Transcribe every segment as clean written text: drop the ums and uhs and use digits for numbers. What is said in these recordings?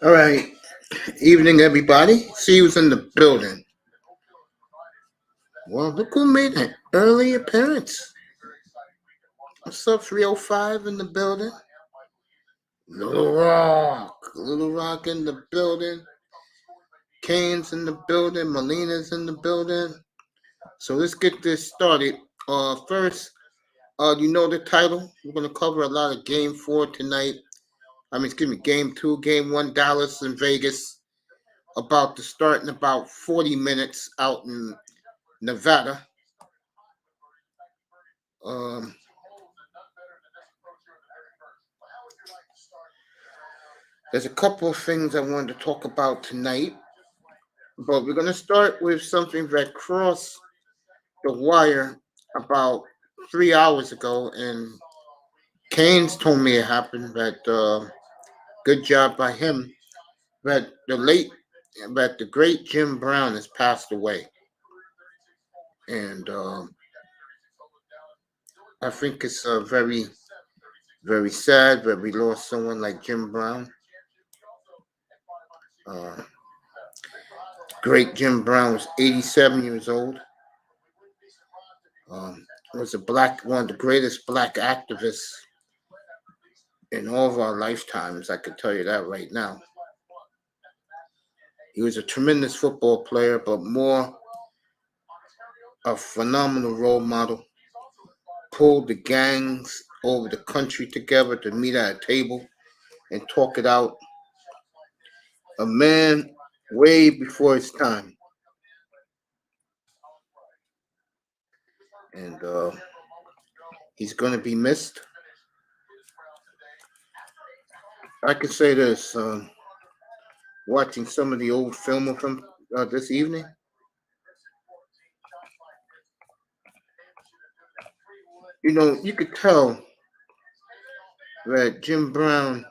All right. Evening, everybody. See who's in the building. Well, look who made an early appearance. What's up, 305 in the building? Little Rock in the building. Kane's in the building. Molina's in the building. So let's get this started. First, you know the title. We're going to cover a lot of Game 4 tonight. Game 2, Game 1, Dallas and Vegas. About to start in about 40 minutes out in Nevada. There's a couple of things I wanted to talk about tonight, but we're going to start with something that crossed the wire about 3 hours ago, and Keynes told me it happened. That good job by him. That the great Jim Brown has passed away, and I think it's very, very sad that we lost someone like Jim Brown. Great Jim Brown was 87 years old. Was one of the greatest black activists in all of our lifetimes. I can tell you that right now. He was a tremendous football player, but more a phenomenal role model. Pulled the gangs over the country together to meet at a table and talk it out. A man way before his time. And he's going to be missed. I can say this, watching some of the old film of him this evening. You know, you could tell that Jim Brown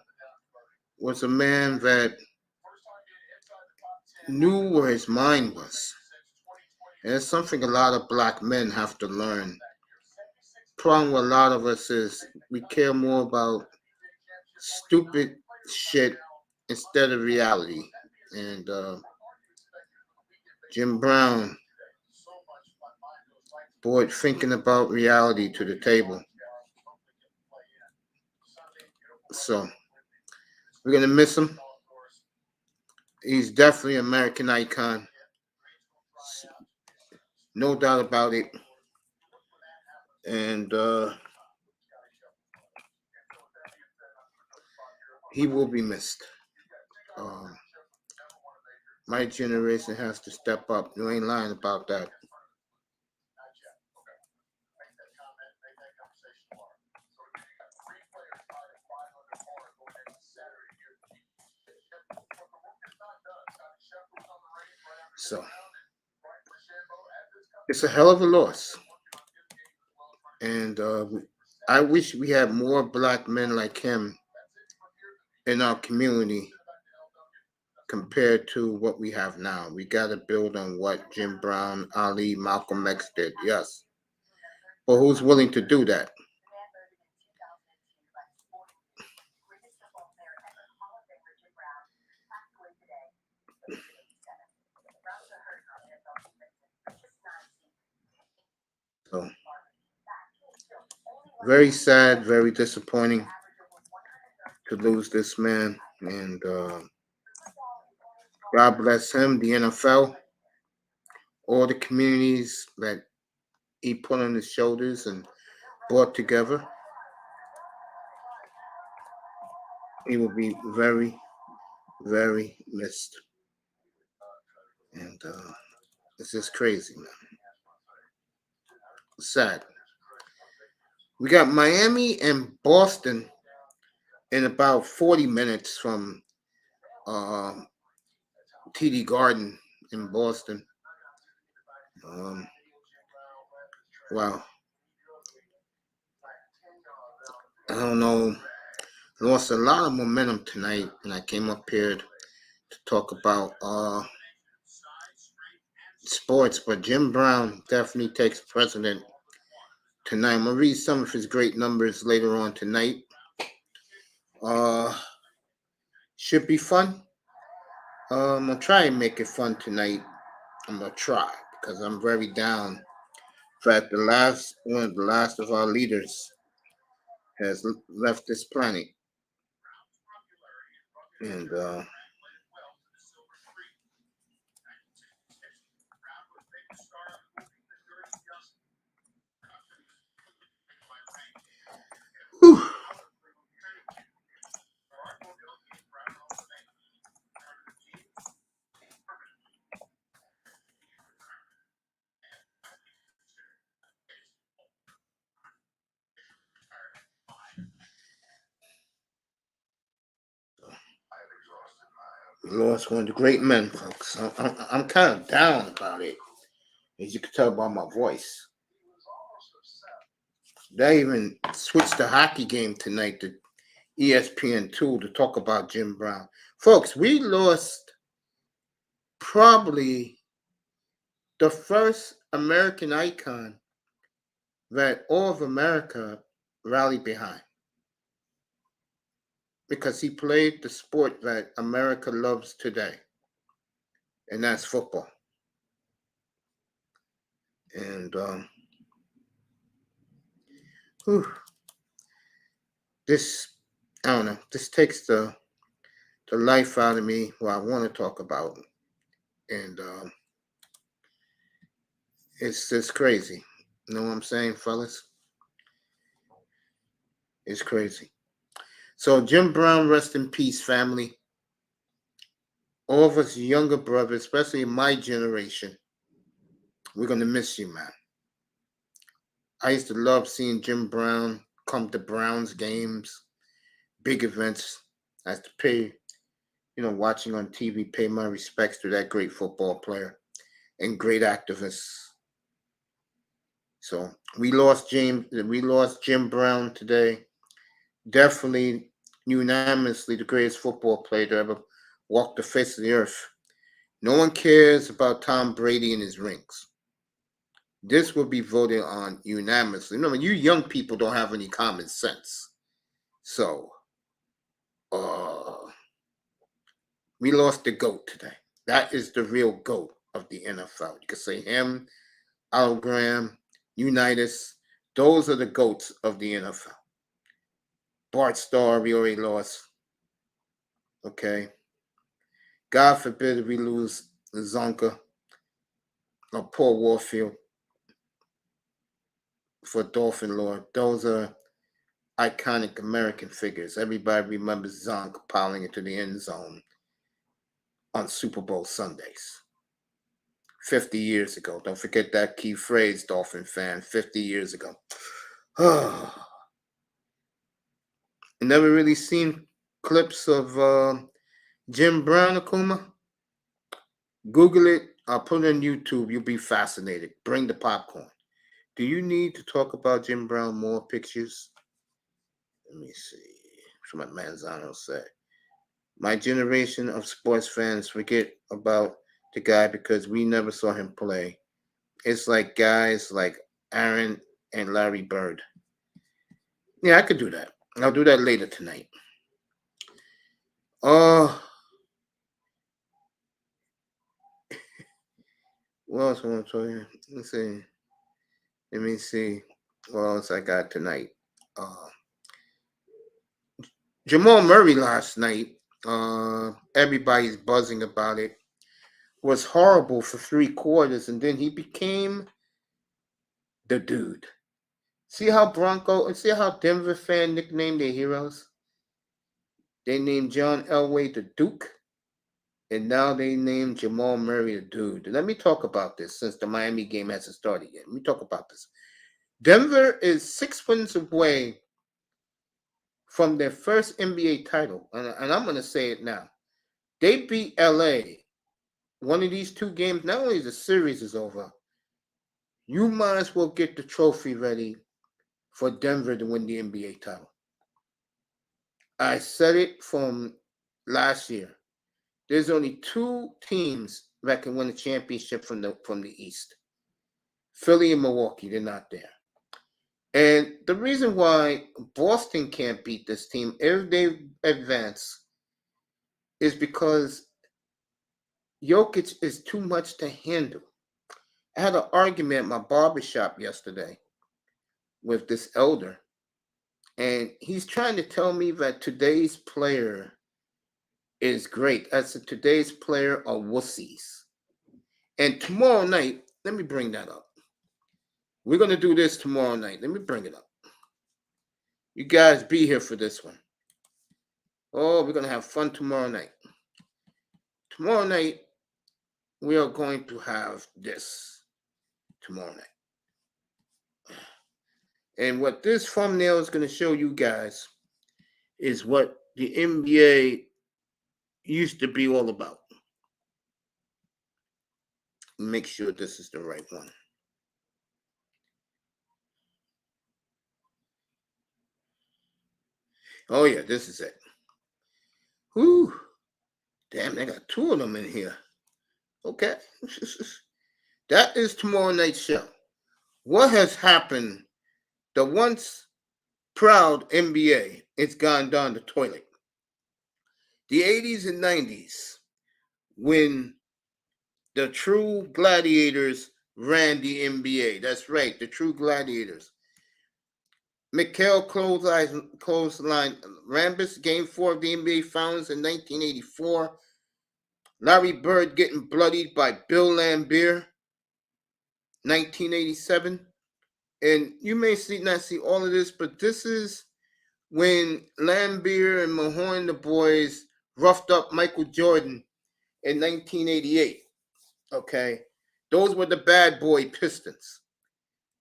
was a man that knew where his mind was. And it's something a lot of black men have to learn. Problem with a lot of us is we care more about stupid shit instead of reality. And Jim Brown brought thinking about reality to the table. So we're going to miss him. He's definitely an American icon. No doubt about it. And he will be missed. My generation has to step up. You ain't lying about that. So it's a hell of a loss. And I wish we had more black men like him in our community compared to what we have now. We got to build on what Jim Brown, Ali, Malcolm X did, yes. But who's willing to do that? So, very sad, very disappointing to lose this man. And God bless him, the NFL, all the communities that he put on his shoulders and brought together. He will be very, very missed. And it's just crazy, man. Sad. We got Miami and Boston in about 40 minutes from TD Garden in Boston. Wow. I don't know. Lost a lot of momentum tonight when I came up here to talk about sports, but Jim Brown definitely takes precedent tonight. I'm going to read some of his great numbers later on tonight. Should be fun. I'll try and make it fun tonight. I'm gonna try because I'm very down. In fact, one of the last of our leaders has left this planet, and whew, we lost one of the great men, folks. I'm kind of down about it, as you can tell by my voice. They even switched the hockey game tonight to ESPN2 to talk about Jim Brown. Folks, we lost probably the first American icon that all of America rallied behind because he played the sport that America loves today, and that's football. And this, I don't know, this takes the life out of me what I want to talk about. And it's just crazy. You know what I'm saying, fellas? It's crazy. So Jim Brown, rest in peace, family. All of us younger brothers, especially my generation, we're going to miss you, man. I used to love seeing Jim Brown come to Browns games, big events. I used to pay, watching on TV, pay my respects to that great football player and great activist. So we lost Jim Brown today. Definitely, unanimously, the greatest football player to ever walk the face of the earth. No one cares about Tom Brady and his rings. This will be voted on unanimously. No, you young people don't have any common sense. So, we lost the GOAT today. That is the real GOAT of the NFL. You could say him, Al Graham, Unitas. Those are the GOATs of the NFL. Bart Starr, we already lost. Okay. God forbid we lose Zonka or Paul Warfield for Dolphin Lord. Those are iconic American figures. Everybody remembers Zonk piling into the end zone on Super Bowl Sundays. 50 years ago. Don't forget that key phrase, Dolphin fan. 50 years ago. Never really seen clips of Jim Brown, Akuma? Google it. I'll put it on YouTube. You'll be fascinated. Bring the popcorn. Do you need to talk about Jim Brown more pictures? Let me see. That's what Manzano said. My generation of sports fans forget about the guy because we never saw him play. It's like guys like Aaron and Larry Bird. Yeah, I could do that. I'll do that later tonight. What else I want to tell you? Let me see. What else I got tonight? Jamal Murray last night. Everybody's buzzing about it. Was horrible for 3 quarters, and then he became the dude. See how Denver fan nicknamed their heroes? They named John Elway the Duke, and now they named Jamal Murray the dude. Let me talk about this since the Miami game hasn't started yet. Let me talk about this. Denver is 6 wins away from their first NBA title, and I'm going to say it now. They beat LA. One of these 2 games, not only the series is over, you might as well get the trophy ready for Denver to win the NBA title. I said it from last year. There's only 2 teams that can win a championship from the East. Philly and Milwaukee, they're not there. And the reason why Boston can't beat this team, if they advance, is because Jokic is too much to handle. I had an argument at my barbershop yesterday with this elder, and he's trying to tell me that today's player is great. I said today's player are wussies. And tomorrow night, let me bring that up. We're going to do this tomorrow night. Let me bring it up. You guys be here for this one. Oh, we're going to have fun tomorrow night. Tomorrow night, we are going to have this tomorrow night. And what this thumbnail is going to show you guys is what the NBA used to be all about. Make sure this is the right one. Oh, yeah, this is it. Whew. Damn, they got two of them in here. Okay. That is tomorrow night's show. What has happened? The once proud NBA, it's gone down the toilet. The 80s and 90s, when the true gladiators ran the NBA. That's right, the true gladiators. Mikhail clothesline Rambis, Game 4 of the NBA Finals in 1984. Larry Bird getting bloodied by Bill Laimbeer, 1987. And you may not see all of this, but this is when Laimbeer and Mahorn, the boys, roughed up Michael Jordan in 1988. Okay? Those were the bad boy Pistons.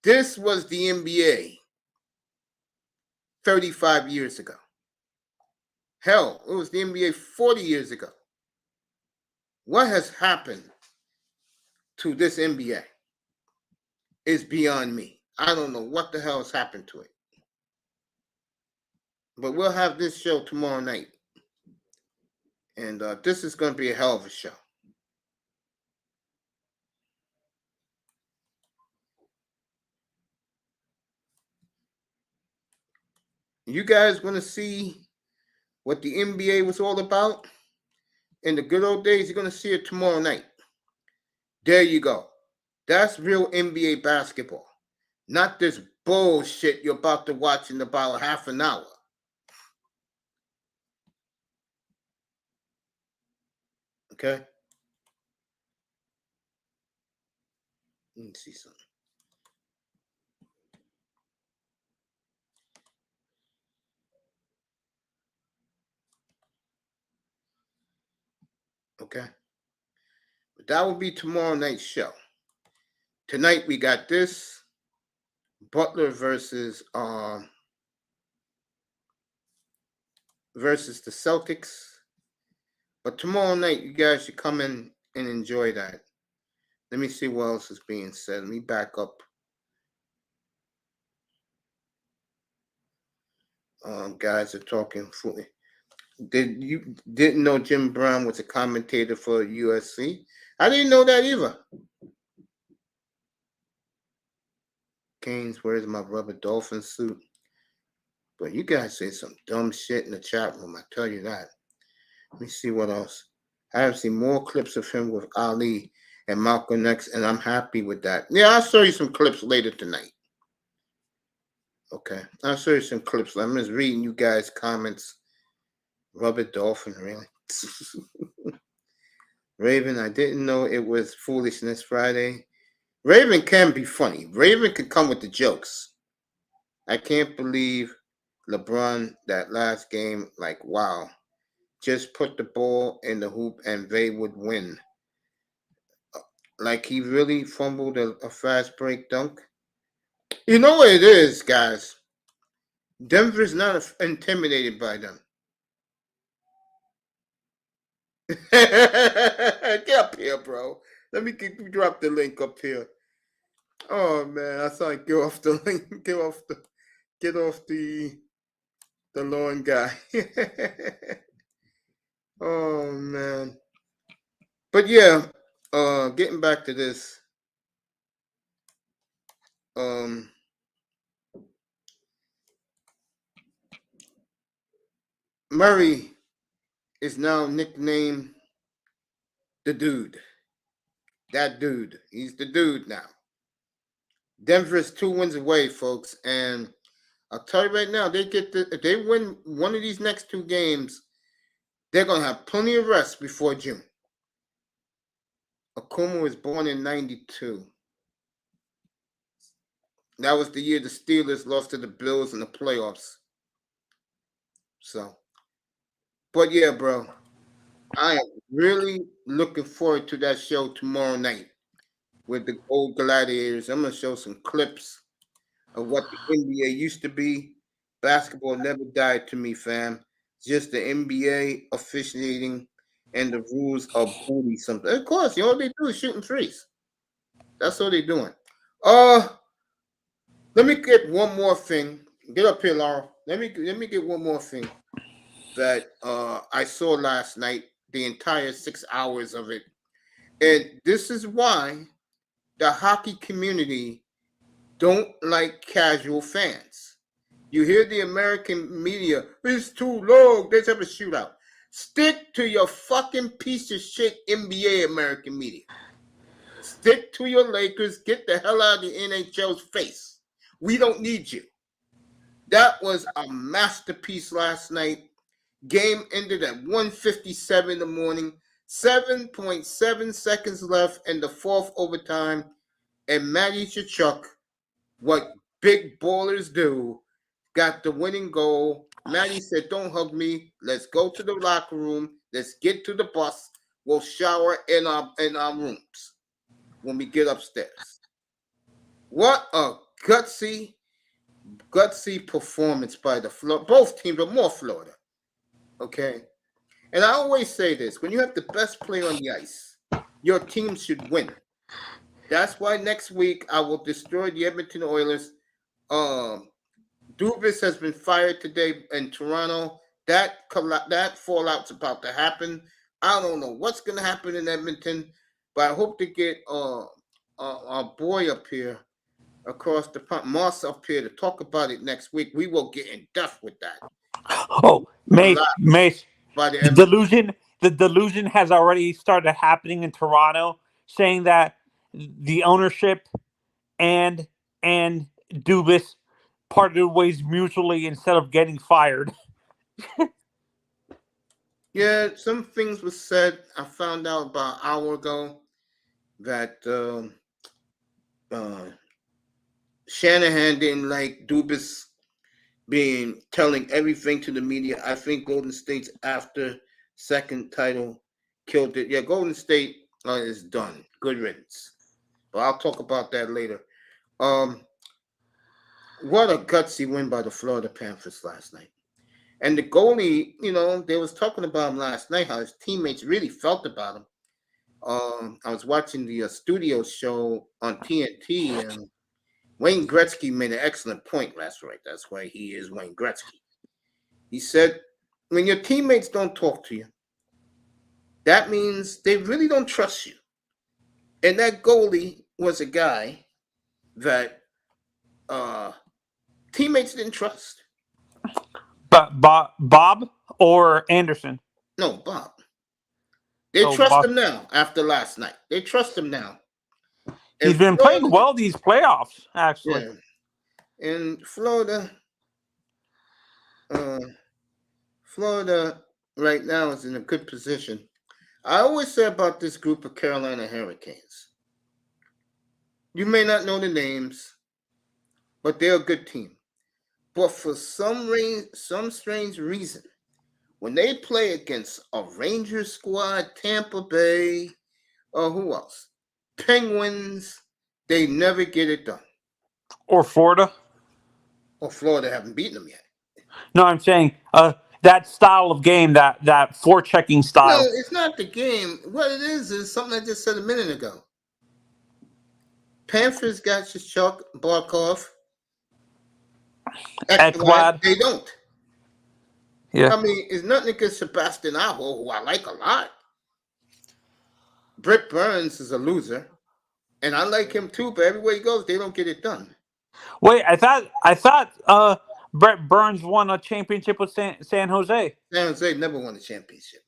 This was the NBA 35 years ago. Hell, it was the NBA 40 years ago. What has happened to this NBA is beyond me. I don't know what the hell has happened to it. But we'll have this show tomorrow night. And this is going to be a hell of a show. You guys want to see what the NBA was all about in the good old days? You're going to see it tomorrow night. There you go. That's real NBA basketball. Not this bullshit you're about to watch in about half an hour. Okay? Let me see something. Okay? But that will be tomorrow night's show. Tonight we got this. Butler versus the Celtics. But tomorrow night you guys should come in and enjoy that. Let me see what else is being said. Let me back up. Guys are talking fully. Didn't know Jim Brown was a commentator for USC? I didn't know that either. Canes, where's my rubber dolphin suit? But you guys say some dumb shit in the chat room, I tell you that. Let me see what else. I have seen more clips of him with Ali and Malcolm X, and I'm happy with that. Yeah, I'll show you some clips later tonight. Okay, I'll show you some clips. I'm just reading you guys' comments. Rubber dolphin, really? Raven, I didn't know it was Foolishness Friday. Raven can be funny. Raven can come with the jokes. I can't believe LeBron, that last game, like, wow. Just put the ball in the hoop and they would win. Like he really fumbled a fast break dunk. You know what it is, guys? Denver's not intimidated by them. Get up here, bro. Let me drop the link up here. Oh man, I saw it. Get off the link. Get off the lawn guy. Oh man. But yeah, getting back to this. Murray is now nicknamed the Dude. That dude. He's the dude now. Denver is 2 wins away, folks. And I'll tell you right now, if they win one of these next 2 games, they're going to have plenty of rest before June. Akuma was born in 92. That was the year the Steelers lost to the Bills in the playoffs. So, but yeah, bro, I am really looking forward to that show tomorrow night with the old Gladiators. I'm going to show some clips of what the NBA used to be. Basketball never died to me, fam. Just the NBA officiating and the rules of booty something. Of course, all they do is shooting threes. That's all they're doing. Let me get one more thing. Get up here, Laura. Let me get one more thing that I saw last night, the entire 6 hours of it. And this is why the hockey community don't like casual fans. You hear the American media, it's too long, let's have a shootout. Stick to your fucking piece of shit NBA American media. Stick to your Lakers. Get the hell out of the NHL's face. We don't need you. That was a masterpiece last night. Game ended at 1:57 in the morning. 7.7 seconds left in the 4th overtime. And Matty Tkachuk, what big ballers do, got the winning goal. Matty said, don't hug me. Let's go to the locker room. Let's get to the bus. We'll shower in our rooms when we get upstairs. What a gutsy performance by both teams, but more Florida. Okay? And I always say this, when you have the best player on the ice, your team should win. That's why next week I will destroy the Edmonton Oilers. Dubas has been fired today in Toronto. That fallout's about to happen. I don't know what's going to happen in Edmonton, but I hope to get our boy up here across the pond, Moss up here to talk about it next week. We will get in depth with that. Oh, Mace, the delusion has already started happening in Toronto, saying that the ownership and Dubas parted ways mutually instead of getting fired. Yeah, some things were said. I found out about an hour ago that Shanahan didn't like Dubas telling everything to the media. I think Golden State's after second title killed it. Yeah, Golden State is done. Good riddance. But I'll talk about that later. What a gutsy win by the Florida Panthers last night. And the goalie, they was talking about him last night, how his teammates really felt about him. I was watching the studio show on TNT, and Wayne Gretzky made an excellent point last night. That's why he is Wayne Gretzky. He said, when your teammates don't talk to you, that means they really don't trust you. And that goalie was a guy that teammates didn't trust. But Bob or Anderson? No, Bob. They trust him now after last night. They trust him now. He's been playing well these playoffs, actually. Yeah. In Florida, Florida right now is in a good position. I always say about this group of Carolina Hurricanes, you may not know the names, but they're a good team. But for some strange reason, when they play against a Rangers squad, Tampa Bay, or who else? Penguins, they never get it done. Or Florida? Or Florida haven't beaten them yet. No, I'm saying that style of game, that forechecking style. No, it's not the game. What it is something I just said a minute ago. Panthers got Tkachuk, Barkov, Ekblad. They don't. Yeah. I mean, it's nothing against Sebastian Aho, who I like a lot. Britt Burns is a loser, and I like him too. But everywhere he goes, they don't get it done. Wait, I thought Brett Burns won a championship with San Jose. San Jose never won a championship.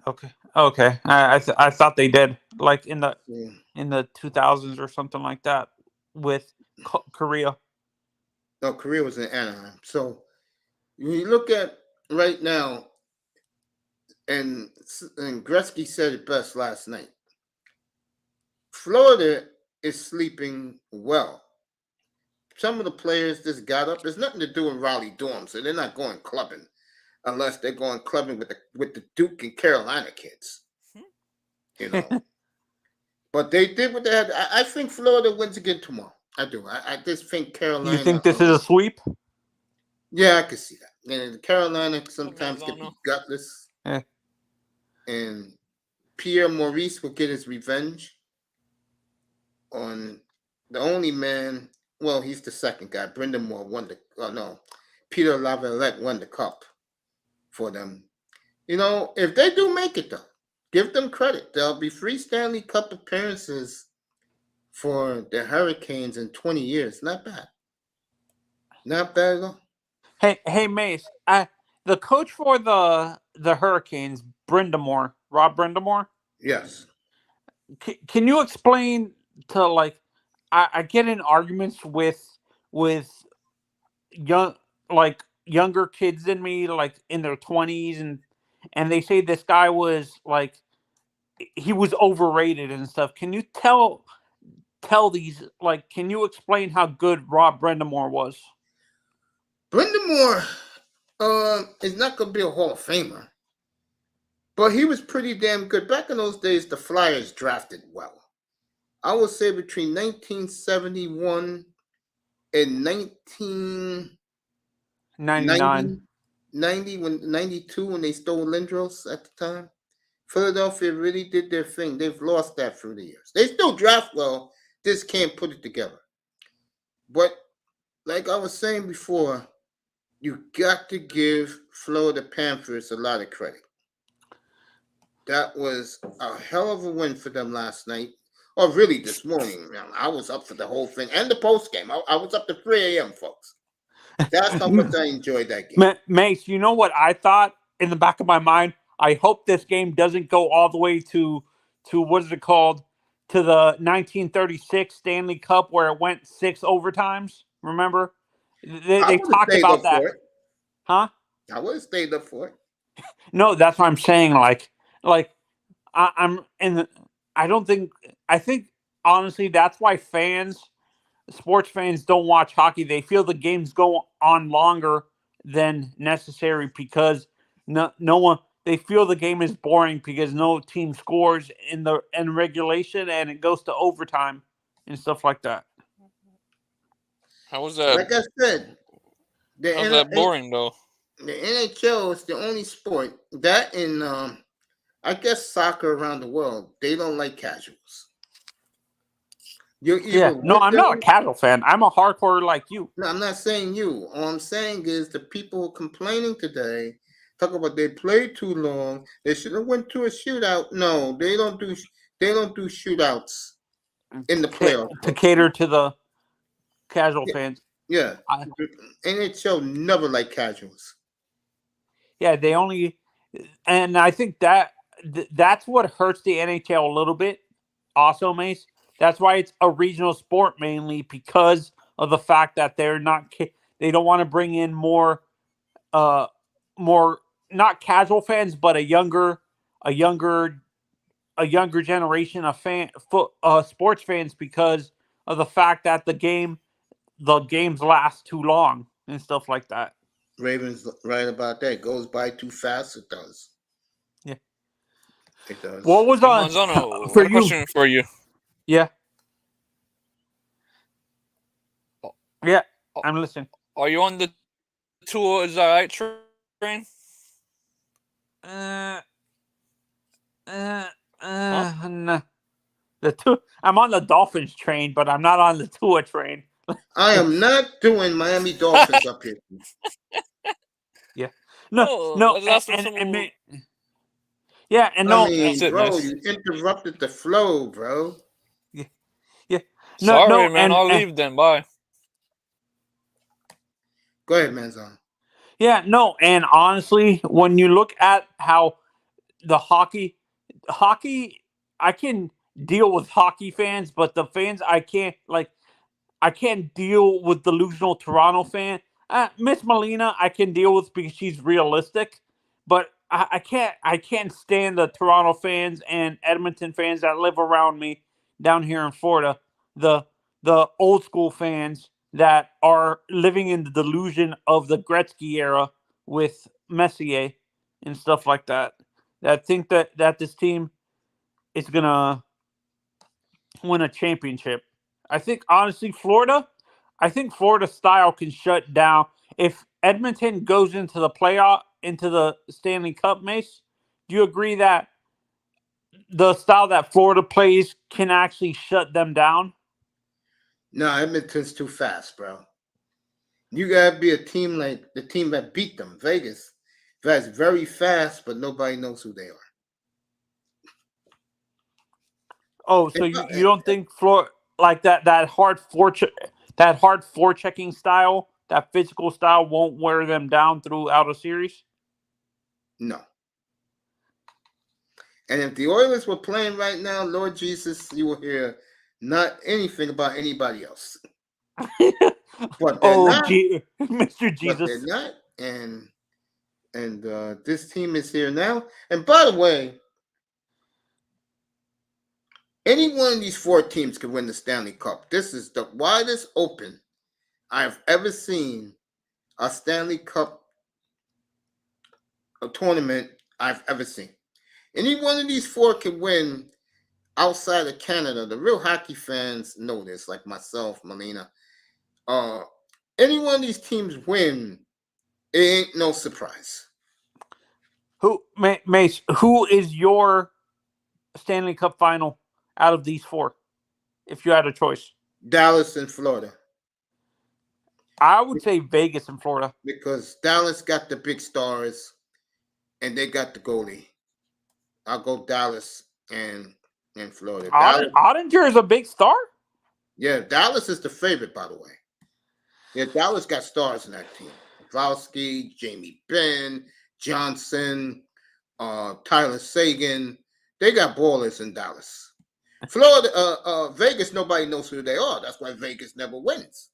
Okay. Okay. I thought they did like in the Yeah. 2000s or something like that with Korea. No, Korea was in Anaheim. So when you look at right now, and Gretzky said it best last night. Florida is sleeping well. Some of the players just got up. There's nothing to do in Raleigh dorm, so they're not going clubbing unless they're going clubbing with the Duke and Carolina kids. You know. But they did what they had. I think Florida wins again tomorrow. I do. I just think You Carolina. think this is a sweep? Yeah, I can see that. And Carolina sometimes can be gutless. Yeah. And Pierre Maurice will get his revenge on the only man. Well, he's the second guy. Brendan Moore won the. Oh no, Peter Laviolette won the cup for them. You know, if they do make it though, give them credit. There'll be 3 Stanley Cup appearances for the Hurricanes in 20 years. Not bad. Not bad at all. Hey, Mace. The coach for the Hurricanes, Rob Brindamore. Yes. Can you explain to like I get in arguments with young younger kids than me, like in their 20s, and they say this guy was like he was overrated and stuff. Can you tell these, like, can you explain how good Rob Brindamore was? Brindamore is not going to be a Hall of Famer, but he was pretty damn good. Back in those days, the Flyers drafted well. I would say between 1971 and 1999, 92 when they stole Lindros at the time. Philadelphia really did their thing. They've lost that through the years. They still draft well, just can't put it together. But like I was saying before, you got to give Florida Panthers a lot of credit. That was a hell of a win for them last night. Or really this morning. I was up for the whole thing. And the post game. I was up to 3 a.m., folks. That's how much I enjoyed that game. Mace, you know what I thought in the back of my mind? I hope this game doesn't go all the way to what is it called? To the 1936 Stanley Cup where it went 6 overtimes. Remember? They talked about that. Huh? I would have stayed up for it. No, that's what I'm saying. Like I'm in. I don't think. I think honestly, that's why sports fans don't watch hockey. They feel the games go on longer than necessary because no one. They feel the game is boring because no team scores in regulation and it goes to overtime and stuff like that. How was that? Like I said, how's that boring though? The NHL is the only sport that in I guess soccer around the world, they don't like casuals. No, I'm not a casual fan. I'm a hardcore like you. No, I'm not saying you. All I'm saying is the people complaining today, talk about they played too long. They should have went to a shootout. No, they don't do shootouts in the playoffs to cater to the casual fans. Yeah, NHL never like casuals. Yeah, they only, and I think that's what hurts the NHL a little bit. Also, Mace. That's why it's a regional sport mainly because of the fact that they don't want to bring in more not casual fans, but a younger generation of sports fans because of the fact that the games last too long and stuff like that. Ravens right about that. It goes by too fast. It does. Yeah, it does. What was for you? Question for you. Yeah. Yeah, I'm listening. Are you on the Tua is alright train? No. I'm on the Dolphins train, but I'm not on the Tua train. I am not doing Miami Dolphins up here. Yeah. No. Yeah, and no. I mean, bro, you interrupted the flow, bro. Yeah. Sorry, man. I'll leave then. Bye. Go ahead, Manzon. Yeah, no, and honestly, when you look at how the hockey, I can deal with hockey fans, but the fans I can't like. I can't deal with delusional Toronto fan. Miss Molina, I can deal with because she's realistic, but I can't stand the Toronto fans and Edmonton fans that live around me down here in Florida. The the old school fans that are living in the delusion of the Gretzky era with Messier and stuff like that. That think that this team is gonna win a championship. I think honestly, I think Florida style can shut down if Edmonton goes into the playoff into the Stanley Cup. Mace, do you agree that the style that Florida plays can actually shut them down? No, Edmonton's too fast, bro. You gotta be a team like the team that beat them, Vegas. That's very fast, but nobody knows who they are. Oh, so you don't think Florida like that hard forechecking style, that physical style won't wear them down throughout a series? No. And if the Oilers were playing right now, Lord Jesus, you will hear not anything about anybody else. But they're not. Mr. Jesus. But they're not. And this team is here now. And by the way, any one of these four teams can win the Stanley Cup. This is the widest open I've ever seen a Stanley Cup tournament I've ever seen. Any one of these four can win outside of Canada. The real hockey fans know this, like myself, Molina. Any one of these teams win, it ain't no surprise. Mace, who is your Stanley Cup final out of these four, if you had a choice? Dallas and Florida. I would say Vegas and Florida. Because Dallas got the big stars and they got the goalie. I'll go Dallas and Florida. Ottinger is a big star? Yeah, Dallas is the favorite, by the way. Yeah, Dallas got stars in that team. Pavelski, Jamie Benn, Johnson, Tyler Seguin. They got ballers in Dallas. Florida, Vegas, nobody knows who they are. That's why Vegas never wins.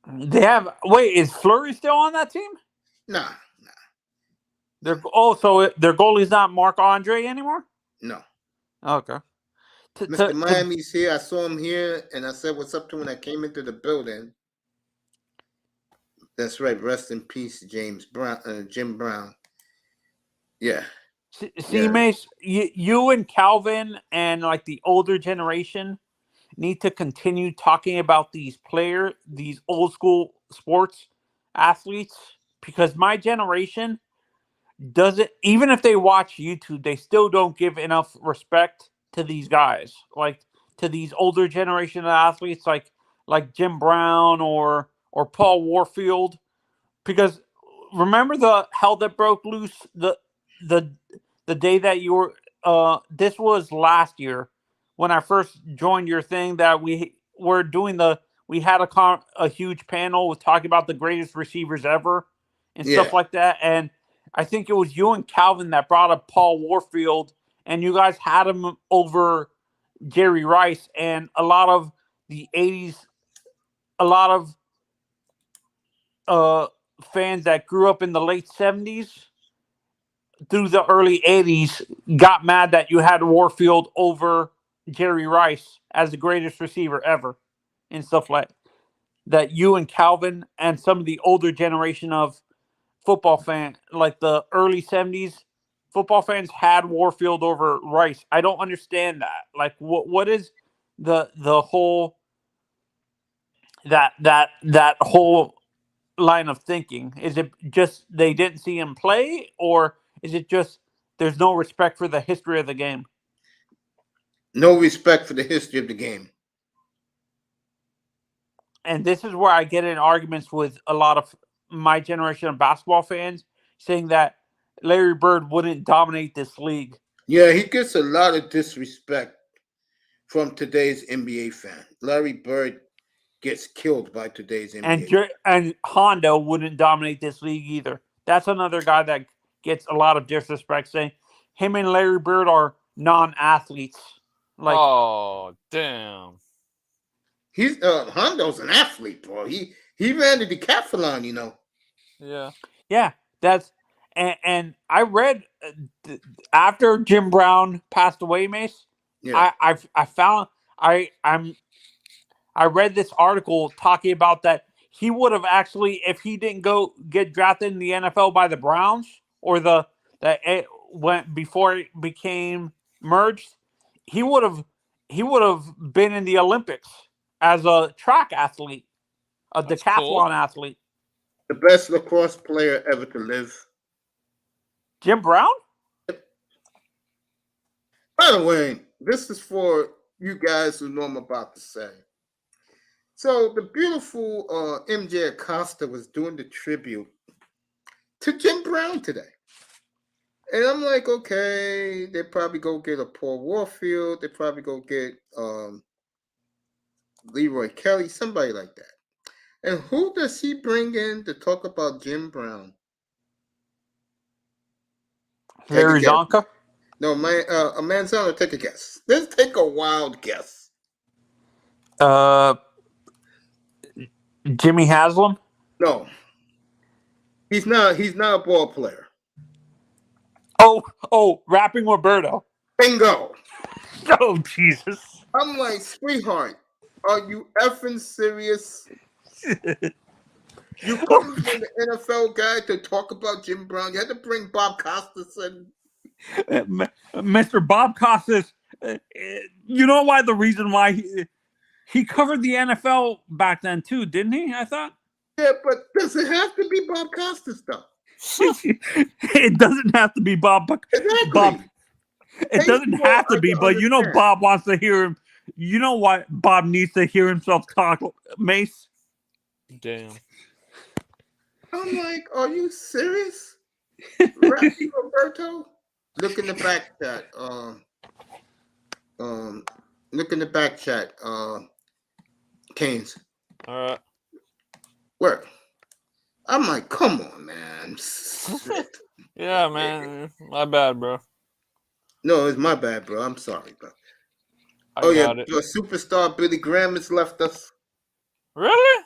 They have. Wait, is Fleury still on that team? Nah. So their goalie's not Marc-Andre anymore? No. Okay. Mr. Miami's here. I saw him here, and I said, "What's up to him?" When I came into the building. That's right. Rest in peace, Jim Brown. Yeah. See, Mace, you and Calvin and like the older generation need to continue talking about these old school sports athletes, because my generation doesn't, even if they watch YouTube, they still don't give enough respect to these guys, like to these older generation of athletes, like Jim Brown or Paul Warfield, because remember the hell that broke loose the day that you were this was last year when I first joined your thing, that we were doing we had a huge panel with talking about the greatest receivers ever and stuff like that, and I think it was you and Calvin that brought up Paul Warfield, and you guys had him over Jerry Rice, and a lot of the 80s, a lot of fans that grew up in the late 70s through the early 80s got mad that you had Warfield over Jerry Rice as the greatest receiver ever and stuff like that. You and Calvin and some of the older generation of football fans, like the early 70s football fans, had Warfield over Rice. I don't understand that. Like, what is the whole that whole line of thinking? Is it just they didn't see him play, or is it just there's no respect for the history of the game? No respect for the history of the game. And this is where I get in arguments with a lot of my generation of basketball fans, saying that Larry Bird wouldn't dominate this league. Yeah, he gets a lot of disrespect from today's NBA fan. Larry Bird gets killed by today's NBA. And Honda wouldn't dominate this league either. That's another guy that gets a lot of disrespect, saying him and Larry Bird are non-athletes. Like, oh, damn. He's Hondo's an athlete, bro. He ran the decathlon, you know. Yeah. yeah, that's and I read after Jim Brown passed away, Mace. Yeah. I read this article talking about that he would have actually, if he didn't go get drafted in the NFL by the Browns or that it went before it became merged, he would have been in the Olympics as a track athlete, a That's decathlon cool. athlete. The best lacrosse player ever to live. Jim Brown? By the way, this is for you guys who know I'm about to say. So the beautiful MJ Acosta was doing the tribute to Jim Brown today. And I'm like, okay, they probably go get a Paul Warfield. They probably go get Leroy Kelly, somebody like that. And who does he bring in to talk about Jim Brown? Larry Zonka? No, Manzano, take a guess. Let's take a wild guess. Jimmy Haslam? No. He's not a ball player. Oh, rapping Roberto. Bingo. Oh, Jesus. I'm like, sweetheart, are you effing serious? You couldn't bring the NFL guy to talk about Jim Brown. You had to bring Bob Costas in. Mr. Bob Costas, you know why the reason why he covered the NFL back then too, didn't he? I thought. Yeah, but does it have to be Bob Costas though? It doesn't have to be Bob. Exactly. Bob. It doesn't have to be, but you know Bob wants to hear him. You know what Bob needs to hear himself talk, Mace? Damn. I'm like, are you serious? Rappy Roberto? Look in the back chat. Look in the back chat. Canes. All right. Where? I'm like, come on, man. Yeah, man. My bad, bro. No, it's my bad, bro. I'm sorry, bro. I got it. Your superstar Billy Graham has left us. Really?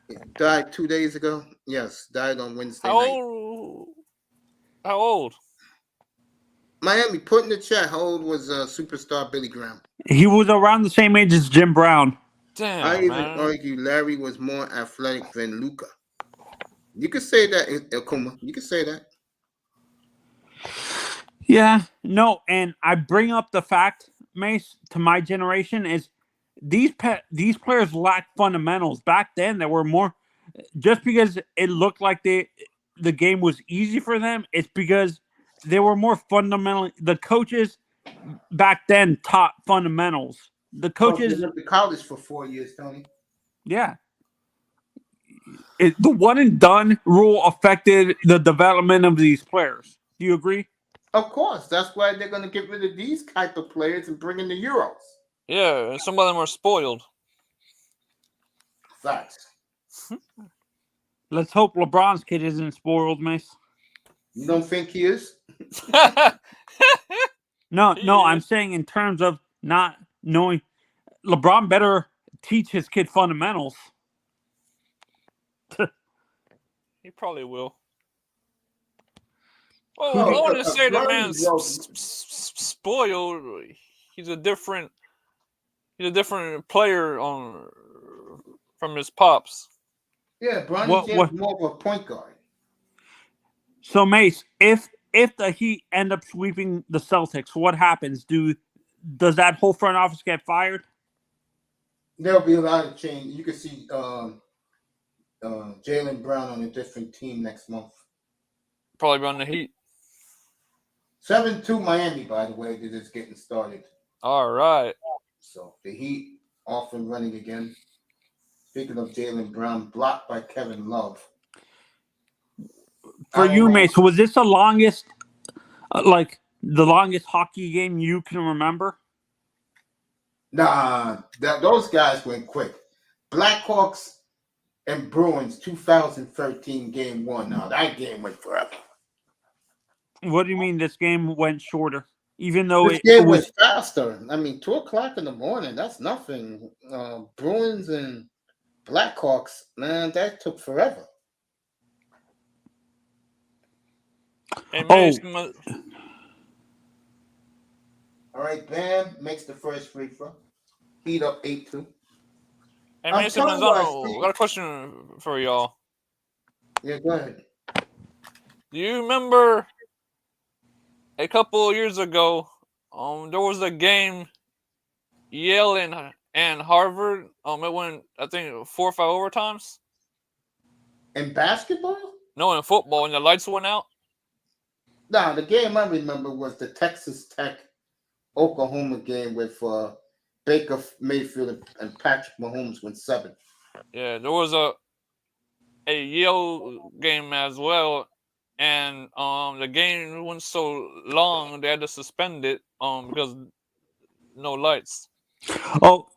He died 2 days ago. Yes, died on Wednesday How night. old? How old? Miami, put in the chat, how old was superstar Billy Graham? He was around the same age as Jim Brown. Damn, I even man. argue Larry was more athletic than Luca. You could say that, Akuma. You could say that. Yeah, no, and I bring up the fact, Mace, to my generation is these players lack fundamentals. Back then, there were more. Just because it looked like the game was easy for them, it's because they were more fundamental. The coaches back then taught fundamentals. The coaches went to college for 4 years, Tony. Yeah. The one and done rule affected the development of these players. Do you agree? Of course. That's why they're going to get rid of these type of players and bring in the Euros. Yeah, some of them are spoiled. Facts. Let's hope LeBron's kid isn't spoiled, Mace. You don't think he is? No, I'm saying in terms of not knowing. LeBron better teach his kid fundamentals. He probably will. Well, I wouldn't say the man's spoiled. He's a different player from his pops. Yeah, Bronny James is more of a point guard. So, Mace, if the Heat end up sweeping the Celtics, what happens? Does that whole front office get fired? There'll be a lot of change. You can see Jaylen Brown on a different team next month. Probably be on the Heat. 7-2 Miami, by the way, that is getting started. All right. So the Heat off and running again. Speaking of Jaylen Brown, blocked by Kevin Love. For you, Mace, was this the longest hockey game you can remember? Nah, those guys went quick. Blackhawks and Bruins 2013 game 1. Now that game went forever. What do you mean this game went shorter? Even though This it game was went faster. I mean, 2 o'clock in the morning. That's nothing. Bruins and Blackhawks, man, that took forever. Hey, Oh. Mace, All right, Bam makes the first free throw. Heat up 8-2. hey, I'm Mason telling you, I Manzano, I got a question for y'all. Yeah, go ahead. Do you remember a couple of years ago, there was a game, Yale and Harvard. It went, I think, 4 or 5 overtimes. In basketball? No, in football, and the lights went out. Nah, the game I remember was the Texas Tech Oklahoma game with Baker Mayfield and Patrick Mahomes went 7. Yeah, there was a Yale game as well, and the game went so long they had to suspend it because no lights. Oh,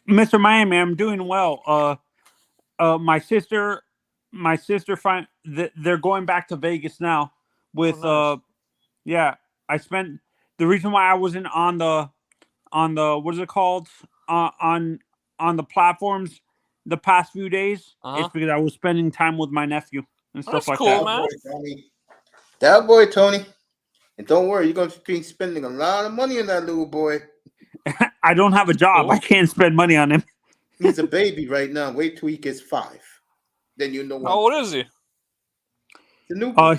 Mr. Miami, I'm doing well. My sister they're going back to Vegas now with nice. yeah. The reason why I wasn't on the what is it called on the platforms the past few days is because I was spending time with my nephew and stuff That's like cool, that. man. That boy, Tony. And don't worry, you're going to be spending a lot of money on that little boy. I don't have a job. Cool. I can't spend money on him. He's a baby right now. Wait till he gets 5. Then you know what. How old is he? The new boy.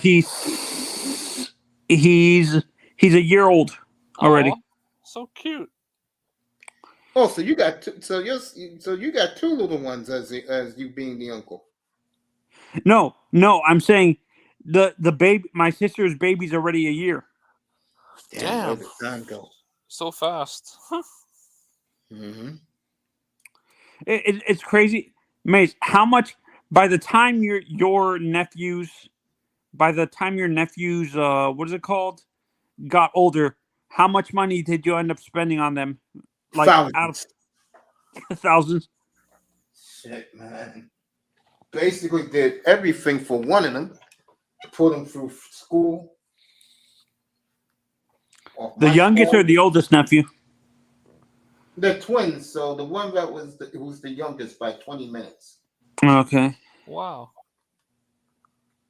He's a year old already. Oh, so cute. Oh, so you got so you got 2 little ones as you being the uncle. No, I'm saying the baby. My sister's baby's already a year. Damn. Where did time go? So fast. Mm-hmm. It's crazy, Mace. How much by the time your nephews what is it called, got older? How much money did you end up spending on them? Like Thousands. Thousands. Shit, man. Basically did everything for one of them. Put them through school. The youngest or the oldest nephew? They're twins, so the one that who's the youngest by 20 minutes. Okay. Wow.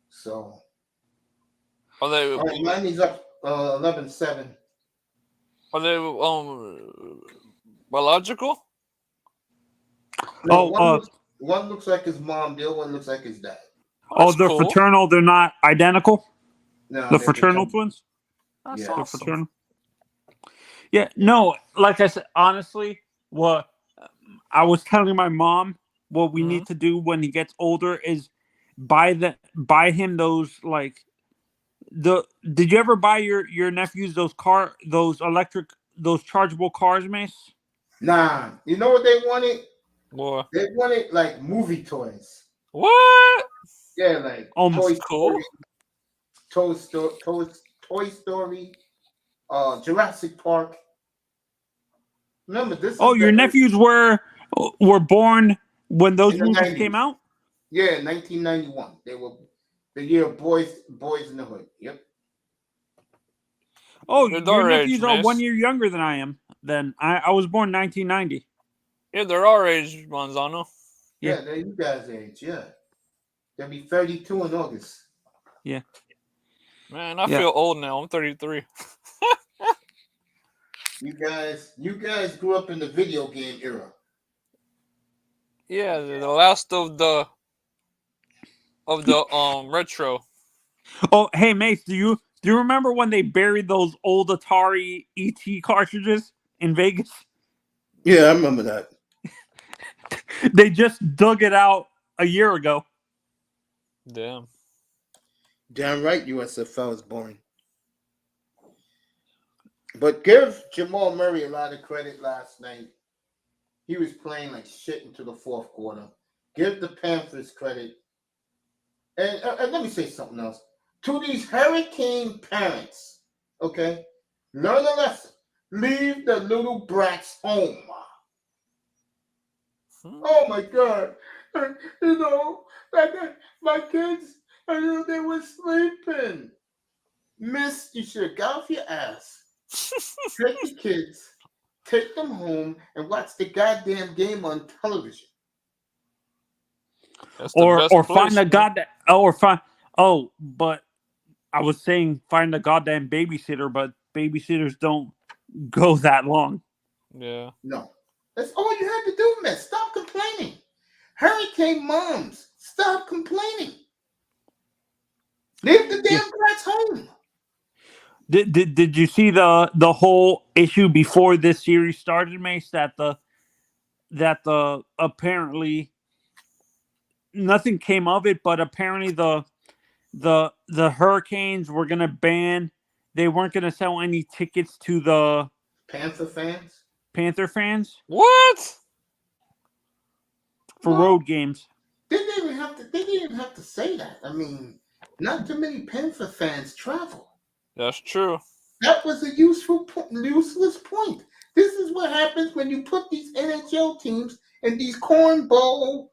So. Are they? All right, Miami's up 11-7. Are they biological? No, one looks like his mom. The other one looks like his dad. They're cool. Fraternal. They're not identical. No, the fraternal twins. That's yeah, awesome. Fraternal. Yeah, no. Like I said, honestly, what I was telling my mom, what we need to do when he gets older is buy him those like Did you ever buy your nephews those electric chargeable cars, Mace? Nah, you know what they wanted? What? They wanted like movie toys. What? Yeah, like Toy Story. Toy Story, Jurassic Park. Remember this? Your nephews were born when those movies came out. Yeah, 1991. They were the year of Boys in the Hood. Yep. Oh, your nephews are 1 year younger than I am. Then I was born 1990. Yeah, they're our age, Manzano. Yeah, they're you guys' age. Yeah, they'll be 32 in August. Yeah. Man, I feel old now. I'm 33. You guys grew up in the video game era. Yeah, the last of the retro. Oh, hey Mace, do you remember when they buried those old Atari ET cartridges in Vegas? Yeah, I remember that. They just dug it out a year ago. Damn right, USFL is boring. But give Jamal Murray a lot of credit last night. He was playing like shit into the 4th quarter. Give the Panthers credit. And let me say something else. To these Hurricane parents, okay, learn a lesson. Leave the little brats home. Oh my God. My kids, they were sleeping. Miss, you should have got off your ass. Take the kids, take them home, and watch the goddamn game on television. That's the best Or place, find a man. goddamn but I was saying find a goddamn babysitter, but babysitters don't go that long. Yeah. No. That's all you had to do, Miss. Stop complaining. Hurricane moms, stop complaining. Leave the damn brats home. Did you see the whole issue before this series started, Mace? That the apparently nothing came of it, but apparently the Hurricanes were gonna ban. They weren't gonna sell any tickets to the Panther fans? Panther fans What? for road games. They didn't even have to say that. I mean, not too many Panther fans travel. That's true. That was a useless point. This is what happens when you put these NHL teams in these cornball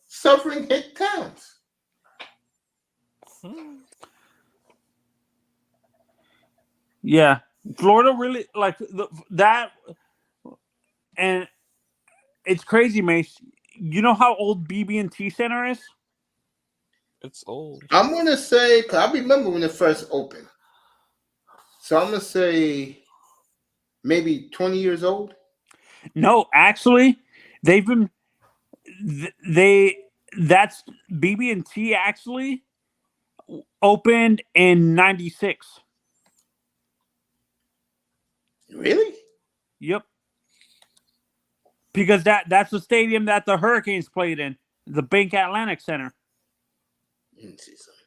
suffering hit towns. Yeah, Florida really like that, and it's crazy, Mace. You know how old BB&T Center is? It's old. I'm gonna say, 'cause I remember when it first opened. So I'm gonna say maybe 20 years old. No, actually, they've been that's BB&T actually opened in '96. Really? Yep. Because that's the stadium that the Hurricanes played in, the Bank Atlantic Center. Let me see something.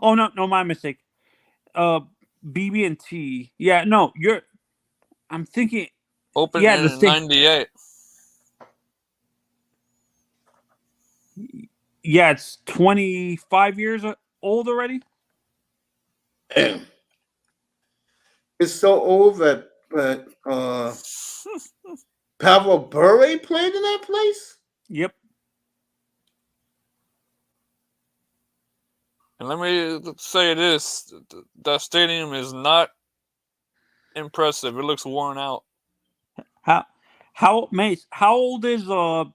Oh no, my mistake. BB&T. Yeah, no, I'm thinking. Opened Yeah, in '98. Yeah, it's 25 years old already. It's so old that Pavel Bure played in that place? Yep. And let me say this: that stadium is not impressive. It looks worn out. Mace, how old is the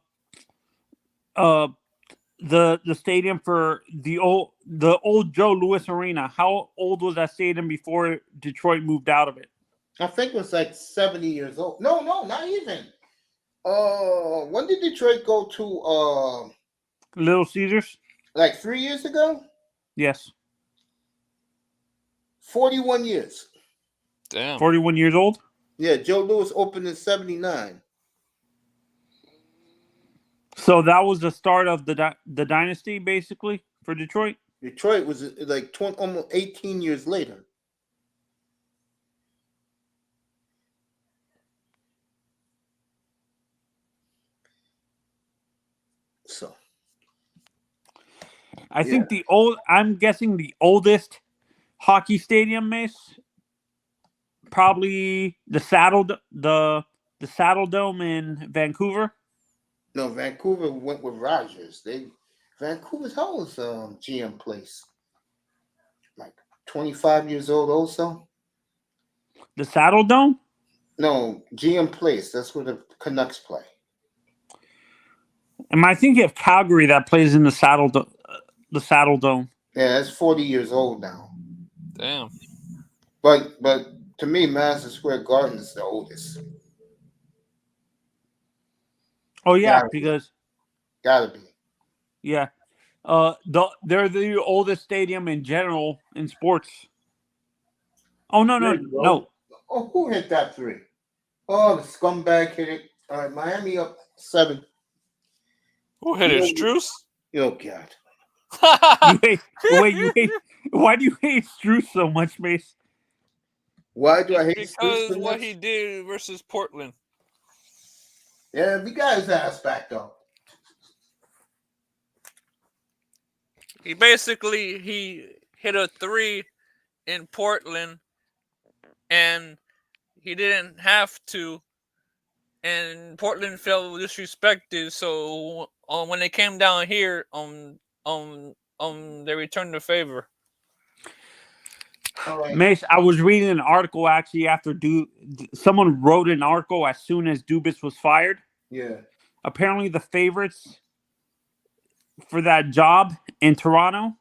stadium for the old Joe Louis Arena? How old was that stadium before Detroit moved out of it? I think it was like 70 years old. No, not even. When did Detroit go to Little Caesars? like 3 years ago? Yes. 41 years. Damn. 41 years old? Yeah, Joe Louis opened in 79. So that was the start of the dynasty, basically, for Detroit? Detroit was like almost 18 years later. So I think I'm guessing the oldest hockey stadium, Mace, probably the Saddle Dome in Vancouver. no, Vancouver went with Rogers. Vancouver's how old is GM place? Like 25 years old also? The Saddle Dome? No, GM place. That's where the Canucks play. Am I thinking of Calgary that plays in the Saddle Dome? Yeah, that's 40 years old now. Damn. But to me, Madison Square Garden is the oldest. Oh yeah, because gotta be. Yeah. They're the oldest stadium in general in sports. Oh no. Oh, who hit that three? Oh, the scumbag hit it. All right, Miami up 7. Who hit it? Struce? Oh God. Why do you hate Struce so much, Mace? Why do I hate Struce Because so what much? he did versus Portland. Yeah, we got his ass back though. He basically hit a 3 in Portland, and he didn't have to and Portland felt disrespected. So when they came down here, they returned the favor. All right. Mace, I was reading an article actually after someone wrote an article as soon as Dubas was fired. Yeah. Apparently, the favorites for that job in Toronto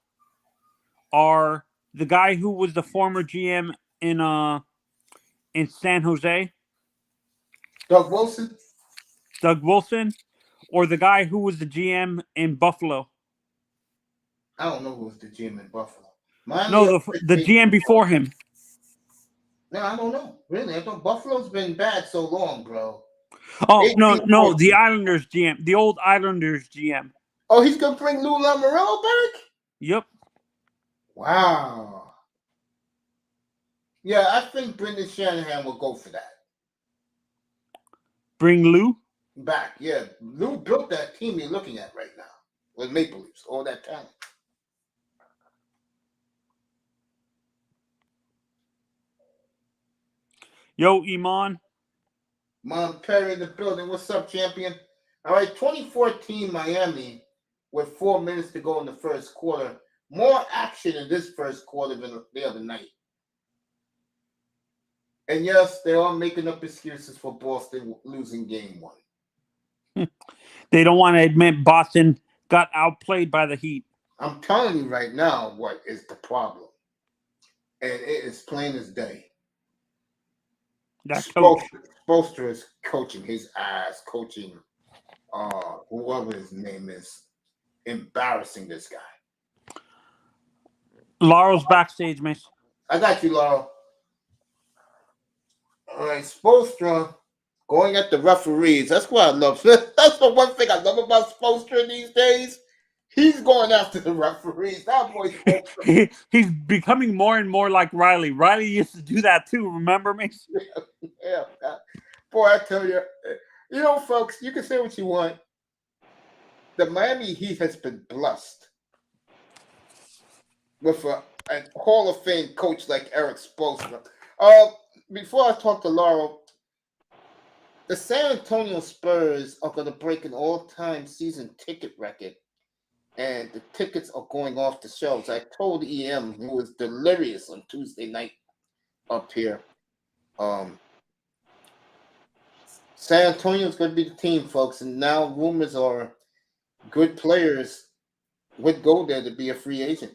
are the guy who was the former GM in San Jose, Doug Wilson. or the guy who was the GM in Buffalo. I don't know who was the GM in Buffalo. No, the GM before him. No, I don't know. Really, I thought Buffalo's been bad so long, bro. Oh, 18, no, 14. the Islanders GM, the old Islanders GM. Oh, he's gonna bring Lou Lamoriello back? Yep. Wow. Yeah, I think Brendan Shanahan will go for that. Bring Lou back. Yeah, Lou built that team you're looking at right now with Maple Leafs, all that talent. Yo, Iman. Mom Perry in the building. What's up, champion? All right, 2014 Miami with 4 minutes to go in the first quarter. More action in this first quarter than the other night. And yes, they're all making up excuses for Boston losing game 1. They don't want to admit Boston got outplayed by the Heat. I'm telling you right now what is the problem. And it is plain as day. That coach. Spoelstra is coaching his ass, coaching whoever his name is, embarrassing this guy. Laurel's backstage, miss. I got you, Laurel. All right, Spoelstra going at the referees. That's what I love. That's the one thing I love about Spoelstra these days. He's going after the referees. That boy Spoelstra. He's becoming more and more like Riley. Riley used to do that too. Remember me? Yeah. Boy, I tell you, folks, you can say what you want. The Miami Heat has been blessed with a Hall of Fame coach like Eric Spoelstra. Before I talk to Laurel, the San Antonio Spurs are going to break an all-time season ticket record, and the tickets are going off the shelves. I told EM, who was delirious on Tuesday night up here, San Antonio is going to be the team, folks, and now rumors are good players would go there to be a free agent.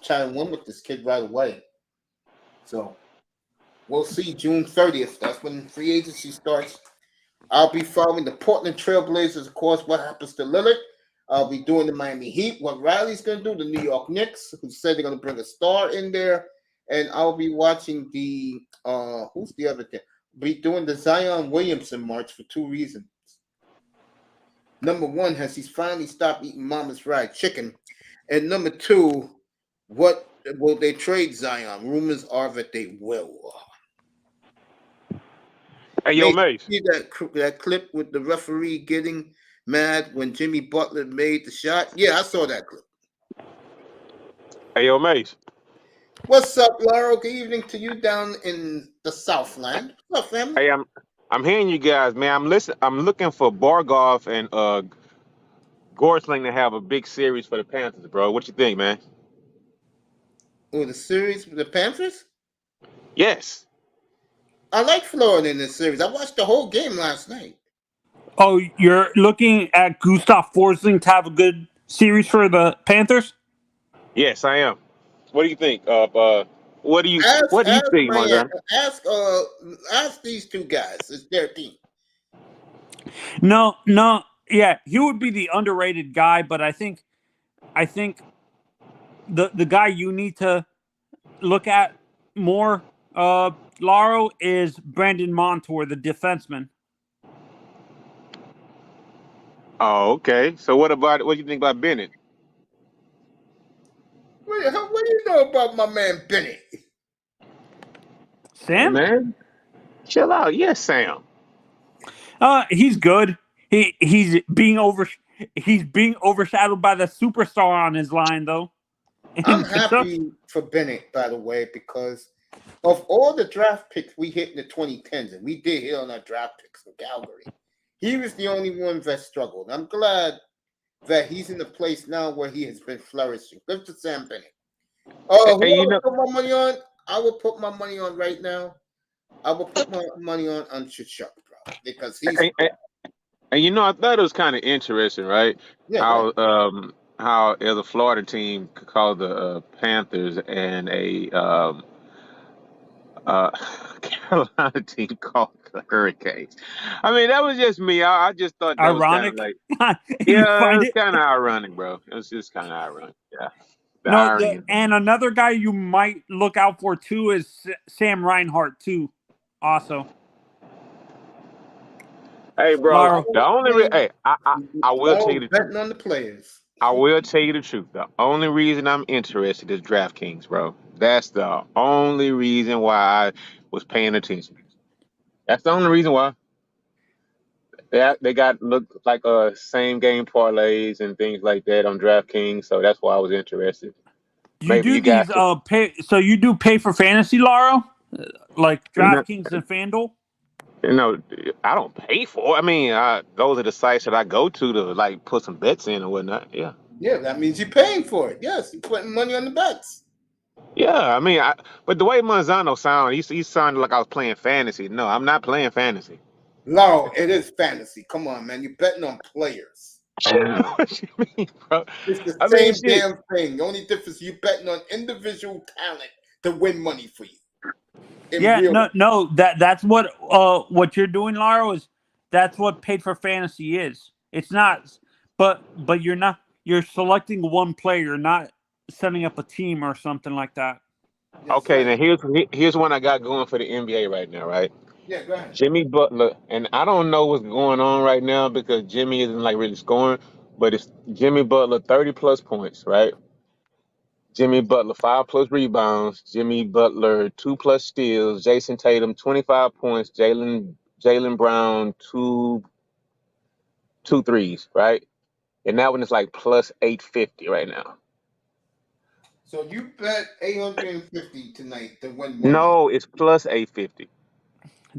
Try and win with this kid right away. So we'll see June 30th. That's when free agency starts. I'll be following the Portland Trailblazers, of course, what happens to Lillard. I'll be doing the Miami Heat, what Riley's going to do, the New York Knicks, who said they're going to bring a star in there. And I'll be watching the, who's the other thing? Be doing the Zion Williamson march for 2 reasons. Number 1, has he finally stopped eating Mama's fried chicken? And number 2, what will they trade Zion? Rumors are that they will. Hey, yo, Mace. See that clip with the referee getting mad when Jimmy Butler made the shot? Yeah, I saw that clip. Hey, yo, Mace. What's up, Laurel? Good evening to you down in the Southland. What's up, family? Hey, I'm hearing you guys, man. I'm looking for Bargoff and Gorsling to have a big series for the Panthers, bro. What you think, man? Oh, the series with the Panthers? Yes. I like Florida in this series. I watched the whole game last night. Oh, you're looking at Gustav Forsling to have a good series for the Panthers? Yes, I am. What do you think? What do you think, my guy? Ask these two guys. It's their team. No, yeah, he would be the underrated guy, but I think the guy you need to look at more, Laro, is Brandon Montour, the defenseman. Oh, okay. So what do you think about Bennett? What do you know about my man Bennett? Sam? Hey, man, chill out. Yes, Sam. He's good. He's being overshadowed by the superstar on his line, though. I'm happy for Bennett, by the way, because Of all the draft picks we hit in the 2010s, and we did hit on our draft picks for Calgary, he was the only one that struggled. I'm glad that he's in a place now where he has been flourishing. Good for Sam Bennett. Who And you I know, would put my money on? I will put my money on right now. I will put my money on Shachuk, bro, because he's and you know, I thought it was kind of interesting, right? yeah. How as a Florida team could call the Panthers and a uh, Carolina team called the Hurricanes. I mean, that was just me. I just thought that was kind of Ironic. like, You yeah, it find was it? kind of ironic, bro. It was just kind of ironic. Yeah, the No, irony. and another guy you might look out for too is Sam Reinhart too. Also, Hey, bro. Laura, The only hey, I will tell you the truth. Betting on the players. I will tell you the truth. The only reason I'm interested is DraftKings, bro. That's the only reason why I was paying attention. That's the only reason why. They got look like same game parlays and things like that on DraftKings, so that's why I was interested. do you Maybe do you guys these could, pay? So you do pay for fantasy, Laura, like you know, DraftKings and FanDuel? you know, I don't pay for it. I mean, those are the sites that I go to like put some bets in and whatnot. Yeah, Yeah, that means you're paying for it. Yes, you're putting money on the bets. yeah. I mean, but the way Manzano sounded, he sounded like I was playing fantasy. No, I'm not playing fantasy. No, it is fantasy. Come on, man. You're betting on players. What you mean, bro? It's the I mean, same shit. damn thing. The only difference you're betting on individual talent to win money for you. Yeah, no. That's what you're doing, Laura. Is that's what paid for fantasy is. It's not, but you're selecting one player, not setting up a team or something like that. That's Okay, right. now here's one I got going for the NBA right now, right? Yeah, go ahead. Jimmy Butler, and I don't know what's going on right now because Jimmy isn't like really scoring, but it's Jimmy Butler 30 plus points, right? Jimmy Butler 5 plus rebounds, Jimmy Butler 2 plus steals, Jason Tatum 25 points, Jalen Brown two threes, right? And that one is like plus 850 right now. So you bet 850 tonight to win $1 million. No, it's plus 850.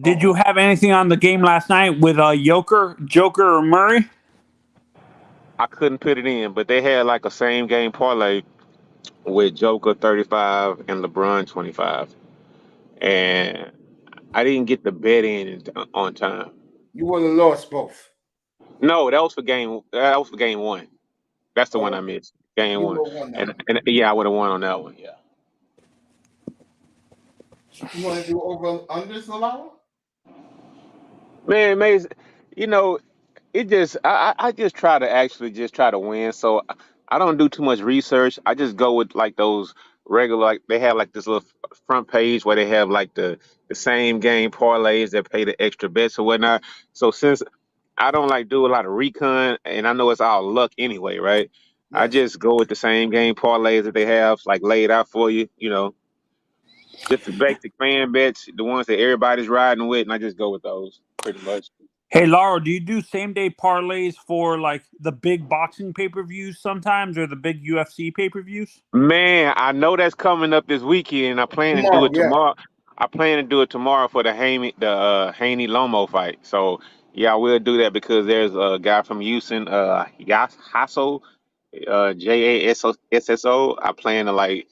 Did you have anything on the game last night with Joker or Murray? I couldn't put it in, but they had like a same game parlay with Joker 35 and LeBron 25. And I didn't get the bet in on time. You would have lost both. No, that was for game one. That's the one I missed. Game You one. would have won that. And yeah, I would have won on that one. Yeah. You want to do over unders, Laura? Man, Maze, you know, it just I just try to actually just try to win. So I don't do too much research. I just go with like those regular, like they have like this little front page where they have like the same game parlays that pay the extra bets or whatnot. So since I don't like do a lot of recon and I know it's all luck anyway, right? I Yes. just go with the same game parlays that they have like laid out for you, just the basic fan bets, the ones that everybody's riding with, and I just go with those pretty much. Hey, Laura, do you do same day parlays for like the big boxing pay-per-views sometimes or the big UFC pay-per-views? Man, I know that's coming up this weekend. I plan to do Tomorrow, it tomorrow. I plan to do it tomorrow for the Haney Lomo fight. So yeah, I will do that because there's a guy from Houston, Hasso, JASSO. I plan to like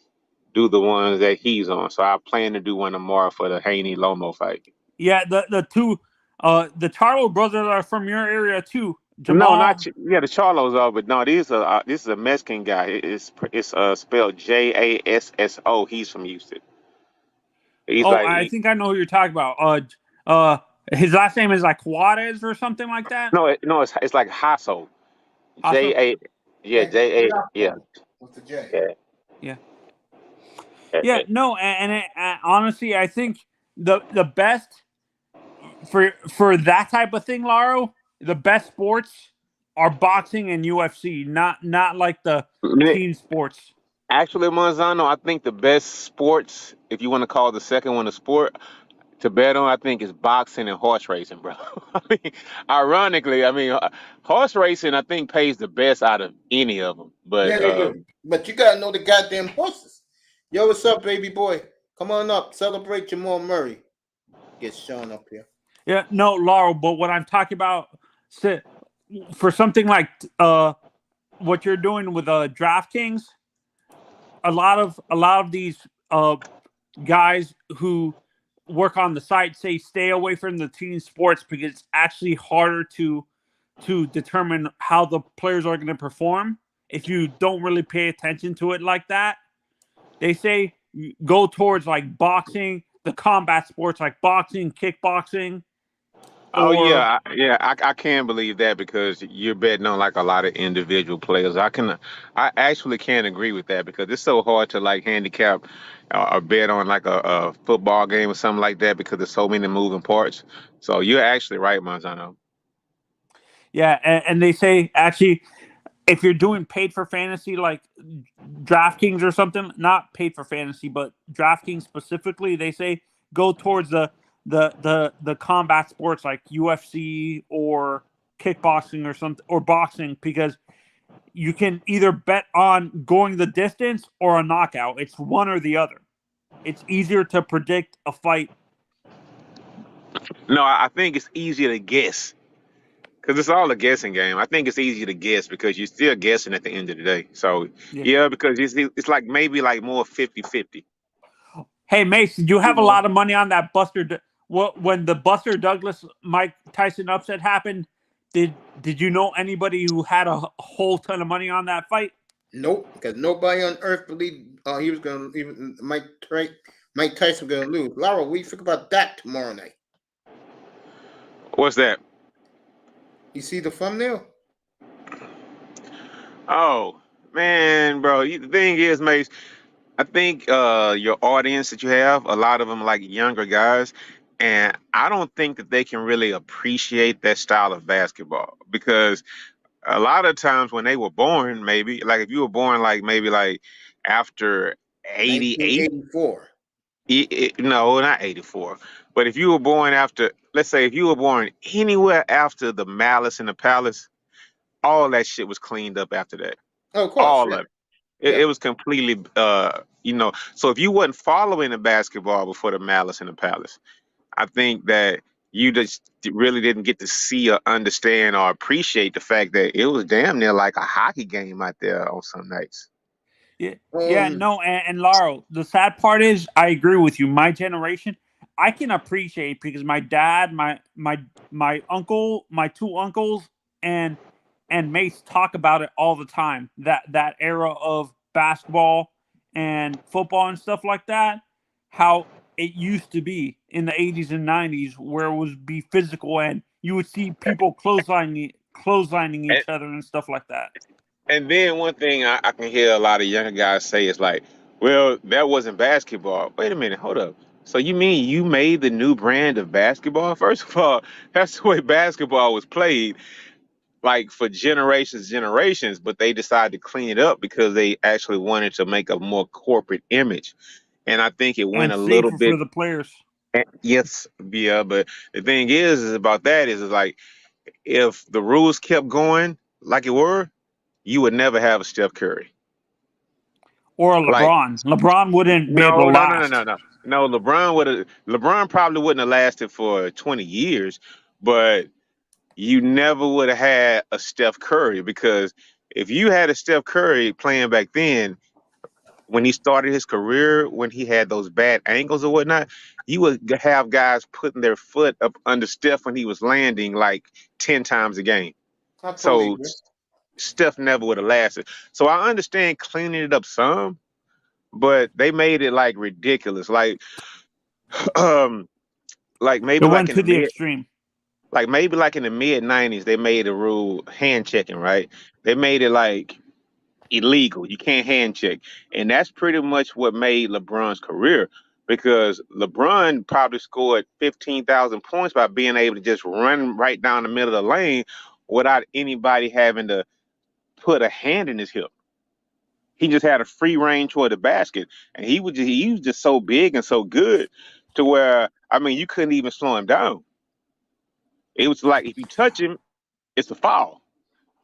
do the ones that he's on. So I plan to do one tomorrow for the Haney Lomo fight. Yeah, the two the Charlo brothers are from your area too. No, Jamal. the Charlos are, but no, this is a Mexican guy. It's spelled JASSO. He's from Houston. He's Oh, like I think I know who you're talking about. His last name is like Juarez or something like that. no, it's like Hasso. Also, JA, yeah, JA, yeah, with the J. yeah. yeah, no, and honestly, I think the best for that type of thing, Laro, the best sports are boxing and UFC, not like the team sports. Actually, Manzano, I think the best sports, if you want to call the second one a sport, to bet on, I think is boxing and horse racing, bro. I mean, ironically, horse racing, I think pays the best out of any of them. But Yeah, they do. But you gotta know the goddamn horses. Yo, what's up, baby boy? Come on up, celebrate Jamal Murray. Get Sean up here. Yeah, no, Laurel. But what I'm talking about, for something like what you're doing with DraftKings, a lot of these guys who work on the site say stay away from the team sports because it's actually harder to determine how the players are going to perform if you don't really pay attention to it like that. They say go towards like boxing, the combat sports like boxing, kickboxing. Oh Or yeah, I can believe that because you're betting on like a lot of individual players. I actually can agree with that because it's so hard to like handicap or bet on like a football game or something like that because there's so many moving parts. So you're actually right, Manzano. yeah, and they say actually if you're doing paid for fantasy like DraftKings or something, not paid for fantasy, but DraftKings specifically, they say go towards the combat sports like UFC or kickboxing or something or boxing because you can either bet on going the distance or a knockout. It's one or the other. It's easier to predict a fight. No, I think it's easier to guess because it's all a guessing game. I think it's easier to guess because you're still guessing at the end of the day. So Yeah. yeah, because it's like maybe like more 50-50. Hey Mace, did you have a lot of money on that Buster? When the Buster Douglas Mike Tyson upset happened, did you know anybody who had a whole ton of money on that fight? Nope, because nobody on earth believed he was going to even Mike Tyson was going to lose. Laura, what do you think about that tomorrow night? What's that? You see the thumbnail? Oh man, bro. The thing is, Mace, I think your audience that you have, a lot of them like younger guys, and I don't think that they can really appreciate that style of basketball because a lot of times when they were born, maybe like if you were born like maybe like after 88, 1984. no, not 84, but if you were born after, let's say if you were born anywhere after the Malice in the Palace, all that shit was cleaned up after that. Oh, of course, All yeah. of it. It was completely, so if you wasn't following the basketball before the Malice in the Palace, I think that you just really didn't get to see or understand or appreciate the fact that it was damn near like a hockey game out there on some nights. Yeah, no, and Laurel, the sad part is I agree with you. My generation, I can appreciate because my dad, my uncle, my two uncles, and Mace talk about it all the time. That era of basketball and football and stuff like that, how it used to be in the 80s and 90s where it would be physical and you would see people clotheslining each other and stuff like that. And then one thing I can hear a lot of younger guys say is like, well, that wasn't basketball. Wait a minute, hold up. So you mean you made the new brand of basketball? First of all, that's the way basketball was played, like for generations, but they decided to clean it up because they actually wanted to make a more corporate image. And I think it went And a little safer for bit, the players. yes, yeah, but the thing is about that is like if the rules kept going like it were, you would never have a Steph Curry. Or a Like, LeBron. LeBron wouldn't be able no, to no, no, no, last. no, no. No, LeBron probably wouldn't have lasted for 20 years, but you never would have had a Steph Curry because if you had a Steph Curry playing back then, when he started his career, when he had those bad ankles or whatnot, you would have guys putting their foot up under Steph when he was landing like 10 times a game. I believe So it. Steph never would have lasted. So I understand cleaning it up some, but they made it like ridiculous. Um, like It maybe like went in the to the mid extreme. like maybe like in the mid '90s, they made a rule hand checking, right? They made it like illegal. You can't hand check, and that's pretty much what made LeBron's career because LeBron probably scored 15,000 points by being able to just run right down the middle of the lane without anybody having to put a hand in his hip. He just had a free range toward the basket, and he was just so big and so good to where I mean you couldn't even slow him down. It was like if you touch him, it's a foul.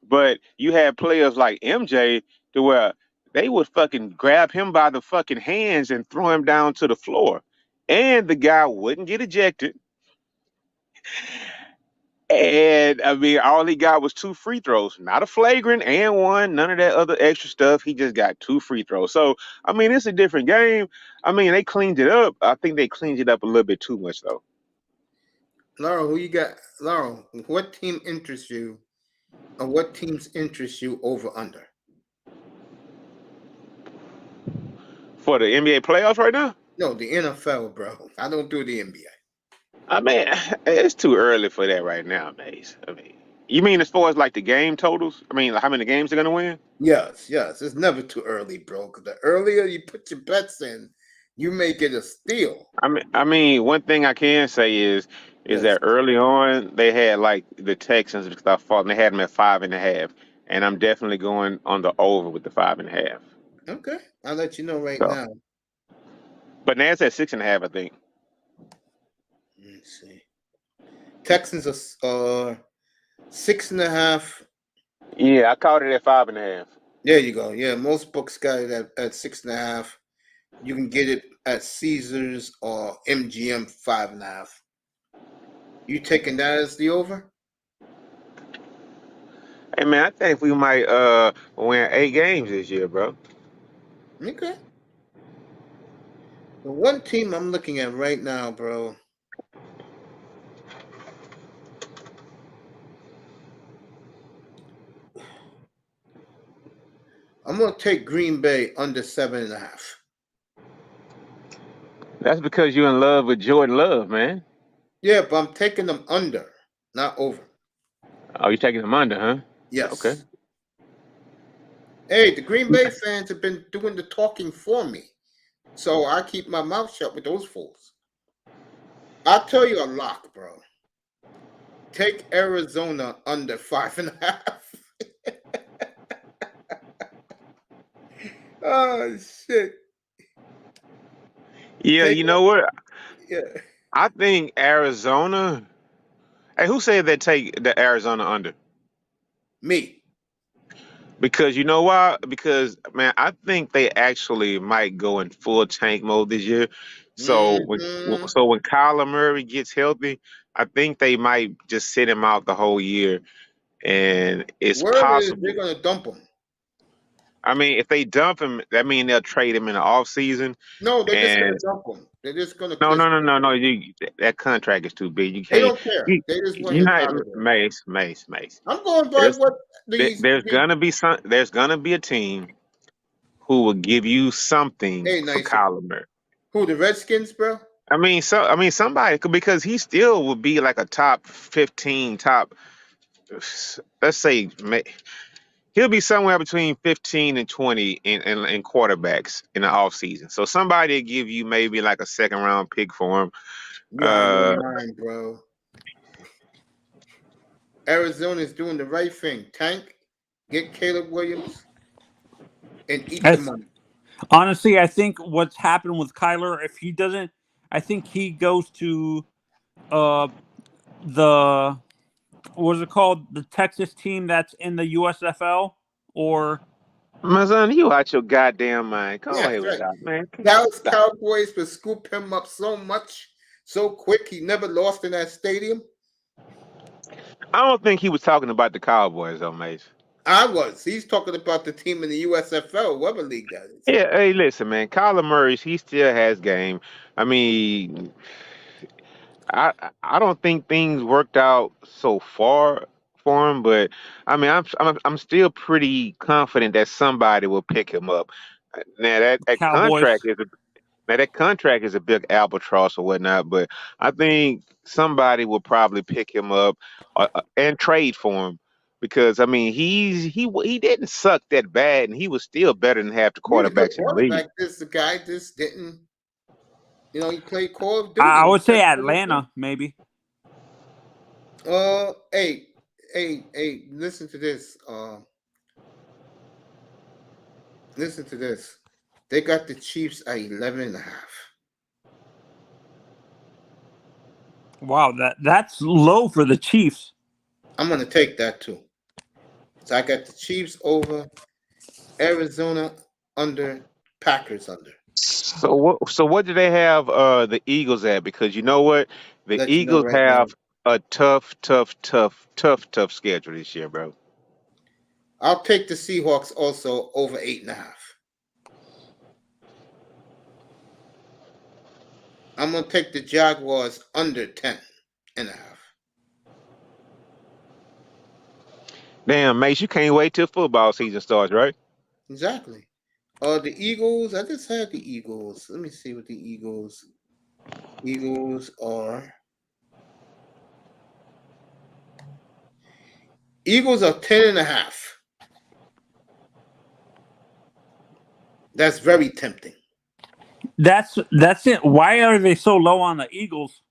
But you had players like MJ to where they would fucking grab him by the fucking hands and throw him down to the floor. And the guy wouldn't get ejected. And I mean, all he got was 2 free throws, not a flagrant and one, none of that other extra stuff. He just got 2 free throws. So, I mean, it's a different game. I mean, they cleaned it up. I think they cleaned it up a little bit too much, though. Laurel, who you got? Laurel, what team interests you, or what teams interest you over under? For the NBA playoffs right now? No, the NFL, bro. I don't do the NBA. I mean, it's too early for that right now, Mace. I mean, you mean as far as like the game totals? I mean, like how many games they're gonna win? Yes. It's never too early, bro. Because the earlier you put your bets in, you may get a steal. I mean, one thing I can say is Yes. that early on they had like the Texans because I thought they had them at 5.5, and I'm definitely going on the over with the 5.5. Okay, I'll let you know right So, now. but now it's at 6.5, I think. Let's see. Texans are 6.5. Yeah, I caught it at 5.5. There you go. Yeah, most books got it at 6.5. You can get it at Caesars or MGM 5.5. You taking that as the over? Hey man, I think we might win 8 games this year, bro. Okay. The one team I'm looking at right now, bro. I'm gonna take Green Bay under 7.5. That's because you're in love with Jordan Love, man. Yeah, but I'm taking them under, not over. Oh, you're taking them under, huh? Yes. Okay. Hey, the Green Bay fans have been doing the talking for me, so I keep my mouth shut with those fools. I'll tell you a lock, bro. Take Arizona under 5.5. Oh shit! Yeah, Take you know what? Yeah. I think Arizona. Hey, who said they take the Arizona under? Me. Because you know why? Because man, I think they actually might go in full tank mode this year. So Mm-hmm. when Kyler Murray gets healthy, I think they might just sit him out the whole year, and it's Word is they're possible. gonna dump him. I mean, if they dump him, that means they'll trade him in the offseason. No, they're just gonna And dump him. They're just gonna. no. That contract is too big. You They can't. don't care. You, They just want you're him not out of there. Mace. I'm going by what these. There's gonna be a team who will give you something Hey, for nice. Kyler Murray. Who, the Redskins, bro? I mean, somebody because he still would be like a top 15, let's say he'll be somewhere between 15 and 20 in quarterbacks in the offseason. So somebody will give you maybe like a second round pick for him. You out of your mind, bro. Arizona's doing the right thing. Tank, get Caleb Williams, and eat the money. Honestly, I think what's happened with Kyler, if he doesn't, I think he goes to the what is it called? The Texas team that's in the USFL or My son, you out your goddamn mind. Come away with right. that, man. Dallas Cowboys would scoop him up so much, so quick, he never lost in that stadium. I don't think he was talking about the Cowboys, though, Mace. I was. He's talking about the team in the USFL, whatever league that is. Yeah, hey, listen, man. Kyler Murray, he still has game. I mean, I don't think things worked out so far for him, but I mean, I'm still pretty confident that somebody will pick him up. Now that Cowboys. contract is a big albatross or whatnot, but I think somebody will probably pick him up and trade for him because I mean he didn't suck that bad and he was still better than half the quarterbacks in the league. This guy just didn't. You know, he played Call of Duty. I would say Atlanta, maybe. Hey, listen to this. Listen to this. They got the Chiefs at 11.5. Wow, that's low for the Chiefs. I'm gonna take that too. So I got the Chiefs over Arizona under, Packers under. So what do they have the Eagles at? Because you know what? The Let you know Eagles right now. have a tough schedule this year, bro. I'll take the Seahawks also over 8.5. I'm gonna take the Jaguars under 10.5. Damn, Mace, you can't wait till football season starts, right? Exactly. The Eagles. I just had the Eagles. Let me see what the Eagles are. Eagles are 10.5. That's very tempting. That's it. Why are they so low on the Eagles?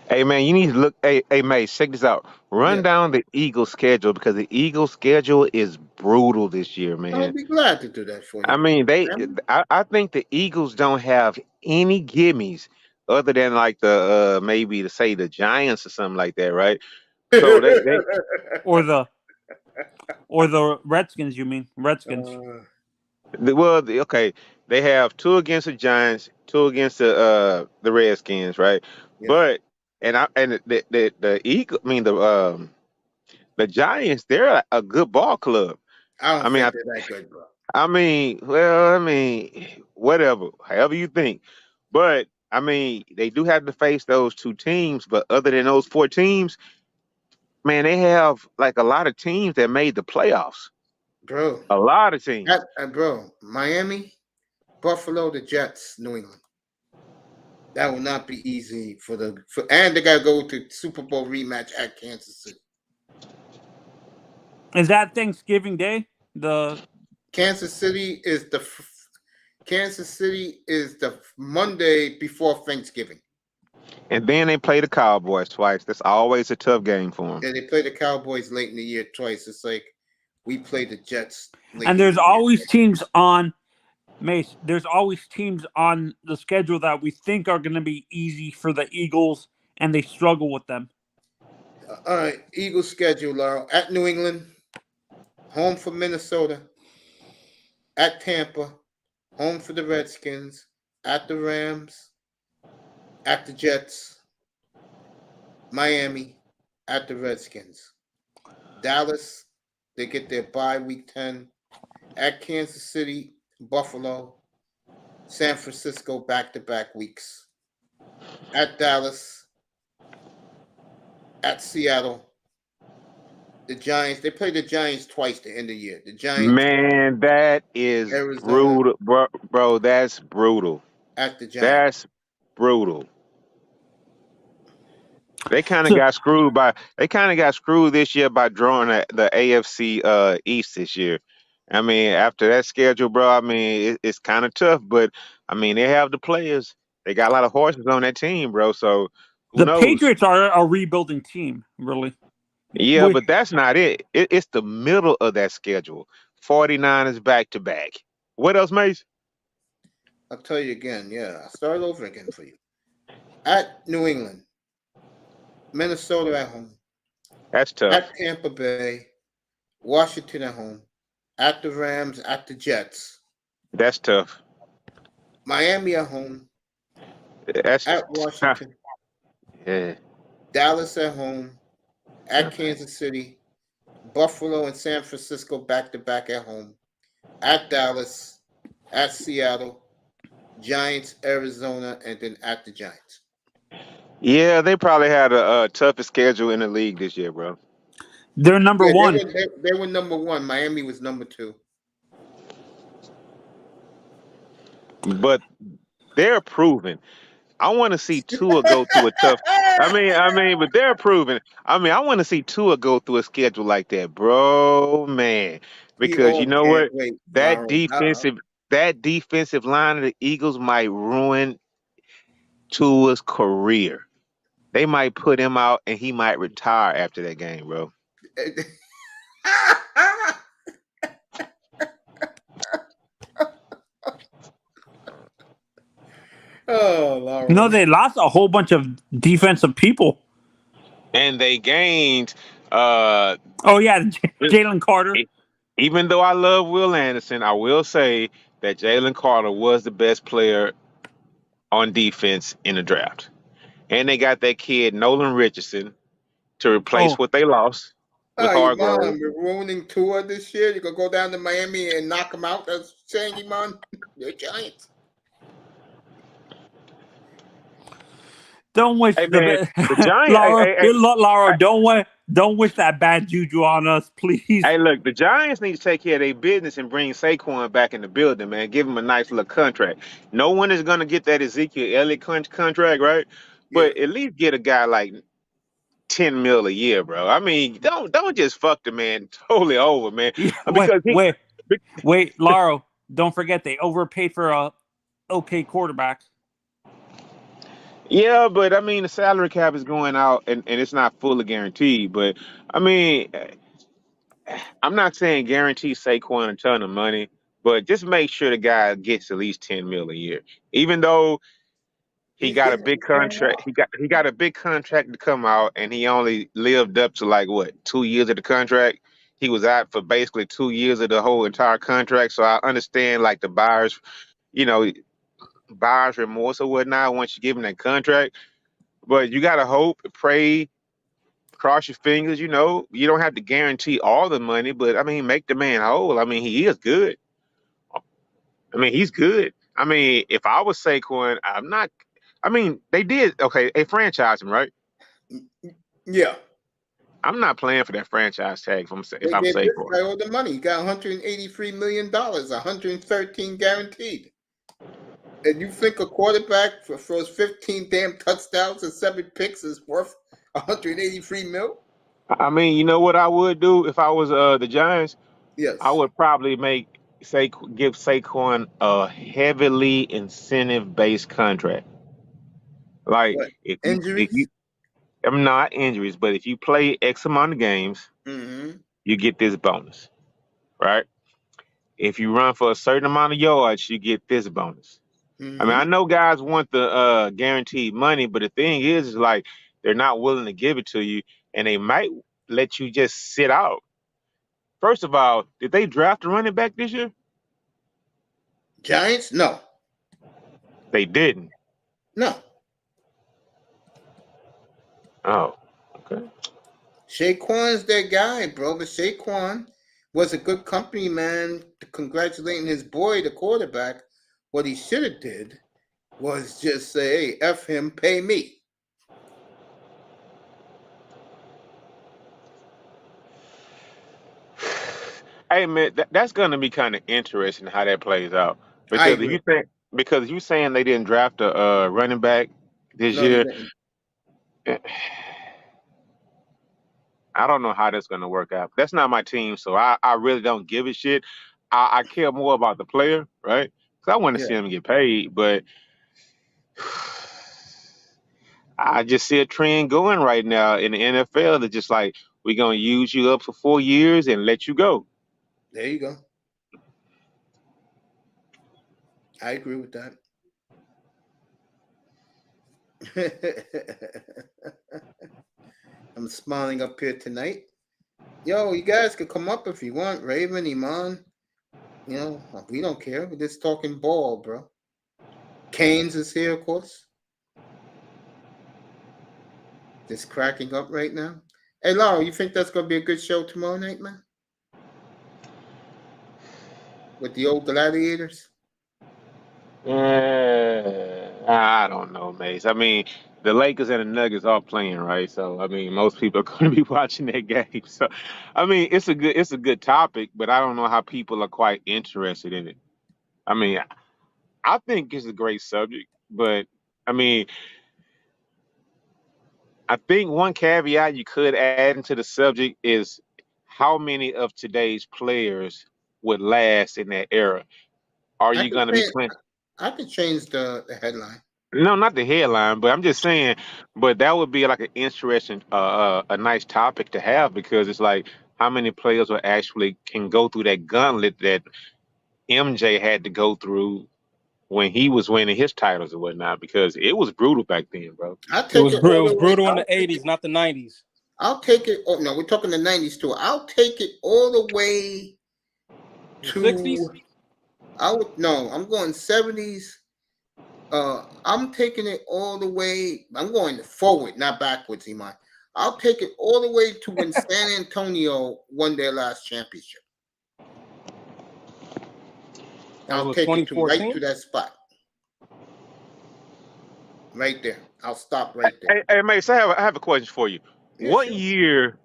Hey man, you need to look. Hey Mace, check this out. Run Yeah. down the Eagles schedule because the Eagles schedule is brutal this year, I'll man. be glad to do that for you. I mean, man. I think the Eagles don't have any gimmies other than like the maybe to say the Giants or something like that, right? So they Or the Redskins, you mean? Redskins. okay, they have two against the Giants, two against the Redskins, right? Yeah. But the Eagle, I mean the Giants, they're a good ball club. I I don't mean, think they're that good, bro. whatever, however you think. But I mean, they do have to face those two teams. But other than those four teams, man, they have like a lot of teams that made the playoffs. Bro. A lot of teams. Bro, Miami, Buffalo, the Jets, New England. That will not be easy and they gotta go to Super Bowl rematch at Kansas City. Is that Thanksgiving Day? Kansas City is the Monday before Thanksgiving. And then they play the Cowboys twice. That's always a tough game for them. And they play the Cowboys late in the year twice. It's like we play the Jets late. And there's always teams on Mace. There's always teams on the schedule that we think are going to be easy for the Eagles, and they struggle with them. All right, Eagles schedule, Laurel. At New England, home for Minnesota. At Tampa, home for the Redskins. At the Rams. At the Jets. Miami. At the Redskins. Dallas, they get their bye week 10. At Kansas City, Buffalo. San Francisco, back-to-back weeks. At Dallas. At Seattle. The Giants, they play the Giants twice to end the year. The Giants. Man, that is Arizona, brutal, bro. That's brutal. At the Giants. That's brutal. They kind of got screwed this year by drawing the AFC East this year. I mean, after that schedule, bro, I mean, it's kind of tough, but I mean, they have the players. They got a lot of horses on that team, bro. So who knows? Patriots are a rebuilding team, really. Yeah, but that's not it. It's the middle of that schedule. 49ers back to back. What else, Mace? I'll tell you again. Yeah, I'll start over again for you. At New England. Minnesota at home. That's tough. At Tampa Bay. Washington at home. At the Rams. At the Jets. That's tough. Miami at home. That's at Washington. Yeah. Dallas at home. At Kansas City. Buffalo and San Francisco back-to-back at home. At Dallas. At Seattle. Giants, Arizona, and then at the Giants. Yeah, they probably had a toughest schedule in the league this year, bro. They're number one. They were number one. Miami was number two. But they're proven. I want to see Tua go through a tough. But they're proven. I want to see Tua go through a schedule like that, bro, man. Because you know what? That defensive line of the Eagles might ruin Tua's career. They might put him out and he might retire after that game, bro. Oh, Lord. No, they lost a whole bunch of defensive people. And they gained Jalen Carter. Even though I love Will Anderson, I will say that Jalen Carter was the best player on defense in the draft. And they got that kid Nolan Richardson to replace Oh, what they lost with Hey, Hargrove. man, we're ruining Tua this year. You can go down to Miami and knock him out. That's saying, man. The Giants. don't wish Hey man, the Giants. Laura, Laura, don't wish that bad juju on us, please. Hey, look, the Giants need to take care of their business and bring Saquon back in the building, man. Give him a nice little contract. No one is going to get that Ezekiel Elliott contract, right? Yeah. But at least get a guy like 10 mil a year, bro. I mean, don't just fuck the man totally over, man. Because Wait, Laura, don't forget they overpaid for a okay quarterback. yeah, but I mean, the salary cap is going out and it's not fully guaranteed. But I mean, I'm not saying guarantee Saquon a ton of money, but just make sure the guy gets at least 10 mil a year. Even though he He's got a getting big contract, he got a big contract to come out, and he only lived up to like what 2 years of the contract. He was out for basically 2 years of the whole entire contract. So I understand like the buyers, you know, buyer's remorse or whatnot once you give him that contract. But you gotta hope, pray, cross your fingers. You know, you don't have to guarantee all the money, but I mean, make the man whole. I mean, he is good. I mean, he's good. I mean, if I was Saquon, I'm not. I mean, they did okay. They franchised him, right? Yeah. I'm not playing for that franchise tag if They I'm gave this Saquon. guy all the money. He got $183 million, 113 guaranteed. And you think a quarterback for his 15 damn touchdowns and 7 picks is worth 183 mil? I mean, you know what I would do if I was the Giants? Yes. I would probably give Saquon a heavily incentive based contract. Like What? if you Injuries? I'm not injuries, but if you play X amount of games, Mm-hmm. you get this bonus, right? If you run for a certain amount of yards, you get this bonus. I mean, Mm-hmm. I know guys want the guaranteed money, but the thing is like they're not willing to give it to you, and they might let you just sit out. First of all, did they draft a running back this year? Giants? No. They didn't. No. Oh, okay. Saquon's their guy, bro. But Saquon was a good company man. Congratulating his boy, the quarterback. What he should have did was just say, hey, F him, pay me. Hey man, that's gonna be kind of interesting how that plays out I because agree. if you saying they didn't draft a running back this No, they year, didn't. eh, I don't know how that's gonna work out. That's not my team, so I really don't give a shit. I care more about the player, right? Because I want to Yeah. see him get paid, but I just see a trend going right now in the NFL that's just like we're gonna use you up for 4 years and let you go. There you go. I agree with that. I'm smiling up here tonight. Yo, you guys could come up if you want. Raven, Iman. You know, we don't care. We're just talking ball, bro. Canes is here, of course. Just cracking up right now. Hey, Laura, you think that's going to be a good show tomorrow night, man? With the old gladiators? I don't know, Mace. I mean, the Lakers and the Nuggets are playing, right? So, I mean, most people are going to be watching that game. So, I mean, it's a good topic, but I don't know how people are quite interested in it. I mean, I think it's a great subject, but I mean, I think one caveat you could add into the subject is how many of today's players would last in that era. Are I you could going to be change, playing? I could change the headline. No, not the headline, but I'm just saying. But that would be like an interesting, a nice topic to have because it's like how many players will actually can go through that gauntlet that MJ had to go through when he was winning his titles and whatnot. Because it was brutal back then, bro. I'll It take was it all the way. brutal in the 80s, not the 90s. I'll take it. Oh, no, we're talking the 90s too. I'll take it all the way The 60s? I'm going 70s. I'm taking it all the way. I'm going forward, not backwards, Iman. I'll take it all the way to when San Antonio won their last championship. I'll take it to right to that spot. Right there. I'll stop right there. Hey, Mace, I have a question for you. Yeah, What sure. year?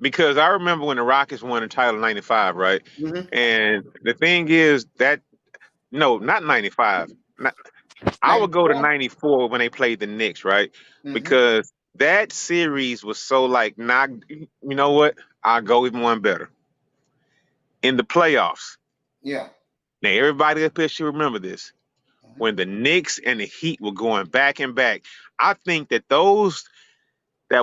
Because I remember when the Rockets won the title in '95, right? Mm-hmm. And the thing is that not '95. I would go to 94? '94 when they played the Knicks, right? Mm-hmm. Because that series was so like, you know what? I'll go even one better. In the playoffs. Yeah. Now, everybody up here should remember this. Mm-hmm. When the Knicks and the Heat were going back and back, I think that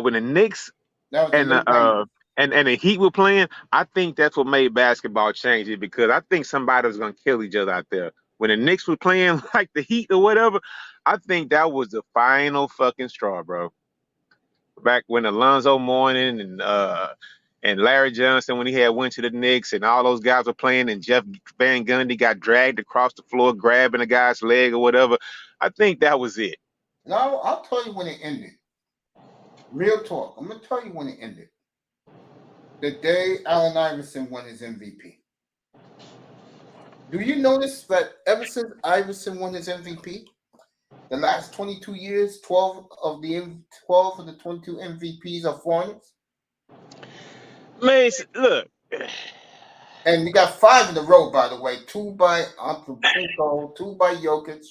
when the Knicks and the Heat were playing, I think that's what made basketball change it, because I think somebody was gonna kill each other out there. When the Knicks were playing like the Heat or whatever, I think that was the final fucking straw, bro. Back when Alonzo Mourning and Larry Johnson, when he had went to the Knicks, and all those guys were playing, and Jeff Van Gundy got dragged across the floor, grabbing a guy's leg or whatever. I think that was it. No, I'll tell you when it ended. Real talk. I'm gonna tell you when it ended. The day Allen Iverson won his MVP. Do you notice that ever since Iverson won his MVP, the last 22 years, 12 of the 22 MVPs are foreigners? Man, look. And we got 5 in a row, by the way. 2 by Antetokounmpo, 2 by Jokic,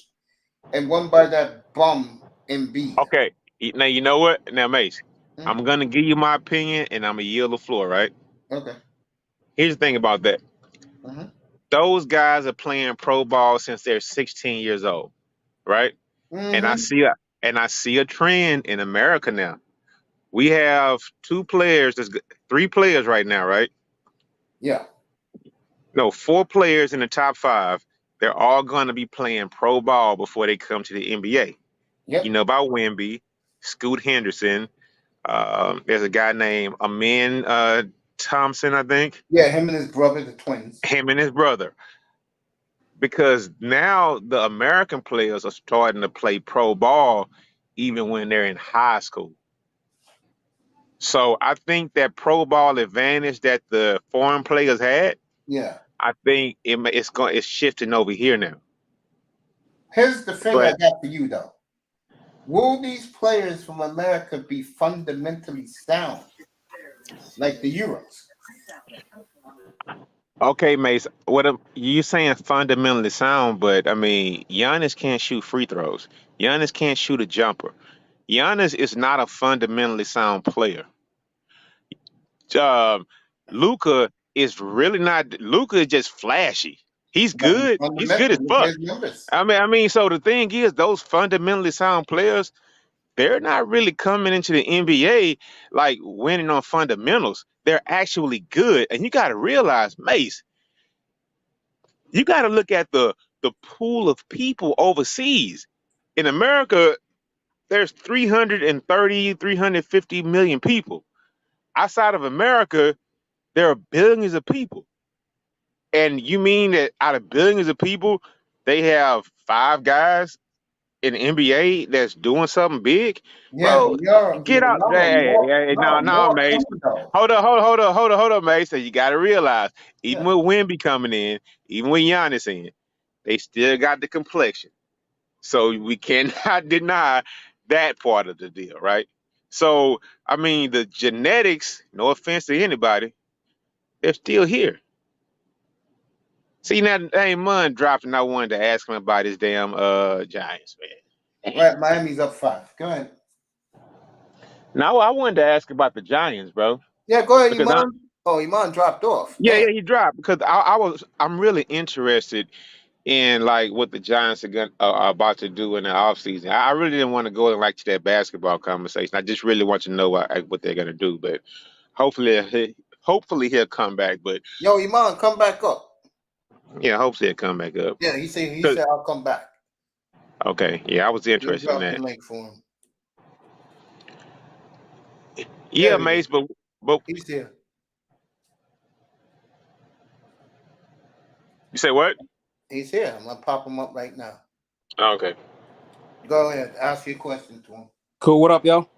and 1 by that bum Embiid. Okay. Now, you know what? Now, Mace, Mm-hmm. I'm going to give you my opinion, and I'm going to yield the floor, right? Okay. Here's the thing about that. Mm-hmm. Those guys are playing pro ball since they're 16 years old, right? Mm-hmm. And I see a trend in America now. We have 3 players right now, right? Yeah. No, 4 players in the top 5. They're all going to be playing pro ball before they come to the NBA. Yep. You know about Wemby, Scoot Henderson. There's a guy named Amin Thompson, I think. Yeah, him and his brother, the twins. Him and his brother. Because now the American players are starting to play pro ball even when they're in high school. So I think that pro ball advantage that the foreign players had, yeah, I think it's shifting over here now. Here's the thing I got for you, though. Will these players from America be fundamentally sound like the Euros? Okay, Mace, you saying fundamentally sound, but I mean, Giannis can't shoot free throws. Giannis can't shoot a jumper. Giannis is not a fundamentally sound player. Luka is really not. Luka is just flashy. He's good. He's good as fuck. I mean, so the thing is, those fundamentally sound players, they're not really coming into the NBA like winning on fundamentals. They're actually good, and you got to realize, Mace, you got to look at the pool of people overseas. In America, there's 330, 350 million people. Outside of America, there are billions of people. And you mean that out of billions of people, they have 5 guys in the NBA that's doing something big? Yeah, bro, get out. No, Mace. Hold up, Mace. So you got to realize, even with Wemby coming in, even with Giannis in, they still got the complexion. So we cannot deny that part of the deal, right? So, I mean, the genetics, no offense to anybody, they're still here. See, now, ain't Munn dropped, and I wanted to ask him about his damn Giants, man. Right, Miami's up 5. Go ahead. No, I wanted to ask about the Giants, bro. Yeah, go ahead, Iman. Iman dropped off. Yeah, he dropped, because I'm really interested in like what the Giants are about to do in the offseason. I really didn't want to go to that basketball conversation. I just really want to know what they're gonna do. But hopefully he'll come back. But yo, Iman, come back up. Yeah, hopefully he'll come back up. Yeah, he said I'll come back. Okay, yeah, I was interested in that. The link for him. Yeah, Mace, but he's here. You say what? He's here. I'm gonna pop him up right now. Oh, okay. Go ahead. Ask your question to him. Cool. What up, yo?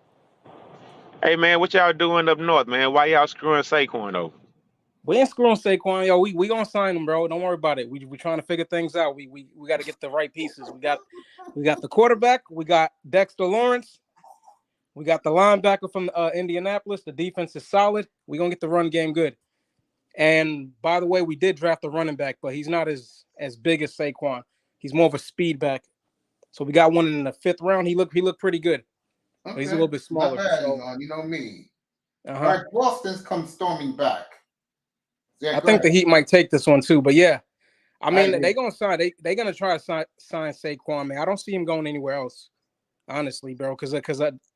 Hey man, what y'all doing up north, man? Why y'all screwing Saquon over? We ain't screwing Saquon, yo. We gonna sign him, bro. Don't worry about it. We trying to figure things out. We got to get the right pieces. We got the quarterback. We got Dexter Lawrence. We got the linebacker from Indianapolis. The defense is solid. We gonna get the run game good. And by the way, we did draft a running back, but he's not as big as Saquon. He's more of a speed back. So we got one in the 5th round. He looked pretty good. Okay. But he's a little bit smaller. Not bad, So, you know me. uh-huh. All right, Boston's come storming back. Yeah, I think the Heat might take this one too. But yeah, I mean, agree. they're gonna sign. They're gonna try to sign Saquon. Man, I don't see him going anywhere else, honestly, bro. Because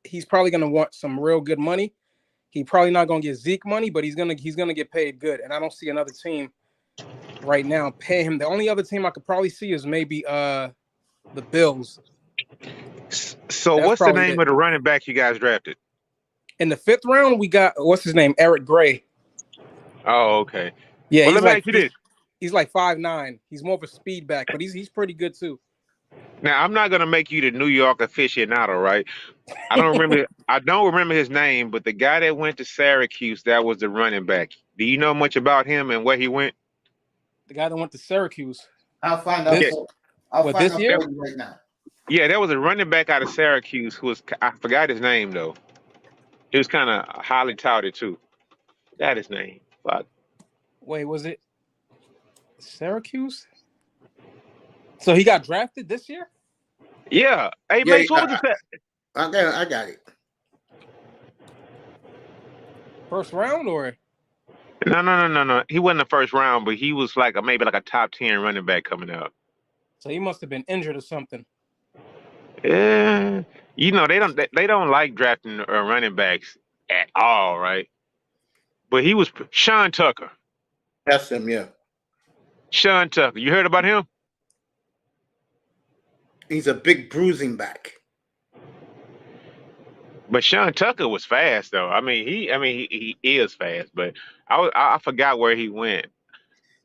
he's probably gonna want some real good money. He probably not gonna get Zeke money, but he's gonna get paid good. And I don't see another team right now pay him. The only other team I could probably see is maybe the Bills. So That's what's the probably name it. of the running back you guys drafted? In the 5th round, we got what's his name, Eric Gray. Oh, okay. Yeah, Well, he's let me like ask you this. he's like 5'9". He's more of a speed back, but he's pretty good too. Now, I'm not gonna make you the New York aficionado, right? I don't remember his name, but the guy that went to Syracuse, that was the running back. Do you know much about him and where he went? The guy that went to Syracuse. I'll find out. This- I'll what, find this out year? for you right now. Yeah, there was a running back out of Syracuse who was, I forgot his name though. He was kind of highly touted too. That his name. Fuck. Wait, was it Syracuse? So he got drafted this year? Yeah. Hey, Yeah, Mace, what was the I got it. First round or? No. He wasn't the first round, but he was like maybe like a top 10 running back coming out. So he must have been injured or something. Yeah. You know, they don't like drafting running backs at all, right? But he was Sean Tucker. That's him, yeah. Sean Tucker. You heard about him? He's a big bruising back. But Sean Tucker was fast though. I mean, he is fast, but I forgot where he went.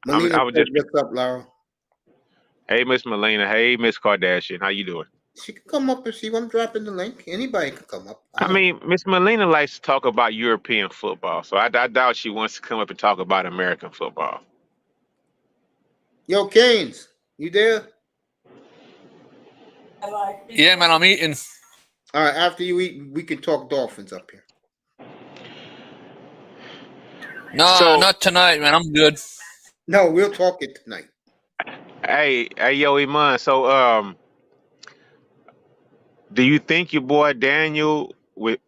Melina I was said, just what's up, Laura? Hey, Miss Melina. Hey, Miss Kardashian. How you doing? She can come up if she wants. Dropping the link. Anybody can come up. I mean, Miss Melina likes to talk about European football, so I doubt she wants to come up and talk about American football. Yo, Canes, you there? Yeah, man, I'm eating. All right, after you eat, we can talk Dolphins up here. No, not tonight, man. I'm good. No, we'll talk it tonight. Hey, yo, Iman. So, do you think your boy Daniel,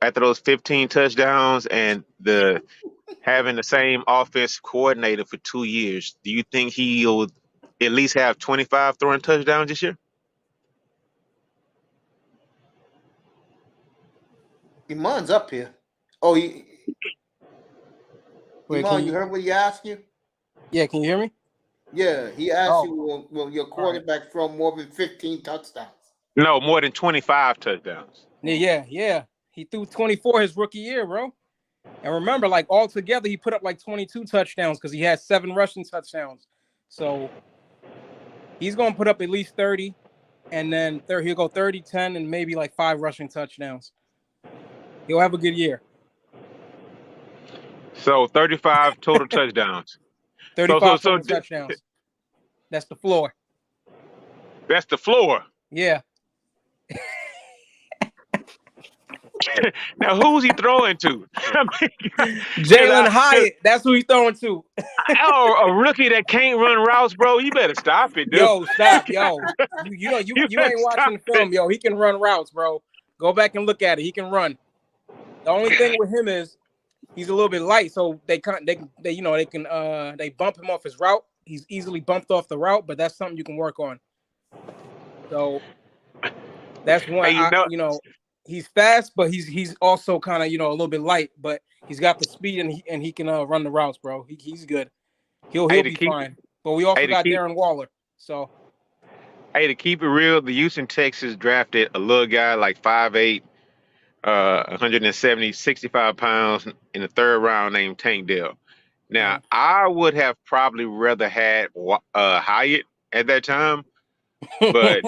after those 15 touchdowns and having the same offensive coordinator for 2 years, do you think he'll at least have 25 throwing touchdowns this year? Iman's up here. Oh, Wait, Iman, you heard what he asked you? Yeah, can you hear me? Yeah, he asked you, will your quarterback throw more than 15 touchdowns? No, more than 25 touchdowns. Yeah. He threw 24 his rookie year, bro. And remember, like altogether, he put up like 22 touchdowns because he had 7 rushing touchdowns. So he's gonna put up at least 30, and then he'll go 30, 10, and maybe like 5 rushing touchdowns. He'll have a good year. So 35 total touchdowns. 35 total touchdowns. That's the floor. That's the floor. Yeah. Now, who's he throwing to? I mean, Jalen Hyatt. That's who he's throwing to. A rookie that can't run routes, bro. You better stop it, dude. Yo, stop, yo. You ain't watching the film, yo. He can run routes, bro. Go back and look at it. He can run. The only thing with him is he's a little bit light, so they bump him off his route. He's easily bumped off the route, but that's something you can work on. So that's one. Hey, he's fast, but he's also kind of a little bit light, but he's got the speed and he can run the routes, bro. He's good. He'll be fine. But we also got Darren Waller. So hey, to keep it real, the Houston Texans drafted a little guy like 5'8", 170, 65 pounds in the 3rd round named Tank Dell. Now, I would have probably rather had Hyatt at that time, but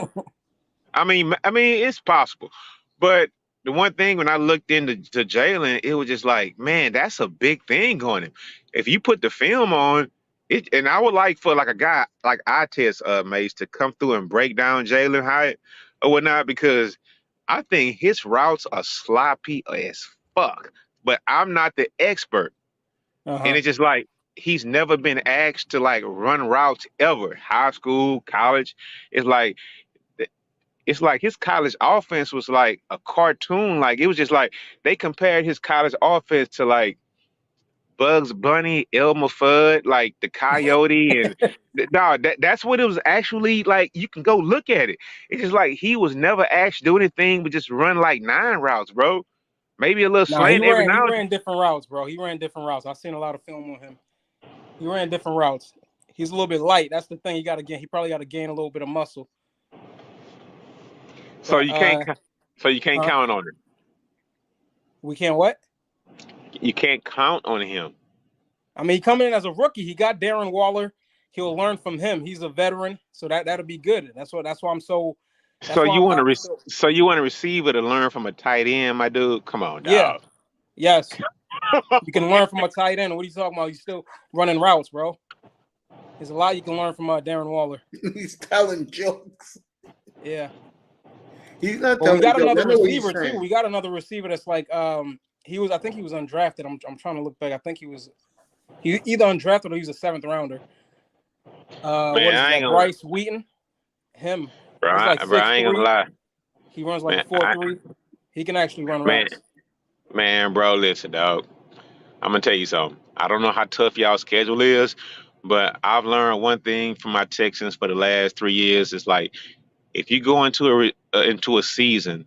I mean, it's possible. But the one thing when I looked into Jalen, it was just like, man, that's a big thing on him. If you put the film on it, and I would like for like a guy like I test Mace to come through and break down Jalen Hyatt or whatnot, because I think his routes are sloppy as fuck. But I'm not the expert. And it's just like he's never been asked to like run routes ever. High school, college. It's like his college offense was like a cartoon. Like it was just like they compared his college offense to like Bugs Bunny, Elmer Fudd, like the Coyote, and no, that's what it was actually like. You can go look at it. It's just like he was never asked to do anything but just run like 9 routes, bro. Maybe a little Nah, he slant every now and ran different routes, bro. He ran different routes. I've seen a lot of film on him. He ran different routes. He's a little bit light. That's the thing. He probably got to gain a little bit of muscle. So But, you can't count on it. We can't what? You can't count on him. I mean, he coming in as a rookie. He got Darren Waller. He'll learn from him. He's a veteran, so that'll be good. That's why I'm so. So you want a receiver to learn from a tight end, my dude? Come on, dog. Yeah. Yes. You can learn from a tight end. What are you talking about? He's still running routes, bro. There's a lot you can learn from Darren Waller. He's telling jokes. Yeah. He's not Well, telling we got jokes. another receiver too. We got another receiver that's like I think he was undrafted. I'm trying to look back. I think he either undrafted or he was a 7th rounder. What is that? Bryce Wheaton. Him. Bro, He's like I ain't gonna lie. He runs like a 4.3. He can actually run routes. Man, bro, listen, dog. I'm gonna tell you something. I don't know how tough y'all schedule is, but I've learned one thing from my Texans for the last 3 years. It's like if you go into a season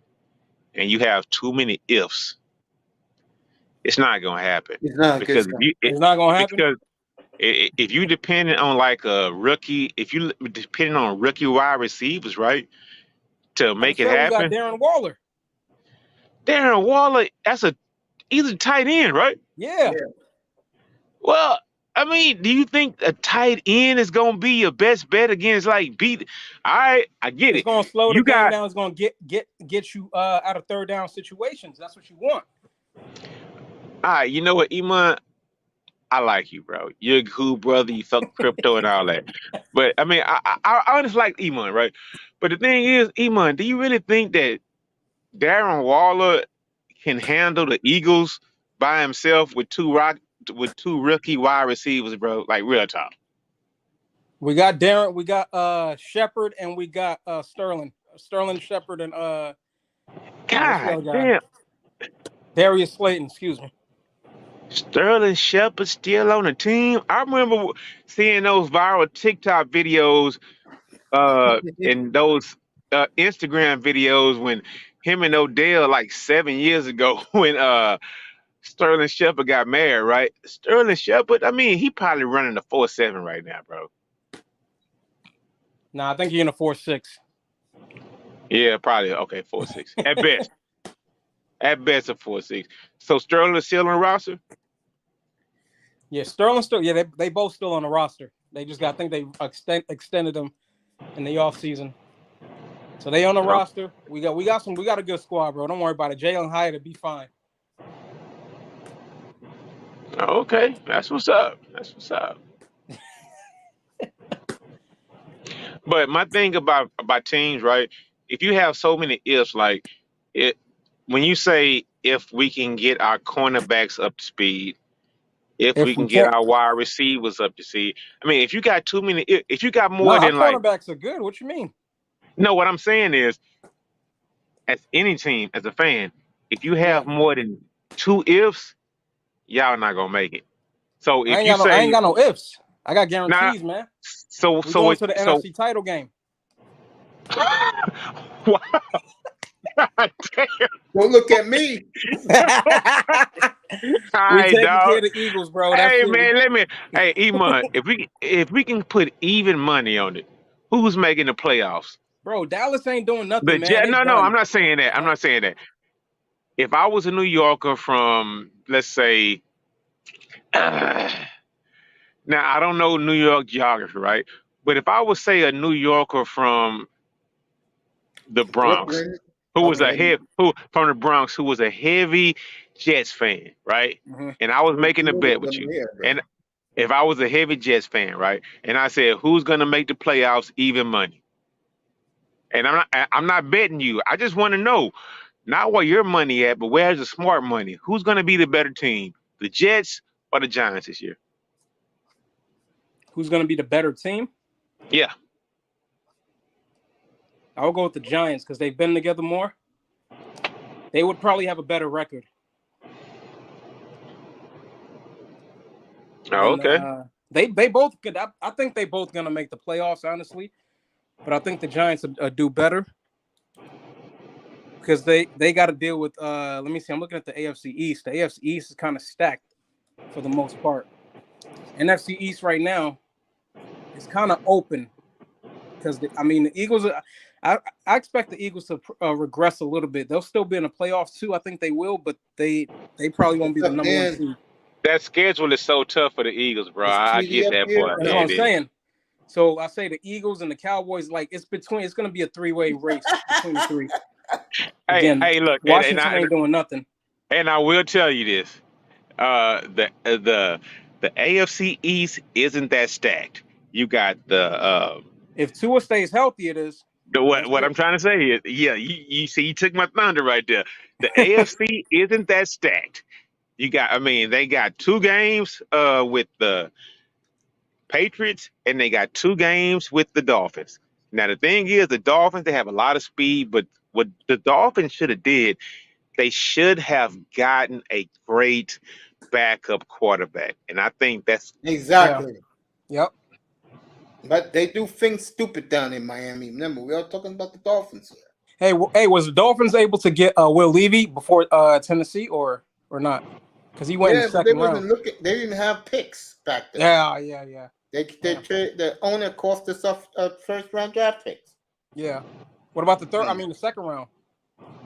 and you have too many ifs, it's not gonna happen. It's not It's not gonna happen. Because if you depending on like a rookie, if you depending on rookie wide receivers, right, to make it happen. We got Darren Waller. Darren Waller, he's a tight end, right? Yeah. Well, I mean, do you think a tight end is gonna be your best bet against like beat? I get it. It's gonna slow the game down. It's gonna get you out of 3rd down situations. That's what you want. All right, you know what, Iman? I like you, bro. You're a cool brother. You fuck crypto and all that. But I mean, I honestly like Iman, right? But the thing is, Iman, do you really think that Darren Waller can handle the Eagles by himself with two rookie wide receivers, bro? Like real talk. We got Darren, we got Shepard, and we got Sterling. Sterling, Shepard, and God damn. Darius Slayton, excuse me. Sterling Shepard still on the team. I remember seeing those viral TikTok videos and those Instagram videos when him and Odell like 7 years ago when Sterling Shepard got married, right? Sterling Shepard, I mean, he probably running a 4.7 right now, bro. Nah, I think you're in a 4.6. Yeah, probably. Okay, 4.6 at best. At best, a 4.6. So Sterling is still on the roster? Yeah, Sterling still. Yeah, they both still on the roster. They just got. I think they extended them in the offseason. So they on the roster. We got a good squad, bro. Don't worry about it. Jalen Hyatt will be fine. Okay, that's what's up. That's what's up. But my thing about teams, right? If you have so many ifs, like when you say if we can get our cornerbacks up to speed, if we can get our wide receivers up to speed. I mean, if you got too many, if you got more than our cornerbacks are good. What you mean? No, what I'm saying is, as any team, as a fan, if you have more than 2 ifs, y'all not gonna make it. So if I ain't got no ifs. I got guarantees, man. So we going to the NFC title game. Wow. God damn. Don't look at me. We taking care of the Eagles, bro. Hey man, hey Iman, if we can put even money on it, who's making the playoffs? Bro, Dallas ain't doing nothing, man. No, I'm not saying that. I'm not saying that. If I was a New Yorker from, let's say, Now I don't know New York geography, right? But if I would say a New Yorker from the Bronx, Brooklyn. who was a Okay. heavy who from the Bronx, who was a heavy Jets fan, right? Mm-hmm. And I was There's making a two bet of with them you. here, bro. And if I was a heavy Jets fan, right? And I said, who's gonna make the playoffs even money? And I'm not betting you. I just want to know not where your money at, but where's the smart money? Who's gonna be the better team? The Jets or the Giants this year? Who's going to be the better team? Yeah. I'll go with the Giants because they've been together more. They would probably have a better record. Oh, And, okay. they both could. I think they both going to make the playoffs, honestly. But I think the Giants do better because they got to deal with. Let me see. I'm looking at the AFC East. The AFC East is kind of stacked for the most part. NFC East right now is kind of open because the Eagles. I expect the Eagles to regress a little bit. They'll still be in the playoffs too. I think they will, but they probably won't be the number one seed. That schedule is so tough for the Eagles, bro. It's I TV get up that here. part. That's Yeah, what I'm it is. saying. So I say the Eagles and the Cowboys, like it's going to be a three-way race between the three. Again, Hey, look, Washington ain't doing nothing. And I will tell you this: the AFC East isn't that stacked. You got If Tua stays healthy, it is. what I'm trying to say is, yeah, you see, you took my thunder right there. The AFC isn't that stacked. They got 2 games with the Patriots, and they got 2 games with the Dolphins. Now the thing is, the Dolphins, they have a lot of speed, but what the Dolphins should have did, they should have gotten a great backup quarterback, and I think that's Exactly. Yep. But they do things stupid down in Miami. Remember, we are talking about the Dolphins here. Hey, was the Dolphins able to get Will Levy before Tennessee or not? Because he went in the Yeah, but they second wasn't round. looking. They didn't have picks back then. Yeah. The owner cost us a first round draft picks. Yeah. What about the third? The second round.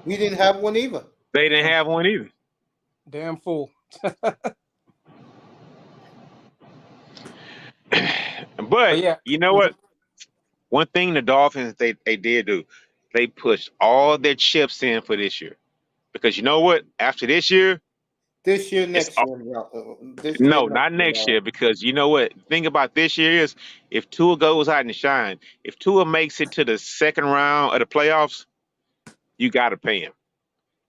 We didn't have one either. they didn't have one either. Damn fool. But yeah. you know what? One thing the Dolphins they did do, they pushed all their chips in for this year, because you know what? After this year, This year, next it's year. no, not next year, because you know what? The thing about this year is, if Tua goes out and shine, if Tua makes it to the second round of the playoffs, you got to pay him,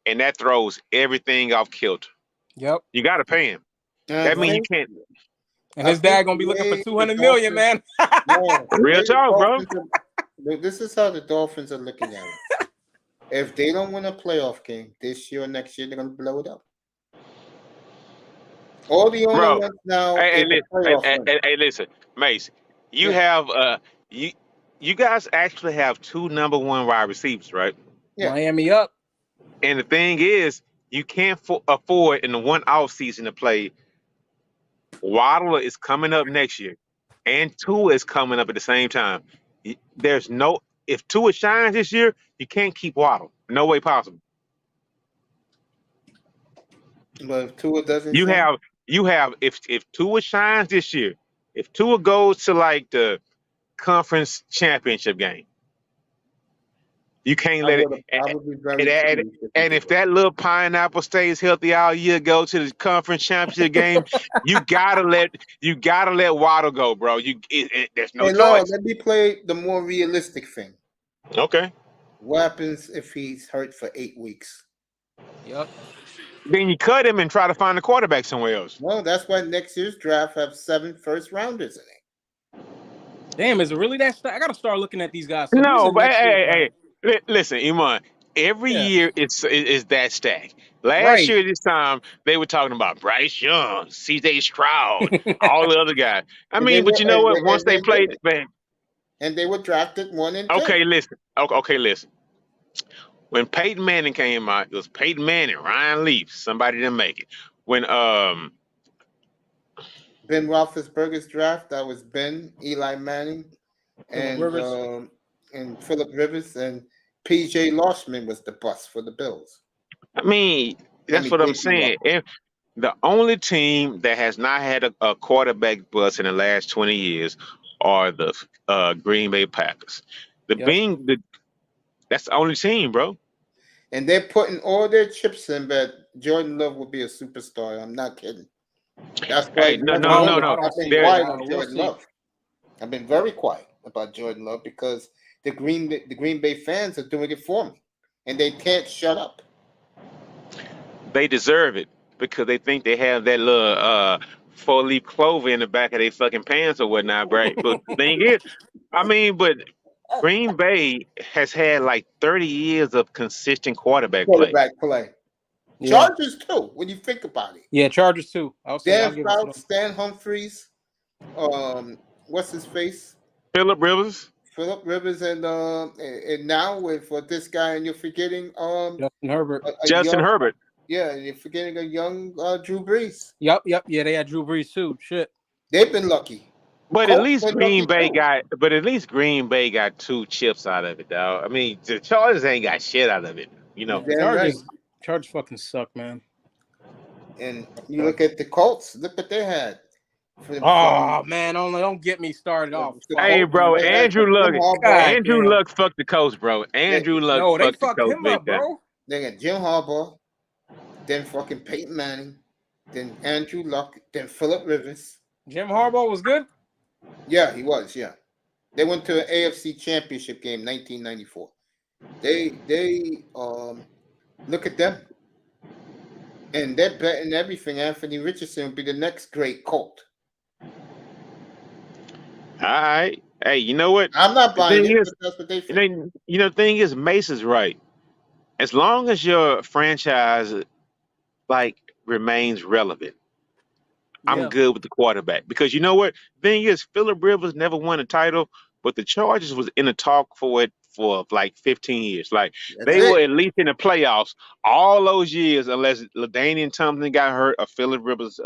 and that throws everything off kilter. Yep. You got to pay him. That means you can't. And his dad gonna be looking for $200 million, man. Real talk, bro. This is how the Dolphins are looking at it. If they don't win a playoff game this year or next year, they're gonna blow it up. All the owner wants now is a playoff. Listen, Mace, you have you guys actually have 2 number 1 wide receivers, right? Yeah. Miami up. And the thing is, you can't afford in the one off season to play. Waddle is coming up next year, and Tua is coming up at the same time. If Tua shines this year, you can't keep Waddle. No way possible. But if Tua doesn't, You have if Tua shines this year, if Tua goes to like the conference championship game, you can't let it. And if that little pineapple stays healthy all year, go to the conference championship game, you gotta let Waddle go, bro. There's no choice. Let me play the more realistic thing. Okay. What happens if he's hurt for 8 weeks? Yep. Then you cut him and try to find a quarterback somewhere else. Well, that's why next year's draft have 7 first rounders in it. Damn, is it really that? I gotta start looking at these guys. No, but hey. Listen, Iman, every year it's that stack. Last year this time they were talking about Bryce Young, CJ Stroud, all the other guys. But you know what? Once they played, man, and they were drafted 1 and 2. Okay, listen. When Peyton Manning came out, it was Peyton Manning, Ryan Leaf, somebody didn't make it. When Ben Roethlisberger's draft, that was Ben, Eli Manning, and Phillip Rivers, and PJ Loshman was the bust for the Bills. that's what I'm saying. The only team that has not had a quarterback bust in the last 20 years are the Green Bay Packers. Yep. That's the only team, bro. And they're putting all their chips in that Jordan Love will be a superstar. I'm not kidding. That's why Hey, no. I've been see it. quiet on We'll Jordan see. Love. I've been very quiet about Jordan Love because the Green Bay fans are doing it for me, and they can't shut up. They deserve it because they think they have that little 4-leaf clover in the back of their fucking pants or whatnot, right? But the thing is, but Green Bay has had like 30 years of consistent quarterback play. Quarterback play. Yeah. Chargers too, when you think about it. Yeah, Chargers too. I'll give it to them. Stan Humphries, what's his face? Phillip Rivers, and now with this guy, and you're forgetting Justin Herbert. Justin Herbert. Yeah, you're forgetting a young Drew Brees. Yep. Yeah, they had Drew Brees too. Shit. They've been lucky. But at least Green Bay got 2 chips out of it, dog. I mean, the Chargers ain't got shit out of it, you know. Chargers fucking suck, man. And you look at the Colts. Look what they had. Man, don't get me started off. Hey, bro, Andrew Luck fucked the Colts, bro. Andrew Luck fucked the Colts, him up, bro. They got Jim Harbaugh, then fucking Peyton Manning, then Andrew Luck, then Phillip Rivers. Jim Harbaugh was good? Yeah, he was, yeah. They went to an AFC Championship game, 1994. They look at them. And they're betting everything. Anthony Richardson will be the next great Colt. All right. Hey, you know what? I'm not buying it, but that's what they think. The thing is, Mace is right. As long as your franchise remains relevant, I'm good with the quarterback. Because you know what? The thing is, Phillip Rivers never won a title, but the Chargers was in the talk for it for like 15 years. Like they were at least in the playoffs all those years, unless LaDainian Tomlinson got hurt or Phillip Rivers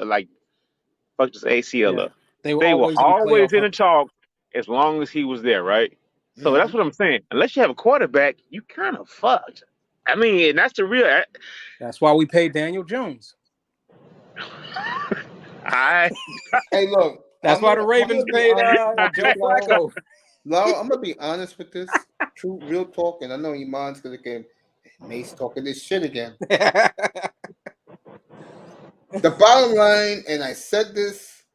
fucked his ACL up. They were always in the talk as long as he was there, right? So that's what I'm saying. Unless you have a quarterback, you kind of fucked. I mean, and that's the real. That's why we paid Daniel Jones. Hey, look. That's why the Ravens paid Joe Flacco. No, I'm gonna be honest with this. True, real talk, and I know Iman's gonna get Mace talking this shit again. The bottom line, and I said this,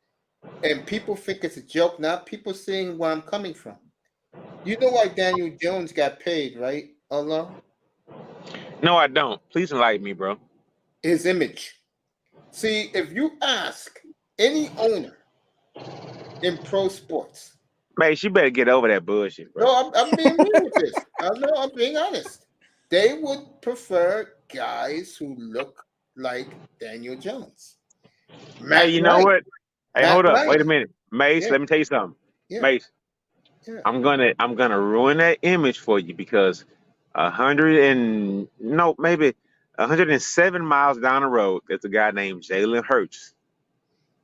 and people think it's a joke. Now people seeing where I'm coming from. You know why Daniel Jones got paid, right? Allah? No, I don't. Please enlighten me, bro. His image. See, if you ask any owner in pro sports, Mace, you better get over that bullshit, bro. No, I'm being real with this. I'm being honest. They would prefer guys who look like Daniel Jones. Hey, you know what? Hey, hold up. Wait a minute. Mace, let me tell you something. Yeah. Mace, I'm gonna ruin that image for you because 107 miles down the road, there's a guy named Jalen Hurts.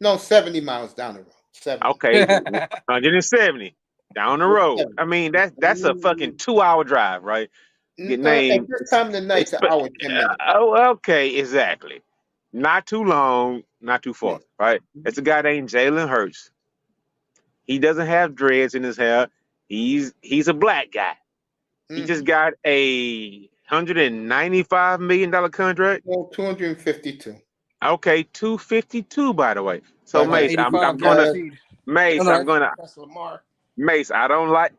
No, 70 miles down the road. 70. Okay, 170 down the road. I mean, that's a fucking 2-hour drive, right? At this time of the night, it's an hour, 10 minutes. Oh, okay, exactly. Not too long, not too far, right? It's a guy named Jalen Hurts. He doesn't have dreads in his hair. He's a black guy. He just got a $195 million contract. Well, 252. Okay, 252, by the way. So Mace, I'm gonna Mace, I don't like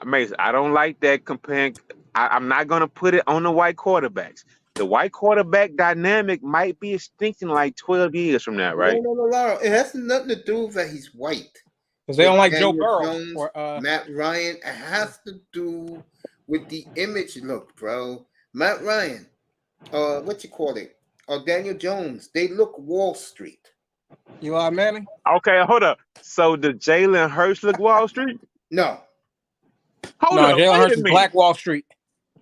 Mace, I don't like that comparing. I'm not gonna put it on the white quarterbacks. The white quarterback dynamic might be extinct in like 12 years from now, right? No. It has nothing to do with that he's white. Because they don't like Joe Burrow Jones, or Matt Ryan. It has to do with the image look, bro. Matt Ryan, what you call it? Daniel Jones. They look Wall Street. Eli Manning? Okay, hold up. So did Jalen Hurts look Wall Street? No. Hold up. Jalen Hurts is Black Wall Street.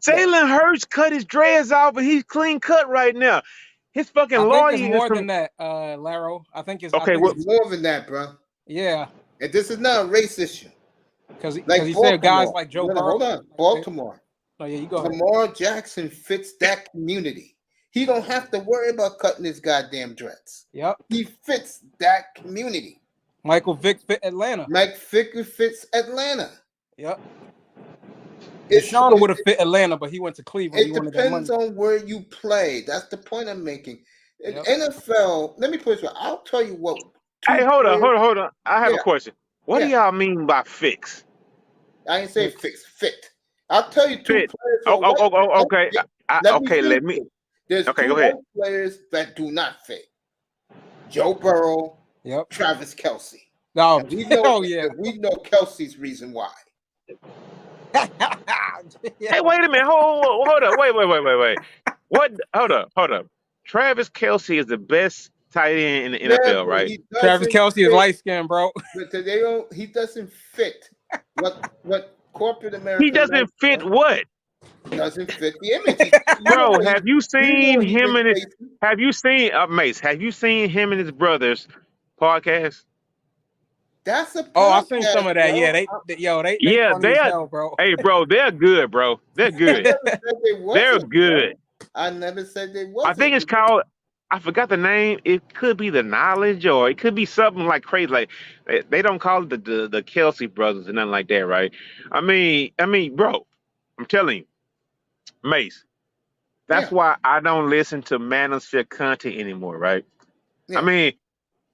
Jalen Hurts cut his dreads off, but he's clean cut right now. His fucking lawyer is more than that, Laro. I think it's it's more than that, bro. Yeah. And this is not a race issue. Because he said guys like Joe Burrow. Hold on. Baltimore. Oh, yeah, you go. Lamar Jackson fits that community. He don't have to worry about cutting his goddamn dreads. Yep. He fits that community. Michael Vick fit Atlanta. Mike Vick fits Atlanta. Yep. It's- Deshaun would have fit Atlanta, but he went to Cleveland. He It wanted that money. depends on where you play. That's the point I'm making. In Yep. NFL, let me put it this way. I'll tell you what. Hey, hold on. I have Yeah. a question. What do y'all mean by fix? I ain't say fix, fit. I'll tell you two Fit. players. Okay. Let me. There's Okay, two go ahead. other players that do not fit. Joe Burrow, Yep. Travis Kelce. No. And we know, Oh yeah. we know Kelsey's reason why. Hey, wait a minute. Hold up. Wait. What? Hold up. Travis Kelce is the best tight end in the NFL, but right? he Travis doesn't Kelce is fit- light skinned, bro. But they don't. He doesn't fit what corporate America. He doesn't fit what? Doesn't fit the image. Bro, have you seen he him been and his? facing. Have you seen Mace? Have you seen him and his brothers podcast? That's a. Oh, I've seen some of that. bro. Yeah, they Yeah, funny as hell, bro. Hey, bro, they're good, bro. They're I good. never said they They're wasn't, good. bro. I never said they wasn't. I think it's called. I forgot the name. It could be the Knowledge, or it could be something like crazy. Like they don't call it the Kelce brothers or nothing like that, right? I mean, bro, I'm telling you, Mace. That's why I don't listen to Manosphere content anymore, right? Yeah. I mean,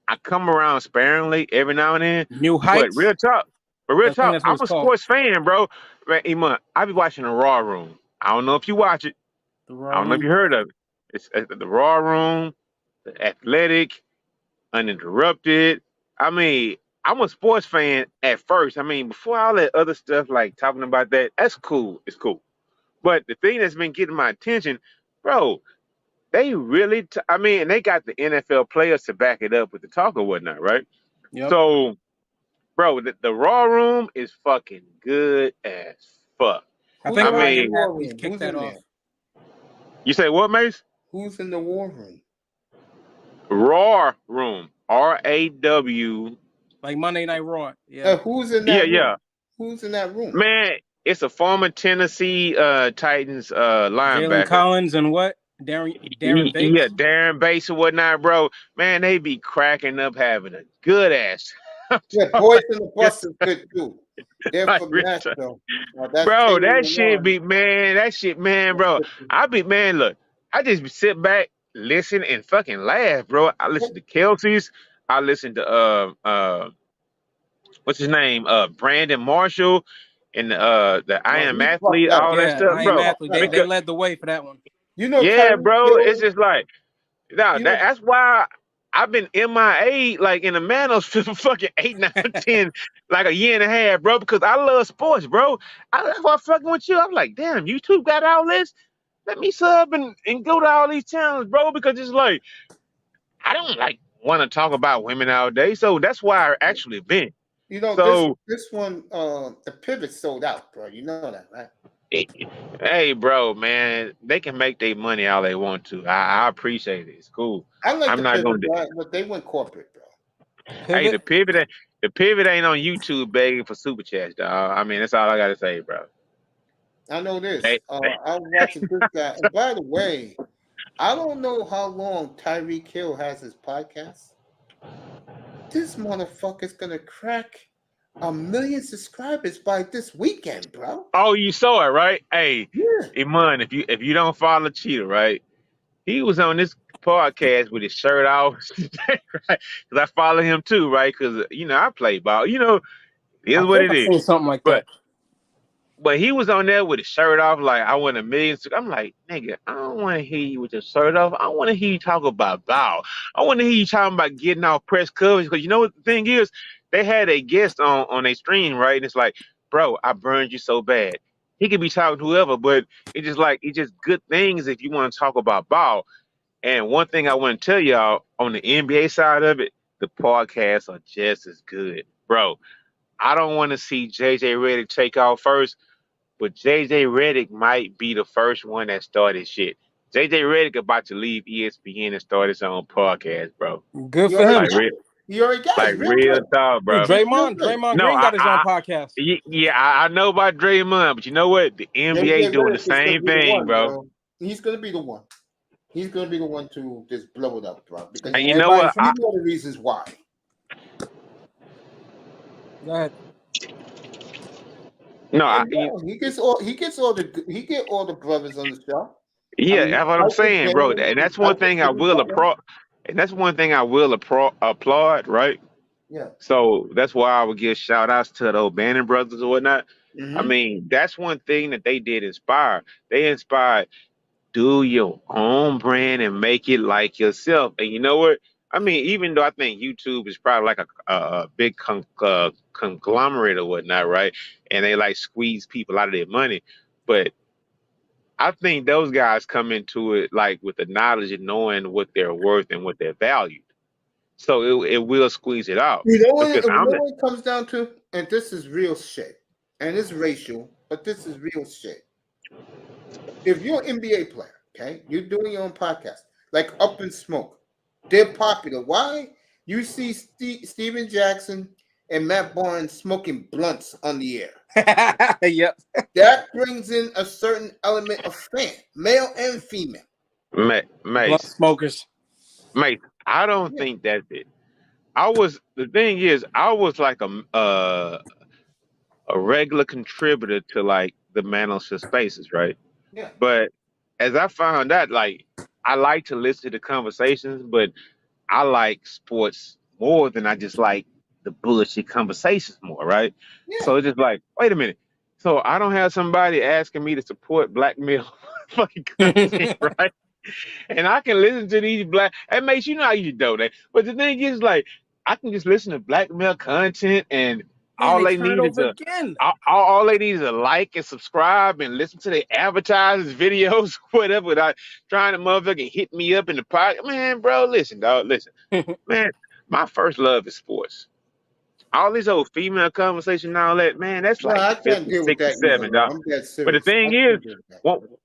I come around sparingly every now and then. New Heights. But real talk, I think that's what I'm it's a called. sports fan, bro. Man, Iman, I be watching the Raw Room. I don't know if you watch it. I don't know if you heard of it. It's the Raw Room, the Athletic, Uninterrupted. I mean, I'm a sports fan at first. I mean, before all that other stuff, like talking about that, that's cool. It's cool. But the thing that's been getting my attention, bro, they really, and they got the NFL players to back it up with the talk or whatnot, right? Yep. So, bro, the Raw Room is fucking good as fuck. I think Who's Ryan in kicked that there? off. You say what, Mace? Who's in the war room? Raw Room. RAW. Like Monday Night Raw. Yeah. Who's in that room? Yeah. Who's in that room? Man, it's a former Tennessee Titans Jalen linebacker. Collins and what? Darren Bates. Yeah, Darren Bates or whatnot, bro. Man, they be cracking up having a good ass. Yeah, Boys in the Bus is good too. They're Like, from real Nashville. Bro, that shit be, man, bro. Look, I just sit back, listen, and fucking laugh, bro. I listen to Kelsey's. I listen to what's his name? Brandon Marshall and the I Am Athlete, all that stuff, I bro. Am Athlete. They led the way for that one. You know, Yeah, Tyreek bro. Hill, It's just like, that's why I've been MIA like in the manos for fucking 8, 9, 10, like a year and a half, bro. Because I love sports, bro. That's why I'm fucking with you. I'm like, damn, YouTube got all this. Let me sub and go to all these channels, bro. Because it's like, I don't like want to talk about women all day, so that's why I actually been. You know, So this one, the pivot sold out, bro. You know that, right? hey, bro, man, they can make their money all they want to. I appreciate it. It's cool. I like I'm the not pivot, gonna do. right? But they went corporate, bro. Hey, the pivot ain't on YouTube begging for super chats, dog. I mean, that's all I gotta say, bro. I know this. Hey. I was watching this guy. And by the way, I don't know how long Tyreek Hill has his podcast. This motherfucker's gonna crack 1 million subscribers by this weekend, bro. Oh, you saw it, right? Hey, Yeah. Iman, if you don't follow Cheetah, right? He was on this podcast with his shirt off, right? Because I follow him too, right? Because I play ball. It is what it is. Something like that. But he was on there with his shirt off, like I want 1 million. I'm like, nigga, I don't want to hear you with your shirt off. I want to hear you talk about ball. I want to hear you talking about getting off press coverage. Because you know what the thing is? They had a guest on their stream, right? And it's like, bro, I burned you so bad. He could be talking to whoever, but it's just good things if you want to talk about ball. And one thing I want to tell y'all on the NBA side of it, the podcasts are just as good, bro. I don't want to see JJ Redick take off first, but JJ Redick might be the first one that started shit. JJ Redick about to leave ESPN and start his own podcast, bro. Good for him. He already got like real talk, bro. Draymond Green got his own podcast. Yeah, I know about Draymond, but you know what? The NBA doing the same thing, bro. He's gonna be the one. He's gonna be the one to just blow it up, bro. Because And you know what? you know the reasons why. Go ahead. No, he gets all the brothers on the show. yeah, that's what I'm saying, bro. James, And that's one thing I will applaud. And that's one thing I will applaud, right? Yeah. So that's why I would give shout outs to the O'Bannon brothers or whatnot. Mm-hmm. I mean, that's one thing that they did inspire. They inspired, do your own brand and make it like yourself. And you know what? I mean, even though I think YouTube is probably like a big conglomerate or whatnot, right? And they like squeeze people out of their money. But I think those guys come into it like with the knowledge and knowing what they're worth and what they're valued. So it will squeeze it out. You know what it comes down to? And this is real shit. And it's racial, but this is real shit. If you're an NBA player, okay, you're doing your own podcast, like Up in Smoke, they're popular. Why? You see Steven Jackson and Matt Barnes smoking blunts on the air. Yep. That brings in a certain element of fan, male and female. Blunt smokers. Mate, I don't think that's it. The thing is, I was like a regular contributor to like the Manosphere Spaces, right? Yeah. But as I found out, like I like to listen to the conversations, but I like sports more than I just like the bullshit conversations more, right? Yeah. So it's just like, wait a minute. So I don't have somebody asking me to support black male fucking content, right? And I can listen to these black. Hey, mate, you know how you do that. But the thing is, like, I can just listen to black male content, and all they need is all they need is a like and subscribe and listen to their advertisers, videos, whatever, without trying to motherfucking hit me up in the pocket. Man, bro, listen, dog, listen. Man, my first love is sports. All these old female conversation and all that, man, that's like I can't deal with that 7, dog. I'm dead serious. But the thing is,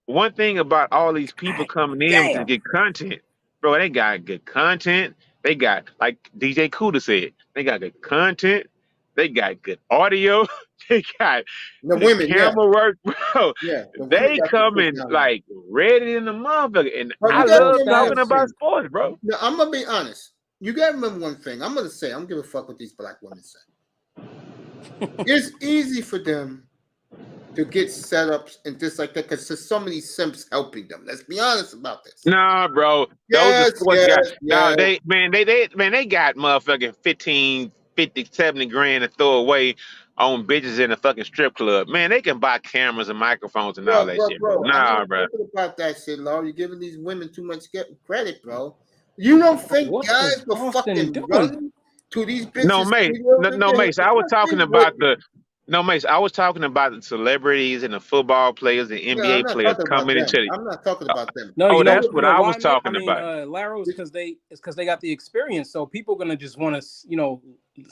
one thing about all these people coming in to get content, bro, they got good content. They got, like DJ Kuda said, they got good content. They got good audio. They got the women, camera work, bro. Yeah, they coming like ready in the motherfucker. And I love talking about sports, bro. Now, I'm going to be honest. You got to remember one thing. I'm going to say, I don't give a fuck what these black women say. It's easy for them to get setups and just like that because there's so many simps helping them. Let's be honest about this. Nah, bro. Those are sports guys. Nah, they got motherfucking 15, 50, 70 grand to throw away on bitches in a fucking strip club. Man, they can buy cameras and microphones and all that shit, bro. Nah, bro. About that shit, Law. You're giving these women too much credit, bro. You don't think guys will fucking run to these bitches? No, mate. No, mate. I was talking about I was talking about the celebrities and the football players, the NBA players coming into the. I'm not talking about them. No, that's what I was talking about. Laro is because they got the experience, so people are gonna just want to,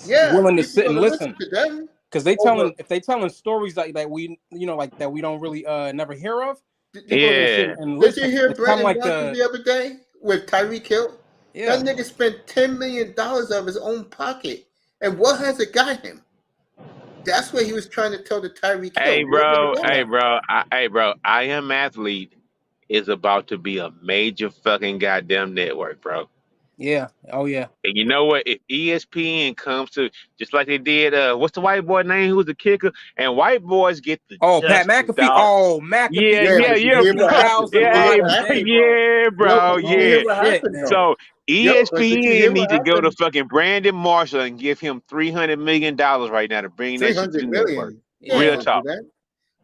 yeah, willing to sit and listen to them because if they telling stories like that we that we don't really never hear of. Yeah. Did you hear Brandon the other day with Tyreek Hill? Yeah. That nigga spent $10 million out of his own pocket, and what has it got him? That's what he was trying to tell the Tyreek Hill. Hey, bro. I Am Athlete is about to be a major fucking goddamn network, bro. Yeah. Oh, yeah. And you know what? If ESPN comes to, just like they did, what's the white boy name who was the kicker? And white boys get the Pat McAfee. Dog. Oh, McAfee. Yeah, bro. Yeah. So ESPN needs to go to fucking Brandon Marshall and give him $300 million right now to bring that shit to the network. Real talk.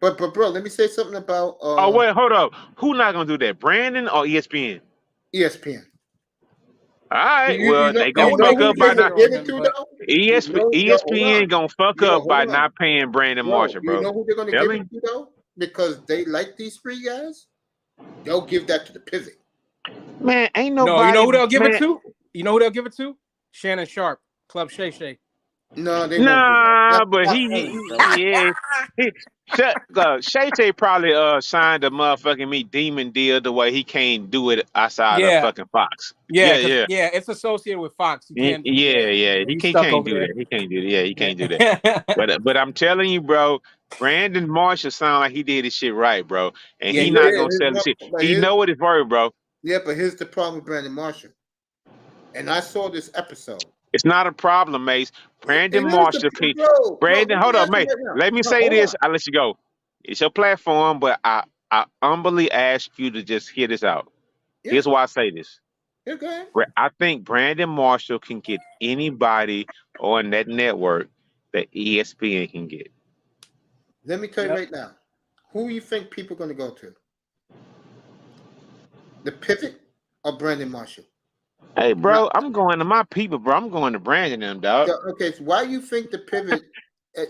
But bro, let me say something about. Oh wait, hold up. Who not gonna do that? Brandon or ESPN? ESPN. All right. They gonna fuck up by not. ESPN gonna fuck up by not paying Brandon Marshall, bro. You know who they're gonna give it to though? Because they like these three guys. They'll give that to the pivot. Man, ain't nobody. No, you know who they'll give it to? You know who they'll give it to? Shannon Sharp, Club Shay Shay. No, they won't but Shay Shay probably signed a motherfucking Meet Demon deal the way he can't do it outside of fucking Fox. Yeah, it's associated with Fox. You can't, he can't do that. He can't do that. Yeah, he can't do that. but I'm telling you, bro, Brandon Marshall sound like he did his shit right, bro. And he not gonna sell the shit. He know what it's worth, bro. Yeah, but here's the problem with Brandon Marshall. And I saw this episode. It's not a problem, Mace. Brandon And here's the Marshall. bro, Brandon, hold up, mate. right now. Let me No, say hold this. on. I'll let you go. It's your platform, but I humbly ask you to just hear this out. Yeah. Here's why I say this. Yeah, go ahead. I think Brandon Marshall can get anybody on that network that ESPN can get. Let me tell you right now. Who you think people are going to go to? The Pivot or Brandon Marshall? Hey, bro, I'm going to my people, bro. I'm going to Brandon and them, dog. So, okay, so why you think the Pivot?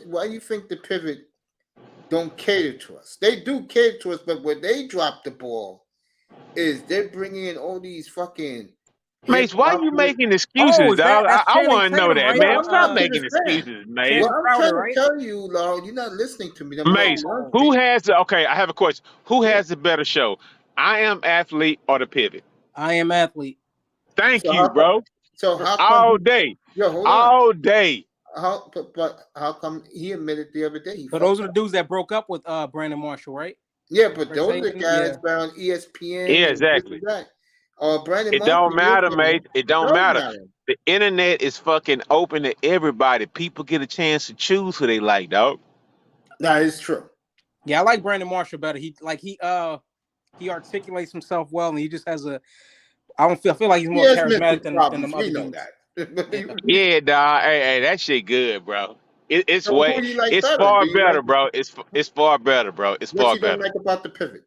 Why you think the Pivot don't cater to us? They do cater to us, but where they drop the ball is they're bringing in all these fucking. Mace, why you making excuses, dog? I want to know that, right? man. I'm not I'm making just saying. excuses, Mace. Well, I'm trying to tell you, Lord, you're not listening to me. Mace, who has the? Okay, I have a question. Who has the better show? I Am Athlete or the Pivot? I Am Athlete. Thank you, bro. So how come? All day. Yo, hold all on. day. But how come he admitted the other day? But those are the dudes that broke up with Brandon Marshall, right? Yeah, but those are the guys that are on ESPN. Yeah, exactly. Brandon it don't matter, mate. It don't matter. The internet is fucking open to everybody. People get a chance to choose who they like, dog. That is true. Yeah, I like Brandon Marshall better. He articulates himself well, and he just has a. I feel like he's more charismatic than them other dudes. Yeah, dog. Hey, that shit good, bro. It's far better, bro. It's far better, bro. It's far better. What you don't like about the Pivot?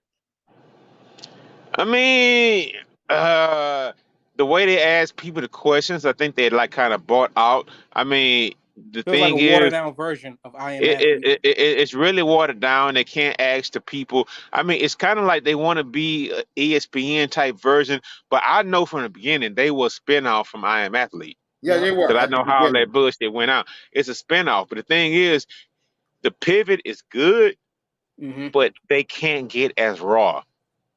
I mean, the way they ask people the questions, I think they like kind of bought out. I mean, the thing like a watered down version of I Am Athlete. It's really watered down. They can't ask the people. I mean, it's kind of like they want to be an ESPN type version, but I know from the beginning they were a spinoff from I Am Athlete. Yeah, they were. Because I know how that bullshit went out. It's a spinoff, but the thing is, the Pivot is good, but they can't get as raw.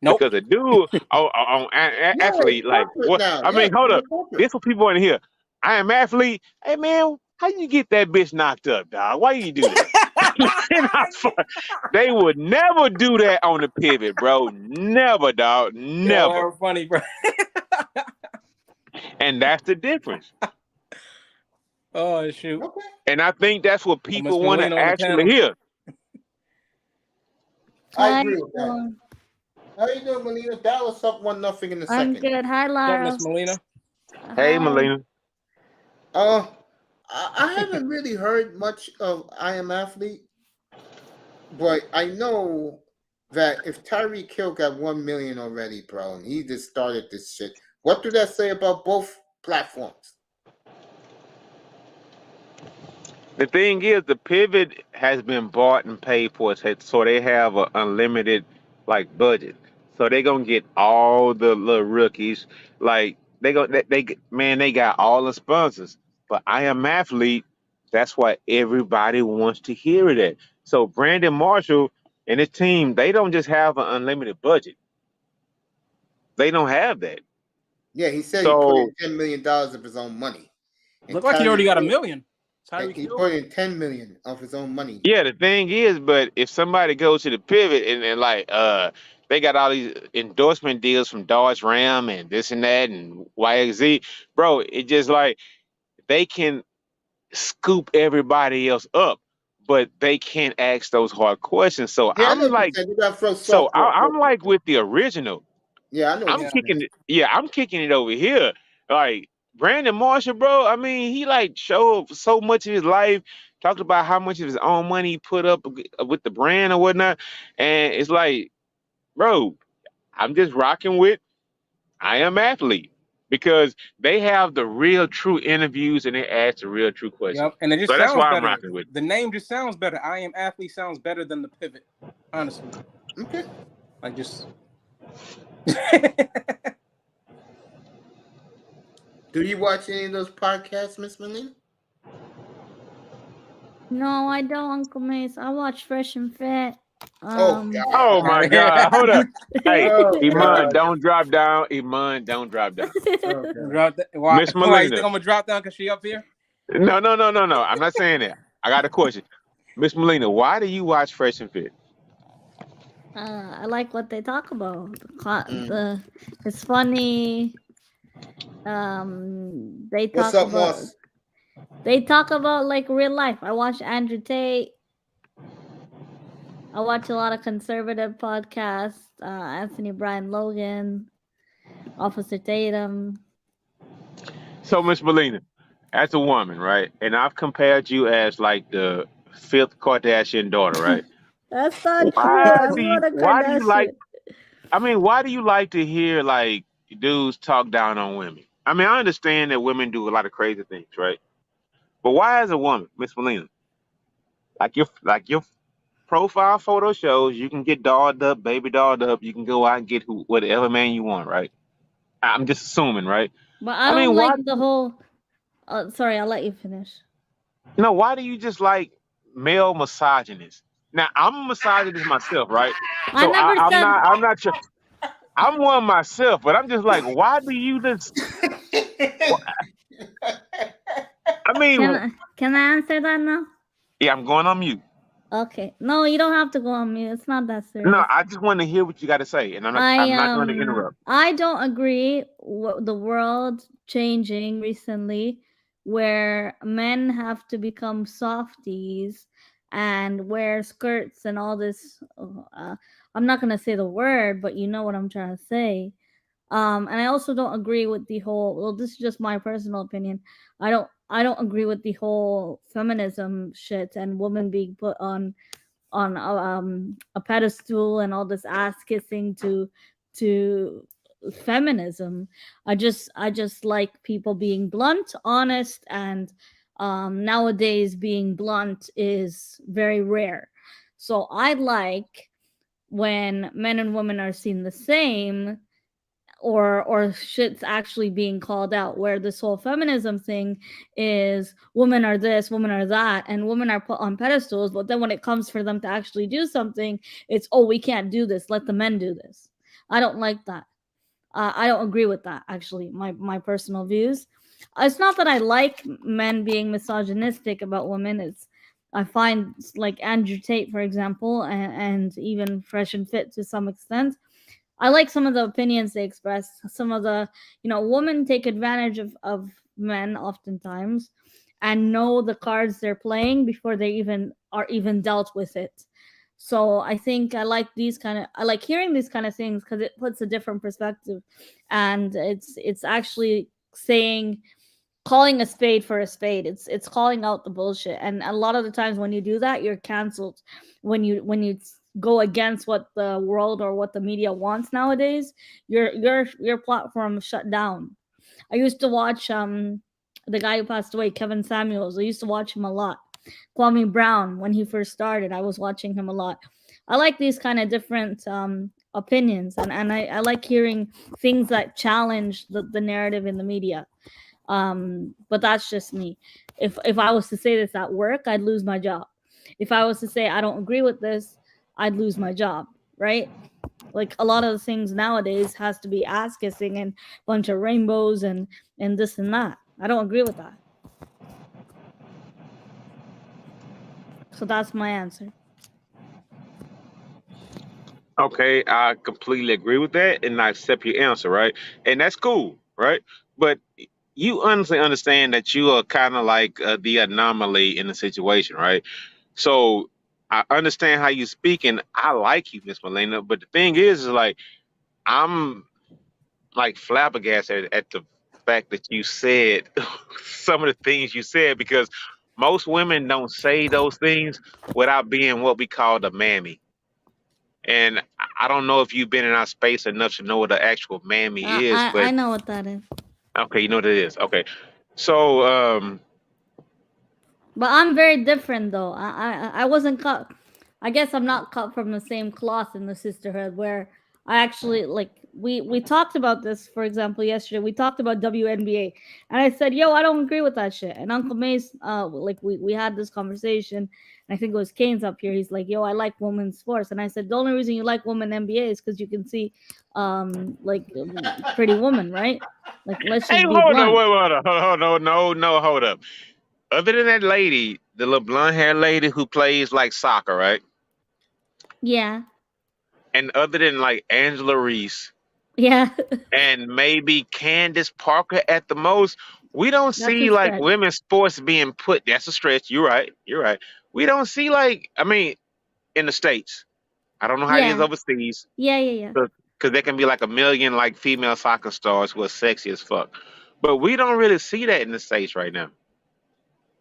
Nope. Because a dude on Athlete, like what? I mean, hold up. This what people want to hear. I Am Athlete. Hey man, how you get that bitch knocked up, dog? Why you do that? They would never do that on the Pivot, bro. Never, dog. Never. Yo, funny, bro. And that's the difference. Oh shoot! Okay. And I think that's what people want to actually hear. I agree with that. How you doing, Melina? Dallas up 1-0 in the second. I'm good. Hi, Lyle. Miss Melina. Hey, Melina. I haven't really heard much of I Am Athlete, but I know that if Tyreek Hill got 1 million already, bro, and he just started this shit, what do that say about both platforms? The thing is, the Pivot has been bought and paid for, so they have an unlimited budget. So they're gonna get all the little rookies. Like they got all the sponsors. But I Am Athlete, that's why everybody wants to hear it at. So Brandon Marshall and his team, they don't just have an unlimited budget. They don't have that. Yeah, he said he put in $10 million of his own money. Look like he already got $1 million. He put in $10 million of his own money. Yeah, the thing is, but if somebody goes to the Pivot and they got all these endorsement deals from Dodge Ram and this and that and YXZ, bro, it just like they can scoop everybody else up, but they can't ask those hard questions. So I'm like with the original. Yeah, I know. I'm kicking it over here. Like Brandon Marshall, bro. I mean, he showed so much of his life, talked about how much of his own money he put up with the brand or whatnot, and it's like, bro, I'm just rocking with I Am Athlete because they have the real true interviews and they ask the real true questions. Yep, and it just so sounds that's why better. I'm rocking with. The name just sounds better. I Am Athlete sounds better than the Pivot, honestly. Okay. Do you watch any of those podcasts, Miss Melina? No, I don't, Uncle Mace. I watch Fresh and Fit. Oh my God! Hold up! Hey, Iman, don't drop down. Iman, don't drop down. Why? Miss Why you Melina. think I'm gonna drop down because she up here? No. I'm not saying that. I got a question. Miss Melina, why do you watch Fresh and Fit? I like what they talk about. Mm. It's funny. They What's talk up, about Moss? like real life. I watch Andrew Tate. I watch a lot of conservative podcasts. Anthony Brian Logan, Officer Tatum. So, Miss Melina, as a woman, right? And I've compared you as like the fifth Kardashian daughter, right? That's not true. I'm not a Why do you like? Kardashian. I mean, why do you like to hear like dudes talk down on women? I mean, I understand that women do a lot of crazy things, right? But why, as a woman, Miss Melina, like your profile photo shows, you can get dolled up, baby dolled up. You can go out and get whatever man you want, right? I'm just assuming, right? But I I don't mean, like the whole. Sorry, I'll let you finish. why do you just like male misogynists? Now, I'm a misogynist myself, right? I So never I'm said. not. I'm not sure. I'm one myself, but I'm just like, why do you just? I mean, Can I answer that now? yeah, I'm going on mute. Okay. No, you don't have to go on mute. It's not that No, serious. I just want to hear what you got to say, and I'm not going to interrupt. I don't agree with the world changing recently where men have to become softies and wear skirts and all this. I'm not going to say the word, but you know what I'm trying to say. And I also don't agree with the whole. Well, this is just my personal opinion. I don't agree with the whole feminism shit and women being put on a pedestal and all this ass kissing to feminism. I just like people being blunt, honest, and nowadays being blunt is very rare. So I like when men and women are seen the same, or shit's actually being called out, where this whole feminism thing is women are this, women are that, and women are put on pedestals, but then when it comes for them to actually do something, it's, oh, we can't do this, let the men do this. I don't like that. I don't agree with that, actually, my personal views. It's not that I like men being misogynistic about women. It's, I find, like Andrew Tate, for example, and even Fresh and Fit to some extent, I like some of the opinions they express. Some of the, women take advantage of men oftentimes and know the cards they're playing before they even dealt with it. So I think I like hearing these kind of things because it puts a different perspective, and it's actually saying, calling a spade for a spade. It's calling out the bullshit. And a lot of the times when you do that, you're canceled. When you go against what the world or what the media wants nowadays, your platform is shut down. I used to watch the guy who passed away, Kevin Samuels. I used to watch him a lot. Kwame Brown, when he first started, I was watching him a lot. I like these kind of different opinions, and I like hearing things that challenge the narrative in the media. But that's just me. If I was to say this at work, I'd lose my job. If I was to say I don't agree with this, I'd lose my job, right? Like a lot of the things nowadays has to be ass kissing and bunch of rainbows and this and that. I don't agree with that. So that's my answer. Okay, I completely agree with that, and I accept your answer, right? And that's cool, right? But you honestly understand that you are kind of like the anomaly in the situation, right? So I understand how you speak, and I like you, Miss Melina. But the thing is like I'm like flabbergasted at the fact that you said some of the things you said, because most women don't say those things without being what we call the mammy. And I don't know if you've been in our space enough to know what the actual mammy is, I but know what that is. okay, you know what it is. Okay. So, But I'm very different though. I wasn't cut. I guess I'm not cut from the same cloth in the sisterhood, where I actually, like, we talked about this, for example, yesterday. We talked about WNBA, and I said, "Yo, I don't agree with that shit." And Uncle Mace, like, we had this conversation, and I think it was Kane's up here. He's like, "Yo, I like women's sports," and I said, "The only reason you like women NBA is because you can see, like, Pretty Woman, right? Like, let's hey, just be hold on, blunt." wait, hold on, hold on, no, hold up. Other than that lady, the little blonde hair lady who plays like soccer, right? Yeah. And other than like Angela Reese Yeah, and maybe Candace Parker at the most, we don't that's a see like stretch. women's sports being put. That's a stretch. You're right. You're right. We don't see like, I mean, in the States. I don't know how it is Yeah, overseas yeah. because there can be like a million like female soccer stars who are sexy as fuck. But we don't really see that in the States right now.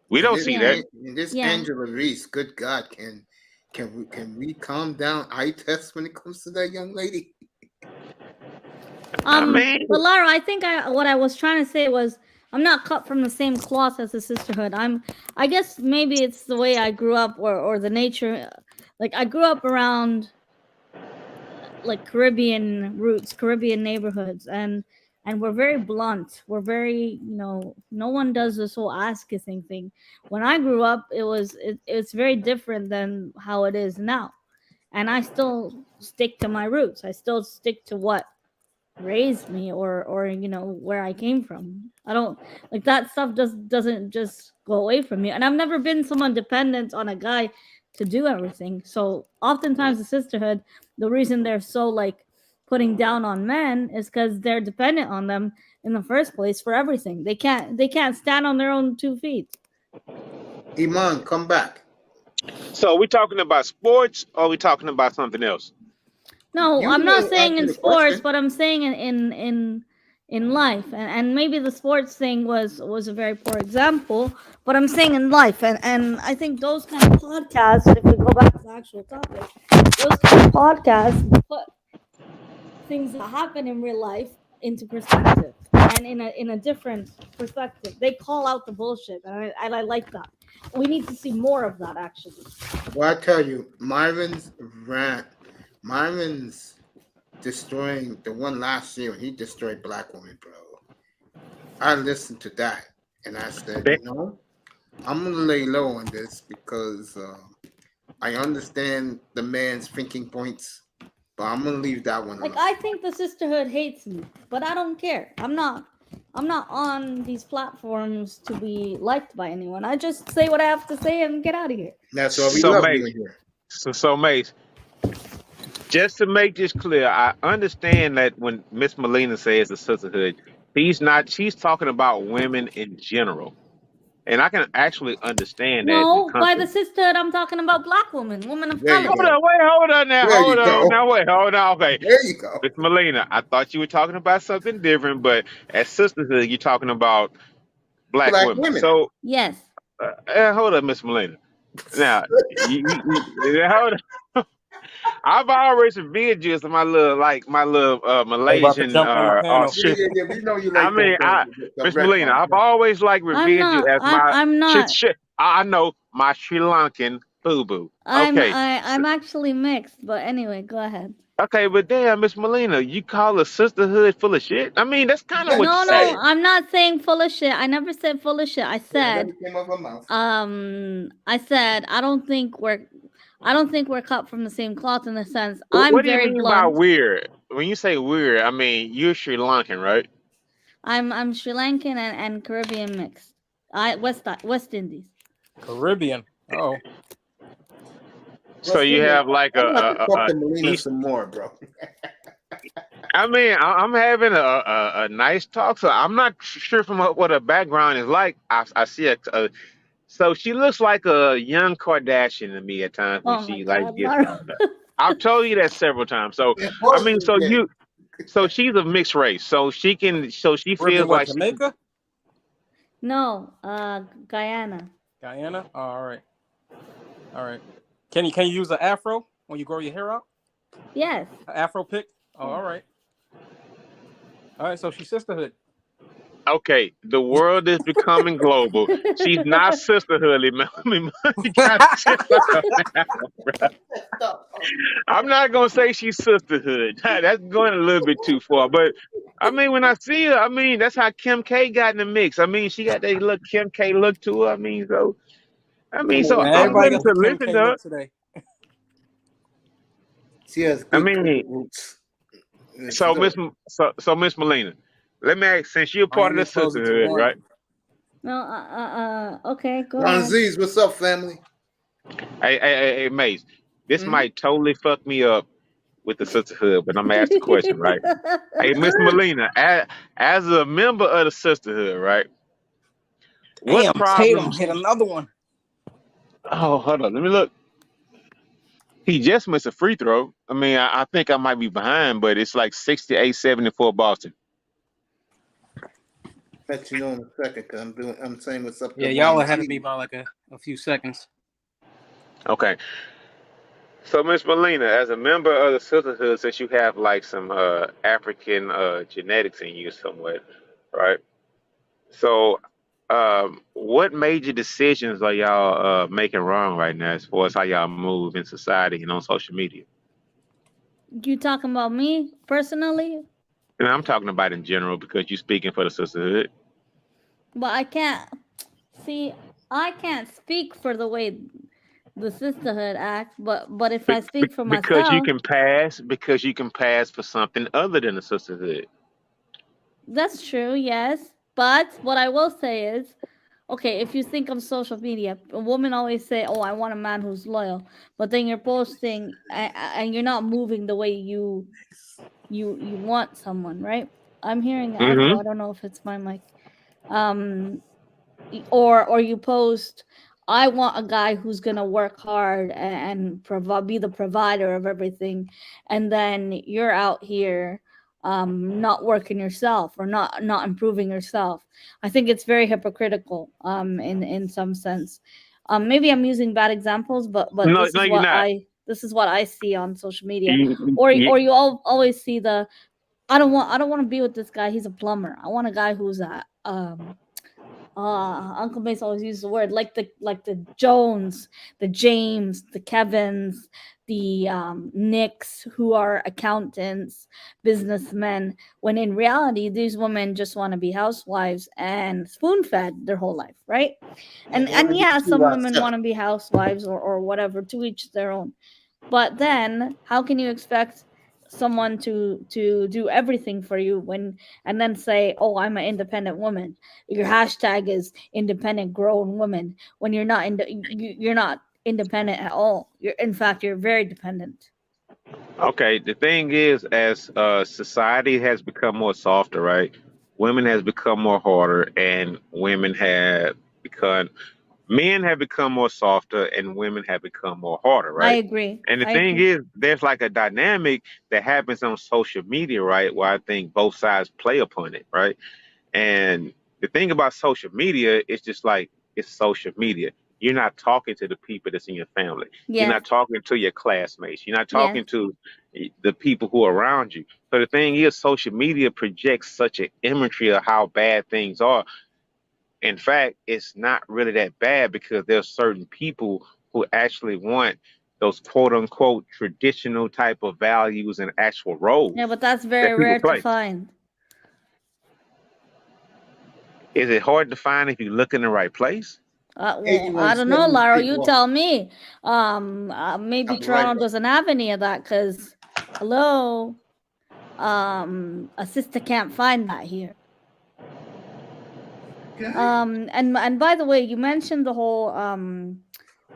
We And don't this, see Yeah. that. and this Yeah. Angela Reese, good God, can we calm down eye test when it comes to that young lady? I mean, But Lara, I think what I was trying to say was I'm not cut from the same cloth as the sisterhood. I guess maybe it's the way I grew up or the nature. Like I grew up around like Caribbean roots, Caribbean neighborhoods, and we're very blunt. We're very, no one does this whole ass kissing thing. When I grew up, it's very different than how it is now. And I still stick to my roots. I still stick to what raised me or where I came from. I don't like that stuff doesn't just go away from me. And I've never been someone dependent on a guy to do everything. So oftentimes the sisterhood, the reason they're so like putting down on men is because they're dependent on them in the first place for everything. They can't stand on their own 2 feet. Iman, come back. so are we talking about sports or are we talking about something else? No, You I'm not know, saying answer in the sports, question. but I'm saying in life, and maybe the sports thing was a very poor example, but I'm saying in life, and I think those kind of podcasts, if we go back to the actual topic, those kind of podcasts put things that happen in real life into perspective and in a different perspective. They call out the bullshit, and I like that. We need to see more of that, actually. Well, I tell you, Myron's destroying the one last year. He destroyed Black Woman, bro. I listened to that and I said, They- I'm gonna lay low on this because I understand the man's thinking points, but I'm gonna leave that one Like alone. I think the sisterhood hates me, but I don't care. I'm not on these platforms to be liked by anyone. I just say what I have to say and get out of here. That's why we So, love Mace, you in here. so Mace, just to make this clear, I understand that when Miss Melina says the sisterhood, she's talking about women in general. And I can actually understand that when it No, comes by to the sisterhood, I'm talking about Black women, women of There you color. go. hold on now, There hold you on go. now, wait, hold on, okay. There you go. Miss Melina, I thought you were talking about something different, but as sisterhood, you're talking about Black Black women. women. So, Yes. hold on, Miss Melina. Now, hold on. I've always revered you as my little They about to Malaysian jump on the panel. Yeah, we know you I like mean, the Miss red Melina, ones. I've always revered you as my I'm not. I know my Sri Lankan boo boo. Okay, I'm actually mixed, but anyway, go ahead. okay, but damn, Miss Melina, you call a sisterhood full of shit? I mean, that's kind of what you No, say. I'm not saying full of shit. I never said full of shit. I said Came off her mouth. I said I don't think we're cut from the same cloth in the sense What I'm do you very mean by blunt. weird? When you say weird, I mean you're Sri Lankan, right? I'm Sri Lankan and Caribbean mixed. West Indies. Caribbean. Oh, So you have like I'm gonna have to talk a to Melina East. some more, bro. I mean, I'm having a nice talk, so I'm not sure from what her background is like. I see so she looks like a young Kardashian to me at times when Oh my she like God, gets Laura. I've told you that several times. So Yeah, I both mean, of you did. so she's of mixed race, so she Caribbean. feels What? like she can, Jamaica, No, Guyana. Guyana. Oh, all right, all right. Can you use an afro when you grow your hair out? Yes. An afro pick. Oh, all right. All right. So she's sisterhood. okay, the world is becoming global. She's not sisterhoodly, man. You gotta chill out now, bro. I'm not gonna say she's sisterhood. That's going a little bit too far. But I mean, when I see her, I mean that's how Kim K got in the mix. I mean, she got that look Kim K look to her. So so Man, I'm everybody willing got to the Kim listen K to her. look today. She has I good mean, roots. Yeah, so she's Miss Melina, let me ask, since you're part of Miami the closer to sisterhood, one. right? No, okay, go Ron ahead. Z's, what's up, family? Hey, Mace, this Mhm. might totally fuck me up with the sisterhood, but I'm gonna ask the question, right? Hey, Miss Molina, as a member of the sisterhood, right? What Damn, Tatum problems? hit another one. Oh, hold on, let me look. He just missed a free throw. I mean, I think I might be behind, but it's like 68-74 Boston. Let you know in a second, because I'm saying what's up. Yeah, y'all ahead of me by like a few seconds. Okay. So, Miss Molina, as a member of the sisterhood, since you have like some African genetics in you somewhat, right? So, what major decisions are y'all making wrong right now as far as how y'all move in society and on social media? You talking about me personally? And I'm talking about in general because you're speaking for the sisterhood. But I can't see. I can't speak for the way the sisterhood acts. But if I speak for Because you myself, can pass for something other than the sisterhood. that's true. Yes. But what I will say is, okay, if you think of social media, women always say, "Oh, I want a man who's loyal," but then you're posting and you're not moving the way you want someone, right? I'm hearing an echo. I don't know if it's my mic. Or you post, I want a guy who's gonna work hard and be the provider of everything, and then you're out here not working yourself or not improving yourself. I think it's very hypocritical in some sense. Maybe I'm using bad examples, but No, this no, is you're what not. I see on social media. You, Or you, you always see the, I don't want to be with this guy, he's a plumber. I want a guy who's a Uncle Mace always uses the word like the Jones, the James, the Kevins, the Nicks, who are accountants, businessmen, when in reality these women just want to be housewives and spoon fed their whole life, right? And yeah, some women want to be housewives or whatever, to each their own. But then how can you expect someone to do everything for you and then say, "Oh, I'm an independent woman"? Your hashtag is independent grown woman, when you're not you're not independent at all. In fact, you're very dependent. okay, the thing is, as society has become more softer, right? Women has become more harder, and men have become more softer, and women have become more harder, I right? agree. And the thing is, there's like a dynamic that happens on social media, right? Where I think both sides play upon it, right? And the thing about social media is just like it's social media. You're not talking to the people that's in your family. You're Yes. not talking to your classmates. You're not Yes. talking to the people who are around you. So the thing is, social media projects such an imagery of how bad things are. In fact, it's not really that bad because there's certain people who actually want those quote unquote traditional type of values and actual roles Yeah, but that's that very people rare to play. find. Is it hard to find if you look in the right place? Well, I don't know, Laro. You tell me. Maybe Toronto doesn't have any of that because, hello, a sister can't find that here. And by the way, you mentioned the whole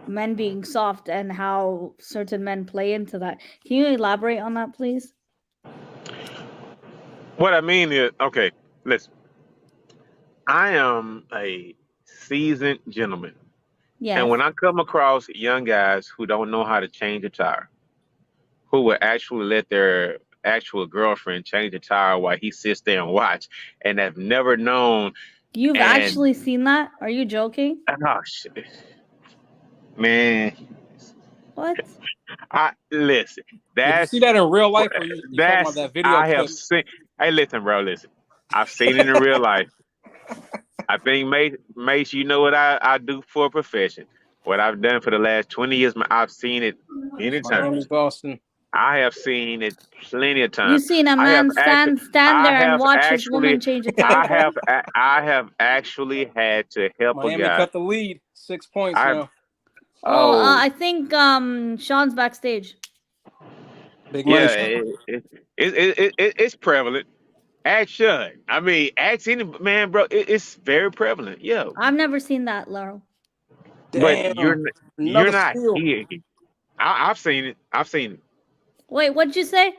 men being soft and how certain men play into that. Can you elaborate on that, please? What I mean is, okay, listen. I am a seasoned gentleman. Yes. And when I come across young guys who don't know how to change a tire, who will actually let their actual girlfriend change a tire while he sits there and watch, and have never known. You've actually seen that? Are you joking? Oh shit, man! What? Listen. Did you see that in real life, or you talking about that video I have clip? seen. Hey, listen, bro. Listen, I've seen it in real life. I think, Mace, you know what I do for a profession. What I've done for the last 20 years, I've seen it many Miami, times. Boston. I have seen it plenty of times. You've seen a man stand there and watch his woman change a tire? I have actually had to help Miami a guy. cut the lead, 6 points now. I think Sean's backstage. Big money. Yeah, it's prevalent. Ask Sean. I mean, ask any man, bro. It's very prevalent. Yeah. I've never seen that, Laurel. But you're not steal. here. I've seen it. Wait, what'd you say?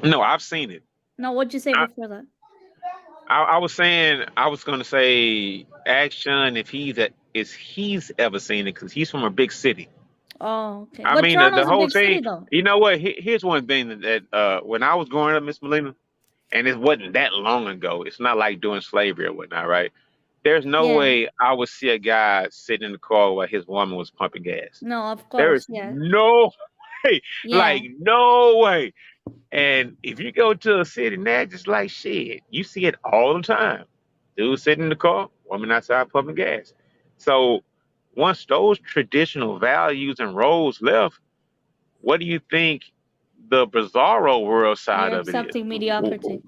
No, I've seen it. No, what'd you say I, before that? I was saying I was gonna say ask Sean if he's ever seen it because he's from a big city. Oh, okay. I But mean the Toronto's a whole big city, thing. though. You know what? Here's one thing that when I was growing up, Miss Melina, and it wasn't that long ago. It's not like doing slavery or whatnot, right? There's no Yeah. way I would see a guy sitting in the car while his woman was pumping gas. No, of There course. is Yeah. no way, Yeah. like no way. And if you go to a city now, just like shit, you see it all the time. Dude sitting in the car, woman outside pumping gas. So once those traditional values and roles left, what do you think the bizarro world side You're of it is? accepting mediocrity.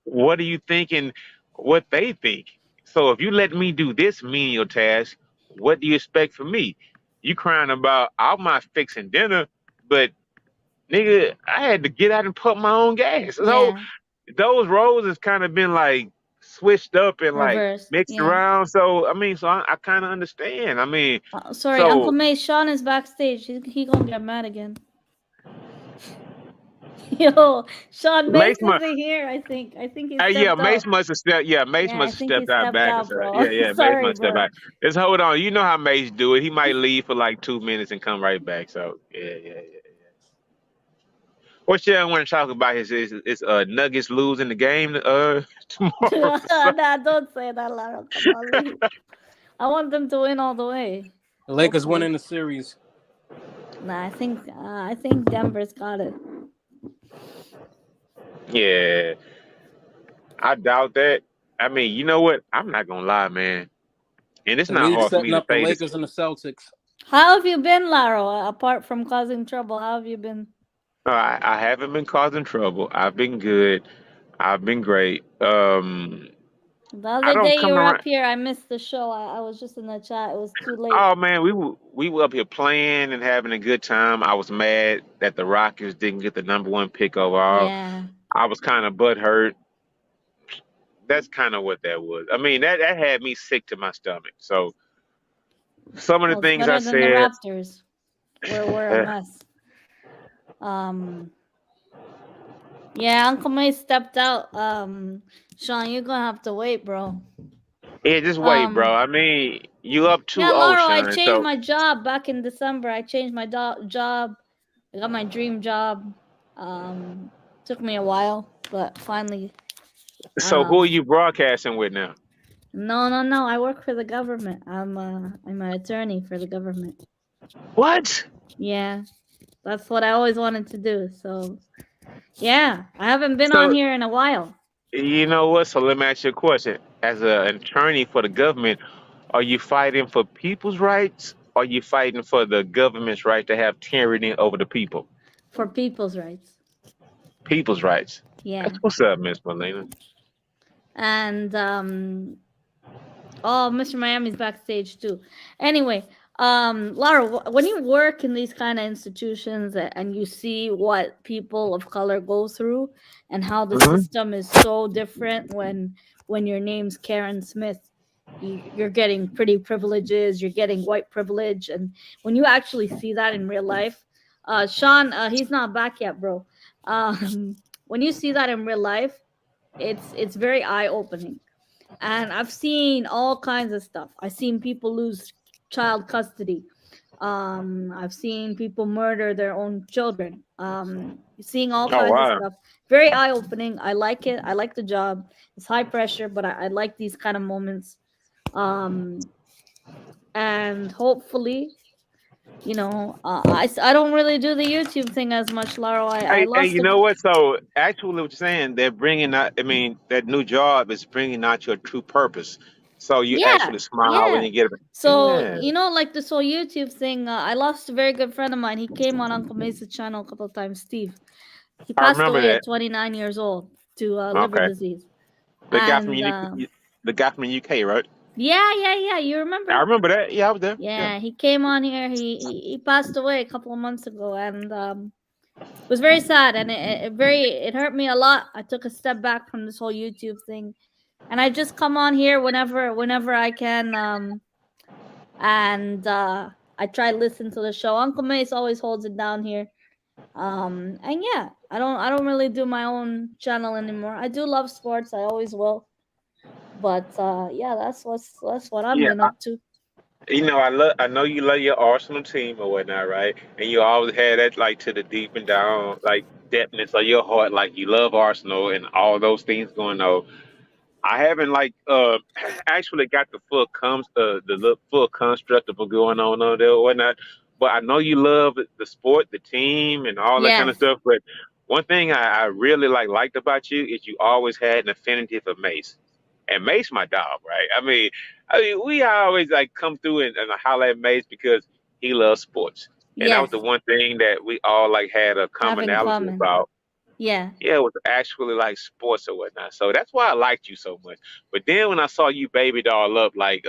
What are you thinking? What they think? So if you let me do this menial task, what do you expect from me? You crying about I'm not fixing dinner, but nigga, I had to get out and pump my own gas. So Yeah. those roles has kind of been like switched up and like Reversed. mixed Yeah. around. So I mean, so I kind of understand. I mean, Sorry, so Uncle May. Sean is backstage. He gonna get mad again. Yo, Sean Mace Mace must, isn't here. I think he stepped yeah, out. Mace must have stepped. Yeah, Mace Yeah, I must have think he stepped out stepped back or out, something. bro. Yeah, Mace Sorry, must step bro. back. Just hold on. You know how Mace do it. He might leave for like 2 minutes and come right back. So yeah. What you want to talk about is Nuggets losing the game tomorrow. Nah, don't say that, Lara. Come on, leave. I want them to win all the way. The Lakers Hopefully. winning the series. Nah, I think Denver's got it. Yeah, I doubt that. I mean, you know what? I'm not gonna lie, man. And it's The not league's hard for me setting to up the say this. Lakers and the Celtics. How have you been, Laro? Apart from causing trouble, how have you been? I haven't been causing trouble. I've been good. I've been great. The I other don't day you come were around. up here, I missed the show. I was just in the chat. It was too late. Oh man, we were up here playing and having a good time. I was mad that the Rockets didn't get the #1 pick overall. Yeah. I was kind of butthurt. That's kind of what that was. I mean, that had me sick to my stomach. So some of the Well, it's things I better than the said, Raptors. We're a mess. Yeah, Uncle May stepped out. Sean, you're gonna have to wait, bro. yeah, just wait, bro. I mean, you up 2-0, Yeah, Lauro, I Sean. changed So my job back in December. I changed my job. I got my dream job. Took me a while, but finally. who are you broadcasting with now? No. I work for the government. I'm an attorney for the government. What? Yeah, that's what I always wanted to do. So, yeah, I haven't been So on here in a while. you know what? So let me ask you a question. As an attorney for the government, are you fighting for people's rights? Or are you fighting for the government's right to have tyranny over the people? For people's rights. People's rights. Yeah. That's what's up, Miss Melina. And Mr. Miami's backstage too. Anyway, Laura, when you work in these kind of institutions and you see what people of color go through and how the system is so different when your name's Karen Smith, you're getting pretty privileges, you're getting white privilege, and when you actually see that in real life, Sean, he's not back yet, bro. When you see that in real life, it's very eye-opening. And I've seen all kinds of stuff. I've seen people lose child custody. I've seen people murder their own children. Seeing all kinds of stuff. Very eye-opening. I like it. I like the job. It's high pressure, but I like these kind of moments. And hopefully, I don't really do the YouTube thing as much, Laro. Hey, you know what? So actually, what you're saying, they're bringing out. I mean, that new job is bringing out your true purpose. So you actually smile when you get it. So like this whole YouTube thing. I lost a very good friend of mine. He came on Uncle Mesa's channel a couple of times. Steve. He passed away at 29 years old to liver disease. The guy from the UK, right? Yeah. You remember? I remember that. Yeah, I was there. Yeah, he came on here. He passed away a couple of months ago, and it was very sad, and it hurt me a lot. I took a step back from this whole YouTube thing, and I just come on here whenever I can, and I try to listen to the show. Uncle Mace always holds it down here, And yeah, I don't really do my own channel anymore. I do love sports. I always will. But yeah, that's what I've Yeah, been up to. I know you love your Arsenal team or whatnot, right? And you always had that like to the deep and down, like depthness of your heart, like you love Arsenal and all those things going on. I haven't like actually got the full construct of what's going on over there or whatnot. But I know you love the sport, the team, and all that kind of Yes. stuff. But one thing I really liked about you is you always had an affinity for Mace, and Mace, my dog, right? I mean, we always like come through and holler at Mace because he loves sports, and that was Yes. the one thing that we all like had a Have in commonality common. about. Yeah. Yeah, it was actually like sports or whatnot. So that's why I liked you so much. But then when I saw you baby doll up like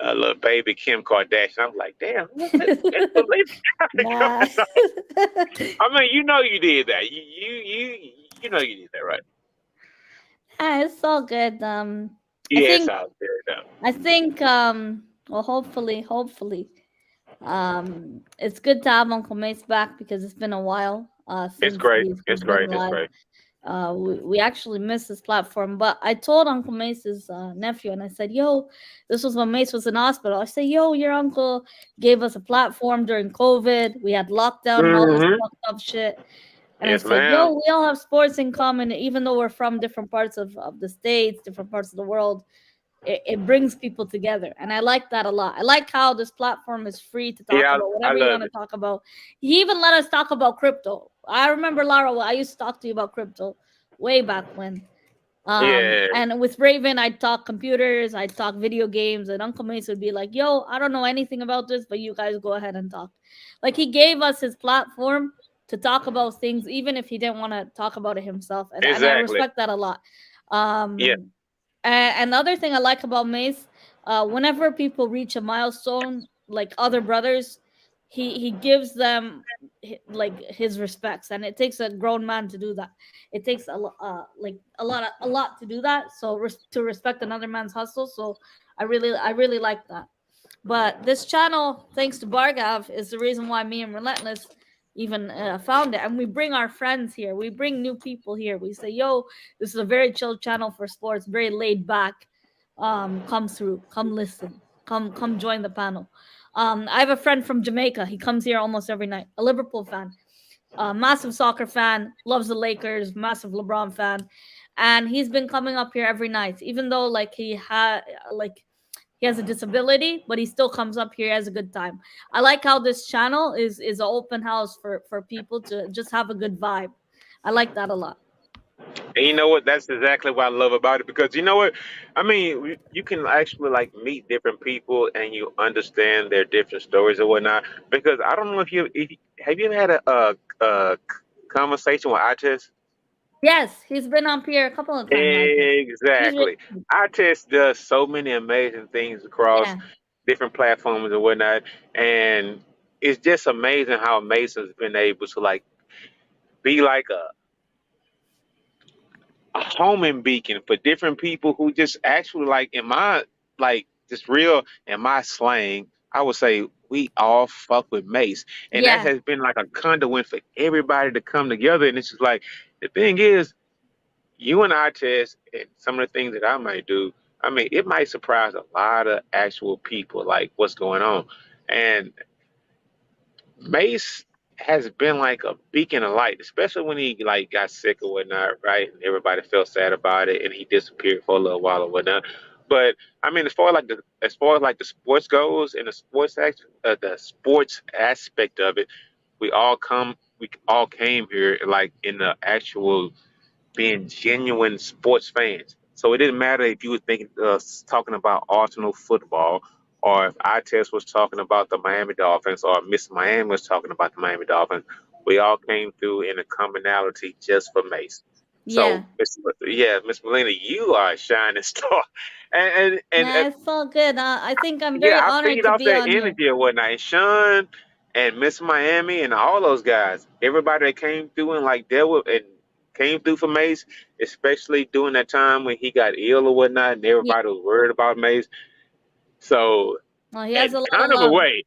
little baby Kim Kardashian, I was like, damn, let's believe Nah. it. I mean, you know you did that. You know you did that, right? Ah, it's all good. I Yeah, it's think out there though. I think well, hopefully it's good to have Uncle Mace back because it's been a while It's since great. he's It's been great. It's live. great. We actually missed this platform, but I told Uncle Mace's nephew and I said, yo, this was when Mace was in hospital. I said, yo, your uncle gave us a platform during COVID. We had lockdown and all this Mm-hmm. fucked up shit. And I Yes, said, ma'am. yo, we all have sports in common, even though we're from different parts of the States, different parts of the world. It brings people together. And I like that a lot. I like how this platform is free to talk Yeah, about I whatever you love want to it. talk about. He even let us talk about crypto. I remember, Lara, I used to talk to you about crypto way back when. Yeah, And with Raven, I'd talk computers, I'd talk video games, and Uncle Mace would be like, yo, I don't know anything about this, but you guys go ahead and talk. Like he gave us his platform to talk about things, even if he didn't want to talk about it himself. And I exactly. respect that a lot. Yeah, And the other thing I like about Mace, whenever people reach a milestone, like other brothers, he gives them like his respects, and it takes a grown man to do that. It takes like a lot to do that. So to respect another man's hustle. So I really like that. But this channel, thanks to Bargav, is the reason why me and Relentless even found it. And we bring our friends here. We bring new people here. We say, yo, this is a very chill channel for sports, very laid back. Come through, come listen, come join the panel. I have a friend from Jamaica. He comes here almost every night. A Liverpool fan, massive soccer fan, loves the Lakers, massive LeBron fan, and he's been coming up here every night, even though like he has a disability, but he still comes up here, has a good time. I like how this channel is an open house for people to just have a good vibe. I like that a lot. and you know what? That's exactly what I love about it because you know what? I mean, you can actually like meet different people and you understand their different stories or whatnot. Because I don't know if have you ever had a conversation with Artist? Yes, he's been up here a couple of times. I guess he's really Exactly. Artist does so many amazing things across yeah, different platforms and whatnot, and it's just amazing how Mason's been able to like be like a homing beacon for different people who just actually like in my like just real in my slang, I would say we all fuck with Mace. And that yeah, has been like a conduit for everybody to come together. And it's just like the thing is, you and I test and some of the things that I might do, I mean, it might surprise a lot of actual people like what's going on. And Mace has been like a beacon of light, especially when he like got sick or whatnot, right? And everybody felt sad about it, and he disappeared for a little while or whatnot. But I mean, as far as like the sports goes and the sports aspect of it, we all came here like in the actual being genuine sports fans. So it didn't matter if you were talking about Arsenal football, or if Itest was talking about the Miami Dolphins, or Miss Miami was talking about the Miami Dolphins. We all came through in a commonality just for Mace. So, yeah. yeah, Miss Melina, you are a shining star, and Nah, it's all good. I think I'm yeah, very I honored feed to off be that on here. energy and whatnot. And Sean and Miss Miami and all those guys, everybody that came through and like dealt with and came through for Mace, especially during that time when he got ill or whatnot, and Yeah. everybody was worried about Mace. So, Well, he has and a lot of kind of a love. way,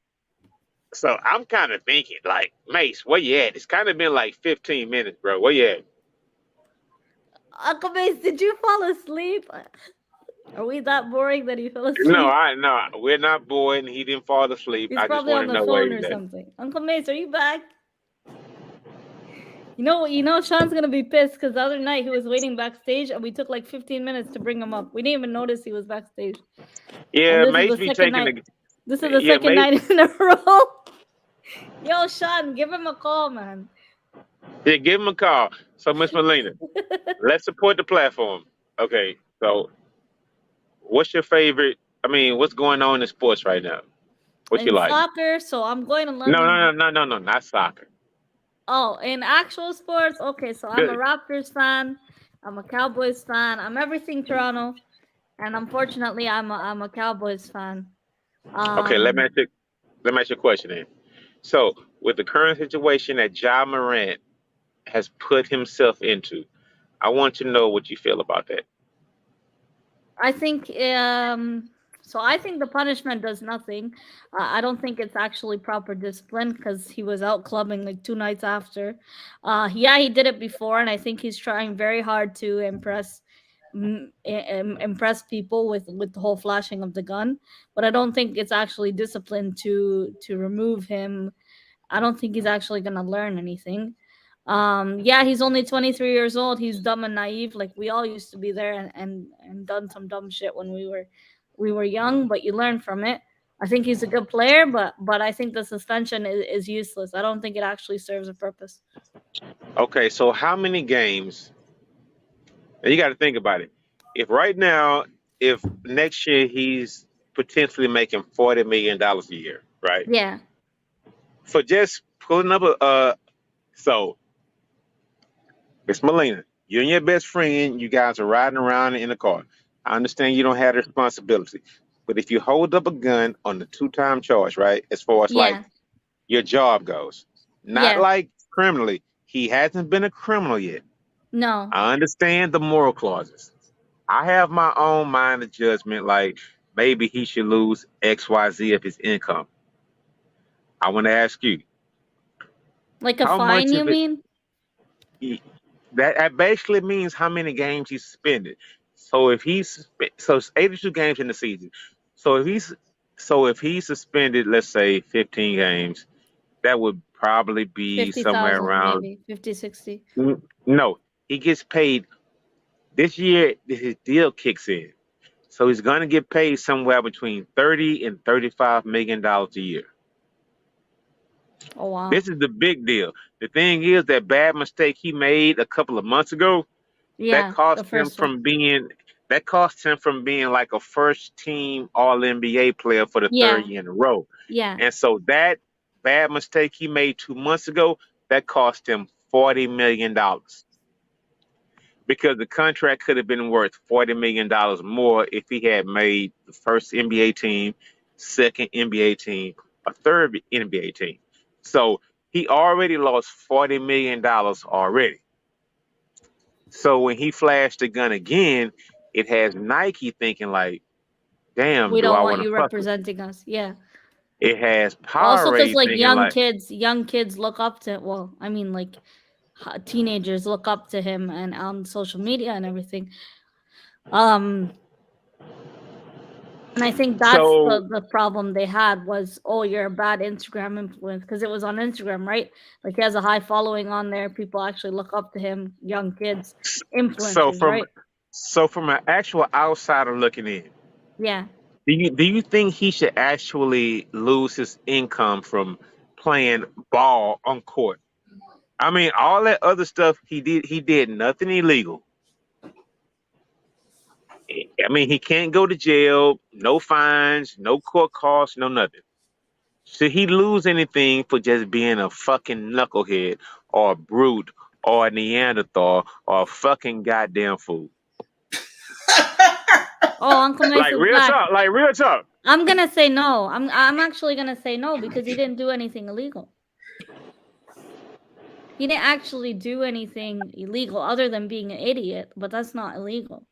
So I'm kind of thinking, like, Mace, where you at? It's kind of been like 15 minutes, bro. Where you at? Uncle Mace, did you fall asleep? Are we that boring that he fell asleep? No, we're not bored, and he didn't fall asleep. He's I just probably want on to the know where phone or he's at. something. Uncle Mace, are you back? You know, Sean's gonna be pissed because the other night he was waiting backstage and we took like 15 minutes to bring him up. We didn't even notice he was backstage. Yeah, And this Mace is the be second taking night. This is the the second Mace. night in a row. Yo, Sean, give him a call, man. Yeah, give him a call. So, Miss Melina, let's support the platform. Okay, so what's your favorite? I mean, what's going on in sports right now? What you In like? soccer, so I'm going to No, London. no, not soccer. Oh, in actual sports, okay, so I'm a Good. Raptors fan. I'm a Cowboys fan. I'm everything Toronto, and unfortunately, I'm a Cowboys fan. Okay, let me ask you a question then. So, with the current situation that Ja Morant has put himself into, I want to know what you feel about that. I think so I think the punishment does nothing. I don't think it's actually proper discipline because he was out clubbing like 2 nights after. Yeah, he did it before, and I think he's trying very hard to impress people with the whole flashing of the gun. But I don't think it's actually discipline to remove him. I don't think he's actually gonna learn anything. Yeah, he's only 23 years old. He's dumb and naive. Like we all used to be there and done some dumb shit when we were young, but you learn from it. I think he's a good player, but I think the suspension is useless. I don't think it actually serves a purpose. Okay, so how many games? And you got to think about it. If next year he's potentially making $40 million a year, right? Yeah. For just pulling up so Miss Melina, you and your best friend, you guys are riding around in a car. I understand you don't have the responsibility, but if you hold up a gun on the 2-time charge, right, as far as like Yeah. your job goes, not Yeah. like criminally, he hasn't been a criminal yet. No. I understand the moral clauses. I have my own mind of judgment, like maybe he should lose XYZ of his income. I want to ask you, Like a how fine, much you of it mean? that basically means how many games he suspended. So if so it's 82 games in the season. So if he's suspended, let's say 15 games, that would probably be somewhere 50,000 around. maybe. 50, 60. No, he gets paid this year. His deal kicks in, so he's going to get paid somewhere between $30 and $35 million a year. Oh wow. This is the big deal. The thing is that bad mistake he made a couple of months ago. Yeah, the first one. That cost him from being like a first team All NBA player for the Yeah. third year in a row. Yeah. And so that bad mistake he made 2 months ago, that cost him $40 million. Because the contract could have been worth $40 million more if he had made the first NBA team, second NBA team, a third NBA team. So he already lost $40 million already. So when he flashed the gun again, it has Nike thinking like, damn, We do don't I want want to you fuck with? representing us. Yeah. It has Also, because Powerade like thinking like, young kids look up to. Well, I mean, like teenagers look up to him and on social media and everything. And I think that's so the problem they had was, oh, you're a bad Instagram influence because it was on Instagram, right? Like he has a high following on there. People actually look up to him. Young kids, so influencers, from right? so from an actual outsider looking in, Yeah. do you think he should actually lose his income from playing ball on court? I mean, all that other stuff he did nothing illegal. I mean, he can't go to jail, no fines, no court costs, no nothing. Should he lose anything for just being a fucking knucklehead or a brute or a Neanderthal or a fucking goddamn fool? Oh, Uncle Mace is back. Like real talk. I'm gonna say no. I'm actually gonna say no because he didn't do anything illegal. He didn't actually do anything illegal other than being an idiot, but that's not illegal.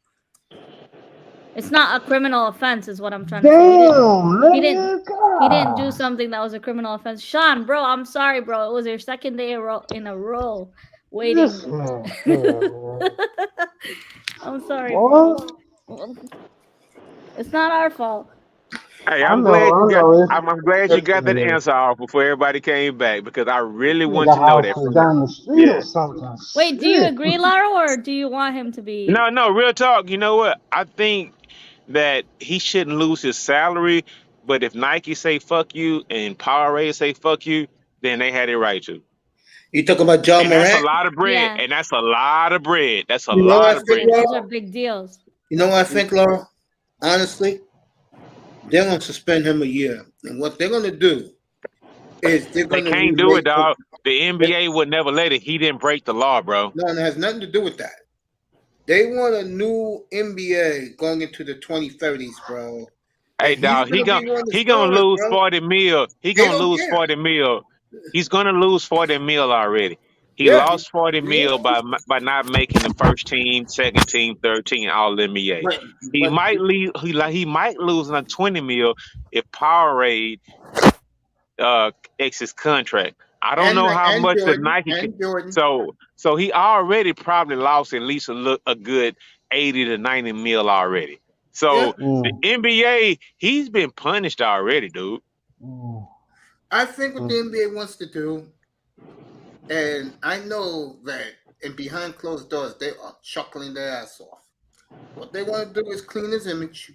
It's not a criminal offense, is what I'm trying to say. Damn, He didn't do nigga. something that was a criminal offense. Sean, bro, I'm sorry, bro. It was your second day in a row waiting. This man here, man. I'm sorry, bro. What? It's not our fault. Hey, I I'm know, glad you I got. know. It's I'm glad you got that nigga, answer off before everybody came back because I really want nigga to know house that is from down the street yeah. or something. Wait, do you Shit. agree, Lara, or do you want him to be? No, real talk. You know what? I think that he shouldn't lose his salary, but if Nike say fuck you and Powerade say fuck you, then they had it right to. You talking about John And that's a Morant? lot of bread. Yeah. And that's a lot of bread. That's a You know what lot I of think, bread. Those Laura? are big deals. You know what I think, Laura? Honestly, they're going to suspend him a year. And what they're going to do is they're They going to can't do it, remake dog. The NBA would never let it. He didn't break the law, bro. No, it has nothing to do with that. They want a new NBA going into the 2030s, bro. Hey, And dog, he's gonna be one of the he gonna stars, lose bro. 40 mil. He They gonna don't lose care. 40 mil. He's gonna lose 40 mil already. He Yeah, lost 40 he mil is. by not making the first team, second team, third team, all NBA. He But might leave. He might lose another 20 mil if Powerade exits contract. I don't know how and much the Jordan Nike. and Jordan. So he already probably lost at least a good 80 to 90 mil already. So the NBA, he's been punished already, dude. I think what the NBA wants to do, and I know that and behind closed doors, they are chuckling their ass off. What they want to do is clean his image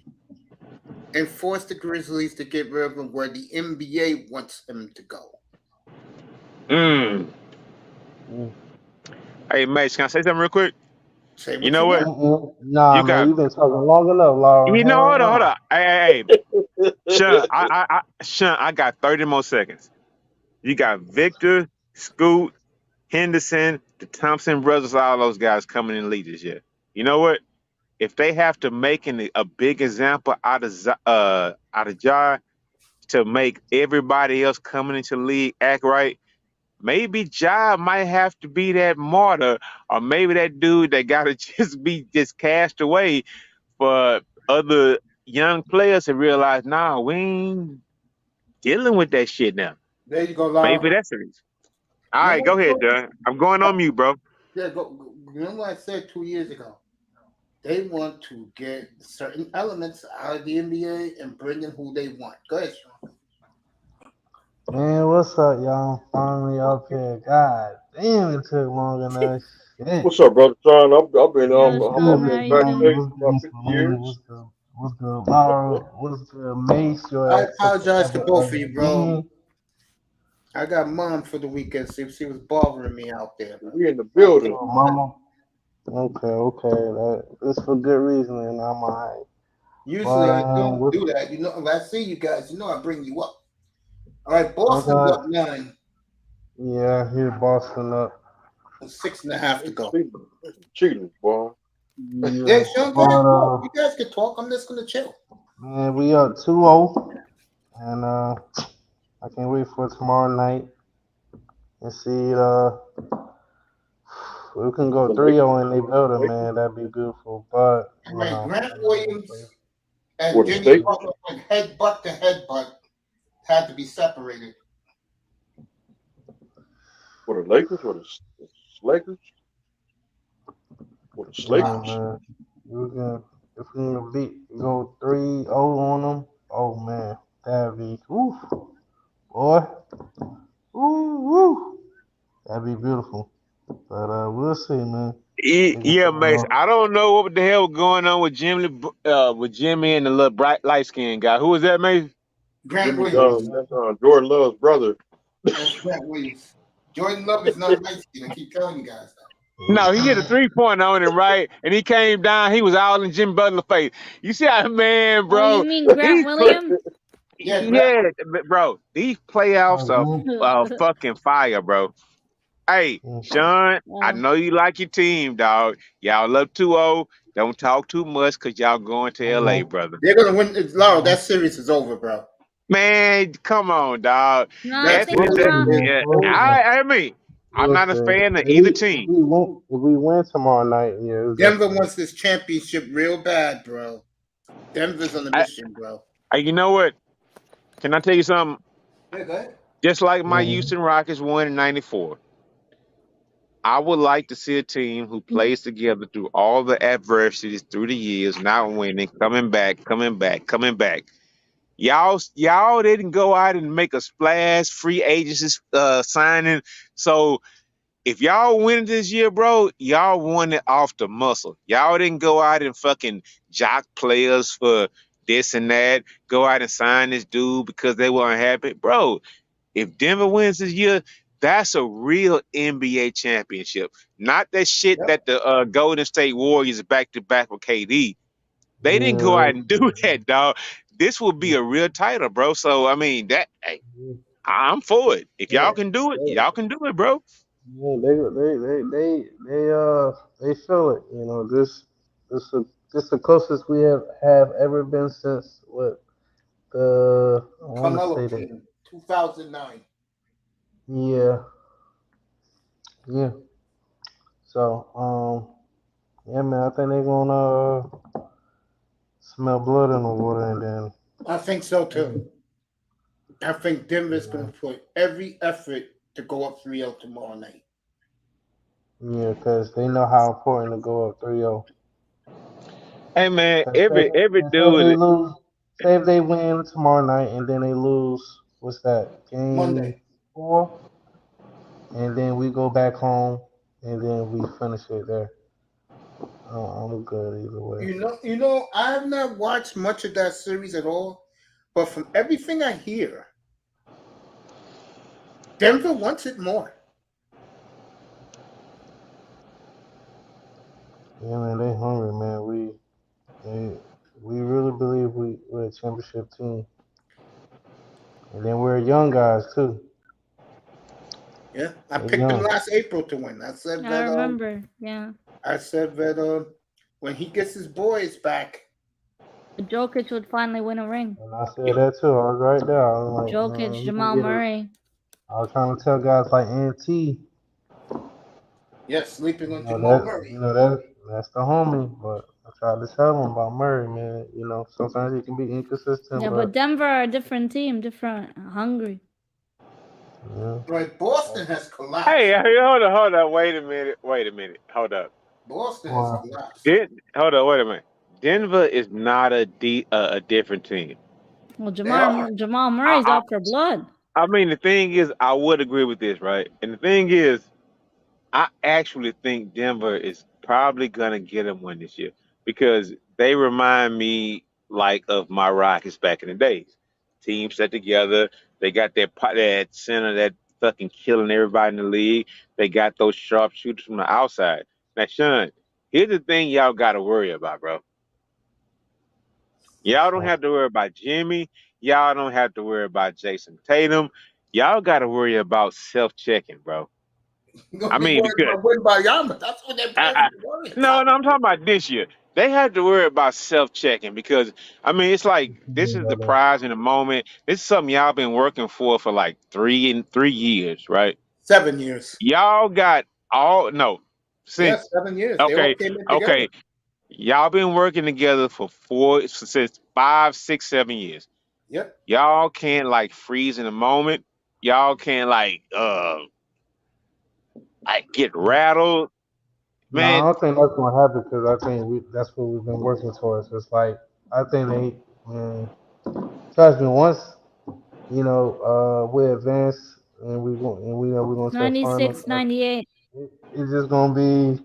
and force the Grizzlies to get rid of him where the NBA wants him to go. Hey, Mace, can I say something real quick? Say what you know what? Nah, You man, you've been talking long enough, Laura. You know, hold on. Hey. Sean, Sean, I got 30 more seconds. You got Victor, Scoot, Henderson, the Thompson brothers, all those guys coming in lead this year. You know what? If they have to make a big example out of Ja to make everybody else coming into the league act right, maybe Ja might have to be that martyr, or maybe that dude that gotta just cast away for other young players to realize, nah, we ain't dealing with that shit now. There you go, Laura. Maybe that's the reason. All right, go ahead, John. I'm going on mute, bro. Yeah, go. Remember what I said 2 years ago? They want to get certain elements out of the NBA and bring in who they want. Go ahead, Sean. Man, what's up, y'all? Finally up here. God damn, it took long enough. Shit. What's up, brother Sean? I've been What's about 50 years. What's good, Laura? What's good, Mace? I apologize to both of you, bro. I got mom for the weekend. She was bothering me out there. We in the building. Oh, mama. Okay. That's for good reason, and I'm alright. Usually I don't do that. You know, if I see you guys, you know I bring you up. All right, Boston's up 9. Yeah, here Boston up. 6.5 to go. Cheating, boy. Yeah, Sean, go ahead. You guys can talk. I'm just gonna chill. Man, we up 2-0, and I can't wait for tomorrow night and see we can go 3-0 in the building, man. That'd be beautiful. But Grant Williams and Jimmy Butler went headbutt to headbutt, had to be separated. For the Lakers or the Lakers? For the Lakers? If we can go 3-0 on them, oh man, that'd be boy. That'd be beautiful. But we'll see, man. Yeah, Mace. I don't know what the hell was going on with Jimmy and the little bright light skinned guy. Who was that, Mace? Grant Williams. That's Jordan Love's brother. That's Grant Williams. Jordan Love is not light skinned. I keep telling you guys that. No, he hit a 3-pointer on him, right? And he came down. He was all in Jimmy Butler's face. You see how, man, bro? Oh, you mean Grant Williams? Yeah, bro. These playoffs are fucking fire, bro. Hey, Sean, I know you like your team, dog. Y'all up 2-0. Don't talk too much because y'all going to LA, brother. They're going to win. Laura, that series is over, bro. Man, come on, dog. No, I think it's wrong. I mean, I'm not a fan of either team. If we win tomorrow night, Denver wants this championship real bad, bro. Denver's on a I, mission, bro. you know what? Can I tell you something? Yeah, go ahead. Just like my Mhm. Houston Rockets won in '94, I would like to see a team who plays together through all the adversities through the years, not winning, coming back, coming back, coming back. Y'all didn't go out and make a splash free agency signing. So if y'all win this year, bro, y'all won it off the muscle. Y'all didn't go out and fucking jock players for this and that. Go out and sign this dude because they weren't happy, bro. If Denver wins this year, that's a real NBA championship. Not that shit Yep. that the Golden State Warriors back to back with KD. They didn't go Yeah, out and do that, dog. This will be a real title, bro. So I mean, hey, I'm for it. If y'all yeah, can do it, they, y'all can do it, bro. yeah, they feel it. You know, this the closest we have ever been since what I want to Carmelo say that. team, 2009. Yeah, yeah. So yeah, man, I think they're gonna smell blood in the water, and then I think so too. I think Denver's yeah, going to put every effort to go up 3-0 tomorrow night. yeah, because they know how important to go up 3-0. Hey man, Cause every say if they dude. lose, say if they win tomorrow night, and then they lose, what's that? Game Monday. 4, and then we go back home, and then we finish it there. I'm good either way. I have not watched much of that series at all, but from everything I hear, Denver wants it more. Yeah, man, they hungry, man. We really believe we're a championship team, and then we're young guys too. Yeah, I We're picked them young. last April to win. I said I that. remember. Yeah. When he gets his boys back, Jokic would finally win a ring. And I said that too. I was right there. I was like, Jokic, we gonna Jamal get it. Murray. I was trying to tell guys like NT, yes, sleeping on you know Jamal that, Murray. that's the homie. But I tried to tell him about Murray, man. You know, sometimes he can be inconsistent, Yeah, but but Denver are a different team, different, hungry. yeah, Right, Boston has Hey, collapsed. hold on, wait a minute, hold up. Boston has well, collapsed. Hold on, wait a minute. Denver is not a different team. Well, They are. Jamal Murray's I, out for blood. I mean, the thing is, I would agree with this, right? And the thing is, I actually think Denver is probably gonna get him one this year because they remind me like of my Rockets back in the days. Team set together, they got that center that fucking killing everybody in the league. They got those sharpshooters from the outside. Now, Sean, here's the thing y'all got to worry about, bro. Y'all don't have to worry about Jimmy. Y'all don't have to worry about Jason Tatum. Y'all got to worry about self-checking, bro. You're gonna I be mean, worried because about winning by Yama. That's what they're I, playing for worry no, about. no, I'm talking about this year. They have to worry about self-checking because I mean it's like this is the prize in the moment. This is something y'all been working for like 3 years, right? 7 years. Y'all got all no Yes, since 7 years. They all okay, came in okay. together. Y'all been working together for since 5, 6, 7 years. Yep. Y'all can't like freeze in a moment. Y'all can't like get rattled, no, I man. don't think that's gonna happen because I think that's what we've been working towards. It's like I think man, trust me, once we advance and we know we're gonna to the finals. 96, 98. It's just gonna be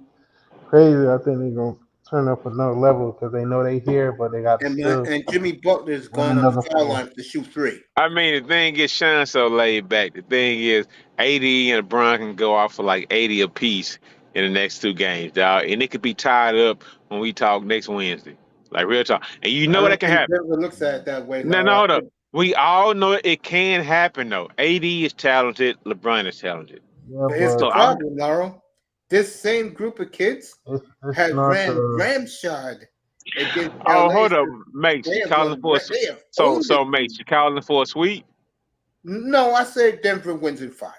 crazy. I think they're gonna turn up another level because they know they here, but they got to still And Jimmy Butler is win going on the another foul four. line to shoot three. I mean, the thing is, Sean's so laid back. The thing is, AD and LeBron can go off for like 80 apiece in the next 2 games, dog. And it could be tied up when we talk next Wednesday. Like, real talk. And you I know that don't can think happen. Denver looks at it that way, No, Laura. no, I hold up. think, We all know it can happen, though. AD is talented. LeBron is talented. Yeah, but here's the but So I'm. problem, Laura. This same group of kids it's has not ran the ramshod against Oh, LA. hold up, Mace. They You have calling for a. they have So, owned this Mace, team. you calling for a sweep? No, I said Denver wins in 5.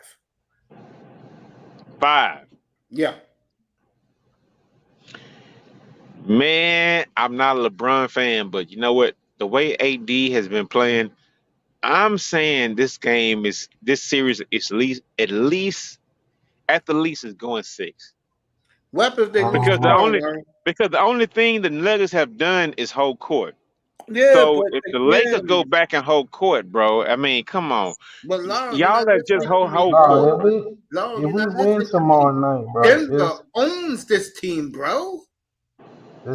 5. Yeah. Man, I'm not a LeBron fan, but you know what? The way AD has been playing, I'm saying this series is at the least is going 6. Weapons they lose Because tomorrow, man. the only thing the Nuggets have done is hold court. Yeah, So but if the yeah, Lakers go back and hold court, bro, I mean, come on. but Lauren, you're Y'all not that just listening to me, hold No, court. bro. Lauren, if you're we not win listening to tomorrow me. night, bro, Denver owns this team, bro.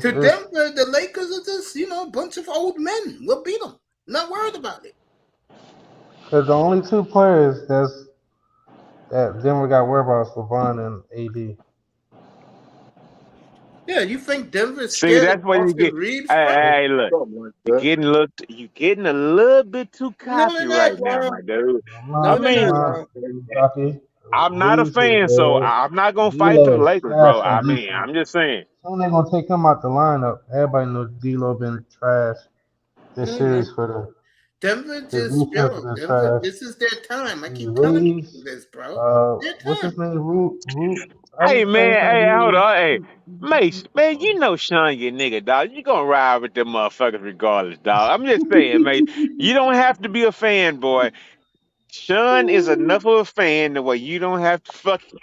To Denver, the Lakers are just, a bunch of old men. We'll beat them. Not worried about it. because the only 2 players that Denver got worried about is LeBron and AD. Yeah, you think Denver's See, scared of that's what you Austin get. Reeves, bro? Hey, look, Something like you're that. getting a little bit too No, cocky they're not, right now, bro. my dude. No, I they're mean, not, bro. Cocky. I'm not a Reeves is fan, so good. I'm not gonna fight for the D'Lo is Lakers, trash bro. I on mean, defense. I'm just saying. Soon they're gonna take him out the lineup. Everybody knows D'Lo been trash this series Mm-mm. for Denver his just, defense has been Denver, trash. this is their time. I He keep telling you Reeves, this, bro. Their what's his time. name? Root. How do Hey you say his man, hey, hold name? on, hey, Mace, man, you know Sean, your nigga, dog. You gonna ride with them motherfuckers regardless, dog. I'm just saying, Mace, you don't have to be a fan, boy. Sean is enough of a fan the way you don't have to fucking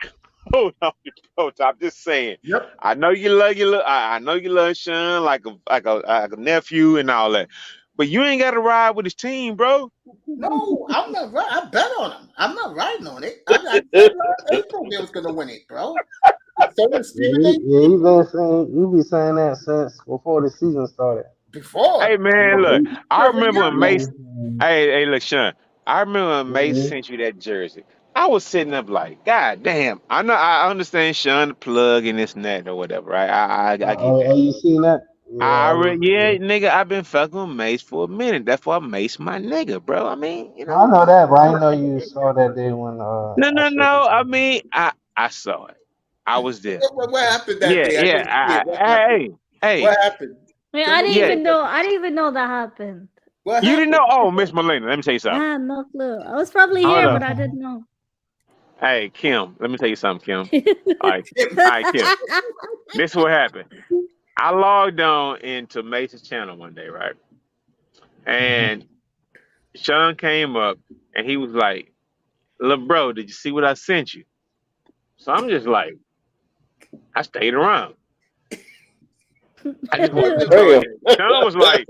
hold on your coach. I'm just saying. Yep. I know you love I know you love Sean like a nephew and all that, but you ain't got to ride with his team, bro. No, I'm not right. I bet on them. I'm not riding on it. I said last April they was gonna win it, bro. So did Stephen A. Yeah, you be saying that since before the season started. Before. Hey man, look, I For a remember year when ago. Mace. Hey, look, Sean. I remember when Mace Mhm. sent you that jersey. I was sitting up like, God damn. I know, I understand Sean the plug and this and that or whatever, right? I get that. You seen that? Yeah, nigga, I've been fucking with Mace for a minute. That's why Mace my nigga, bro. I mean, I know that, but I didn't know you saw that day when I said No. this. I mean, I saw it. I was there. What happened that Yeah, day? I yeah. didn't see it. What happened? Hey, What happened? Wait, Tell me what yeah. happened. I didn't even know that happened. What You didn't happened? know? Oh, Miss Melina, let me tell you I something. had no clue. I was probably Hold here, up. but I didn't know. Hey, Kim, let me tell you something, Kim. All right, Kim. This is what happened. I logged on into Mace's channel one day, right? And Sean came up and he was like, "Look, bro, did you see what I sent you?" So I'm just like, I stayed around. I just What wasn't the going Damn. in. Sean was like,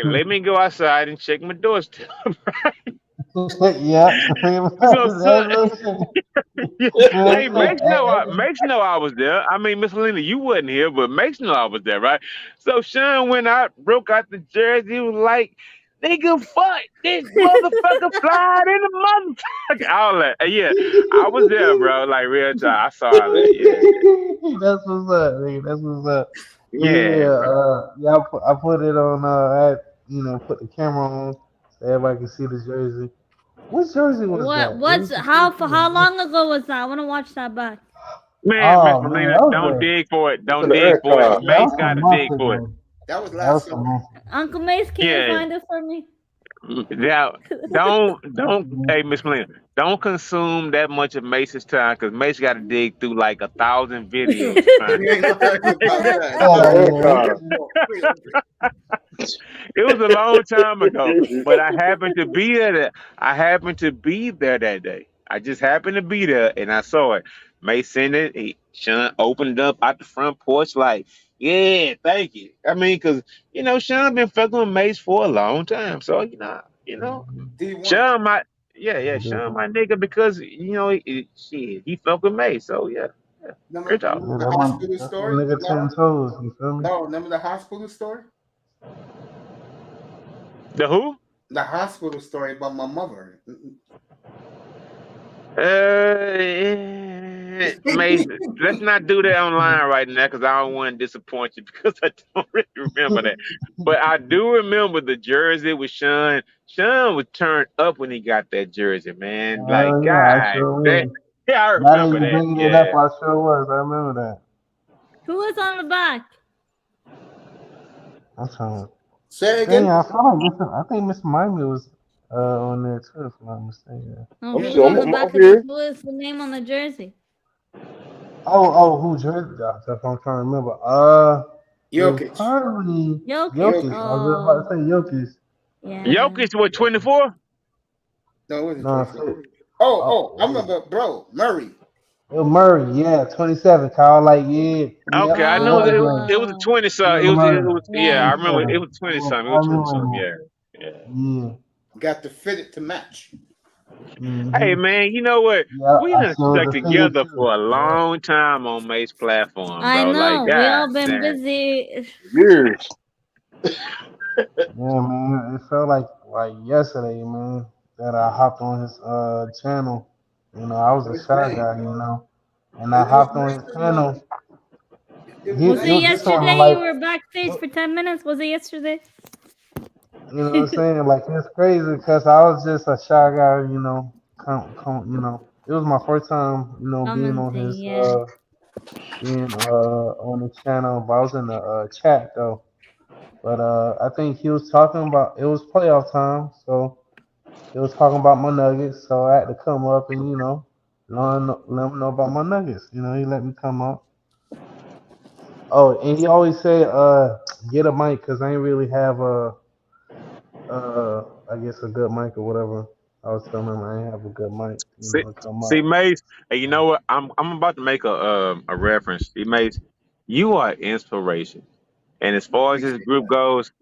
let me go outside and check my doorstep. Yeah. So, son, hey, Hey, Max know I was there. I mean, Miss Lena, you wasn't here, but Max know I was there, right? So Sean went out, broke out the jersey, he was like, nigga, fuck, this motherfucker flying in the motherfucker. All that. Yeah, I was there, bro. Like real time. I saw all that. Yeah, That's what's up, nigga. That's what's up. yeah, Yeah, bro. I put it on. Put the camera on so everybody can see the jersey. Which jersey was that? How long ago was that? I want to watch that back. Man, Miss Oh man, Melina, that was don't dig for it. It's in Don't the dig for it. archive. that Mace was got some to months dig for it. ago. That was That last was some summer. months Uncle Mace, can you Yeah. find it for me? Now, don't. ago. Hey, Miss Melina, don't consume that much of Mace's time because Mace got to dig through like 1,000 videos to find You ain't gonna argue about that. It's in Oh the yeah. it was a long time ago, but I happened to be there. I happened to be there that day. I just happened to be there, and I saw it. May sent it. Sean opened up out the front porch, like, "Yeah, thank you." I mean, cause Sean been fucking with Mace for a long time, so D1. Sean my Sean my nigga because shit, he fuck with Mace, so yeah, real Remember, talk. Yeah, the hospital that's my story? nigga No, 10 toes. You feel me? no. Remember the hospital story? The who? The hospital story about my mother. Maze, let's not do that online right now because I don't want to disappoint you because I don't really remember that. But I do remember the jersey with Sean. Sean was turned up when he got that jersey, man. Like, Yeah, I God, sure that, was. yeah, I Now that remember you that. bringing it up, Yeah. I sure was. I remember that. Who was on the back? I'm trying. Say it Dang, again. I think Miss Miami was on there too, if I'm not mistaken. Oh, I'm who Yeah. was sure. on the back I'm of the? here. Who is the name on the jersey? Oh, who jersey? That's what I'm trying to remember. Jokic. probably Jokic. Jokic. I was just about to say Jokic. Yeah. Jokic, what, 24? No, it wasn't No, 24. Oh, I oh, remember, bro, Murray. Murray, yeah, 27. Kyle, like, yeah, Okay, I that know was it Murray. was a 20 something. Yeah, It Murray. was yeah, I remember 27. it was 20 something. It I was 20 something, remember. yeah. Yeah. Got to fit it to match. Hey Mm-hmm. man, you know what? Yeah, We I done saw stuck the figure together too. for a Yeah. long time on Mace platform, I bro. Like, know. We God all been damn. busy. Years. Yeah, man. It felt like yesterday, man, that I hopped on his channel. I was a shy guy, and I It was hopped on his nice to channel. It was Was it This one yesterday? like You were backstage for 10 minutes. Was it yesterday? you know what I'm saying? Like it's crazy because I was just a shy guy, it was my first time, being on Commenting, his yeah. being on the channel, but I was in the chat though. But I think he was talking about it was playoff time, so he was talking about my Nuggets, so I had to come up and let him know about my Nuggets. He let me come up. Oh, and he always said, get a mic, cause I ain't really have I guess a good mic or whatever. I was telling him I ain't have a good mic, See, to come see, up. Mace, hey, you know what? I'm about to make a reference. See, Mace, you are inspiration. And as far as this appreciate group that. goes,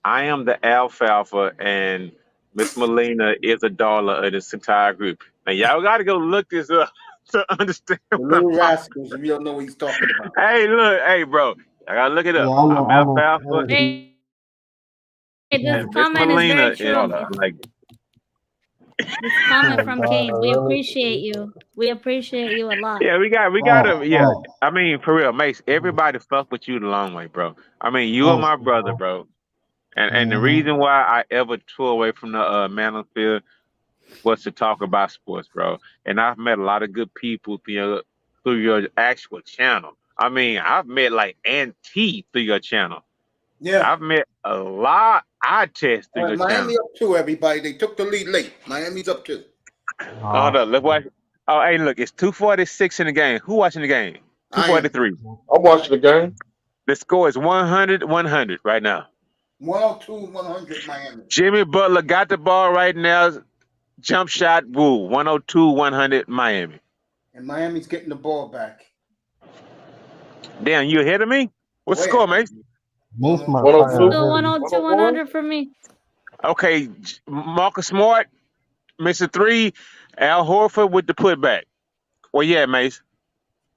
I am the alfalfa, and Miss Molina is a dollar of this entire group. Now, y'all got to go look this up to understand The what I'm Little talking. Rascals, if you don't know what he's talking about. Hey, look, hey, bro, I got to look it Yeah, up. I know, I'm I know. alfalfa, Hey, this and Miss comment is Molina very is a true. dollar. Like, This comment Oh, from Kane. God, We really? appreciate you. We appreciate you a lot. yeah, we got to, Facts, yeah. facts. I mean, for real, Mace, everybody fuck with you the long way, bro. I mean, you are Thanks, my brother, bro. bro. And the Mm-hmm. reason why I ever tore away from the manosphere was to talk about sports, bro. And I've met a lot of good people through your actual channel. I mean, I've met like Auntie through your channel. Yeah. I've met a lot eye test through All right, your channel. Miami up 2, everybody. They took the lead late. Miami's up 2. Hold up, let's Shit. watch. Oh, hey, look, it's 246 in the game. Who watching the game? I am. 243. I'm watching the game. The score is 100 right now. 102, 100 Miami. Jimmy Butler got the ball right now. Jump shot, woo. 102, 100 Miami. And Miami's getting the ball back. Damn, you ahead of me? What's the Where? score, mate? Mace might 102. probably 102, Still ahead of you. 102, 101. 100 for me. Okay, Marcus Smart, Mr. 3, Al Horford with the putback. Well, yeah, Mace.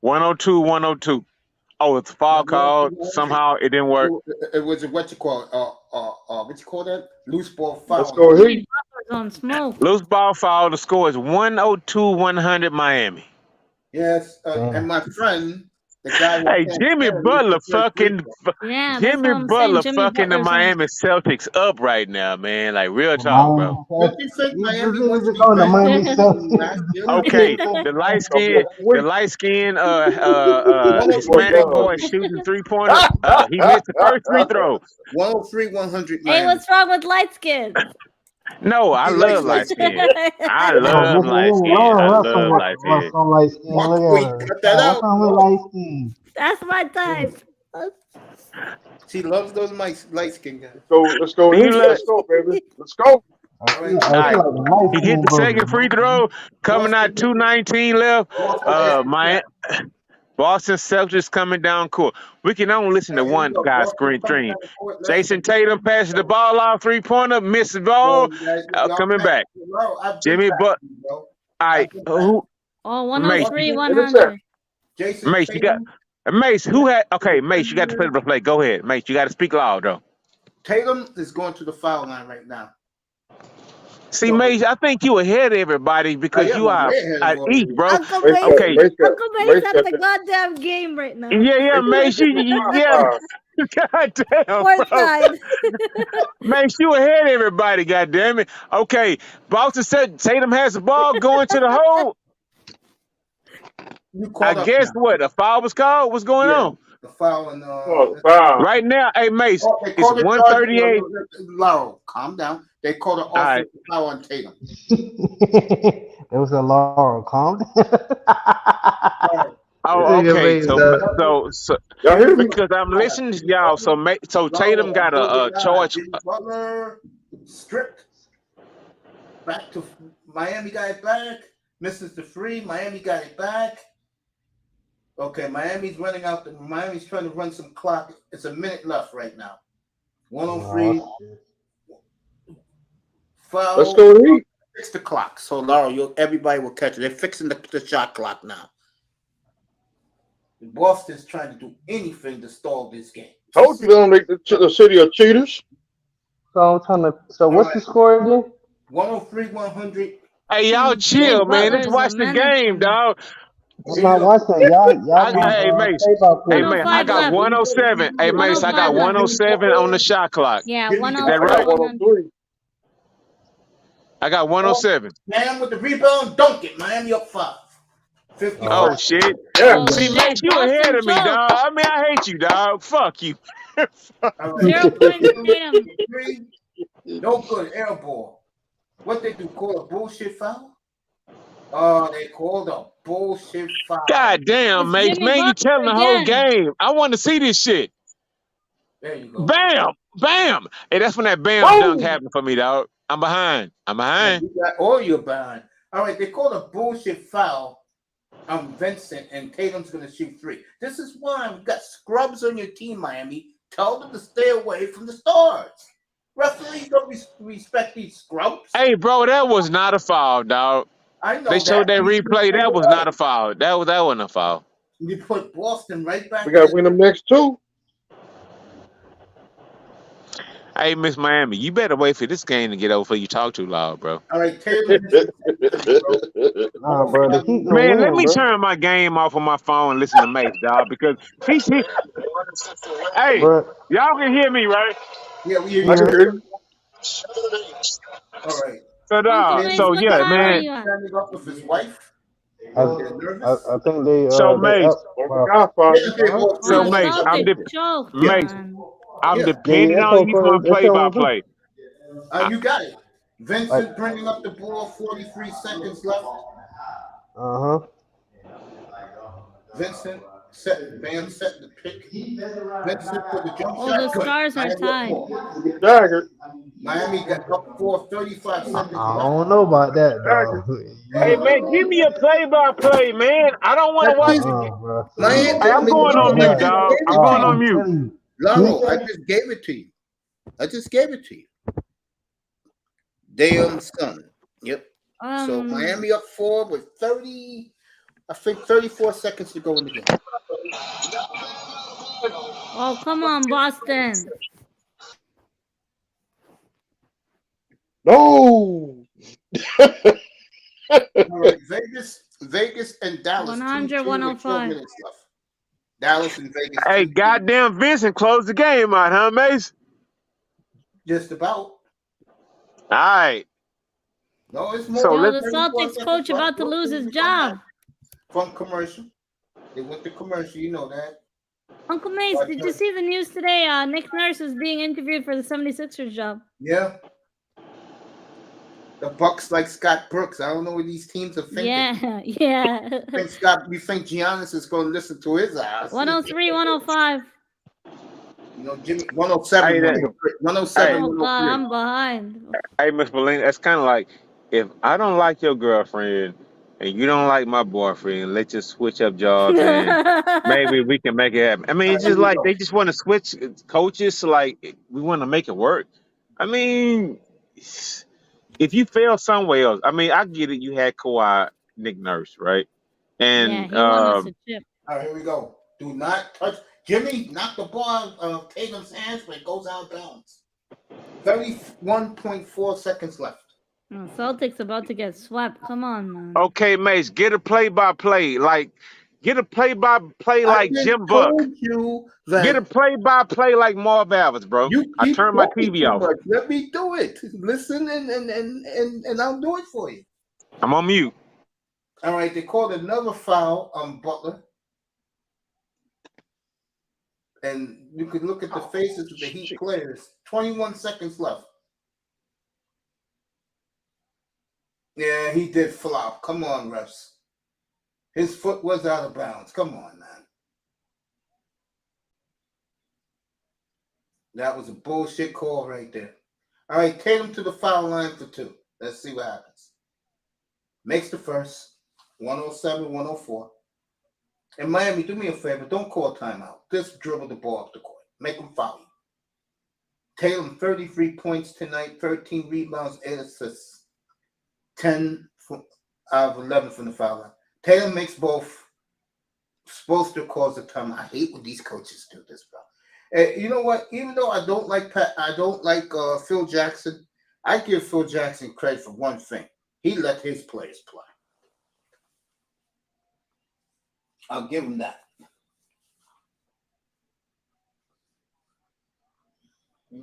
102, 102. Oh, it's a foul called. 100. Somehow it didn't work. It was what you call what you call that? Loose ball Let's foul. go Heat. Butler's on smoke. Loose ball foul. The score is 102, 100 Miami. Yes, Damn. and my friend, the guy who Hey, can't Jimmy stand, missed Butler the first free fucking throw. Yeah, that's Jimmy what I'm saying. Butler Jimmy fucking the Butler's on. Miami Celtics up right now, man. Like real The talk, Miami bro. Don't Celtics. you think This Miami nigga's wants just on the revenge Miami last Celtics. year? Okay, the Gonna be a the week. light skin Boy, 103, Hispanic boy 100. shooting 3-pointer. He missed the first free throw. 103, 100 Hey, Miami. what's wrong with light skins? No, I He love likes light light skin. skin. I Oh, love this light nigga skin. I love love light skin. some light skin. Mark, Look at wait, her. cut that What's out. wrong with Whoa. light skin? That's my type. She loves those light skin guys. Let's go Do you Heat. love? Let's go, baby. Let's go. All right, She All right, like a light he hit skin the second brother. free throw. Coming out Boston, 2:19 left. Boston missed the My shot. Boston Celtics coming down court. We can only listen to Here we one go. guy Boston screen coming stream. down the court. Let's Jason Tatum passes the go. ball off 3-pointer, misses the ball. Y'all Coming back. bro, I've been Jimmy back, But. bro. All right, I've been back. who? Oh, Mace, Boston 103, missed In the 100. Jason Mace, you got Tatum. Mace. Who had? Okay, Mace, you got to play the play. Go ahead, Mace. You got to speak loud though. Tatum is going to the foul line right now. See, So Mace, I think you ahead of everybody because yeah, you I'm are way ahead of at all of East, you. bro. Uncle Mace Mace, got, Okay, Mace got, Uncle Mace Mace at got the the, goddamn game right now. yeah, Mace, yeah, uh, goddamn, Fourth bro. side. Mace, you ahead of everybody, goddamn it. Okay, Boston said Tatum has the ball going to the hole. You I caught up guess now. what? A foul was called? What's going Yeah, on? the foul and foul. Right now, hey, Mace, oh, they it's called it 138. Laurel, calm down. They called an All right. offensive foul on Tatum. There was a Laurel. Calm down. Oh, nigga Okay, made that. so Y'all hear me? because I'm listening to y'all, so Tatum got a charge. Jimmy Butler stripped. Back to Miami got it back. Misses the free. Miami got it back. Okay, Miami's running out. Miami's trying to run some clock. It's a minute left right now. 103. Foul. Let's go eat. Fix the clock. So Laura, everybody will catch it. They're fixing the shot clock now. Boston's trying to do anything to stall this game. Told you they don't make the city of cheaters. So what's the score again? 103-100. Hey, y'all chill, man. Let's Butler's watch a the menace, game, man. dog. I'm not watching. Y'all Hey, Mace. play by play. Hey, man, I 105 got left. 107. Hey, Mace, I got 105 left. 107 on the shot clock. Yeah, Give me Is that 104, right? 100. I got 107. Man with the rebound, dunk it. Miami up 5. 50. Oh, shit. Yeah. Oh, See, shit. Mace, you Boston ahead of me, choked. dog. I mean, I hate you, dog. Fuck you. All 0 points, Tatum. 3. No good. Air ball. What they do? Call a bullshit foul? Oh, they called a bullshit foul. God damn, It's Mace. Jimmy Man, you Butler telling the whole again. game. I want to see this shit. There you go. Bam. Bam. Hey, that's when that bam dunk happened for me, dog. I'm behind. You got all your behind. All right, they called a bullshit foul on Vincent, and Tatum's going to shoot 3. This is why we got scrubs on your team, Miami. Tell them to stay away from the stars. Referees don't respect these scrubs. Hey, bro, that was not a foul, dog. I know They showed that replay. That was not a foul. That wasn't a foul. You put Boston right back. We got to win them next 2. Hey, Miss Miami, you better wait for this game to get over before you talk too loud, bro. All right, Taylor. Nah, bro, they keep no Man, winning, let me bro. turn my game off on my phone and listen to Mace, dog, because hey, Bro, y'all can hear me, right? Yeah, we hear I can you. hear you. All right. So, dog, Mace, so what yeah, time are man. you on? Standing up with his wife. I think they So, they Mace. up. Oh, my Godfather. So, Oh, Mace, Celtics choked, Mace, man. I'm Yeah. depending that's on you okay. for That's your own play-by-play. You got it. Vincent bringing up the ball. 43 seconds left. Vincent set the pick. Vincent for the jump Oh, shot. the Good. Stars are tied. Dagger. Miami got up 4. 35 seconds left. I don't know about that, though. Hey, man, give me a play-by-play, man. I don't want to watch the Bro. Miami, Hey, I'm going on mute, dog. I'm going on I'm mute. telling you. Lalo, I just gave it to you. Damn son. Yep. So Miami up 4 with 34 seconds to go in the game. Oh, come on, Boston. No. All right, Vegas and Dallas. 100, 105. Minutes left. Dallas and Vegas. Hey, goddamn Vincent closed the game out, huh, Mace? Just about. All right. No, it's more. So Yo, the Celtics coach about to lose his job. From commercial. They went to commercial, you know that. Uncle Mace, did you see the news today? Nick Nurse is being interviewed for the 76ers job. Yeah. The Bucks like Scott Brooks. I don't know what these teams are thinking. Yeah. We think Giannis is going to listen to his ass. 103, 105. You know, Jimmy, 107. 107. Oh, God, I'm behind. Hey, Miss Molina, that's kind of like if I don't like your girlfriend and you don't like my boyfriend, let's just switch up jobs and maybe we can make it happen. I mean, it's just like they just want to switch coaches. So like we want to make it work. I mean, if you fail somewhere else, I mean, I get it. You had Kawhi, Nick Nurse, right? And yeah, he won us a chip. All right, here we go. Do not touch. Jimmy knocked the ball out of Tatum's hands, but it goes out of bounds. 31.4 seconds left. Celtics about to get swept. Come on, man. Okay, Mace, get a play-by-play. Get a play-by-play like Jim Buck. Get a play-by-play like Marv Alvis, bro. I turned my TV off. Let me do it. Listen and I'll do it for you. I'm on mute. All right, they called another foul on Butler. And you could look at the faces of the Heat players. 21 seconds left. Yeah, he did flop. Come on, refs. His foot was out of bounds. Come on, man. That was a bullshit call right there. All right, Tatum to the foul line for 2. Let's see what happens. Makes the first. 107, 104. And Miami, do me a favor. Don't call timeout. Just dribble the ball up the court. Make them foul you. Tatum, 33 points tonight, 13 rebounds, 8 assists. 10 out of 11 from the foul line. Tatum makes both. Spoelstra calls the timeout. I hate when these coaches do this, bro. You know what? Even though I don't like Phil Jackson, I give Phil Jackson credit for one thing. He let his players play. I'll give him that.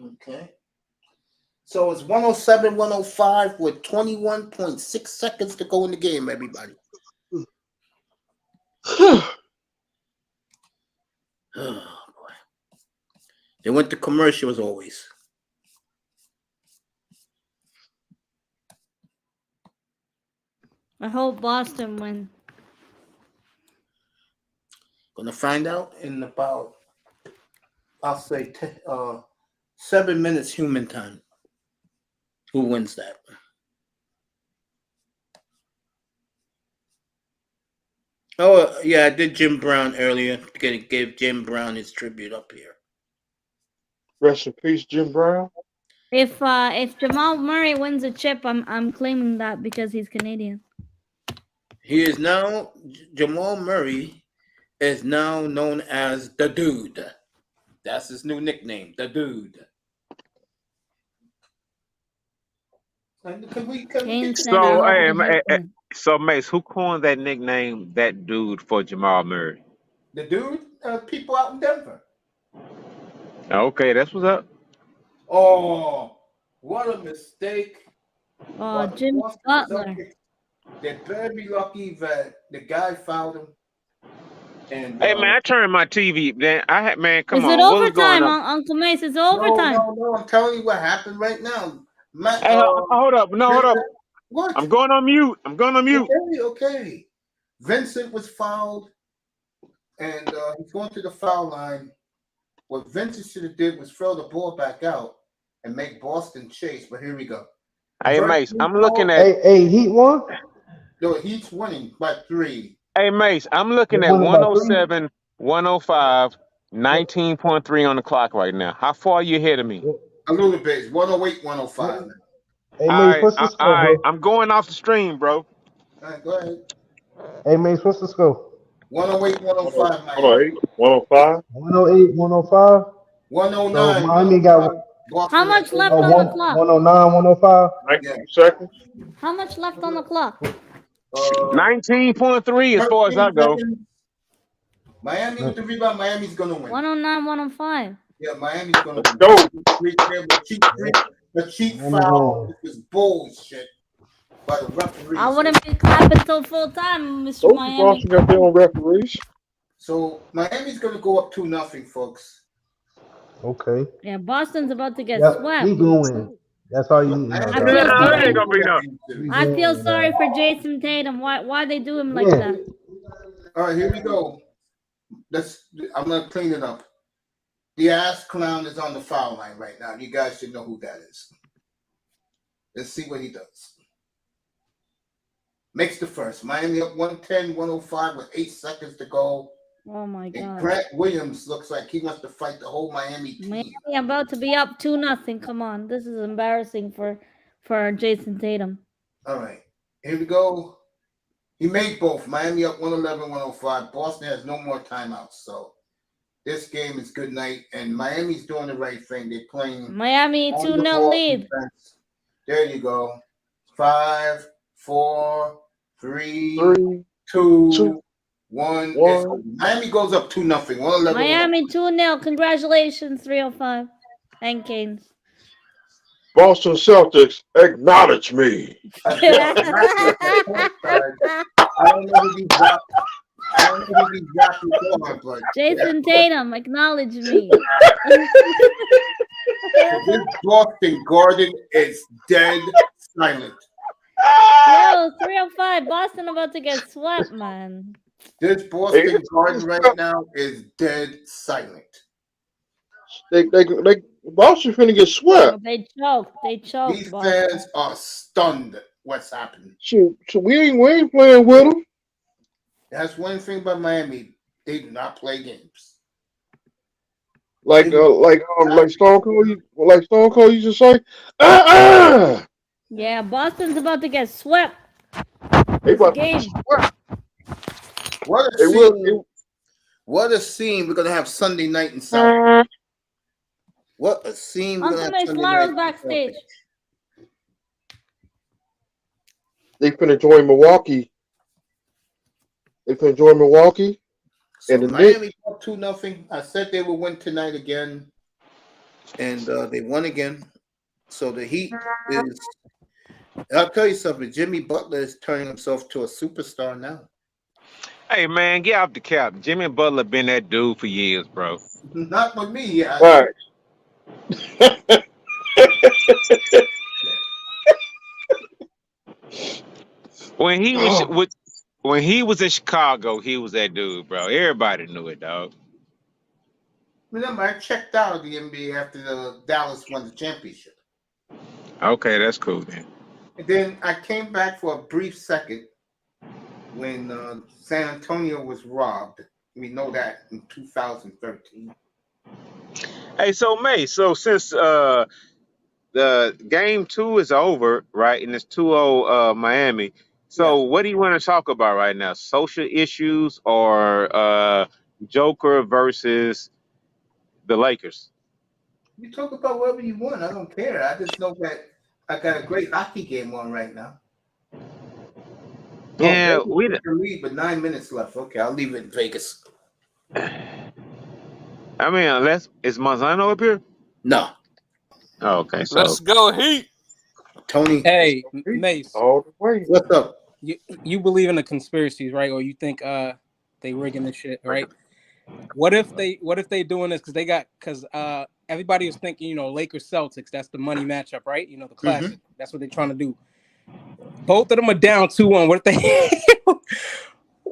Okay. So it's 107-105 with 21.6 seconds to go in the game, everybody. Oh, boy. They went to commercial as always. I hope Boston win. Gonna find out in about, I'll say, 7 minutes human time. Who wins that? Oh, yeah, I did Jim Brown earlier. Gonna give Jim Brown his tribute up here. Rest in peace, Jim Brown. If Jamal Murray wins a chip, I'm claiming that because he's Canadian. He is now, Jamal Murray is now known as the Dude. That's his new nickname, the Dude. So Mace, who coined that nickname, that Dude, for Jamal Murray? The Dude? People out in Denver. Okay, that's what's up. Oh, what a mistake. Oh, Jim Butler. They better be lucky that the guy fouled him. And, hey, man, I turned my TV. Man, come on. Is it overtime, Uncle Mace? It's overtime. No, I'm telling you what happened right now. Hold up. No, hold up. What? I'm going on mute. Okay. Vincent was fouled, and he's going to the foul line. What Vincent should have did was throw the ball back out and make Boston chase, but here we go. Hey, Mace, I'm looking at... Hey, Heat won? No, Heat's winning by 3. Hey, Mace, I'm looking at 107, 105, 19.3 on the clock right now. How far are you ahead of me? A little bit. It's 108, 105. Hey, Mace, what's the score, all right, bro? I'm going off the stream, bro. All right, go ahead. Hey, Mace, what's the score? 108, 105. 108, 105. 108, 105. 109. So Miami got... How much left on the clock? 109, 105. 19 seconds. How much left on the clock? 19.3 as far as I go. Miami with the rebound. Miami's going to win. 109, 105. Yeah, Miami's going to win. The cheap foul is bullshit by the referee. I wouldn't be clapping till full time, Mr. Miami. Boston got their own referees. So Miami's going to go up 2-0, folks. Okay. Yeah, Boston's about to get swept. He gonna win. That's all you need. I feel sorry for Jason Tatum. Why they do him like that? All right, here we go. I'm gonna clean it up. The ass clown is on the foul line right now. You guys should know who that is. Let's see what he does. Makes the first. Miami up 110, 105 with 8 seconds to go. Oh my God. And Grant Williams looks like he wants to fight the whole Miami team. Miami about to be up 2-0. Come on. This is embarrassing for Jason Tatum. All right. Here we go. He made both. Miami up 111, 105. Boston has no more timeouts. So this game is good night. And Miami's doing the right thing. They're playing Miami 2-0 lead. Defense. There you go. 5, 4, 3, 2, 1. Miami goes up 2-0. 111. Miami 2-0. Congratulations, 305. And Canes. Boston Celtics, acknowledge me. I don't know who these rappers are, but Jason Tatum, acknowledge me. this Boston Garden is dead silent. Yo, 305. Boston about to get swept, man. This Boston Garden right now is dead silent. Boston finna get No, swept. they choked. They choked. These Boston. fans are stunned. What's happening? So we ain't playing with them. That's one thing about Miami. They do not play games. Like Stone Cold used to say, Yeah, Boston's about to get swept. They This about to game. get swept. What a They scene! will. What a scene we're gonna have Sunday night in South. What a scene we're gonna have Anthony Sunday Slaro's night. backstage. They finna join Milwaukee. So And the Miami up 2-0. I said they will win tonight again, and they won again. So the Heat is. I'll tell you something. Jimmy Butler is turning himself to a superstar now. Hey man, get off the cap. Jimmy Butler been that dude for years, bro. Not with me. Yeah. Right. When he was in Chicago, he was that dude, bro. Everybody knew it, dog. Remember, I checked out of the NBA after the Dallas won the championship. Okay, that's cool then. And then I came back for a brief second when San Antonio was robbed. We know that in 2013. Hey, so May, since the game 2 is over, right, and it's 2-0 Miami. So what do you want to talk about right now? Social issues or Joker versus the Lakers? You talk about whatever you want. I don't care. I just know that I got a great hockey game on right now. Yeah, Vegas we. is the lead, but 9 minutes left. Okay, I'll leave it in Vegas. I mean, unless is Monzano up here? No. Oh, okay, so Let's go Heat. Tony. Hey, Mace. All the way. What's up? You believe in the conspiracies, right? Or you think they rigging this shit, right? What if they doing this because everybody was thinking, Lakers Celtics, that's the money matchup, right? The classic. That's what they're trying to do. Both of them are down 2-1. What if they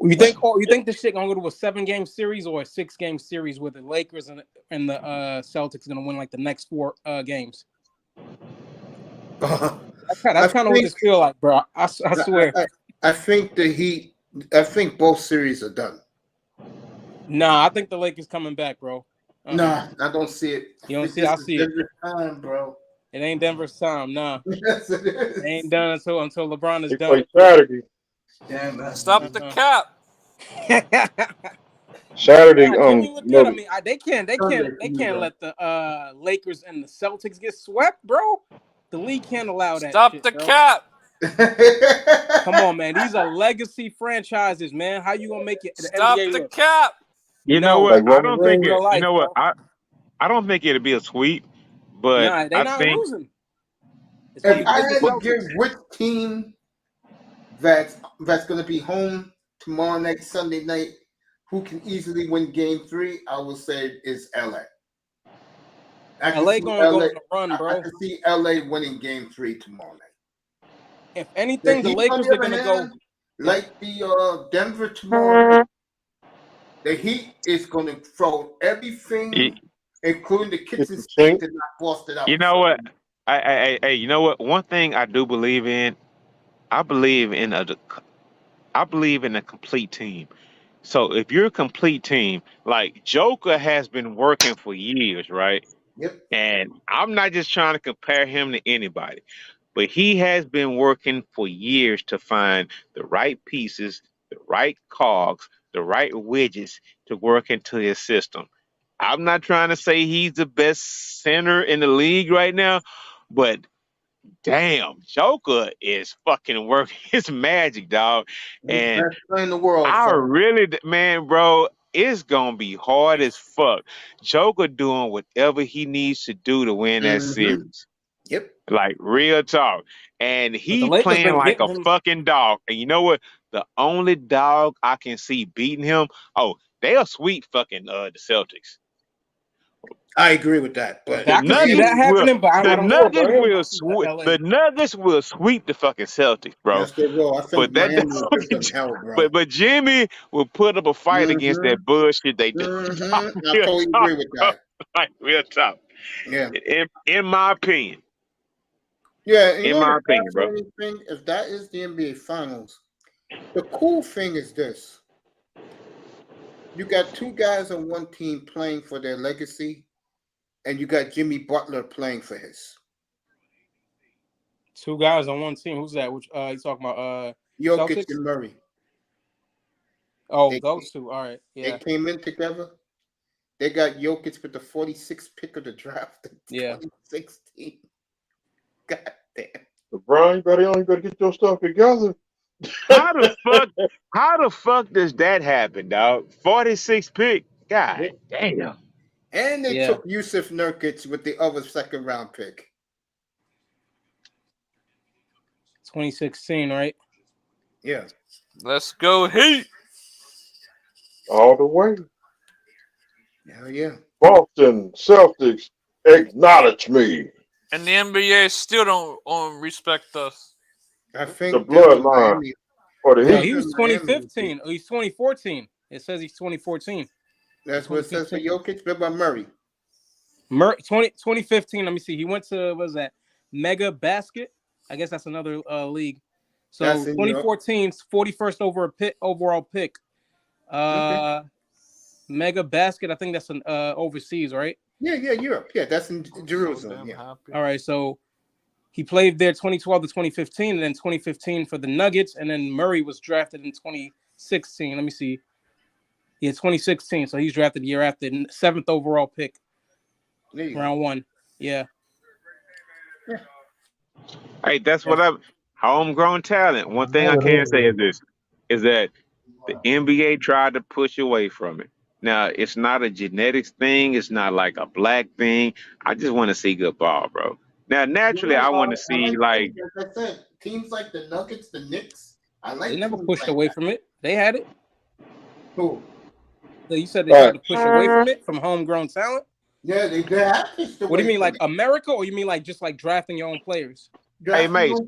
you think this shit gonna go to a 7-game series or a 6-game series where the Lakers and the Celtics gonna win like the next 4 games? That's kind of what this feel like, bro. I swear. I think the Heat. I think both series are done. Nah, I think the Lakers coming back, bro. Nah, I don't see it. You don't see it? I see it. Time, bro. It ain't Denver's time, nah. Yes, it is. It ain't done until LeBron is They done. play Saturday. Damn, Stop the cap. Saturday. Jimmy look good. I mean, they can't let the Lakers and the Celtics get swept, bro. The league can't allow that. Stop shit, the bro. cap. Come on, man. These are legacy franchises, man. How you gonna make it? Stop NBA the look? cap. you know what? Like I don't think real it. life, You know what? bro. I don't think it'll be a sweep, but Nah, they I not think losing. It's If gonna I be had the to give Celtics. which team that's going to be home tomorrow night, Sunday night, who can easily win Game 3, I would say is LA. LA gonna go on a run, I bro. can see LA winning Game 3 tomorrow night. If anything, the Heat, Lakers on are gonna go. hand, like the Denver tomorrow night. The Heat is going to throw everything, including the kitchen sink, to not bust it out. you know what? Hey, you know what? One thing I do believe in, I believe in a complete team. So if you're a complete team, like Joker has been working for years, right? Yep. And I'm not just trying to compare him to anybody, but he has been working for years to find the right pieces, the right cogs, the right widgets to work into his system. I'm not trying to say he's the best center in the league right now, but damn, Joker is fucking working his magic, dog. And Best player in the world. I So. really, man, bro, it's gonna be hard as fuck. Joker doing whatever he needs to do to win that series. Yep. Like real talk. And he Lakers playing been like a getting him. fucking dog. And you know what? The only dog I can see beating him, they'll sweep fucking the Celtics. I agree with that, but I can see that happening, but I don't know, bro. The Nuggets will sweep the fucking Celtics, bro. Yes, they will. I think Miami will give them hell, bro. But Jimmy will put up a fight against that bullshit they do. I totally agree with that. Like real tough. Yeah. In my opinion. Yeah, in my opinion, bro. Thing, if that is the NBA Finals, the cool thing is this: you got two guys on one team playing for their legacy, and you got Jimmy Butler playing for his. Two guys on one team. Who's that? Which you talking about? Jokic Celtics? and Murray. Oh, those two. All right. Yeah. They came in together. They got Jokic with the 46th pick of the draft in 2016. God damn. LeBron, you better get your stuff together. How the fuck does that happen, dog? 46 pick. God damn. And they took Yusuf Nurkic with the other second round pick. 2016, right? Yeah. Let's go Heat. All the way. Hell yeah. Boston Celtics, acknowledge me. And the NBA still don't respect us. I think the bloodline for the Heat. He was 2015. He's 2014. It says he's 2014. That's what it says for Jokic. What about Murray? 2015. Let me see. He went to, what was that? Mega Basket. I guess that's another league. So 2014's 41st overall pick. Mega Basket. I think that's an overseas, right? Yeah, Europe. Yeah, that's in Jerusalem. Yeah. All right, so he played there 2012 to 2015, and then 2015 for the Nuggets, and then Murray was drafted in 2016. Let me see. Yeah, 2016. So he's drafted the year after, 7th overall pick, round 1. Yeah. Hey, that's what I'm homegrown talent. One thing I can say is that the NBA tried to push away from it. Now, it's not a genetics thing. It's not like a black thing. I just want to see good ball, bro. Now, naturally, I want to see like I said, teams like the Nuggets, the Knicks. They never pushed away from it. They had it. Who? You said they tried to push away from it, from homegrown talent. Yeah, they have pushed away. What do you mean, like America, or you mean like just like drafting your own players? Hey, Mace.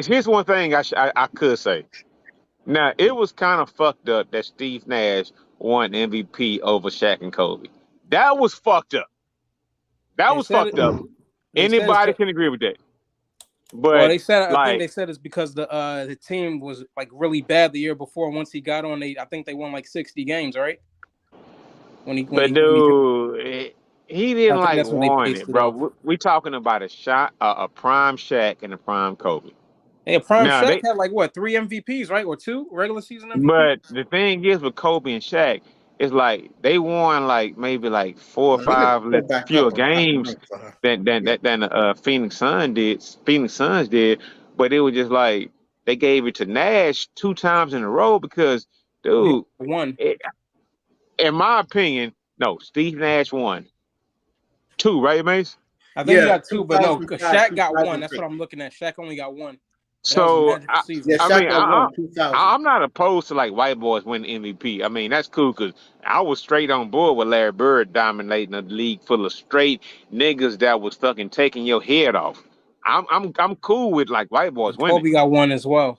Here's one thing I could say. Now, it was kind of fucked up that Steve Nash won MVP over Shaq and Kobe. That was fucked up. Anybody can agree with that. But they said, I think they said it's because the team was like really bad the year before. Once he got on, I think they won like 60 games, right? He didn't like want it, bro. We talking about a prime Shaq and a prime Kobe. Hey, prime Shaq had like what, 3 MVPs, right, or 2 regular season MVPs? But the thing is with Kobe and Shaq, it's like they won like maybe like 4 or 5 fewer games than Phoenix Suns did. But it was just like they gave it to Nash 2 times in a row because, dude, in my opinion, no, Steve Nash won 2, right, Mace? I think he got 2, but no, Shaq got 1. That's what I'm looking at. Shaq only got 1. So I'm not opposed to like white boys winning MVP. I mean, that's cool because I was straight on board with Larry Bird dominating a league full of straight niggas that was fucking taking your head off. I'm cool with like white boys winning. Kobe got 1 as well.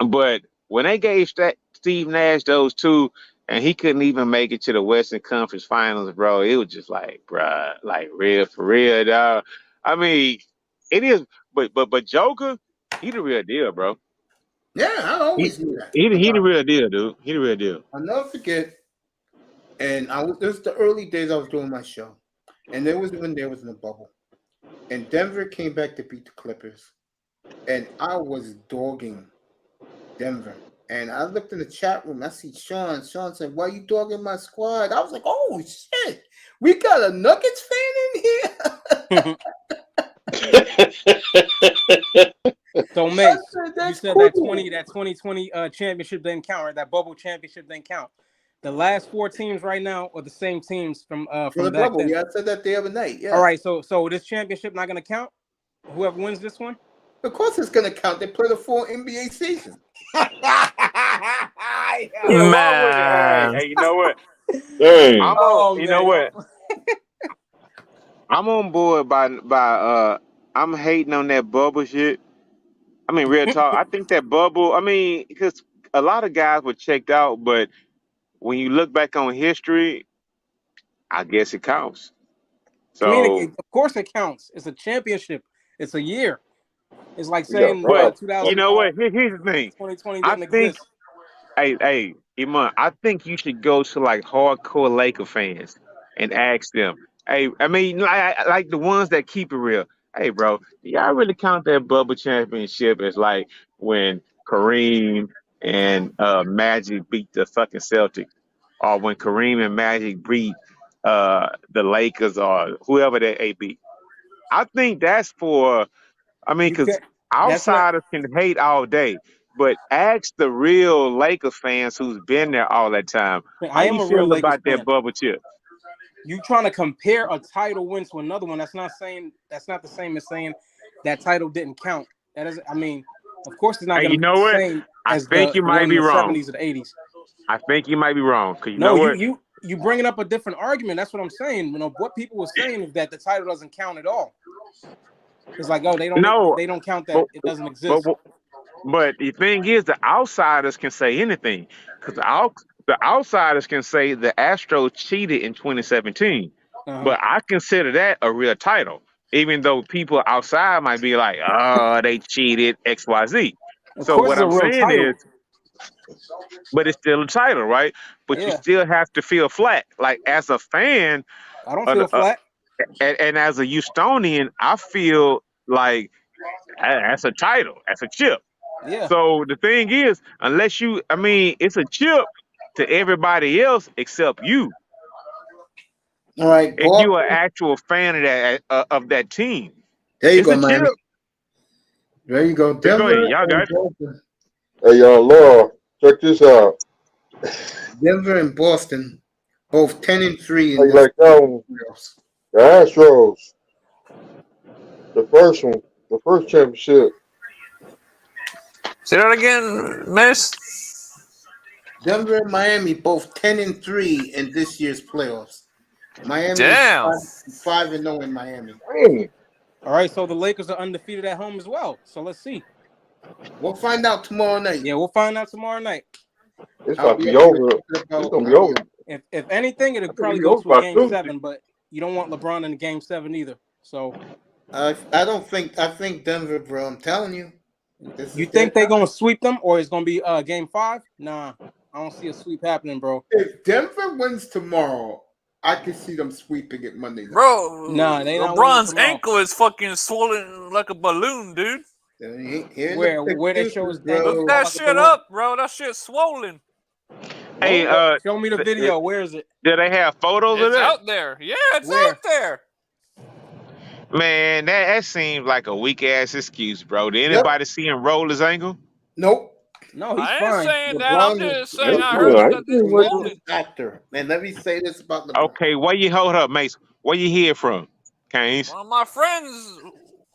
But when they gave Steve Nash those 2, and he couldn't even make it to the Western Conference Finals, bro, it was just like, bruh, like real for real, dog. I mean, it is, but Joker. He the real deal, bro. Yeah, I always knew that. He the real deal, dude. He the real deal. I'll never forget. And this was the early days I was doing my show, and there was when there was in the bubble, and Denver came back to beat the Clippers, and I was dogging Denver. And I looked in the chat room. I see Sean. Sean said, "Why you dogging my squad?" I was like, "Oh shit, we got a Nuggets fan in here." So, Mace, you said cool. that 2020 championship didn't count, right? That bubble championship didn't count. The last 4 teams right now are the same teams from the back bubble. then. Yeah, I said that the other night. Yeah. All right, so this championship not going to count? Whoever wins this one? Of course it's going to count. They play the full NBA season. Man. Hey, you know what? Dang. You know what? I'm on board by I'm hating on that bubble shit. I mean, real talk. I think that bubble. I mean, because a lot of guys were checked out, but when you look back on history, I guess it counts. I mean, So, of course it counts. It's a championship. It's a year. It's like We got a saying problem. 2000, you know what? Here's the thing. 2020 I didn't think, exist. hey, Iman, I think you should go to like hardcore Laker fans and ask them. Hey, I mean, like the ones that keep it real. Hey, bro, do y'all really count that bubble championship as like when Kareem and Magic beat the fucking Celtics, or when Kareem and Magic beat the Lakers or whoever they beat? I think that's for. I mean, You because can't. That's not. outsiders can hate all day, but ask the real Lakers fans who's been there all that time. How I am you a real feel Lakers about that fan. bubble chip? You trying to compare a title win to another one? That's not the same as saying that title didn't count. That is, I mean, of course, it's not Hey, going you to be know the what? same I as think the you one might in be the wrong. 70s or the 80s. I think you might be wrong because you No, know what? you bringing up a different argument. That's what I'm saying. You know what people were saying is that the title doesn't count at all. It's like, oh, No, they don't count that. but It doesn't but exist. but the thing is, the outsiders can say anything because the outsiders can say the Astros cheated in 2017, Uh-huh. but I consider that a real title, even though people outside might be like, "Oh, they cheated X, Y, Z." Of So course, what it's a I'm real saying title. is, but it's still a title, right? But you Yeah, still have to feel flat, like as a fan, I don't of feel flat. and as a Houstonian, I feel like that's a title, that's a chip. Yeah. So the thing is, unless you, I mean, it's a chip to everybody else except you. All right, If Boston. you're an actual fan of that team, There you it's go, a chip. Miami. There you go. But go Denver ahead, y'all got and it. Boston. Hey, Laura, check this out. Denver and Boston, both 10-3 How in you this like that one? playoffs. The Astros, the first one, the first championship. Say that again, Miss. Denver and Miami, both 10-3 in this year's playoffs. Miami Damn. 5-0 in Miami. Dang. All right, so the Lakers are undefeated at home as well. So let's see. We'll find out tomorrow night. Yeah, we'll find out tomorrow night. It's I'll about to be be up over. to It's about- gonna be over. If anything, it'll probably be go over to a by game Tuesday. 7, but you don't want LeBron in game 7 either. So I think Denver, bro. I'm telling you. you think they're gonna sweep them, or it's gonna be game 5? Nah, I don't see a sweep happening, bro. If Denver wins tomorrow, I can see them sweeping it Monday night. Bro, Nah, they not winning LeBron's tomorrow. ankle is fucking swollen like a balloon, dude. Where they show his ankle? Look that shit up, bro. That shit's swollen. Hey, show me the video. Where is it? Do they have photos of It's that? out there. Yeah, it's Where? out there. Man, that seems like a weak ass excuse, bro. Did anybody see him roll his ankle? Nope. No, he's I ain't fine. saying that. I'm LeBron just saying I Yeah, heard I that it's think what- swollen. actor. And let me say this about LeBron. Okay, where you hold up, Mace? Where you hear from, Canes? One of my friends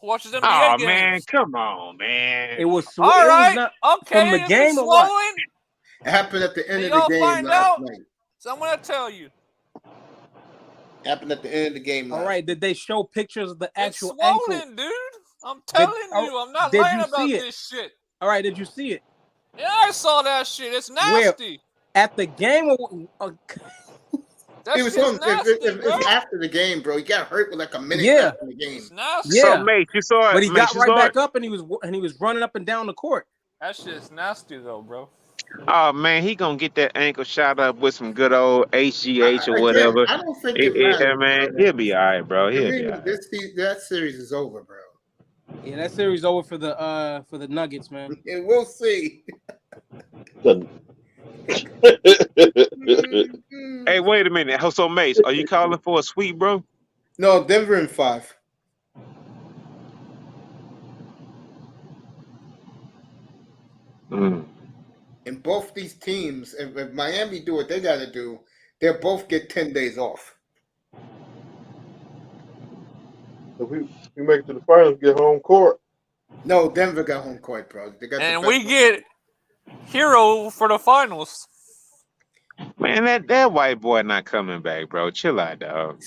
watches NBA Oh games. man, come on, man. It was All it right. was not Okay. from the if game it's or what? swollen, It happened at the end and of the y'all game find last out, night. so I'm gonna tell you. Happened at the end of the game All last right, did they show pictures of the It's actual swollen, ankle? dude. I'm telling you, I'm not did lying you about see it? this shit. All right, did you see it? Yeah, I saw that shit. It's nasty. At the game? That It was shit's on, nasty, bro. it's after the game, bro. He got hurt with like a minute Yeah. left in the game. It's nasty. Yeah. So, mate, you saw it. But he mate, got you right saw back it? up and he was running up and down the court. That shit's nasty though, bro. Oh man, he gonna get that ankle shot up with some good old HGH or whatever. I don't think it matters. Man, he'll be all right, bro. To He'll me, be all right. that series is over, bro. Yeah, that series over for the Nuggets, man. And we'll see. Hey, wait a minute. So, Mace, are you calling for a sweep, bro? No, Denver in 5. Mm. And both these teams, if Miami do what they got to do, they'll both get 10 days off. If we make it to the finals, get home court. No, Denver got home court, bro. They got And we get Hero for the finals. Man, Man, that white boy not coming back, bro. Chill out, dog.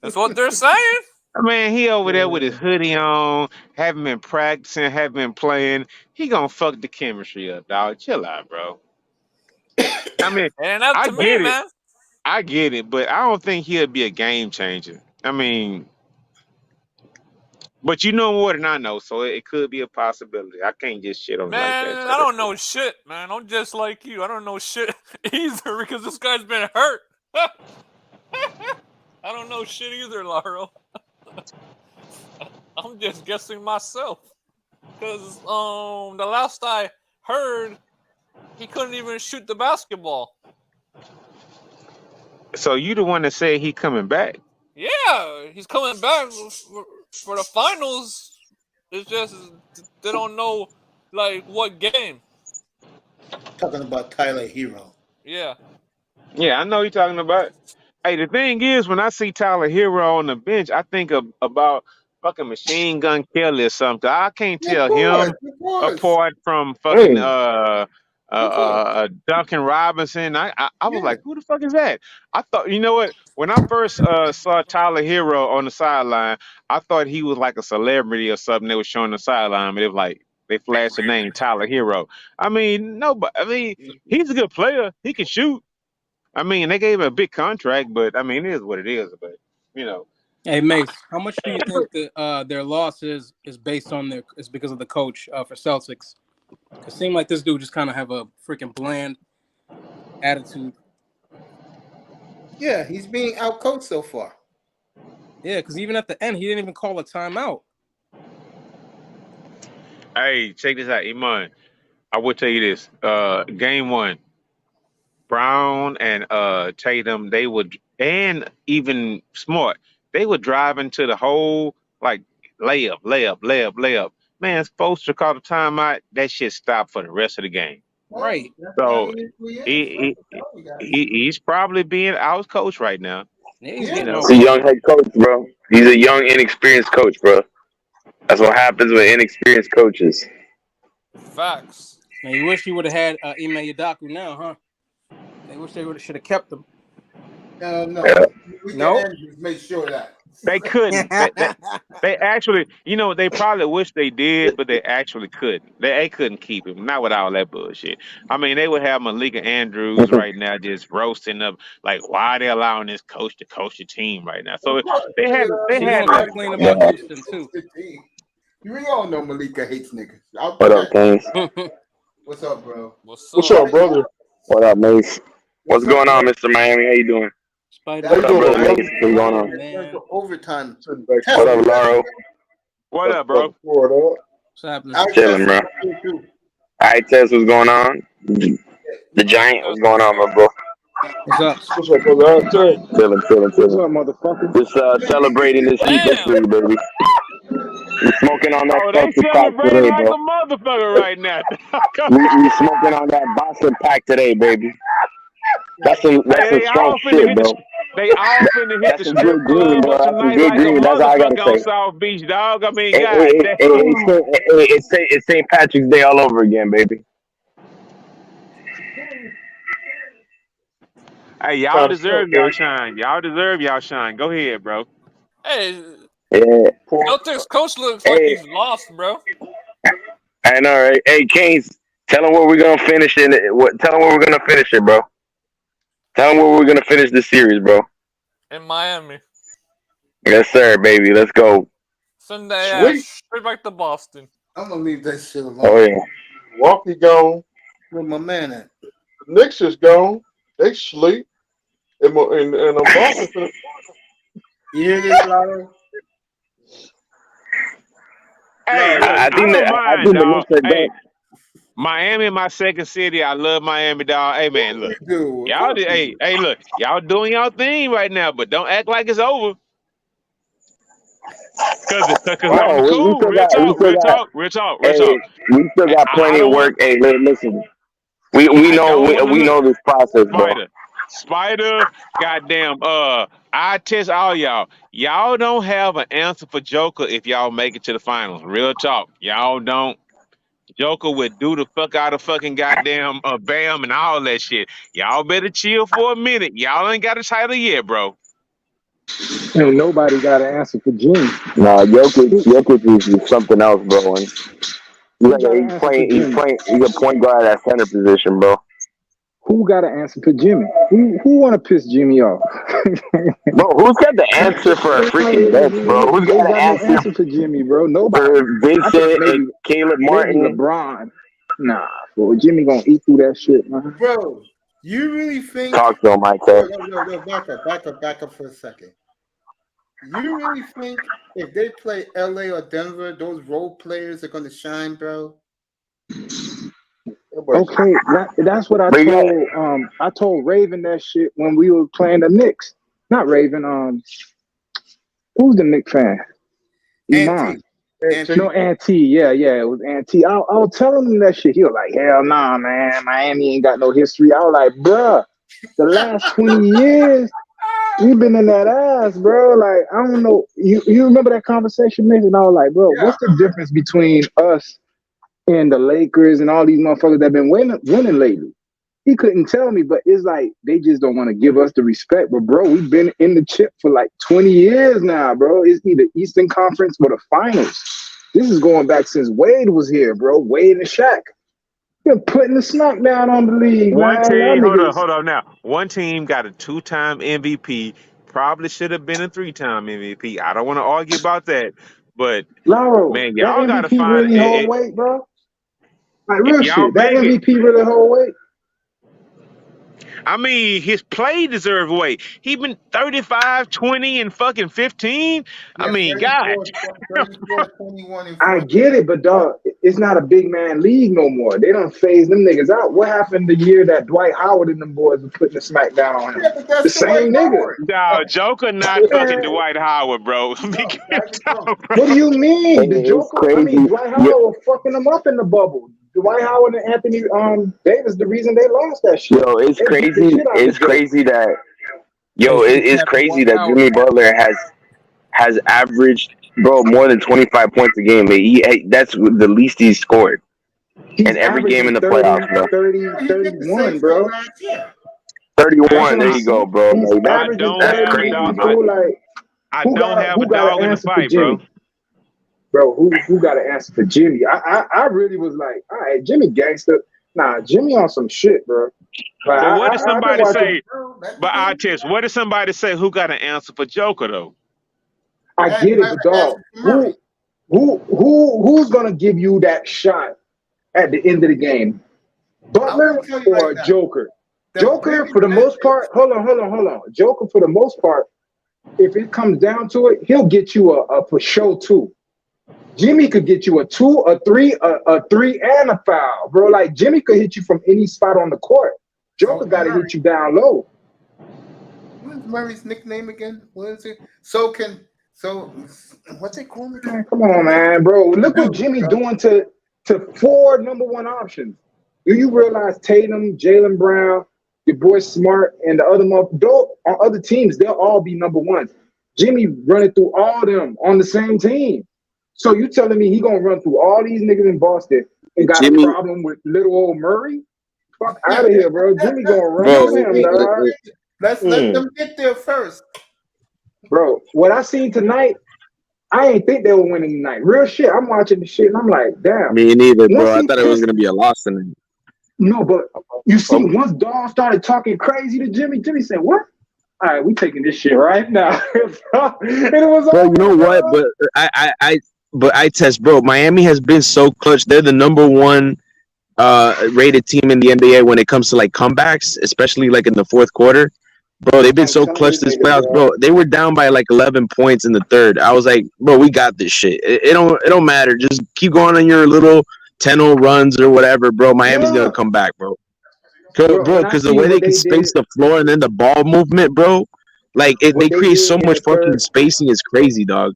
That's what they're saying. Man, he over there with his hoodie on, haven't been practicing, haven't been playing. He gonna fuck the chemistry up, dog. Chill out, bro. I mean, And up I to me, get it. man. I get it, but I don't think he'll be a game changer. I mean, but you know more than I know, so it could be a possibility. I can't just shit on him like that. Man, I don't know shit, man. I'm just like you. I don't know shit either because this guy's been hurt. I don't know shit either, Laro. I'm just guessing myself. Because the last I heard, he couldn't even shoot the basketball. So you the one that said he coming back? Yeah, he's coming back for the finals. It's just they don't know like what game. Talking about Tyler Hero. Yeah. Yeah, I know you're talking about. Hey, the thing is, when I see Tyler Hero on the bench, I think about fucking Machine Gun Kelly or something. I can't tell him apart from fucking Duncan Robinson. I was like, who the fuck is that? I thought, you know what? When I first saw Tyler Hero on the sideline, I thought he was like a celebrity or something. They were showing the sideline, but it was like they flashed the name Tyler Hero. I mean, no, but I mean, he's a good player. He can shoot. I mean, they gave him a big contract, but I mean, it is what it is. But you know, Hey Mace, how much do you think that their loss is based on is because of the coach for Celtics? It seemed like this dude just kind of have a freaking bland attitude. Yeah, he's being outcoached so far. Yeah, because even at the end, he didn't even call a timeout. hey, check this out, Iman. I will tell you this. Game 1. Brown and Tatum, they would, and even Smart, they were driving to the hole like layup. Man, Spoelstra called a timeout. That shit stopped for the rest of the game. Right. So he's probably being out coached right now. Yeah, he's You know, He's a young head coach, bro. He's a young, inexperienced coach, bro. That's what happens with inexperienced coaches. Facts. Man, you wish you would have had Ime Udoka now, huh? They wish they should have kept him. No. Yeah. We No? can just make sure of that. they couldn't. They actually, you know, they probably wish they did, but they actually couldn't. They couldn't keep him. Not with all that bullshit. I mean, they would have Malika Andrews right now just roasting up, like, why are they allowing this coach to coach the team right now? So they had She's to. gonna complain about Houston too. We all know Malika hates niggas. What up, Kings? What's up, bro? What's up, brother? What up, Mace? What's going on, Mr. Miami? How you doing? Spider. How you What's up, doing, brother man? Mace? What's going on? Man. Overtime. What up, Laro? What up, bro? What's happening? Chilling, bro. All right, Tess, what's going on? The Giant, what's going on, my bro? What's up? What's up, brother? Chilling. What's up, motherfucker? Just celebrating this Heat victory, baby. We smoking on that Oh, they Celtic pack celebrating today, like bro. a motherfucker right now. We smoking on that Boston pack today, baby. That's some They strong all finna shit, hit bro. they all finna hit That's the some strip good green, club bro. That's some tonight good like a green. That's all I motherfucker gotta on say. South Beach, dog. I mean, It's St. Patrick's Day all over again, baby. hey, y'all deserve y'all shine. Y'all deserve y'all shine. Go ahead, bro. Hey, Yeah. Celtics coach looks like Hey, he's lost, bro. I know, right? Hey, Kings, tell them where we're gonna finish it. Tell them where we're gonna finish it, bro. Tell them where we're gonna finish this series, bro. In Miami. Yes, sir, baby. Let's go. Send that Sweet. ass straight back to Boston. I'm gonna leave that shit alone. Oh yeah. Walkie gone. Where my man at? The Knicks is gone. They sleep. And I'm Boston. You hear this, Lalo? Hey, look, I I think don't I mind, think the dog. Knicks are Hey, done. Miami, my second city. I love Miami, dog. Hey, man, look, Do. y'all. Hey, look, y'all doing y'all thing right now, but don't act like it's over. Cause No, I'm we cool. still Real got talk. hey, we still got I plenty of don't want. work. Hey, listen. We I don't want to look. know this process, bro. Spider, goddamn. I test all y'all. Y'all don't have an answer for Joker if y'all make it to the finals. Real talk. Y'all don't. Joker would do the fuck out of fucking goddamn Bam and all that shit. Y'all better chill for a minute. Y'all ain't got a title yet, bro. Ain't nobody got an answer for Jimmy. Nah, Jokic is something else, bro. And Who got an answer for Jimmy? He's a point guard at center position, bro. Who got an answer for Jimmy? Who want to piss Jimmy off? Bro, who's got the answer for a freaking bench, bro? Who's got an answer for Jimmy, bro? Nobody. For Vincent and Caleb Martin? Maybe LeBron. Nah, bro. Jimmy gonna eat through that shit, man. Bro, you really think? Talk to him, Mike. No, back up for a second. You really think if they play LA or Denver, those role players are gonna shine, bro? Okay, that's what I told. I told Raven that shit when we were playing the Knicks. Not Raven. Who's the Knicks fan? Iman. No, Auntie. Yeah, it was Auntie. I was telling him that shit. He was like, "Hell nah, man. Miami ain't got no history." I was like, "Bruh, the last 20 years, we've been in that ass, bro. Like, I don't know. You remember that conversation, man?" And I was like, "Bro, what's the difference between us and the Lakers and all these motherfuckers that been winning lately?" He couldn't tell me, but it's like they just don't want to give us the respect. But bro, we've been in the chip for like 20 years now, bro. It's either Eastern Conference or the finals. This is going back since Wade was here, bro. Wade and Shaq. They're putting the smackdown on the league. One team, hold on now. One team got a 2-time MVP. Probably should have been a 3-time MVP. I don't want to argue about that, but Lauro, man, y'all that gotta MVP find really hold weight, bro. Like real shit. That MVP really hold weight. I mean, his play deserves weight. He been 35, 20, and fucking 15. Yeah, I mean, God. 34, 21, and I get it, but dog, it's not a big man league no more. They don't phase them niggas out. What happened the year that Dwight Howard and them boys were putting the smackdown on him? Yeah, but that's the same nigga. No, Joker not fucking Dwight Howard, bro. What do you mean? The Joker? I mean, Dwight Howard was fucking them up in the bubble. Dwight Howard and Anthony Davis, the reason they lost that shit. Yo, it's crazy. It's crazy that Jimmy Butler has averaged, bro, more than 25 points a game. That's the least he's scored in every game in the playoffs, bro. 31, bro. 31. There you go, bro. That's crazy, bro. I don't have a dog in the fight, bro. Bro, who got an answer for Jimmy? I really was like, all right, Jimmy gangster. Nah, Jimmy on some shit, bro. Like, but what did somebody say? But I test. What did somebody say? Who got an answer for Joker though? I get it, but dog, who's gonna give you that shot at the end of the game? Butler or Joker? Joker, for the most part. Hold on. Joker, for the most part, if it comes down to it, he'll get you a for show 2. Jimmy could get you a 2, a 3, a 3, and a foul, bro. Like Jimmy could hit you from any spot on the court. Joker got to hit you down low. What's Murray's nickname again? What is it? So what's it called again? Come on, man, bro. Look what Jimmy doing to 4 number 1 options. Do you realize Tatum, Jaylen Brown, your boy Smart, and the other teams, they'll all be number 1s. Jimmy running through all them on the same team. So you telling me he gonna run through all these niggas in Boston and got a problem with little old Murray? Fuck out of here, bro. Jimmy gonna run him, dog. Let's let them get there first. Bro, what I seen tonight, I ain't think they were winning tonight. Real shit. I'm watching the shit and I'm like, damn. Me neither, bro. I thought it was gonna be a loss tonight. No, but you see, once Dawg started talking crazy to Jimmy, Jimmy said, "What? All right, we taking this shit right now." And it was bro, you know what? But I test, bro. Miami has been so clutch. They're the number 1 rated team in the NBA when it comes to like comebacks, especially like in the fourth quarter. Bro, they've been so clutch this playoffs, bro. They were down by like 11 points in the third. I was like, bro, we got this shit. It don't matter. Just keep going on your little 10-0 runs or whatever, bro. Miami's gonna come back, bro. Bro, because the way they can space the floor and then the ball movement, bro, like they create so much fucking spacing. It's crazy, dog.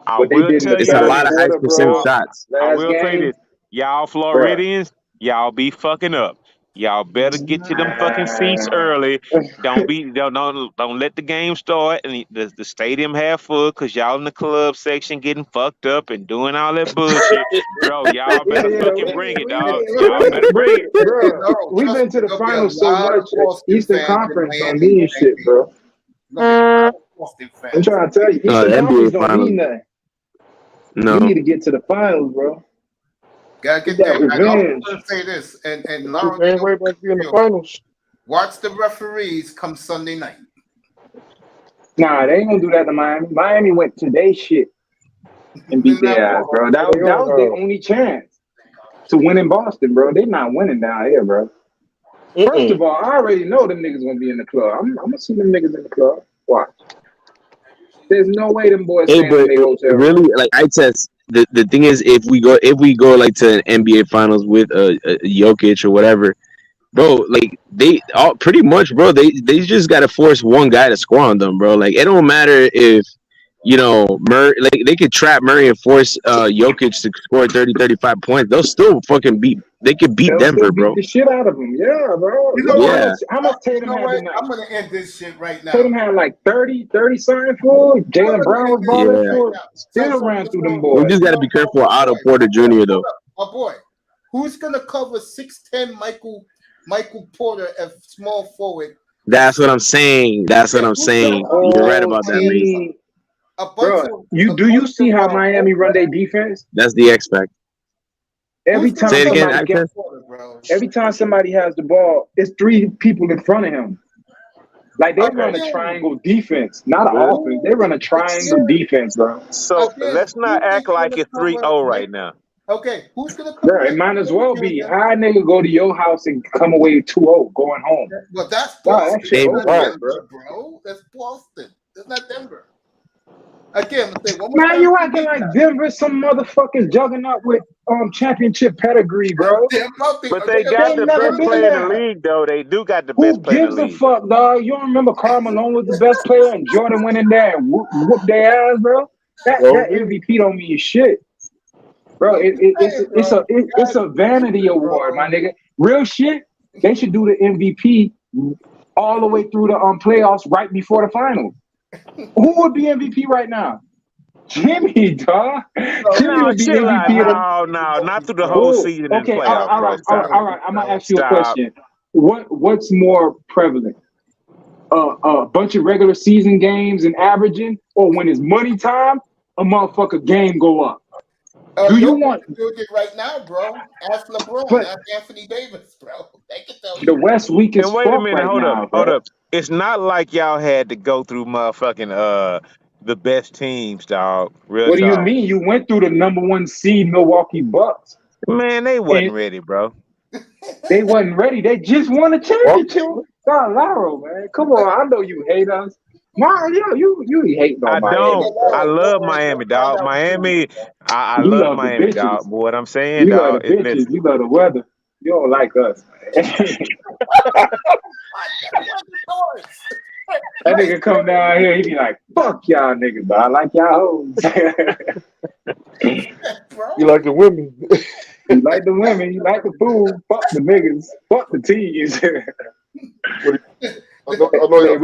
I will tell it's a lot of high percent shots. I will say this. Y'all Floridians, y'all be fucking up. Y'all better get to them fucking seats early. Don't let the game start and the stadium half full because y'all in the club section getting fucked up and doing all that bullshit. Bro, y'all better fucking bring it, dog. Y'all better bring it. Bro, we've been to the finals so much. Eastern Conference don't mean shit, bro. I'm trying to tell you, Eastern Conference don't mean nothing. No. You need to get to the finals, bro. Gotta get that there. I'm revenge. gonna say this, and Man, Lawrence, way back in the finals. watch the referees come Sunday night. Nah, they ain't gonna do that to Miami. Miami went to their shit and beat their ass, bro. That was their only chance to win in Boston, bro. They not winning down here, bro. First of all, I already know them niggas gonna be in the club. I'm gonna see them niggas in the club. Watch. There's no way them boys staying in their hotel room. Really, like I test. The thing is, if we go like to an NBA finals with a Jokic or whatever, bro, like they all pretty much, bro, they just gotta force one guy to score on them, bro. Like it don't matter if Murray, like they could trap Murray and force Jokic to score 30, 35 points. They'll still fucking beat. They could beat Denver, bro. Beat the shit out of them, yeah, bro. How much Tatum had tonight? I'm gonna end this shit right now. Tatum had like 30 something for. Jalen Brown was balling for. Still ran through them boys. We just gotta be careful of Otto Porter Jr. though. Oh boy, who's gonna cover 6'10" Michael Porter at small forward? That's what I'm saying. You're right about that, Reese. Bro, you see how Miami run their defense? That's the X factor. Every time somebody has the ball, it's three people in front of him. Like they run a triangle defense, not an offense. They run a triangle defense, bro. So let's not act like it's 3-0 right now. Okay, who's gonna come? Bro, it might as well be. How a nigga go to your house and come away 2-0 going home? Well, that's Boston. That shit over, bro. That's Boston. That's not Denver. Again, man, you acting like Denver, some motherfucking juggernaut with championship pedigree, bro. But they got the best player in the league, though. They do got the best player in the league. Who gives a fuck, dog? You don't remember Karl Malone was the best player and Jordan went in there and whooped their ass, bro? That MVP don't mean shit, bro. It's a vanity award, my nigga. Real shit. They should do the MVP all the way through the playoffs right before the finals. Who would be MVP right now? Jimmy, dog. Jimmy would be MVP. No, not through the whole season. Okay, all right. I'm gonna ask you a question. What's more prevalent? A bunch of regular season games and averaging, or when it's money time, a motherfucker game go up? Do you want do it right now, bro? Ask LeBron, ask Anthony Davis, bro. They can tell you. The West weak as fuck right now. Hold up. It's not like y'all had to go through motherfucking the best teams, dog. What do you mean? You went through the number 1 seed Milwaukee Bucks. Man, they wasn't ready, bro. They wasn't ready. They just won a championship. God, Laro, man. Come on. I know you hate us. Nah, you hate no Miami. I don't. I love Miami, dog. Miami, I love Miami, dog. But what I'm saying, you dog, love the bitches. You love the weather. You don't like us, man. That nigga come down here, he be like, fuck y'all niggas, but I like y'all hoes. You like the women. You like the women, you like the food, fuck the niggas, fuck the teas. I know you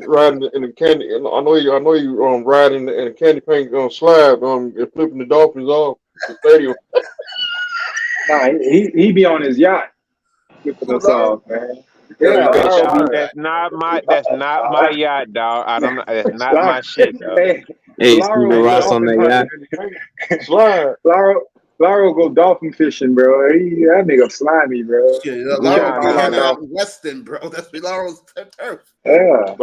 riding in the candy. I know you riding in the candy paint slide and flipping the Dolphins off the stadium. Nah, he be on his yacht flipping us off, man. Yeah, that's not my yacht, dog. I don't know. That's not my shit, dog. Hey, Stephen Ross on that yacht. Slide. Laro go dolphin fishing, bro. That nigga slimy, bro. Yeah, Weston, bro. That's Laro's turf. Yeah.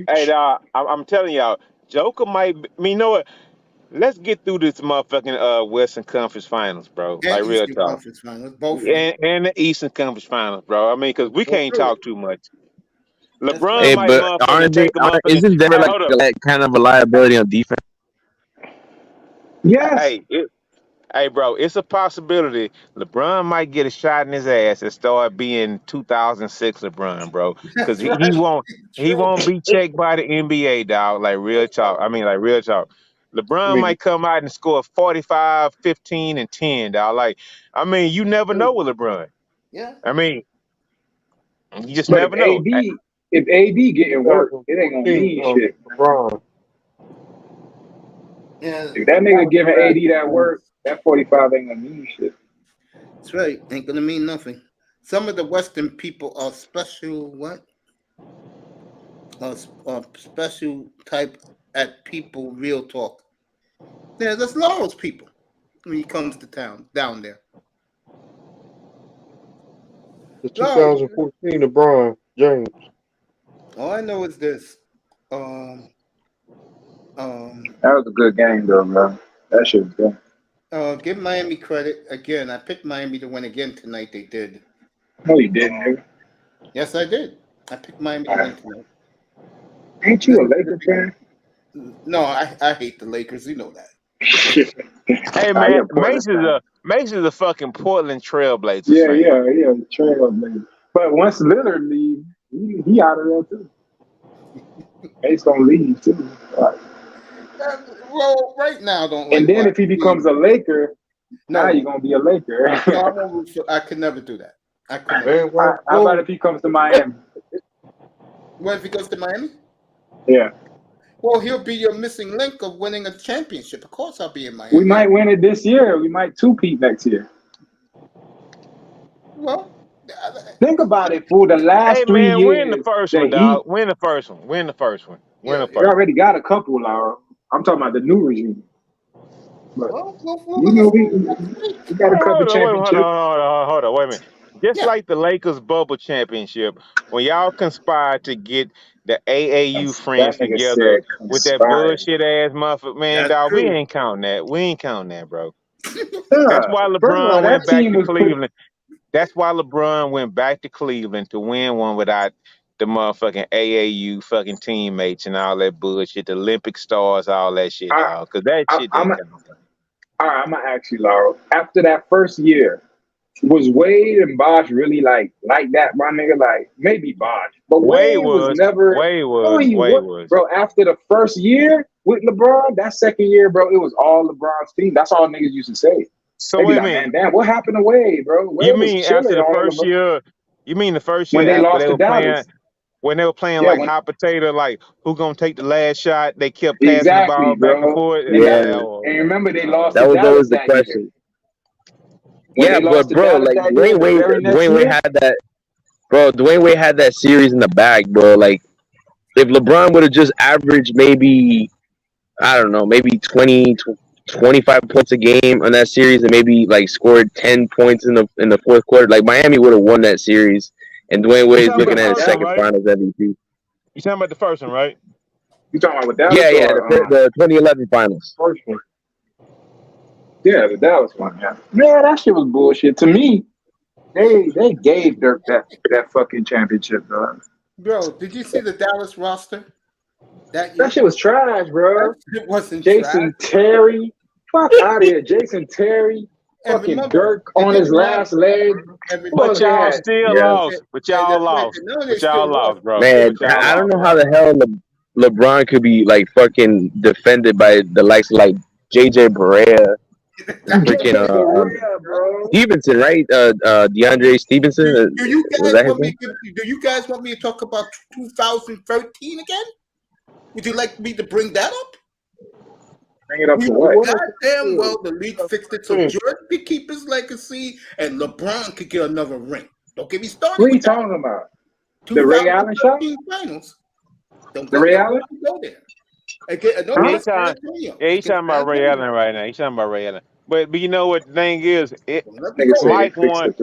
Hey, dog. I'm telling y'all, Joker might. You know what? Let's get through this motherfucking Western Conference Finals, bro. And like real Eastern talk. Conference Finals, both. And the Eastern Conference Finals, bro. I mean, because we can't talk too much. LeBron Hey, might but isn't there like kind of a liability on defense? Yes. Hey, bro, it's a possibility LeBron might get a shot in his ass and start being 2006 LeBron, bro. Because he won't be checked by the NBA, dog. Like real talk. LeBron might come out and score 45, 15, and 10, dog. Like, I mean, you never know with LeBron. Yeah. I mean, You just But never know. if AD getting work, it ain't gonna mean shit. LeBron. Yeah, If that nigga giving AD that work, that 45 ain't gonna mean shit. that's right. Ain't gonna mean nothing. Some of the Western people are special. What? Special type at people. Real talk. Yeah, that's Laurel's people when he comes to town down there. The 2014 LeBron James. All I know is this. That was a good game though, man. That shit was good. Give Miami credit again. I picked Miami to win again tonight. They did. No, you didn't, nigga. Yes, I did. I picked Miami to win tonight. Ain't you a Laker fan? No, I hate the Lakers. You know that. Hey man, Mace is a fucking Portland Trailblazers fan. Yeah, Trailblazers. But once Lillard leaves, he out of there too. Ace gonna leave too. Right. Well, right now, don't. And then if he becomes a Laker, now you're gonna be a Laker. No, I could never do that. I could never. How about if he comes to Miami? What if he goes to Miami? Yeah. Well, he'll be your missing link of winning a championship. Of course, I'll be in Miami. We might win it this year. We might two-peat next year. Well, think about it. For the last 3 years, win the first one, dog. Win the first one. We already got a couple, Laura. I'm talking about the new regime. But we got a couple championships. Hold on. Wait a minute. Just like the Lakers bubble championship, when y'all conspired to get the AAU friends together with that bullshit ass motherfucker, man, dog, we ain't counting that. We ain't counting that, bro. That's why LeBron went back to Cleveland. That's why LeBron went back to Cleveland to win one without the motherfucking AAU fucking teammates and all that bullshit, the Olympic stars, all that shit, dog. Because that shit didn't count. All right, I'm gonna ask you, Laura. After that first year, was Wade and Bosh really like that, my nigga? Like maybe Bosh, but Wade was never. Wade was. Bro, after the first year with LeBron, that second year, bro, it was all LeBron's team. That's all niggas used to say. So wait a minute, man, damn, what happened to Wade, bro? Wade you mean after the first year? You mean the first year when they after lost they to were Dallas? playing? When they were playing like hot potato, like who gonna take the last shot? They kept passing the ball back and forth. And remember they lost. That to was Dallas always the that question. Yeah, but bro, like Dwayne Wade had that. Bro, Dwayne Wade had that series in the bag, bro. Like if LeBron would have just averaged maybe, I don't know, maybe 20, 25 points a game on that series, and maybe like scored 10 points in the fourth quarter, like Miami would have won that series. And Dwayne Wade's looking at his second Finals MVP. You talking about the first one, right? You talking about with Dallas? Yeah, the 2011 Finals. First one. Yeah, the Dallas one. Yeah, that shit was bullshit. To me, they gave Dirk that fucking championship, bro. Bro, did you see the Dallas roster? That shit was trash, bro. It wasn't Jason trash. Terry. Fuck out of here. Jason Terry. Fucking Dirk on his last leg. But y'all still lost. But y'all lost. But y'all lost, bro. Man, I don't know how the hell LeBron could be like fucking defended by the likes of like JJ Barea, freaking Stevenson, right? DeAndre Stevenson. Do you guys want me to talk about 2013 again? Would you like me to bring that up? Bring it up for what? Goddamn well, the league fixed it so Jordan could keep his legacy and LeBron could get another ring. Don't get me started. What are you talking about? The Ray Allen shot? Finals. Don't the Ray Allen? Go there. He's talking about Ray Allen right now. He's talking about Ray Allen. But you know what the thing is? Mike won.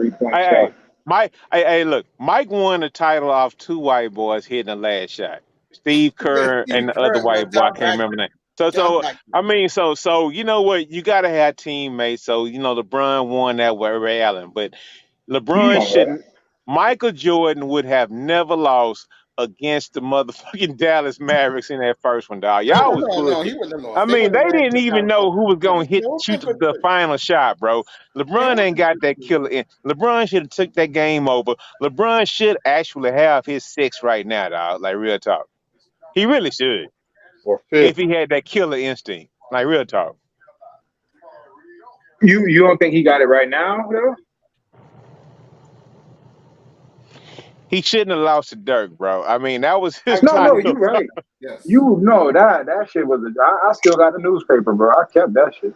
Hey, look, Mike won the title off two white boys hitting the last shot. Steve Kerr and the other white boy. I can't remember the name. So I mean, so you know what? You gotta have teammates. So you know, LeBron won that with Ray Allen, but LeBron shouldn't. Michael Jordan would have never lost against the motherfucking Dallas Mavericks in that first one, dog. Y'all was bullshit. He wouldn't have lost. I mean, they didn't even know who was gonna shoot the final shot, bro. LeBron ain't got that killer in. LeBron should have took that game over. LeBron should actually have his 6 right now, dog. Like real talk. He really should. If he had that killer instinct. Like real talk. You don't think he got it right now, though? he shouldn't have lost to Dirk, bro. I mean, that was his No, title. you're right. Yes. You know that shit was. I still got the newspaper, bro. I kept that shit.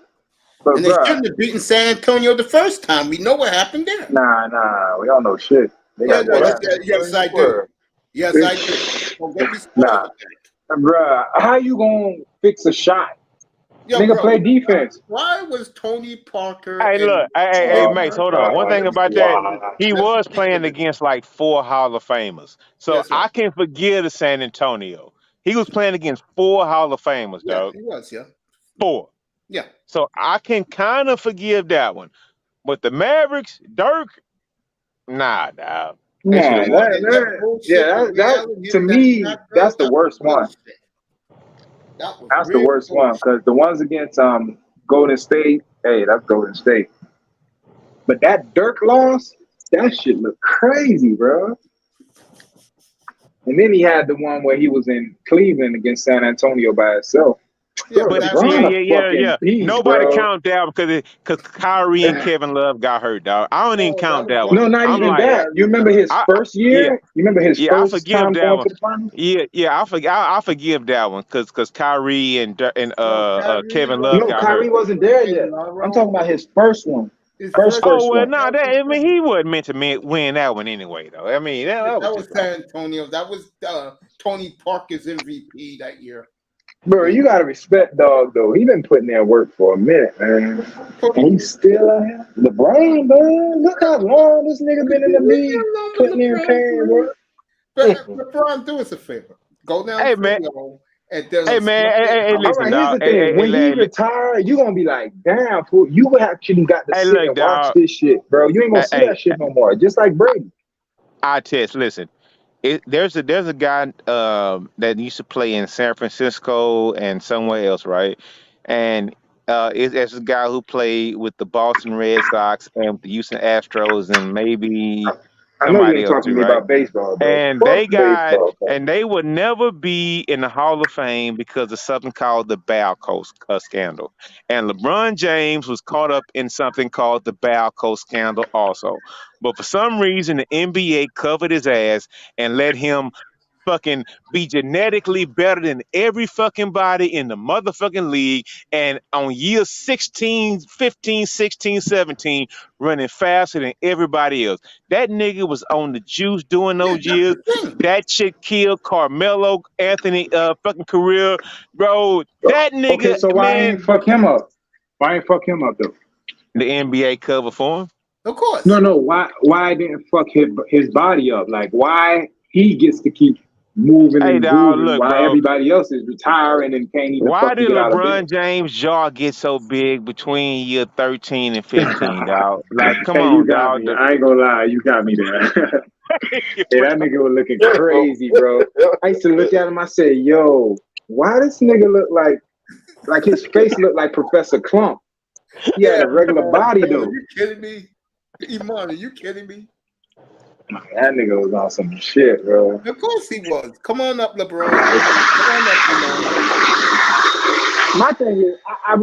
But And they shouldn't have beaten San Antonio the first time. We know what happened there. Nah, we don't know shit. They got Yes, I do. Yes, I do. Don't get me started. Bruh, how you gonna fix a shot? Nigga, play defense. Why was Tony Parker? Hey, look, hey, Mace, hold on. One thing about that, he was playing against like 4 Hall of Famers, so I can forgive the San Antonio. He was playing against 4 Hall of Famers, dog. He was, 4. Yeah. So I can kind of forgive that one, but the Mavericks, Dirk, nah, dog. To me, that's the worst one. That's the worst one because the ones against Golden State, hey, that's Golden State. But that Dirk loss, that shit looked crazy, bro. And then he had the one where he was in Cleveland against San Antonio by himself. Yeah. Nobody count that because Kyrie and Kevin Love got hurt, dog. I don't even count that one. No, not even that. You remember his first year? Yeah. You remember his first I forgive time that going one. to the finals? I forgive that one because Kyrie and Kevin Love got hurt. Kyrie wasn't there yet. I'm talking about his first one. First one. He wasn't meant to win that one anyway, though. I mean, that was San Antonio. That was Tony Parker's MVP that year. Bro, you gotta respect Dog though. He been putting in work for a minute, man. And he's still out here. The brain, man. Look how long this nigga been in the league putting in pain work. LeBron, do us a favor. Go down. Hey, man. Listen, here's the thing. When he retired, you gonna be like, damn, fool, you actually got to sit and watch this shit, bro. You ain't gonna see that shit no more. Just like Brady. Listen. There's a guy that used to play in San Francisco and somewhere else, right? And it's a guy who played with the Boston Red Sox and with the Houston Astros and maybe somebody else too, right? About baseball, bro. And they would never be in the Hall of Fame because of something called the Balco scandal. And LeBron James was caught up in something called the Balco scandal also. But for some reason, the NBA covered his ass and let him fucking be genetically better than every fucking body in the motherfucking league. And on year 16, 15, 16, 17, running faster than everybody else. That nigga was on the juice during those years. That shit killed Carmelo Anthony fucking career. Bro, that nigga. Okay, so why ain't fuck him up? Why ain't fuck him up though? The NBA cover for him? Of course. No. Why didn't fuck his body up? Like why he gets to keep moving and moving while everybody else is retiring and can't even Why did get out of LeBron James' jaw get so big between year 13 and 15, dog? Like, come on, dog. I ain't gonna lie, you got me there. Hey, that nigga was looking crazy, bro. I used to look at him, I said, yo, why this nigga look like his face looked like Professor Clump? He had a regular body, though. Are you kidding me? Iman, are you kidding me? That nigga was on some shit, bro. Of course he was. Come on up, LeBron. Come on up, My thing is, I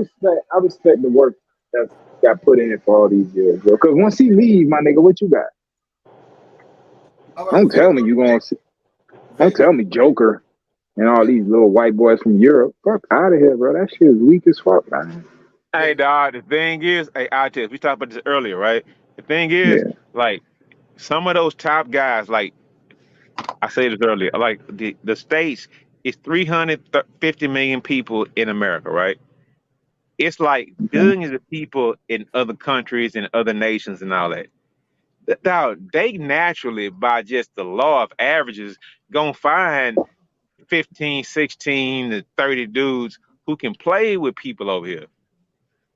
respect the work that got put in for all these years, bro. Because once he leaves, my nigga, what you got? Don't tell me you gonna see. Don't tell me Joker and all these little white boys from Europe. Fuck out of here, bro. That shit is weak as fuck, man. Hey, dog. The thing is, we talked about this earlier, right? The thing is, like, some of those top guys, like I said this earlier, like the States is 350 million people in America, right? It's like billions of people in other countries and other nations and all that. Dog, they naturally, by just the law of averages, gonna find 15, 16 to 30 dudes who can play with people over here.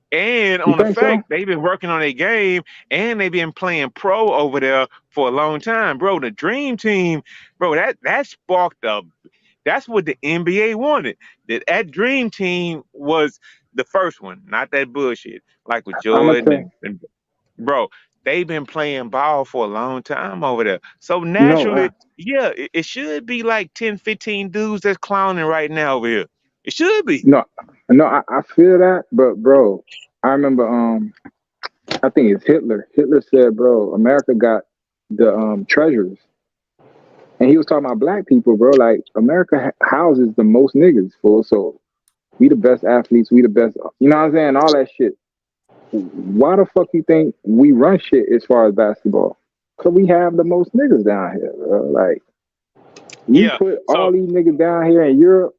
And on the fact they've been working on their game and they've been playing pro over there for a long time, bro. The dream team, bro, that sparked up. That's what the NBA wanted. That dream team was the first one, not that bullshit. Like with Jordan and bro, they've been playing ball for a long time over there. So naturally, it should be like 10, 15 dudes that's clowning right now over here. It should be. No, I feel that, but bro, I remember I think it's Hitler. Hitler said, bro, America got the treasures. And he was talking about black people, bro. Like America houses the most niggas, fool. So we the best athletes, we the best. You know what I'm saying? All that shit. Why the fuck you think we run shit as far as basketball? Cause we have the most niggas down here, bro. Like you put all these niggas down here in Europe,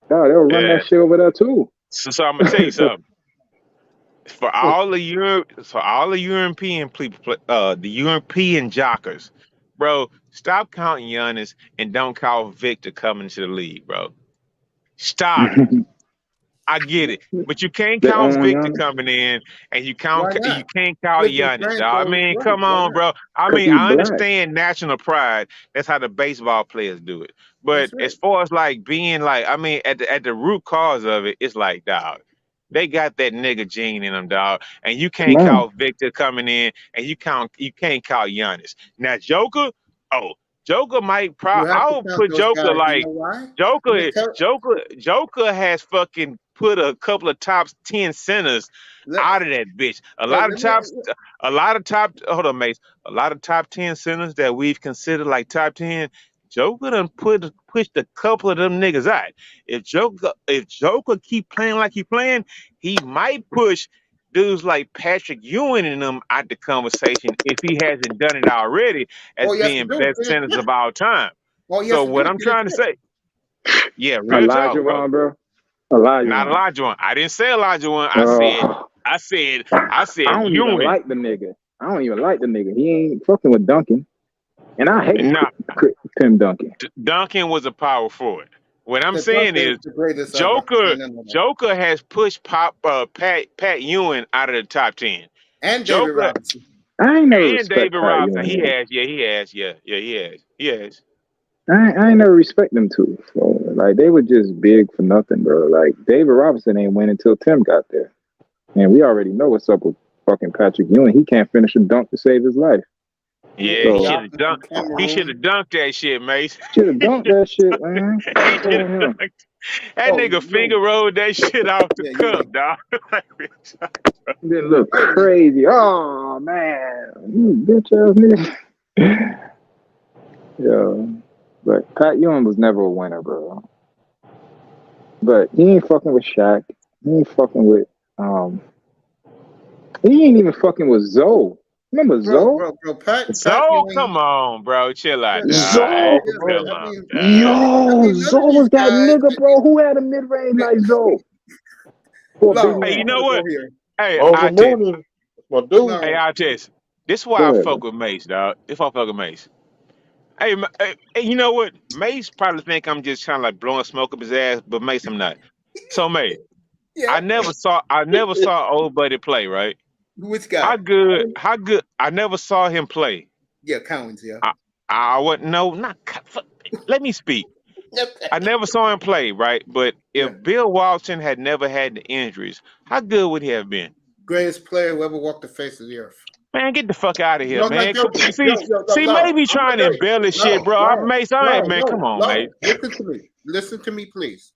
they'll run that shit over there too. So I'm gonna tell you something. For all the European people, the European jockers, bro, stop counting Giannis and don't count Victor coming to the league, bro. Stop. I get it, but you can't count Victor coming in, and you can't count Giannis, dog. I mean, come on, bro. I mean, I understand national pride. That's how the baseball players do it. But as far as like being like, I mean, at the root cause of it, it's like, dog, they got that nigga gene in them, dog, and you can't count Victor coming in, and you can't count Giannis. Now, Joker might I would put Joker like Joker has fucking put a couple of top 10 centers out of that bitch. A lot of top 10 centers that we've considered like top 10. Joker done pushed a couple of them niggas out. If Joker keep playing like he playing, he might push dudes like Patrick Ewing and them out the conversation if he hasn't done it already as being best centers of all time. So what I'm trying to say, real talk, bro. Not Elijah. I didn't say Elijah. I said I don't Ewing. Even like the nigga. I don't even like the nigga. He ain't fucking with Duncan, and I hate Tim Duncan. Duncan was a power forward. What I'm saying is, Joker has pushed Pat Ewing out of the top 10. And David Robinson. I ain't never and David Robinson. He has. He has. I ain't never respect them two. So, like they were just big for nothing, bro. Like David Robinson ain't win until Tim got there, and we already know what's up with fucking Patrick Ewing. He can't finish a dunk to save his life. Yeah, So, he should have dunked that shit, mate. Should have dunked that shit, man. That nigga finger rolled that shit off the cup, dog. Didn't look crazy. Oh man, you bitch ass nigga. Yeah. But Pat Ewing was never a winner, bro. But he ain't fucking with Shaq. He ain't fucking with he ain't even fucking with Zoe. Remember Zoe? Bro, Pat Zoe, come on, bro. Chill out. Zoe. Yo, Zoe was that nigga, bro. Who had a mid-range like Zoe? Hey, you know what? Hey, my dude. Hey, I'll test. This is why I fuck with Mace, dog. This is why I fuck with Mace. Hey, you know what? Mace probably think I'm just trying to like blowing smoke up his ass, but Mace, I'm not. So, Mace, I never saw old buddy play, right? Which guy? How good? I never saw him play. Yeah, Collins. Yeah. I wouldn't. No, not. Let me speak. I never saw him play, right? But if Bill Walton had never had the injuries, how good would he have been? Greatest player who ever walked the face of the earth. Man, get the fuck out of here, man. See, maybe trying to embellish shit, bro. Mace, all right, man. Come on, Mace. Listen to me, please.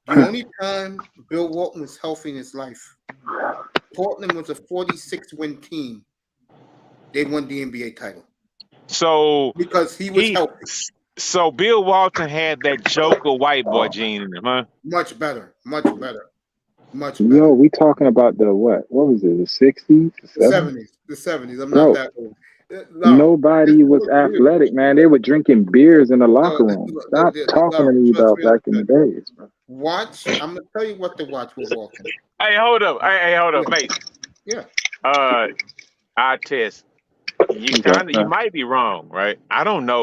The only time Bill Walton was healthy in his life, Portland was a 46-win team. They won the NBA title. So because he was healthy. So Bill Walton had that Joker white boy gene in him, huh? Much better. Yo, we talking about the what? What was it? The 60s? The 70s. I'm not that old. Nobody was athletic, man. They were drinking beers in the locker room. Stop talking to me about back in the days, bro. Watch. I'm gonna tell you what to watch with Walton. Hey, hold up, mate. Yeah. I test. You might be wrong, right? I don't know,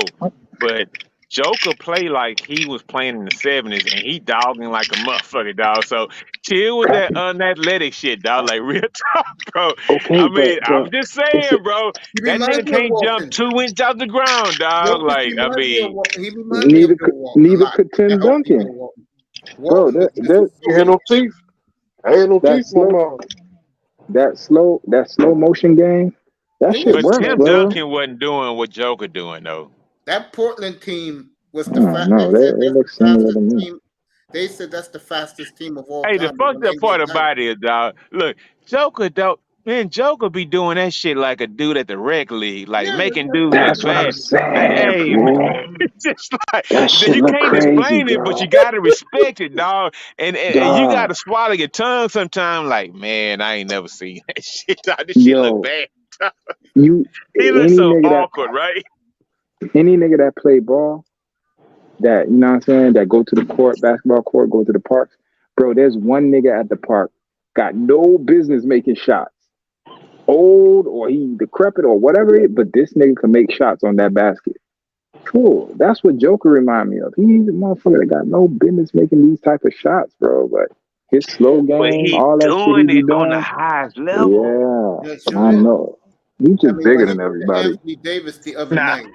but Joker played like he was playing in the 70s, and he dogging like a motherfucker, dog. So chill with that unathletic shit, dog. Like real talk, bro. Okay, I mean, I'm just saying, bro. That nigga can't jump 2 inches off the ground, dog. Like, I mean, neither could Tim Duncan. Bro, he had no teeth. I had no teeth, mama. That slow motion game. That shit but works, Tim bro. Duncan wasn't doing what Joker doing though. That Portland team was the fastest team. They said that's the fastest team of all time. Hey, the fucked up part about it is, dog. Look, Joker don't. Man, Joker be doing that shit like a dude at the rec league, like Yeah, making dudes look That's what I'm bad. saying, Hey, man, fool. it's just like That shit you look can't crazy, explain it, but you bro. gotta respect it, dog. And you Dog, gotta swallow your tongue sometime. Like, man, I ain't never seen that shit. Dog. This shit look yo, bad. you He looks so awkward, right? any nigga that play ball, that you know what I'm saying, that go to the court, basketball court, go to the parks, bro. There's one nigga at the park got no business making shots. Old or he decrepit or whatever it, but this nigga can make shots on that basket. Cool. That's what Joker remind me of. He's a motherfucker that got no business making these type of shots, bro. But his slow But game, he all that shit he doing be it on the doing, highest level. yeah, Yeah, sure I is. know. He's I just mean, bigger when he than went to everybody. Anthony Davis the other Nah, night,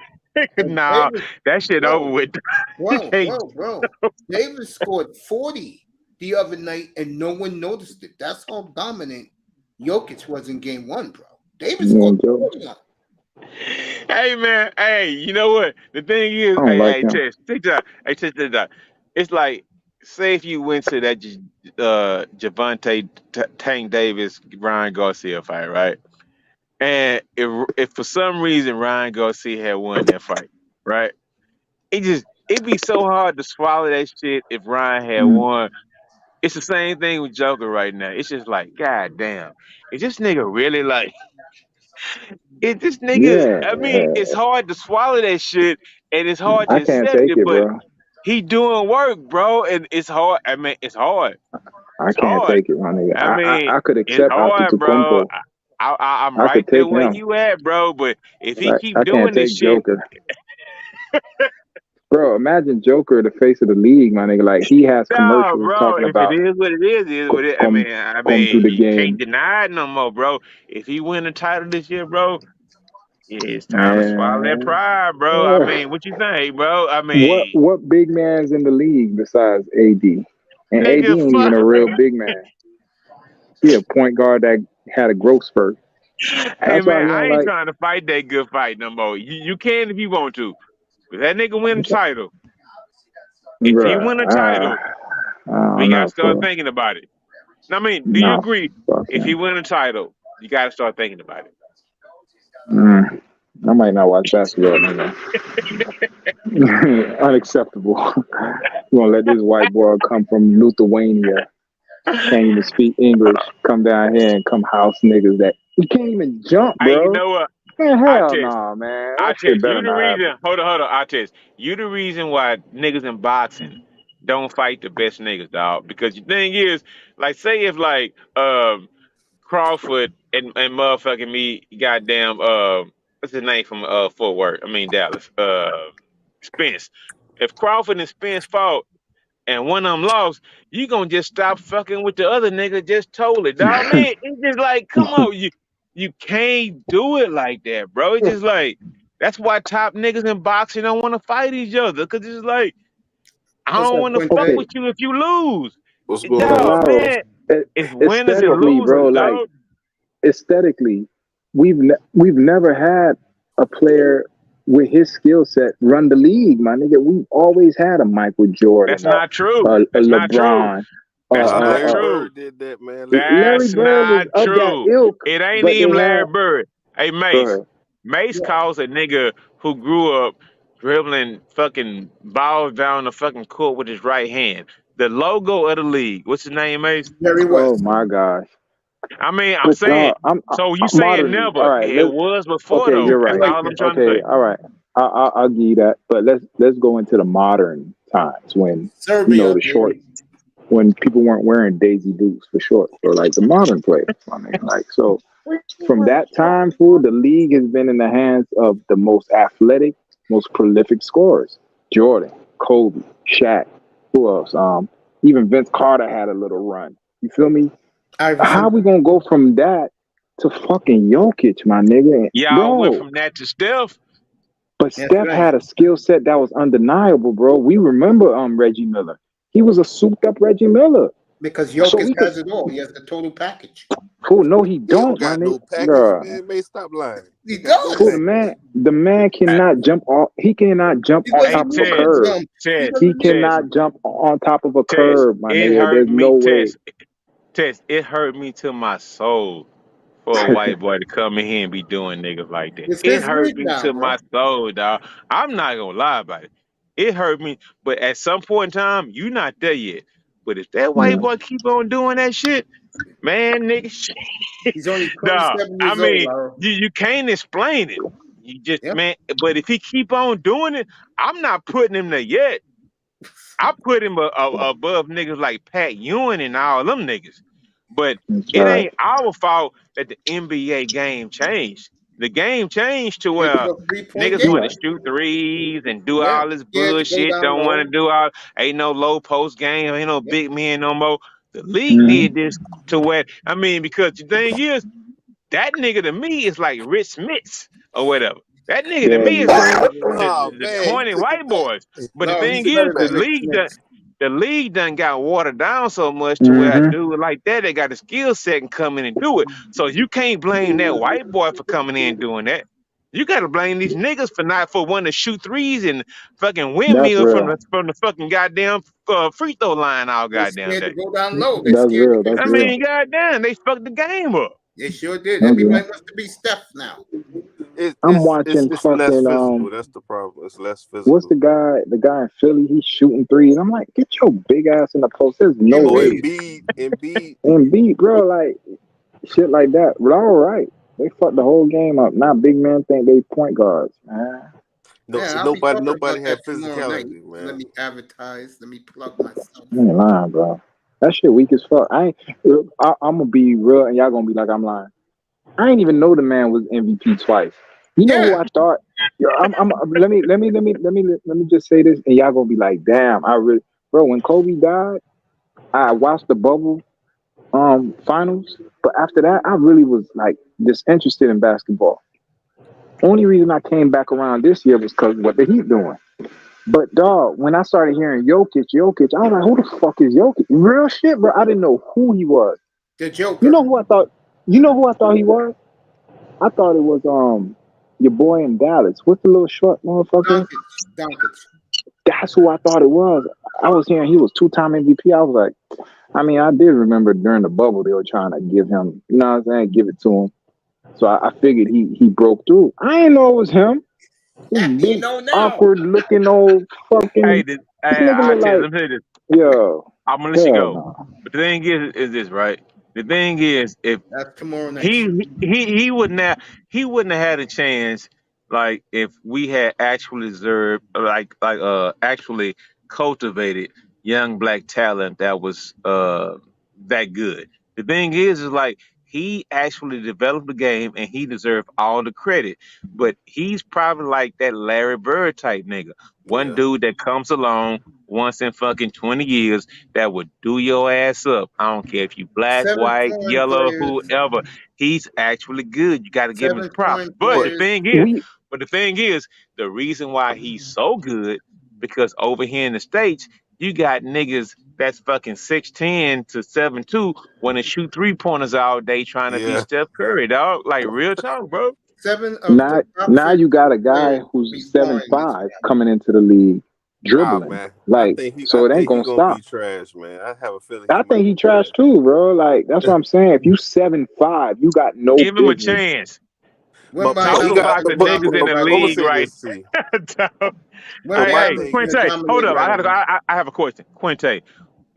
and nah, Davis, that shit over bro, with. bro, Davis scored 40 the other night, and no one noticed it. That's how dominant Jokic was in game one, bro. Davis Yeah, scored Joe. 40 on him. Hey man, hey, you know what? The thing is, I don't like him. Tess, take that. Hey, check this out. It's like, say if you went to that Javante Tank Davis Ryan Garcia fight, right? And if for some reason Ryan Garcia had won that fight, right? It'd be so hard to swallow that shit if Ryan had Mm. won. It's the same thing with Joker right now. It's just like, god damn, is this nigga really like? It this nigga, I mean, Yeah, it's hard to swallow that shit and it's hard to I can't accept take it, it, but bro. he doing work, bro, and it's hard. I mean, it's hard. I It's can't hard. take it, my nigga. I mean, I could it's accept hard, bro. Antetokounmpo. I'm I right could there take where him. you at, bro. But if he Like, keep I can't doing this take shit, Joker. Bro, imagine Joker, the face of the league, my nigga. Like, he has no, commercials bro. talking If it about is what it is what it. come I come through mean, the you can't game. deny it no more, bro. If he win the title this year, bro, yeah, it's time to swallow that Man. pride, bro. I mean, what you think, bro? I mean, What big man's in the league besides AD? And AD nigga, ain't even fuck. a real big man. He a point guard that had a growth spurt. Hey That's why man, he I don't ain't like. trying to fight that good fight no more. You can if you want to. If that nigga win the title, if he Bruh, win a title, I don't we gotta know, start bro. thinking about it. I mean, do you Nah, agree? fuck If he him. win a title, you gotta start thinking about it. I might not watch basketball no more. Unacceptable. You gonna let this white boy come from Lithuania, can't even speak English, come down here and come house niggas that he can't even jump, Hey, you bro. know what? Man, I hell test. nah, man. I That shit test. better You the not reason. happen. Hold on. I test. You the reason why niggas in boxing don't fight the best niggas, dog. Because the thing is, like, say if like Crawford and motherfucking me, goddamn, what's his name from Fort Worth? I mean Dallas. Spence. If Crawford and Spence fought and one of them lost, you gonna just stop fucking with the other nigga just totally, dog. Man, it's just like, come on, you can't do it like that, bro. It's just like that's why top niggas in boxing don't want to fight each other, cause it's like I What's don't up, want to fuck Quinte? with you if you lose. What's going on, Dog, No, fellas? man, it's winners and aesthetically, bro. losers, Like dog. aesthetically, we've never had a player with his skill set run the league, my nigga. We've always had a Michael That's Jordan, not true. a That's not true. LeBron, That's Nah, not Larry true. Bird did that, man. Larry That's Bird was not of that true. ilk, It ain't but they even Larry had. Bird. Hey, Go Mace. ahead. Mace calls a nigga who grew up dribbling fucking balls down the fucking court with his right hand. The logo of the league. What's his name, Mace? Jerry Oh West. my gosh. I mean, I'm But saying. dog, I'm So you saying modern league. never? All right, It was before okay, though. you're That's right. all I'm trying to Okay, say. all right. I'll give you that. But let's go into the modern times when Serbia, the short, baby. when people weren't wearing Daisy Dukes for short, or like the modern players. I mean, like, so from that time forward, the league has been in the hands of the most athletic, most prolific scorers: Jordan, Kobe, Shaq. Who else? Even Vince Carter had a little run. You feel me? How Iverson. we gonna go from that to fucking Jokic, my nigga? Y'all went Bro, from that to Steph. but That's Steph right. had a skill set that was undeniable, bro. We remember Reggie Miller. He was a souped up Reggie Miller. Because So Jokic we could. has it all. He has the total package. Cool, no, he He don't don't, my got no nigga. package, Bruh. man. Man, stop lying. He Got no does. Cool, package. the man cannot jump off. He cannot jump He on Hey, top wasn't of a made to Tess. curb. jump. He Tess. He doesn't need to Tess. cannot jump. jump on top of a Tess. curb, my It nigga. hurt There's me. no way. Tess. It hurt me to my soul for a white boy to come in here and be doing niggas like that. It's It his hurt league me now, to bro. my soul, dog. I'm not gonna lie about it. It hurt me, but at some point in time, you not there yet. But if that white boy keep on doing that shit, man, nigga, He's only dog. 27 I years old, mean, bro. you can't explain it. You just Yep. man. But if he keep on doing it, I'm not putting him there yet. I put him above niggas like Pat Ewing and all them niggas. But it ain't our fault that the NBA game changed. The game changed to It's where a 3-point niggas game. want to shoot threes and do Yeah. all this Scared to go bullshit. down Don't want low. to do all. Ain't no low post game. Ain't no big men no more. The league Mhm. did this to where because the thing is, that nigga to me is like Rich Smits or whatever. That nigga to Yeah, me is like Oh the man, you corny took it white back. boys. But the No, thing he's is, better than Rick Smith. the league done got watered down so much to where a Mhm. dude like that, they got a skill set and come in and do it. So you can't blame that white boy for coming in and doing that. You gotta blame these niggas for wanting to shoot threes and fucking That's windmill from real. the fucking goddamn free throw line all They're goddamn scared to day. go down low. They're That's scared real. to That's I get real. mean, goddamn, they fucked the game up. They sure did. That's Everybody real. wants to be Steph now. I'm watching It's less fucking physical. That's the problem. It's less what's physical. the guy in Philly? He's shooting threes. I'm like, get your big ass in the post. There's no Oh, way. Embiid. And beat, bro, like shit like that. But all right, they fucked the whole game up. Now big men think they point guards, man. No, Yeah, I'll be talking nobody about had that tomorrow night. physicality, Let man. me advertise. Let me plug myself. I ain't lying, bro. That shit weak as fuck. I'm gonna be real, and y'all gonna be like I'm lying. I ain't even know the man was MVP twice. You know who Yeah. I thought? Yo, let me just say this, and y'all gonna be like, damn, bro. When Kobe died, I watched the bubble finals, but after that, I really was like disinterested in basketball. Only reason I came back around this year was because what the Heat doing. But dog, when I started hearing Jokic, I was like, who the fuck is Jokic? Real shit, bro. I didn't know who he was. The Joker. You know who I thought he was? I thought it was your boy in Dallas. What's the little short motherfucker? Doncic. That's who I thought it was. I was hearing he was 2-time MVP. I was like, I mean, I did remember during the bubble they were trying to give him, you know what I'm saying, give it to him. So I figured he broke through. I didn't know it was him. This big, You know now. awkward looking old fucking. Hey, This I nigga tell look you, like, let me say this. yo, I'm gonna let you hell go. no. But the thing is this, right? The thing is, if That's tomorrow night. he wouldn't have had a chance, like if we had actually observed, actually cultivated young black talent that was that good. The thing is like he actually developed the game and he deserved all the credit. But he's probably like that Larry Bird type nigga. One Yeah. dude that comes along once in fucking 20 years that would do your ass up. I don't care if you black, 7 white, foreign yellow, players. whoever. He's actually good. You got to give him 7 props. foreign But players. the thing is, the reason why he's so good because over here in the States, you got niggas that's fucking 6'10" to 7'2" want to shoot 3-pointers all day trying to be Yeah. Steph Curry, dog. Like real talk, bro. 7 of the top Now 6 you got a guy players who's be foreign this 7'5" year. coming into the league Nah, dribbling. man. Like, so it ain't gonna stop. Be trash, man. I have a feeling. I think he trash too, bro. Like that's what I'm saying. If you 7'5", you got no Give him a business. chance. When Talk Miami about the got niggas in the I'm gonna league, say right? this, see. when Hey, Miami Quinte, dominated hold up. right now. I have a question. Quinte,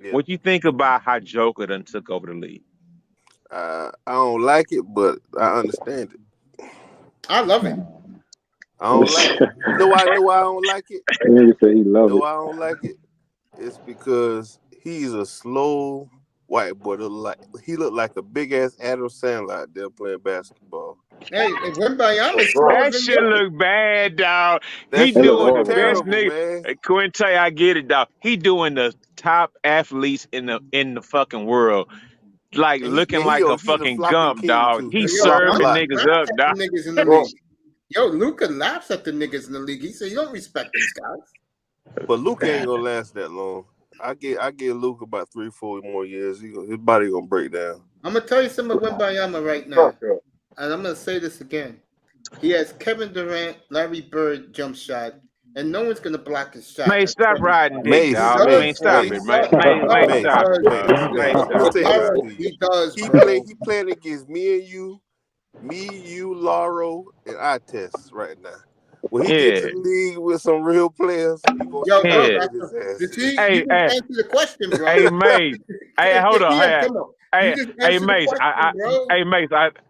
Yeah. what you think about how Joker done took over the league? I don't like it, but I understand it. I love it. I don't like it. You know why I don't like it? Nigga say he love You know it. why I don't like it? It's because he's a slow white boy. He looked like a big ass Adam Sandler out there playing basketball. Hey, when Miami slower That than shit Jokic. look bad, dog. That He shit doing the look best terrible, nigga. man. Quinte, I get it, dog. He doing the top athletes in the fucking world. Like And looking like a he's a fucking flopping gump, king dog. too. He He Yo, flop a serving lot. niggas laughs up, at dog. the niggas in the Well, league. Yo, Luca laughs at the niggas in the league. He said, "You don't respect these guys." But Luke ain't gonna last that long. I get Luke about 3-4 more years. His body gonna break down. I'm gonna tell you something about Wembanyama right now, and I'm gonna say this again. He has Kevin Durant, Larry Bird jump shot, and no one's gonna block his shot. Man, stop riding dick, Mace, dog. Man, stop it, man. Man, Mace, stop it, Mace. dog. Man, Let me stop say it, this dog. to you. He does, He bro. playing against me and you Me, you, Lauro, and I test right now. When he gets to the league with some real players, he gonna Yo, see bro, how good his ass is. see, Hey, you didn't answer the question, bro. Hey, Mace. Hey, hold on. Ian, come on. You just answered Mace. the question, bro.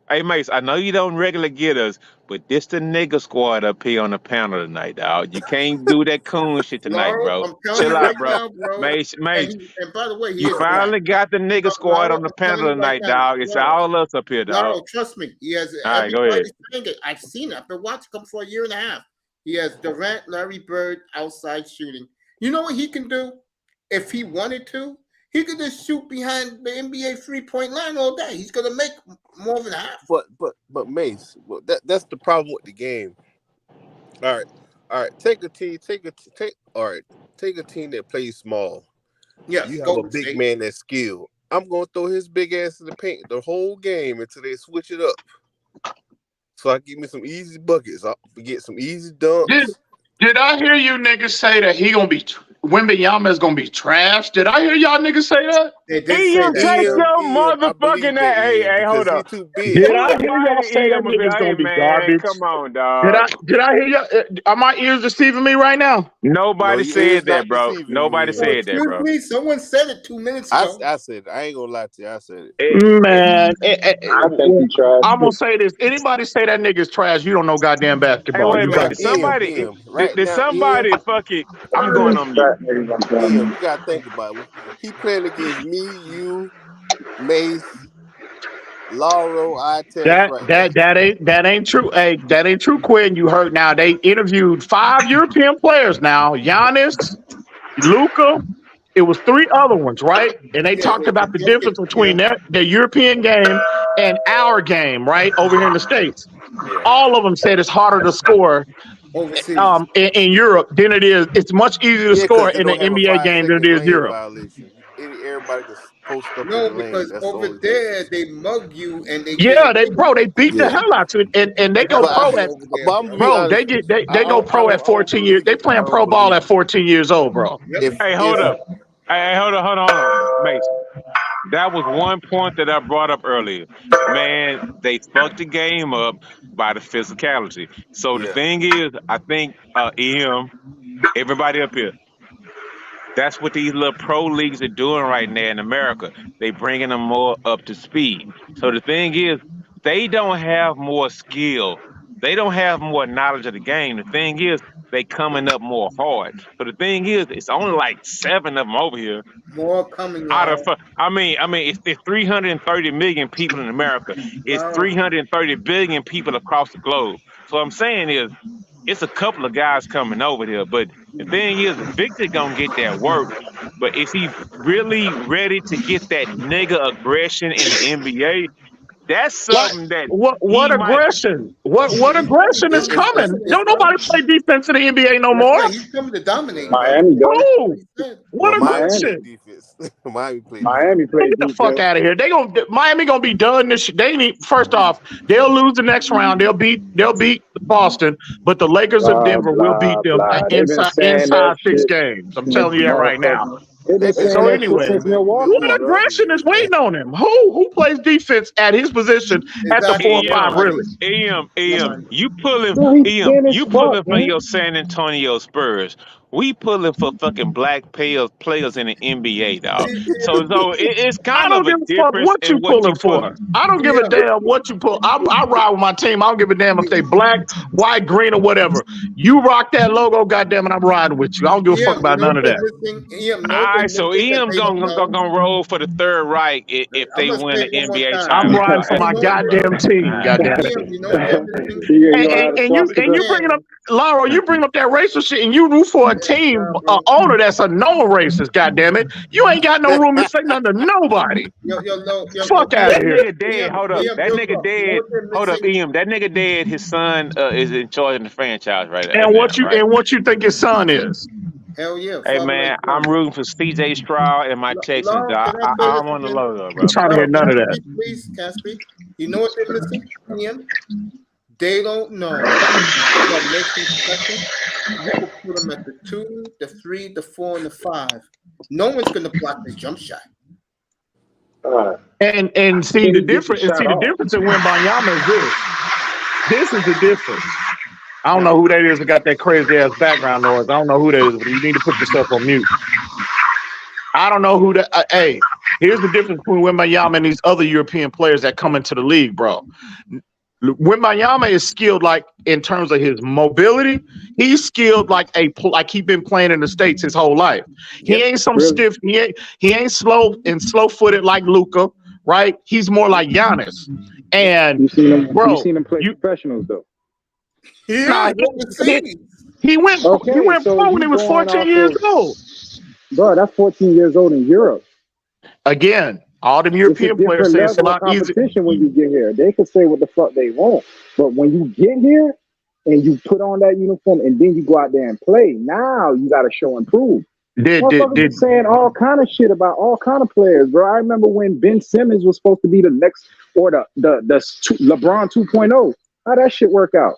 Hey, Mace. I know you don't regularly get us, but this the nigga squad up here on the panel tonight, dog. You can't do that coon shit tonight, Lauro, bro. I'm telling Chill you out, right bro. now, bro. Mace. And by the way, he You is finally black. got the nigga squad Lauro, on the I'm telling panel you right tonight, now, dog. It's Lauro. all us up here, dog. Lauro, trust me. He has All right, go ahead. everybody's saying it. I've seen it. I've been watching him for a year and a half. He has Durant, Larry Bird, outside shooting. You know what he can do? If he wanted to, he could just shoot behind the NBA 3-point line all day. He's gonna make more than half. But Mace, that's the problem with the game. All right. Take a team that plays small. Yes, you have Golden a big State. man that's skilled. I'm gonna throw his big ass in the paint the whole game until they switch it up. So I give me some easy buckets. I'll get some easy dunks. Did I hear you niggas say that he gonna be Wembanyama is gonna be trash? Did I hear y'all niggas say that? They did say that. Take your I believe motherfucking that, hey, Ian, hold because up. he too big. Did I hear y'all say that nigga's gonna be garbage? Come on, dog. Did I hear y'all? Are my ears deceiving me right now? Nobody your ears said that, not bro. deceiving Nobody you, said that, bro. Excuse me, someone said it 2 minutes ago. I said it. I ain't gonna lie to you. I said it. Man, I think he trash. I'm gonna say this. Anybody say that nigga's trash, you don't know goddamn Hey, basketball. wait a You minute. got Did somebody right did now, somebody Ian, fuck it? I'm going on mute. Ian, you gotta think about it. He playing against me, you, Mace, Lauro, I test right now. That ain't true. Hey, that ain't true, Quinn. You heard now. They interviewed 5 European players now. Giannis, Luka. It was 3 other ones, right? And they talked about the difference between their European game and our game, right? Over here in the States. Yeah. All of them said it's harder to score overseas in Europe than it is. It's much easier to score because they in an don't have a NBA game than 5-second it is lane Europe. violation. Everybody can post up in No, the lane. because That's the over only there difference. they mug you and they Yeah, get they beat the hell out of it, and they go But pro at over there, I'm gonna be bro. honest. They go pro at I don't 14 years. believe They it. I playing don't pro ball at believe 14 years old, bro. it. Hey, hold up. Hey, hold on, Mace. That was one point that I brought up earlier. Man, they fucked the game up by the physicality. So the thing is, I think everybody up here, that's what these little pro leagues are doing right now in America. They bringing them more up to speed. So the thing is, they don't have more skill. They don't have more knowledge of the game. The thing is, they coming up more hard. So the thing is, it's only like 7 of them over here. More coming Out of, I mean, it's 330 million people in America. It's 330 billion people across the globe. So what I'm saying is, it's a couple of guys coming over here. But the thing is, Victor gonna get that work. But is he really ready to get that nigga aggression in the NBA? That's something that he What might. aggression? What aggression is coming? Don't nobody play defense in the NBA no more. He's coming to dominate. Miami does. Who? What aggression? Defense. Miami plays. Miami plays Get the defense. fuck out of here. Miami gonna be done this. They need first off. They'll lose the next round. They'll beat Boston, but the Lakers of Denver will beat them They've been saying inside that 6 shit. games. I'm telling you that right now. They've been saying So that shit anyway, since Milwaukee. what aggression is waiting on him? Who plays defense at his position at the 4 and 5? Really? You pulling No, he's thin as you fuck, pulling for man. your San Antonio Spurs. We pulling for fucking black players in the NBA, dog. So it's I kind don't of a give a fuck difference what in you what you pulling pull. for. I don't give a damn what you pull. I ride with my team. I don't give a damn if they black, white, green, or whatever. You rock that logo, goddamn it, I'm riding with you. I don't give a fuck about none of that. All right, so Ian's gonna roll for the third right if they win the NBA title. I'm riding for my goddamn team, goddamn it. And you bringing up Lauro, you bring up that racial shit, and you root for a team owner that's a known racist. Goddamn it, you ain't got no room to say nothing to nobody. Fuck out of here. Nigga dead. Hold up. That nigga dead. Hold up, Ian. That nigga dead. His son is in charge of the franchise right now. And what you think his son is? Hell yeah. Hey man, I'm rooting for CJ Stroud and my Texans. I'm on the logo, bro. I'm trying to hear none of that. Please, Caspi. You know what they're missing, Ian? They don't know what makes them special. You will put them at the 2, the 3, the 4, and the 5. No one's gonna block this jump shot. And see Can the he get you difference. And shot see the off? difference in Wembanyama is this. This is the difference. I don't know who that is that got that crazy ass background noise. I don't know who that is, but you need to put yourself on mute. I don't know who that. Hey, here's the difference between Wembanyama and these other European players that come into the league, bro. Wembanyama is skilled like in terms of his mobility. He's skilled like he's been playing in the States his whole life. He ain't some stiff. He ain't slow and slow-footed like Luka, right? He's more like Giannis. And You seen him? bro, You seen him play professionals though? Nah, he went Okay, so pro when he you was going 14 off years of- old. Bro, that's 14 years old in Europe. Again, all them It's a European players different say it's a level of lot easier. competition when you get here. They can say what the fuck they want, but when you get here and you put on that uniform and then you go out there and play, now you got to show and prove. Motherfuckers been saying all kind of shit about all kind of players, bro. I remember when Ben Simmons was supposed to be the next or the LeBron 2.0. How that shit work out?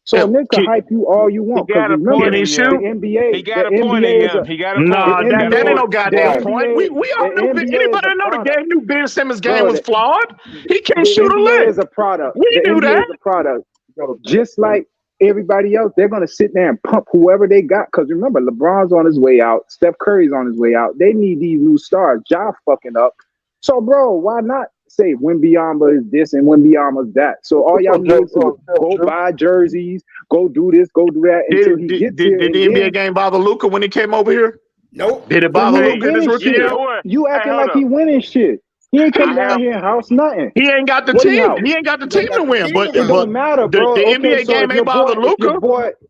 So a nigga can hype you all you want because remember the NBA. He got the a point NBA in is him. a, He got a Nah, point. that ain't no goddamn the point. NBA We all knew the NBA anybody is a that know the product. game knew Ben Simmons' game Bro, was flawed. He can't the shoot a NBA lick. is a product. We the knew NBA that. is a product. Just like everybody else, they're gonna sit there and pump whoever they got. Because remember, LeBron's on his way out, Steph Curry's on his way out. They need these new stars. Ja fucking up. So, bro, why not say Wembanyama is this and Wembanyama's that? So all y'all need is to go buy jerseys, go do this, go do that until he gets here. Did the NBA game bother Luka when he came over here? Nope. Did it bother Luka in his rookie year? You acting like he winning shit. He ain't come down here and house nothing. He ain't got the What team. He ain't got the team to win. But it don't matter, bro. The Okay, NBA so game ain't bother Luka.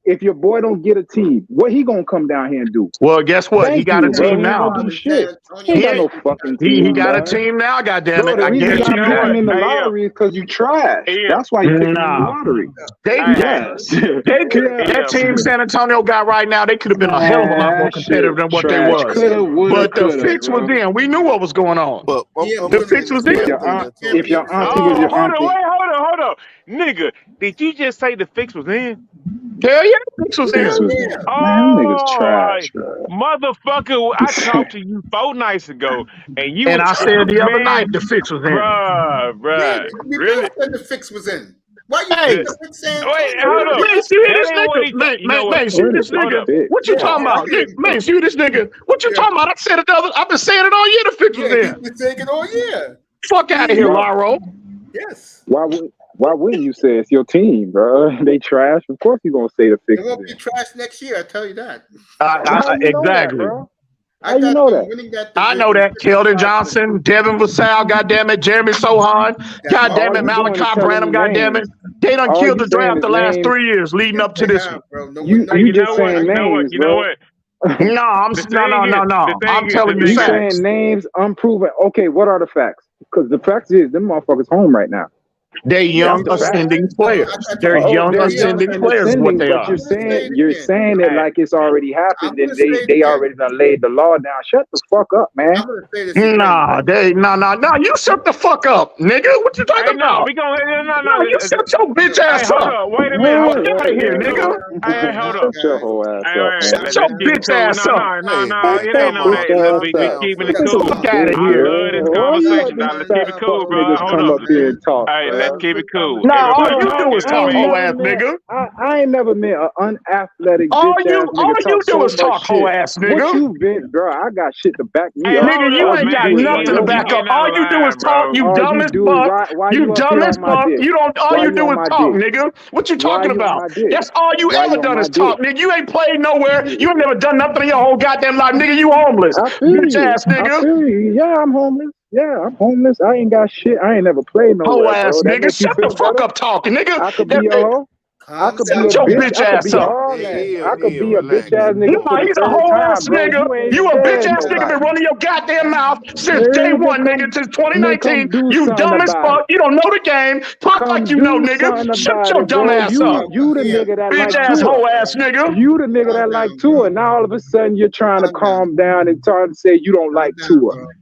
if your boy don't get a team, what he gonna come down here and do? Well, guess what? He got a bro. team He now. ain't gonna do shit. He ain't got no fucking team. He got a bro. team now. Goddamn Bro, it! the I reason guarantee y'all you picking in the that. lottery is because you trash. That's why you picking in the lottery. That team San Antonio got right now, they could have been a hell of a lot more competitive than what they was. But the fix was in. We knew what was going on. But The fix was in. If your auntie was your Hold auntie. on, hold on. Nigga, did you just say the fix was in? Hell yeah, the fix was in. Man, them niggas trash, bro. Motherfucker, I talked to you 4 nights ago, and you And I said the other night the fix was in. Bruh. Really? The fix was in. Why you Hey, think the fix saying? Wait, hold up. Man, see this That ain't what he nigga. you know what? Man, see this Hold nigga. up. What you talking about? Man, see this nigga. What you talking about? I said it the other. I've been saying it all year. The fix was in. He's been saying it all year. Fuck out of here, Laro. Yes. Why wouldn't you say it's your team, bro? They trash. Of course you gonna say the fix. It won't be trash next year. I tell you that. Exactly. How you know that? I know that. Keldon Johnson, Devin Vassell, goddammit, Jeremy Sohan, goddammit, Malachi Branham, goddammit. They done killed the draft the last 3 years leading up to this one. You just saying names, bro. No, I'm telling you You facts. saying names unproven. Okay, what are the facts? Because the fact is, them motherfuckers home right now. They're young ascending players. They're young ascending players. Is what they but are. you're saying it like it's already happened, and they already done laid the law down. Shut the fuck up, man. Nah, you shut the fuck up, nigga. What you talking about? We gonna No, you shut your bitch ass hold up. up. Wait a minute. Get out of here, nigga. Hey, hold up. Shut your whole ass up. Shut your bitch ass up. No, it ain't no that. We keeping it cool. Fuck out of I here. love this conversation. Now let's keep it cool, bro. Hold Come up. up here and talk. Hey, let's keep it cool. Nah, all you do is talk, hoe ass nigga. I ain't never met an unathletic All bitch ass nigga. you do so is talk, much hoe shit. ass nigga. What you been, bro? I got shit to back me up. Nigga, you ain't got nothing to back up. All you do is talk. You dumb as fuck. You dumb as fuck. You don't. All you do is talk, nigga. What you talking about? That's all you ever done is talk, nigga. You ain't played nowhere. You ain't never done nothing in your whole goddamn life, nigga. You homeless, bitch ass I nigga. feel you. Yeah, I'm homeless. Yeah, I'm homeless. I ain't got shit. I ain't never played nowhere. Hoe ass bro. That nigga. make you Shut the feel fuck better? up talking, nigga. I could be a hoe. I could be a Shut your bitch. bitch I could ass be up. all that. I could be a bitch ass nigga No, for the he's a third whole time, ass bro. nigga. You a bitch ass nigga been running your goddamn mouth since day one, nigga, since 2019. You dumb as fuck. You don't know the game. Talk like you know, nigga. Shut your dumb ass up. You the nigga that Bitch like ass Tua. hoe ass nigga. You the nigga that like Tua. Now all of a sudden you're trying to calm down and trying to say you don't like Tua.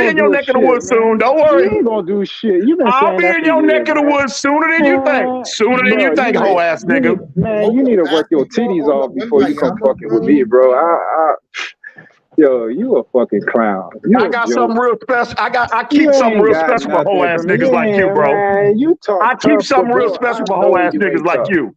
be gonna in your do a neck of the shit, woods soon. man. Don't You worry. ain't gonna do shit. You been I'll saying be that in for your years, neck of the man. woods sooner than you think. Sooner than you Bro, think, hoe ass nigga. You need to work your titties off before you come fucking with me, bro. Yo, you a fucking clown. You I a got joke. something real special. I keep You something ain't real got special for hoe nothing ass for me. niggas like you, bro. Man, you talk I keep tough, but something real bro, special I for hoe know ass you niggas ain't like tough. you.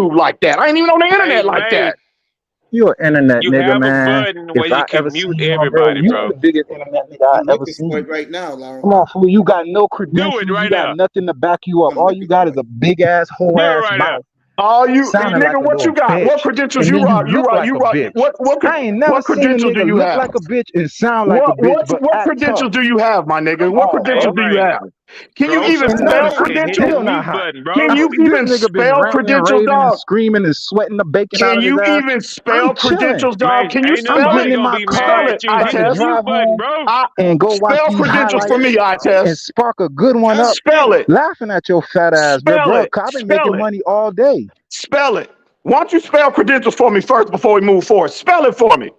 YouTube like that. I ain't even on the internet like man, that. You an internet you nigga, have a man. button If where you I can ever mute seen one, bro, everybody, you bro. the biggest internet nigga I I'm ever looking for seen. it right now, Lauren. Come on, fool. You got no Do credentials. it right You got now. nothing to back you up. I'm All you looking got for is it. a big ass whole Do it ass right now. mouth. Oh, you Sounding like nigga, a what you little got? What bitch. credentials And you then you rock? You look rock? like You a rock? bitch. What I ain't never what seen a credentials do nigga you look have? like a bitch and sound like a bitch, but What act credentials tough. do you have, my nigga? Come What on, Hey, credentials bro. do you man, have? Can you throw even some And spell never dirt and seen, hit credentials? that still not mute hot. button, bro. Can you This even nigga been spell ranting and credentials, raving and dog? screaming and sweating the bacon out Can of his you ass. even I'm spell chilling. credentials, dog? Man, Can you ain't I'm spell getting nobody it? in gonna my be car mad Spell it, at you. so I I Hit can the test. mute drive button, home bro. and go watch Spell these credentials for highlights me, I and test. spark a good one Tell up. Spell it. Laughing at your fat ass, Spell bro. it. Cause I've been Spell making it. money all day. Spell it. Why don't you spell credentials for me first before we move forward? Spell it for me.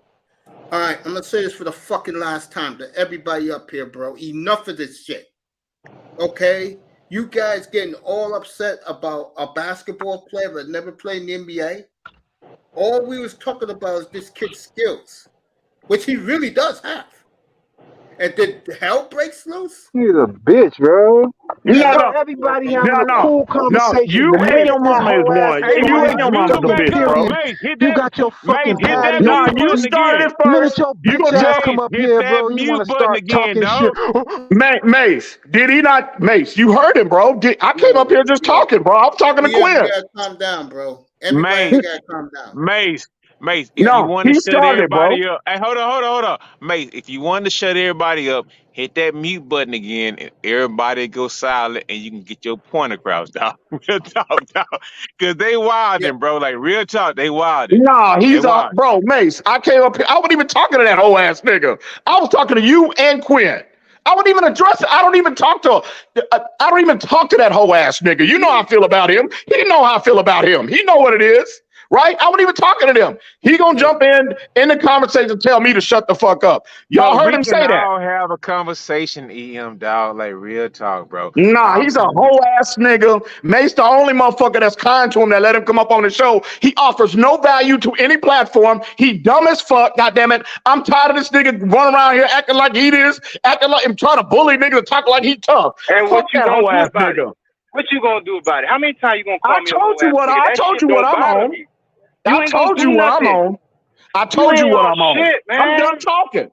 All right, I'm gonna say this for the fucking last time to everybody up here, bro. Enough of this shit. Okay? You guys getting all upset about a basketball player that never played in the NBA. All we was talking about is this kid's skills, which he really does have. And did hell breaks loose? He's a bitch, bro. No. Everybody having a No. cool conversation. You The and minute your this mama is whole ass one. nigga You hit and your the mama's a fucking bitch, bro. period, Mace, hit you that. got your fucking Mace, hit that patty. Nah, mute you button started again. it The minute first. your You bitch gonna ass tell come up Hit here, that bro, you mute want to button start again, talking shit. dog. Mace, did he not? Mace, you heard him, bro. I came up here just talking, bro. I'm talking to You Quinn. gotta calm down, bro. Everybody Mace, gotta calm down. Mace, if No, you want to he shut started, bro. everybody up, hey, hold on. Mace, if you want to shut everybody up, hit that mute button again, and everybody go silent, and you can get your point across, dog. Real talk, dog. Because they wilding, bro. Like, real talk, they wilding. Nah, They he's a wild. bro, Mace. I came up here. I wasn't even talking to that whole ass nigga. I was talking to you and Quinn. I wouldn't even address it. I don't even talk to that whole ass nigga. You know how I feel about him. He know how I feel about him. He know what it is. Right? I wasn't even talking to them. He gonna jump in the conversation and tell me to shut the fuck up. Y'all But heard we him can say that. all have a conversation, EM, dog. Like, real talk, bro. Nah, he's a whole ass nigga. Mace the only motherfucker that's kind to him that let him come up on the show. He offers no value to any platform. He dumb as fuck, goddammit. I'm tired of this nigga running around here acting like he is, acting like him trying to bully niggas to talk like he tough. And Fuck what you that gonna whole do ass about nigga. it? What you gonna do about it? How many times you gonna call I me a told whole you ass what nigga? That told shit you what don't I'm bother on. me. You I ain't gonna told do you what I'm nothing. on. I You told you ain't what on I'm on. shit, man. I'm done talking.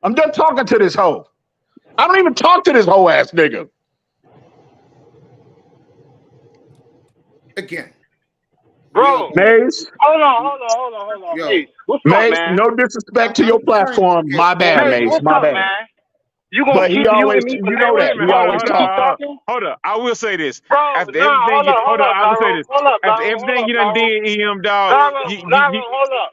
I'm done talking to this hoe. I don't even talk to this whole ass nigga. Again. Bro, Mace. hold on. Yo. Mace, what's Mace, up, man? no disrespect to your platform. My bad, Mace, Mace. what's My up, bad. man? You gonna But he keep always, muting me for you know that. He always talk. Hold up. I will say this. Bro, After nah, everything hold up, I will say Laro. this. Hold up, After Laro. everything you done did, EM, dog, Laro, you hold up.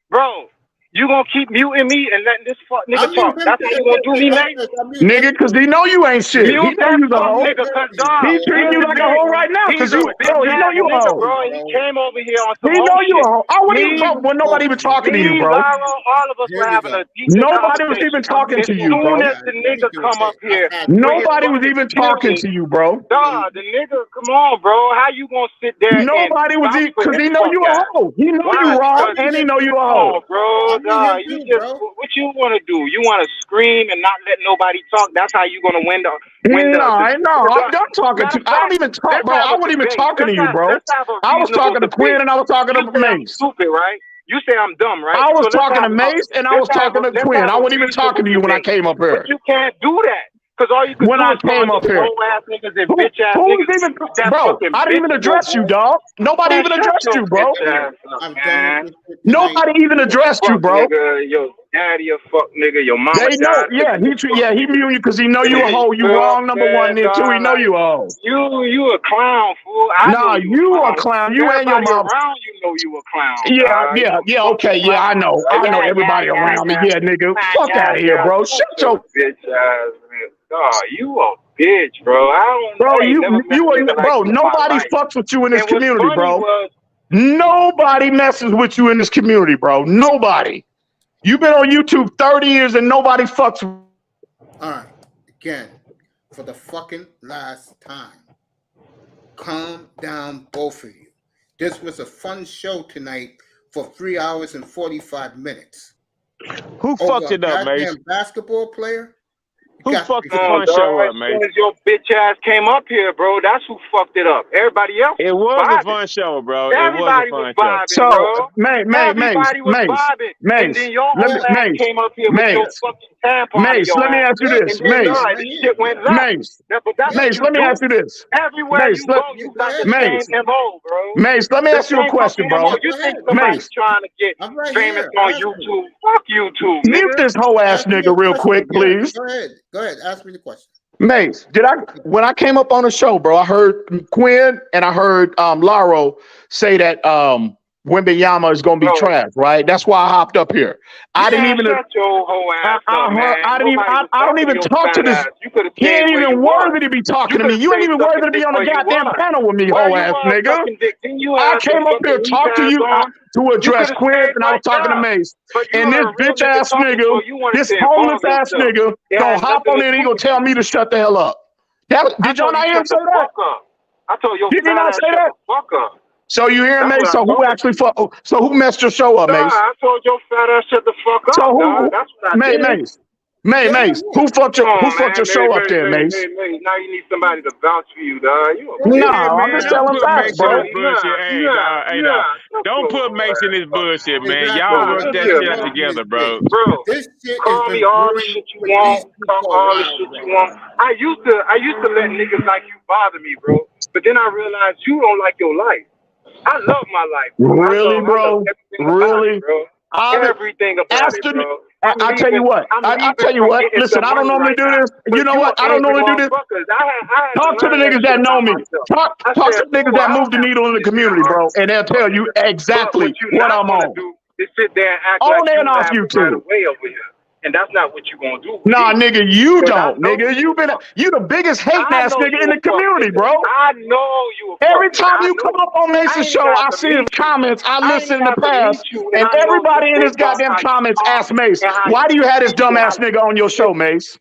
Bro, you gonna keep muting me and letting this fuck nigga I talk. mute him. That's how you gonna do me, mate? Nigga, cause he know you ain't shit. He Mute know that you the fuck hoe. nigga, cause dog, He treating you he's like a hoe right now, cause a you, bitch bro, he know ass you a nigga, hoe. bro, and he came over here on some He know hoe you a shit. hoe. I wouldn't even talk when nobody even talking to you, bro. Laro, all of us were having a decent Nobody was even conversation. talking to you, bro. As soon as the nigga come up here with his Nobody was fucking even talking experience, to you, bro. dog, the nigga, come on, bro. How you gonna sit there and Nobody was vouch even, for cause his he know fuck you a ass? hoe. He know you Why? wrong, Because and he know you a come hoe. on, bro, dog. You just what you want to do? You want to scream and not let nobody talk? That's how you gonna win the No, I'm done talking to. I don't even talk, bro. I wasn't even talking to you, bro. Let's have a I was reasonable talking to Quinn debate. and I was talking to You say I'm Mace. stupid, right? You say I'm dumb, right? I was So let's talking to have Mace and I was talking to Quinn. I wasn't even talking to you when I came up here. But you can't do that. Because all you could When do I is come came up against here. old ass niggas and bitch ass Who's niggas. even, That bro? fucking I didn't even bitch address you, dog. Nobody even addressed you, bro. I'm done with this shit tonight. Nobody even addressed you, Fuck bro. nigga, your daddy a fuck nigga, your mama They know, died. he muted you because he know you a hoe. You wrong, number one. Then two, he know you a hoe. You a clown, fool. I know you a clown. You and your Everybody mom. around you know you a clown. Okay, yeah, I know. I know everybody around me. Yeah, nigga. Fuck out of here, bro. Shut your bitch ass nigga. Dog, you a bitch, bro. I bro, nobody fucks with you in this community, bro. Nobody messes with you in this community, bro. Nobody. You've been on YouTube 30 years and nobody fucks with. All right. Again, for the fucking last time, calm down, both of you. This was a fun show tonight for 3 hours and 45 minutes. Who fucked it up, Mace? Goddamn basketball player? Who fucked the fun show up, man? As soon as your bitch ass came up here, bro, that's who fucked it up. Everybody else It was vibing. a fun show, bro. Everybody was vibing, So, bro. Everybody was vibing. And then your whole ass came up here with your fucking tampon in your let me ass. ask you this. And then, this shit went left. Mace, That's let me ask you this. Everywhere Mace, you go, you got the same MO, bro. Mace, let me ask you a question, bro. You think somebody's trying to get famous on YouTube? Fuck YouTube, nigga. Mute this whole ass nigga real quick, please. Go ahead. Ask me the question. Mace, when I came up on the show, bro, I heard Quinn and I heard Laro say that Wembanyama is gonna be trash, right? That's why I hopped up here. I didn't even. Shut your whole ass up, man. I don't even talk to this. He ain't even worthy to be talking to me. You ain't even worthy to be on the goddamn panel with me, whole ass nigga. I came up here to talk to you to address Quinn, and I was talking to Mace. And this bitch ass nigga, this homeless ass nigga, gonna hop on in. He gonna tell me to shut the hell up. Did y'all not hear him say that? I told you. Did you not say that? Fuck up. So you hear me? So who actually So who messed your show up, Mace? I told your fat ass shut the fuck up. So who? That's what I did. Mace. Mace, who fucked your show up there, Mace? Now you need somebody to vouch for you, dog. I'm just telling facts, bro. Don't put Mace in this bullshit, man. Y'all work that shit out together, bro. This shit Call me all the shit you want. Talk all the shit you want. I used to let niggas like you bother me, bro. But then I realized you don't like your life. I love my life, bro. Really, bro? Really? Everything about it, bro. I'll tell you what. I'll tell you what. Listen, I don't normally do this. You know what? I don't normally do this. Talk to the niggas that know me. Talk to the niggas that move the needle in the community, bro, and they'll tell you exactly what I'm on. Is sit there and act on like and off you YouTube. right away over here. And that's not what you gonna do. Nah, nigga, you don't, nigga. You the biggest hate ass nigga in the community, bro. I know you. Every time you come up on Mason's show, I see his comments. I listen in the past, and everybody in his goddamn comments ask Mace, why do you have this dumbass nigga on your show, Mace?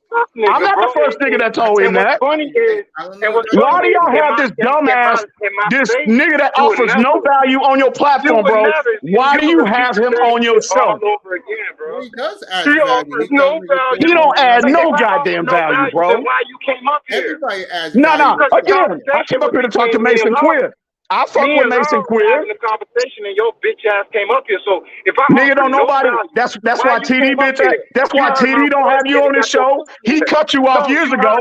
I'm not the first nigga that told him that. Why do y'all have this dumbass, this nigga that offers no value on your platform, bro? Why do you have him on your show? He does add value. He don't add no goddamn value, bro. Why you came up here? Everybody adds No. value. Again, I came up here to talk to Mason Queer. I fuck with Mason Queer. Having a conversation and your bitch ass came up here. So if I nigga don't nobody. That's why TD bitch. That's why TD don't have you on this show. He cut you off years ago.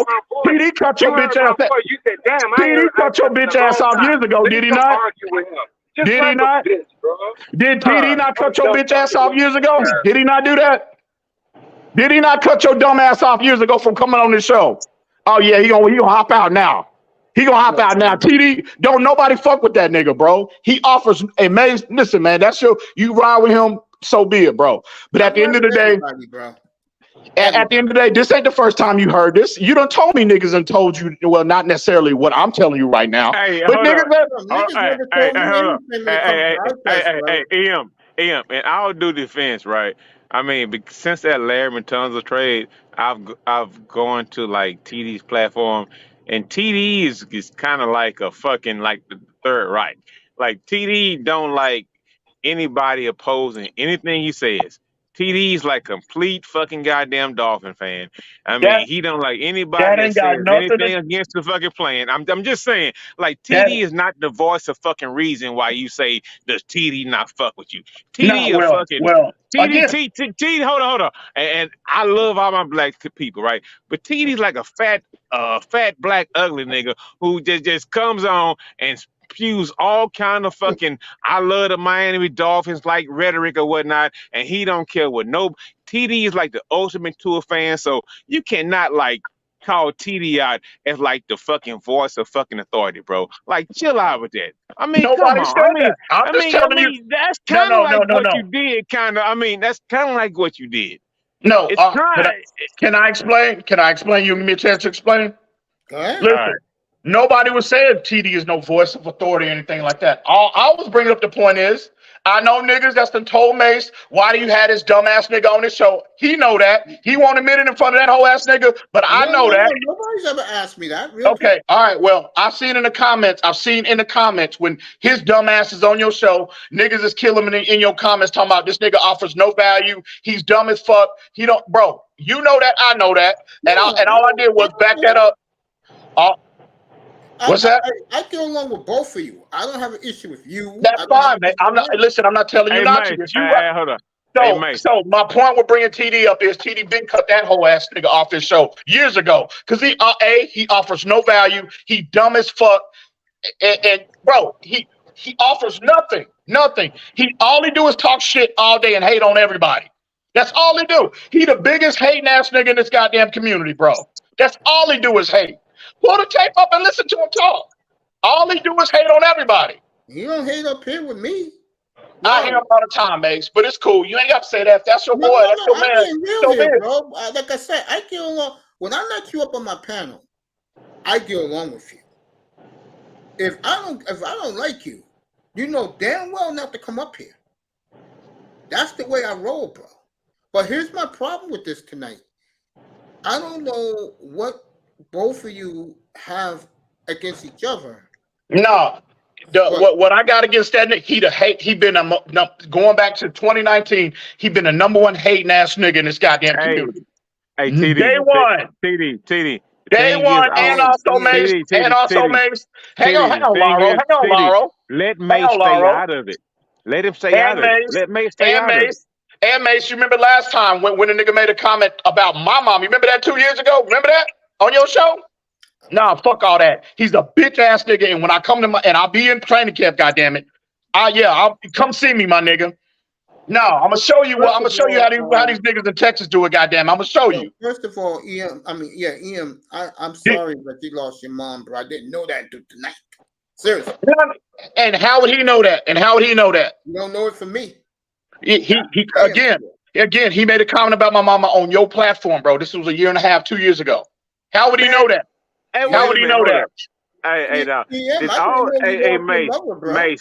TD cut your bitch ass. TD cut your bitch ass off years ago. Did he not? Did he not? Did TD not cut your bitch ass off years ago? Did he not do that? Did he not cut your dumb ass off years ago from coming on this show? Oh yeah, he gonna hop out now. He gonna hop out now. TD, don't nobody fuck with that nigga, bro. He offers a maze. Listen, man, that's you ride with him, so be it, bro. But at the end of the day, at the end of the day, this ain't the first time you heard this. You done told me niggas and told you, well, not necessarily what I'm telling you right now. Hey, but niggas EM, and I'll do defense, right? I mean, since that Larry Tunsil trade, I've gone to like TD's platform, and TD is kind of like a fucking like the third right. Like TD don't like anybody opposing anything he says. TD's like complete fucking goddamn Dolphin fan. I mean, he don't like anybody that says anything against the fucking plan. I'm just saying, like TD is not the voice of fucking reason why you say does TD not fuck with you. TD TD, hold on. And I love all my black people, right? But TD's like a fat black ugly nigga who just comes on and spews all kind of fucking I love the Miami Dolphins like rhetoric or whatnot, and he don't care what TD is like the ultimate Tour fan, so you cannot like call TD out as like the fucking voice of fucking authority, bro. Like chill out with that. I mean, nobody come on. I'm just telling you that's kind of like what you did, kind of. I mean, that's kind of like what you did. No, can I explain? Can I explain? You give me a chance to explain? Go ahead. Listen. Nobody was saying TD is no voice of authority or anything like that. All I was bringing up the point is, I know niggas that's been told Mace, why do you have this dumbass nigga on this show? He know that. He won't admit it in front of that whole ass nigga, but I know that. Nobody's ever asked me that. Really? Okay, all right, well, I've seen in the comments when his dumbass is on your show, niggas is killing him in your comments talking about this nigga offers no value. He's dumb as fuck. He don't, bro, you know that, I know that. And all I did was back that up. What's that? I get along with both of you. I don't have an issue with you. That's fine, man. I'm not telling you not to. Hold on. So my point with bringing TD up is TD been cut that whole ass nigga off his show years ago because he offers no value. He dumb as fuck, and bro, he offers nothing. All he do is talk shit all day and hate on everybody. That's all he do. He the biggest hating ass nigga in this goddamn community, bro. That's all he do is hate. Pull the tape up and listen to him talk. All he do is hate on everybody. He don't hate up here with me. No. I hear him all the time, Mace, but it's cool. You ain't got to say that. If that's your boy. That's your man. I'm being real here, bro. Like I said, I get along. When I let you up on my panel, I get along with you. If I don't like you, you know damn well not to come up here. That's the way I roll, bro. But here's my problem with this tonight. I don't know what both of you have against each other. No, what I got against that nigga, he been going back to 2019. He been a #1 hating ass nigga in this goddamn community. Hey, TD, Day one. TD. The Day thing is, one, and also Mace, and also TD. Mace. Hang on, The thing Laurel. is, Hang on, TD, Laurel. let Hang Mace on, stay Laurel. out of it. Let him stay And out of it. Mace. Let Mace stay And out of it. Mace. And Mace, you remember last time when a nigga made a comment about my mom? You remember that 2 years ago? Remember that on your show? Nah, fuck all that. He's a bitch ass nigga. And when I come to and I'll be in training camp, goddammit. I'll come see me, my nigga. No, I'm gonna show you what I'm gonna show you how these niggas in Texas do it, goddamn. I'm gonna show you. First of all, Em, I'm sorry that you lost your mom, bro. I didn't know that until tonight. Seriously. And how would he know that? You don't know it from me. He again, he made a comment about my mama on your platform, bro. This was 1.5 years, 2 years ago. How would he know that? How would he know that? Hey, now,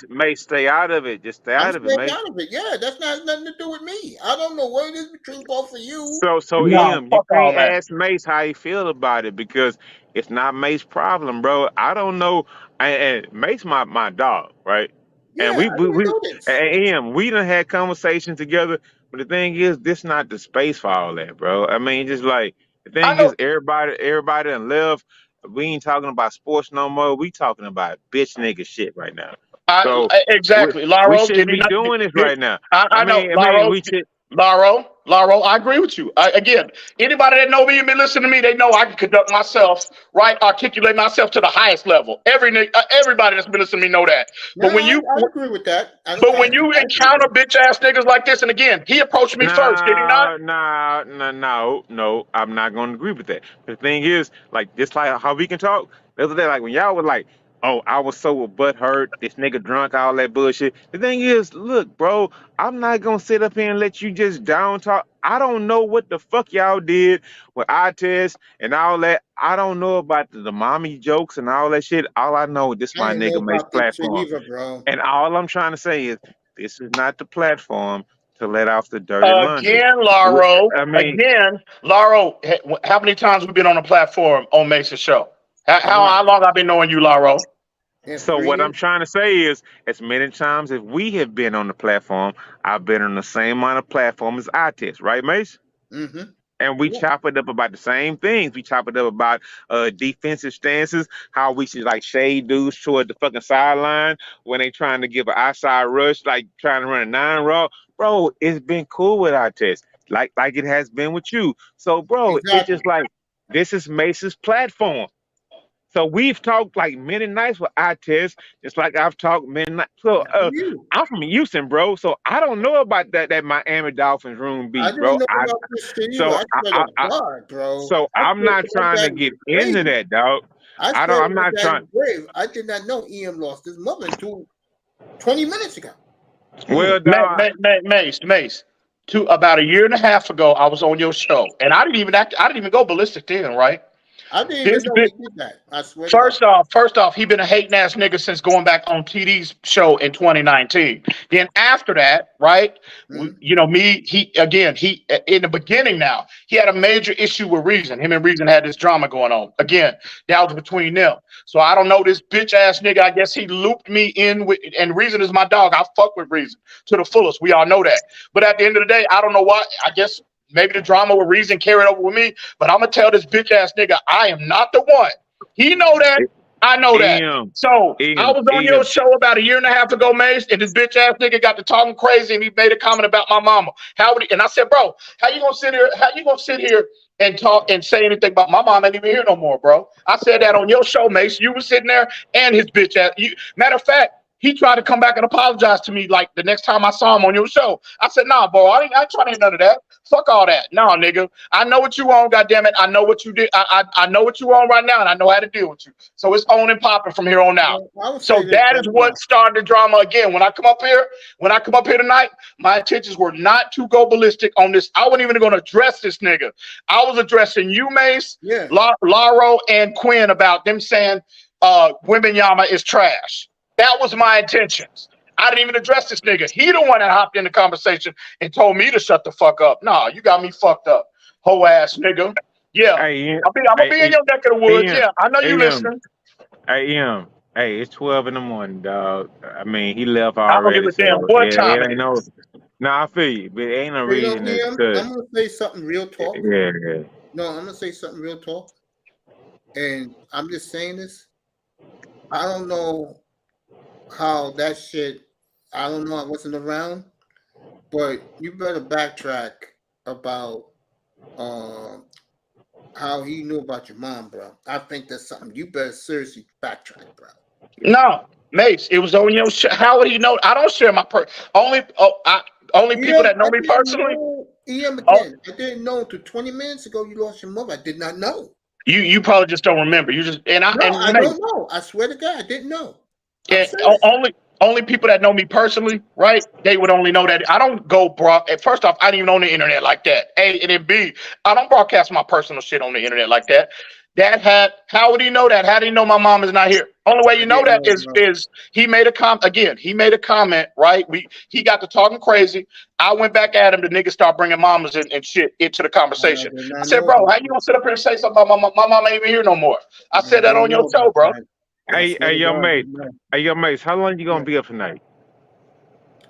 Mace, stay out of it. Just stay out of it, Mace. Yeah, that's not nothing to do with me. I don't know what it is between both of you. So you can't ask Mace how he feel about it because it's not Mace's problem, bro. I don't know. And Mace, my dog, right? Yeah, and we done had conversations together. But the thing is, this not the space for all that, bro. I mean, just like the thing is, everybody done left. We ain't talking about sports no more. We talking about bitch nigga shit right now. So exactly, we Laurel. shouldn't be doing this right now. I know, Laurel, I agree with you. Again, anybody that know me and been listening to me, they know I can conduct myself right, articulate myself to the highest level. Everybody that's been listening to me know that. But when you, I agree with that. When you encounter bitch ass niggas like this, and again, he approached me first, did he not? No, I'm not going to agree with that. But the thing is, like, just like how we can talk, the other day, like when y'all was like, oh, I was so butthurt, this nigga drunk, all that bullshit. The thing is, look, bro, I'm not gonna sit up here and let you just down talk. I don't know what the fuck y'all did with eye test and all that. I don't know about the mommy jokes and all that shit. All I know is this my nigga makes platform. Bro. And all I'm trying to say is this is not the platform to let off the dirty laundry. Again, Laurel. Laurel, how many times we been on a platform on Mace's show? How long I been knowing you, Laurel? So what I'm trying to say is, as many times as we have been on the platform, I've been on the same amount of platform as I test, right, Mace? Mm-hmm. And we chop it up about the same things. We chop it up about defensive stances, how we should like shade dudes toward the fucking sideline when they trying to give an outside rush, like trying to run a 9 raw. Bro, it's been cool with our test, like it has been with you. So, bro, It's just like this is Mace's platform. So we've talked like many nights with eye test, just like I've talked many nights. So I'm from Houston, bro. So I don't know about that Miami Dolphins room beat, bro. So I'm not trying to get into that, dog. I'm not trying. I did not know Em lost his mother 20 minutes ago. Well, Mace. About 1.5 years ago, I was on your show, and I didn't even go ballistic then, right? I didn't even know he did that. I swear. First off, he been a hating ass nigga since going back on TD's show in 2019. Then after that, right? Mm-hmm. He in the beginning now, he had a major issue with Reason. Him and Reason had this drama going on. Again, that was between them. So I don't know this bitch ass nigga. I guess he looped me in with, and Reason is my dog. I fuck with Reason to the fullest. We all know that. But at the end of the day, I don't know why. I guess maybe the drama with Reason carried over with me, but I'm gonna tell this bitch ass nigga I am not the one. He know that. I know that. So I was on your show about 1.5 years ago, Mace, and this bitch ass nigga got to talking crazy, and he made a comment about my mama. And I said, bro, how you gonna sit here and talk and say anything about my mom? Ain't even here no more, bro. I said that on your show, Mace. You were sitting there, and his bitch ass. Matter of fact, he tried to come back and apologize to me like the next time I saw him on your show. I said, nah, bro, I ain't trying to hear none of that. Fuck all that. Nah, nigga. I know what you on, goddammit. I know what you did. I know what you on right now, and I know how to deal with you. So it's on and popping from here on out. So that is what started the drama again. When I come up here tonight, my intentions were not to go ballistic on this. I wasn't even going to address this nigga. I was addressing you, Mace, Laro, and Quinn about them saying Wembanyama is trash. That was my intentions. I didn't even address this nigga. He the one that hopped in the conversation and told me to shut the fuck up. Nah, you got me fucked up, hoe ass nigga. Yeah, I'm gonna be in your neck of the woods. Yeah, I know you listening. Hey, it's 12 in the morning, dog. I mean, he left already. I don't give a damn what time it is. I feel you, but it ain't no reason. I'm gonna say something real talk. Yeah. No, I'm gonna say something real talk, and I'm just saying this. I don't know how that shit. I don't know. I wasn't around, but you better backtrack about how he knew about your mom, bro. I think that's something you better seriously backtrack, bro. No, Mace, it was on your show. How would he know? I don't share my only people that know I me didn't personally. know. Ian Oh, again. I didn't know until 20 minutes ago you lost your mother. I did not know. you probably just don't remember. You just No, I Mace, don't know. I swear to God, I didn't know. I'm yeah, serious. only people that know me personally, right? They would only know that I don't go First off, I don't even on the internet like that. A and then B, I don't broadcast my personal shit on the internet like that. How would he know that? How do you know my mom is not here? Only way I you know didn't that know, bro. is he made a He made a comment, right? He got to talking crazy. I went back at him. The nigga start bringing mamas and shit into the I conversation. did I not said, know bro, about how you gonna that. sit up here and say something about my mama ain't even here no more? I I said that didn't on your know show, about bro. that. I Hey, swear to young God, I mate. didn't know. Hey, young mates. How long you gonna Yeah. be up tonight?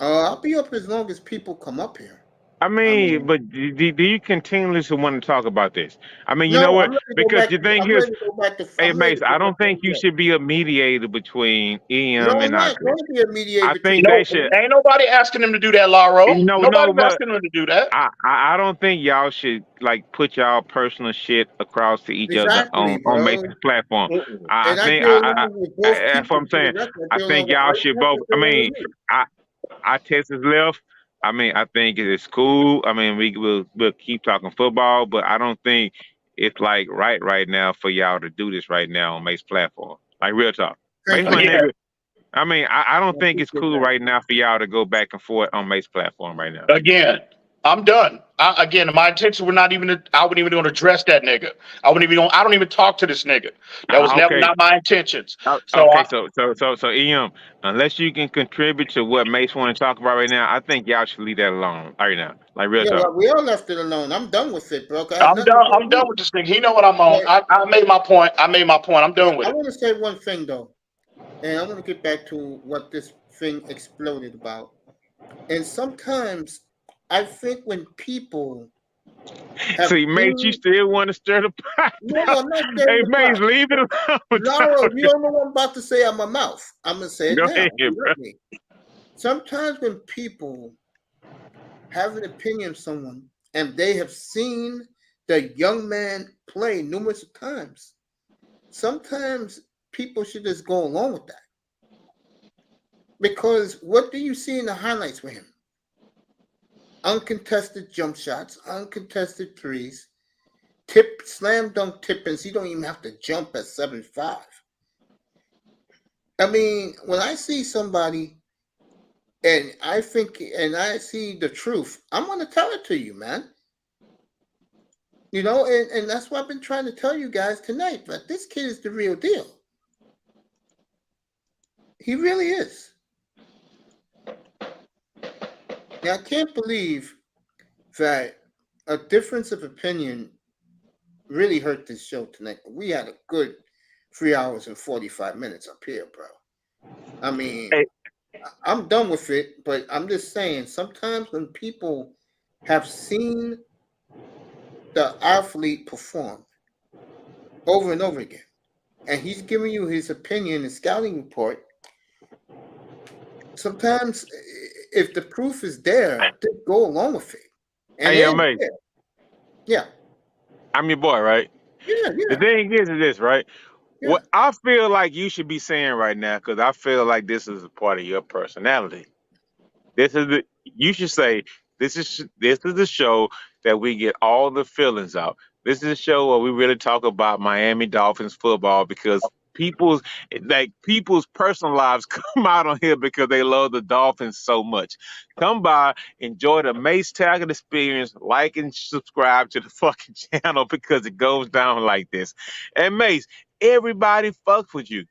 I'll be up as long as people come up here. I I mean, mean, but do you continuously want to talk about this? I mean, you know no, what? I'm ready to go Because back. the thing I'm is, ready to go back to. hey, I'm ready Mace, to I go back don't to think you yeah. should be a mediator between No, EM I'm and not Oxley. going to be a mediator I between think you they No, two. should. ain't nobody asking him to do that, Laro. No, Nobody's but asking him to do that. I don't think y'all should like put y'all personal shit across to each other Exactly, on bro. Mason's platform. Mm-mm. I And I think get along with both that's what people I'm for the saying. record. I I get along think with y'all Art. should I both. get I along with mean, you. I Texas left. I mean, I think it's cool. I mean, we'll keep talking football, but I don't think it's like right now for y'all to do this right now on Mace's platform. Like real talk, Thank Mace you, my bro. Again, nigga. I mean, I I don't think it's appreciate cool that. right now for y'all to go back and forth on Mace's platform right now. again, I'm done. Again, my intentions were not even. I wouldn't even going to address that nigga. I wouldn't even. I don't even talk to this nigga. That was never Okay, not my intentions. So okay. So EM, unless you can contribute to what Mace want to talk about right now, I think y'all should leave that alone right now. Like real Yeah, talk. well, we all left it alone. I'm done with it, bro. I have I'm nothing to done. do I'm with done you. with this nigga. He know what I'm on. But I made my point. I'm done with I it. want to say one thing though, and I want to get back to what this thing exploded about. And sometimes I think when people have See, Mace, you seen, still want to stir the pot no, down? I'm not stirring Hey, the Mace, pot. leave it alone. Laura, you don't know what I'm about to say out my mouth. I'm gonna say it Go now. ahead, You bro. let me. Sometimes when people have an opinion of someone and they have seen the young man play numerous times, sometimes people should just go along with that. Because what do you see in the highlights with him? Uncontested jump shots, uncontested threes, slam dunk tip-ins. He don't even have to jump at 7'5". I mean, when I see somebody and I see the truth, I'm gonna tell it to you, man. You know, and that's what I've been trying to tell you guys tonight. But this kid is the real deal. He really is. Now, I can't believe that a difference of opinion really hurt this show tonight. We had a good 3 hours and 45 minutes up here, bro. I mean, Hey, I'm done with it, but I'm just saying sometimes when people have seen the athlete perform over and over again, and he's giving you his opinion and scouting report, sometimes if the proof is there, just go along with it. And hey, it yo, is Mace, there. Yeah. I'm your boy, right? Yeah, The yeah, thing is this, right? yeah. What I feel like you should be saying right now, because I feel like this is a part of your personality. You should say this is the show that we get all the feelings out. This is a show where we really talk about Miami Dolphins football because people's personal lives come out on here because they love the Dolphins so much. Come by, enjoy the Mace Taggart experience, like and subscribe to the fucking channel because it goes down like this. And Mace, everybody fucks with you.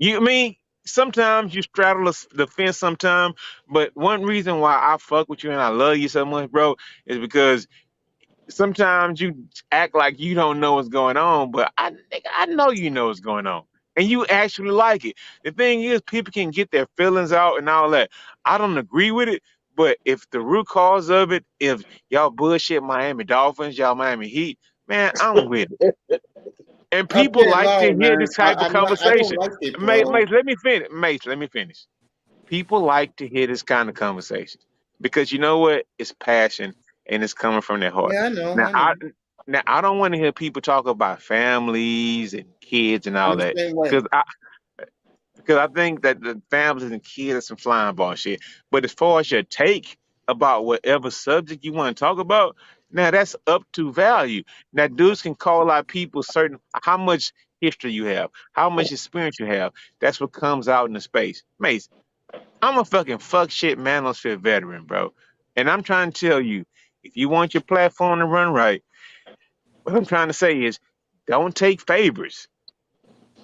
I mean, sometimes you straddle the fence sometimes, but one reason why I fuck with you and I love you so much, bro, is because sometimes you act like you don't know what's going on, but nigga, I know you know what's going on. And you actually like it. The thing is, people can get their feelings out and all that. I don't agree with it, but if the root cause of it, if y'all bullshit Miami Dolphins, y'all Miami Heat, Man, I'm with it. And I'm people getting like to loud, hear man. this type of I'm not. I don't conversation. like it, Mace, bro. let me finish. Mace, let me finish. People like to hear this kind of conversation because you know what? It's passion and it's coming from their heart. Yeah, I know. Now, I know. I don't want to hear people talk about families and kids and all I'm the that same way. because I think that the families and kids are some flying ball shit. But as far as your take about whatever subject you want to talk about, now that's up to value. Now, dudes can call out people certain how much history you have, how much experience you have. That's what comes out in the space. Mace, I'm a fucking fuck shit manosphere veteran, bro. And I'm trying to tell you, if you want your platform to run right, what I'm trying to say is don't take favors.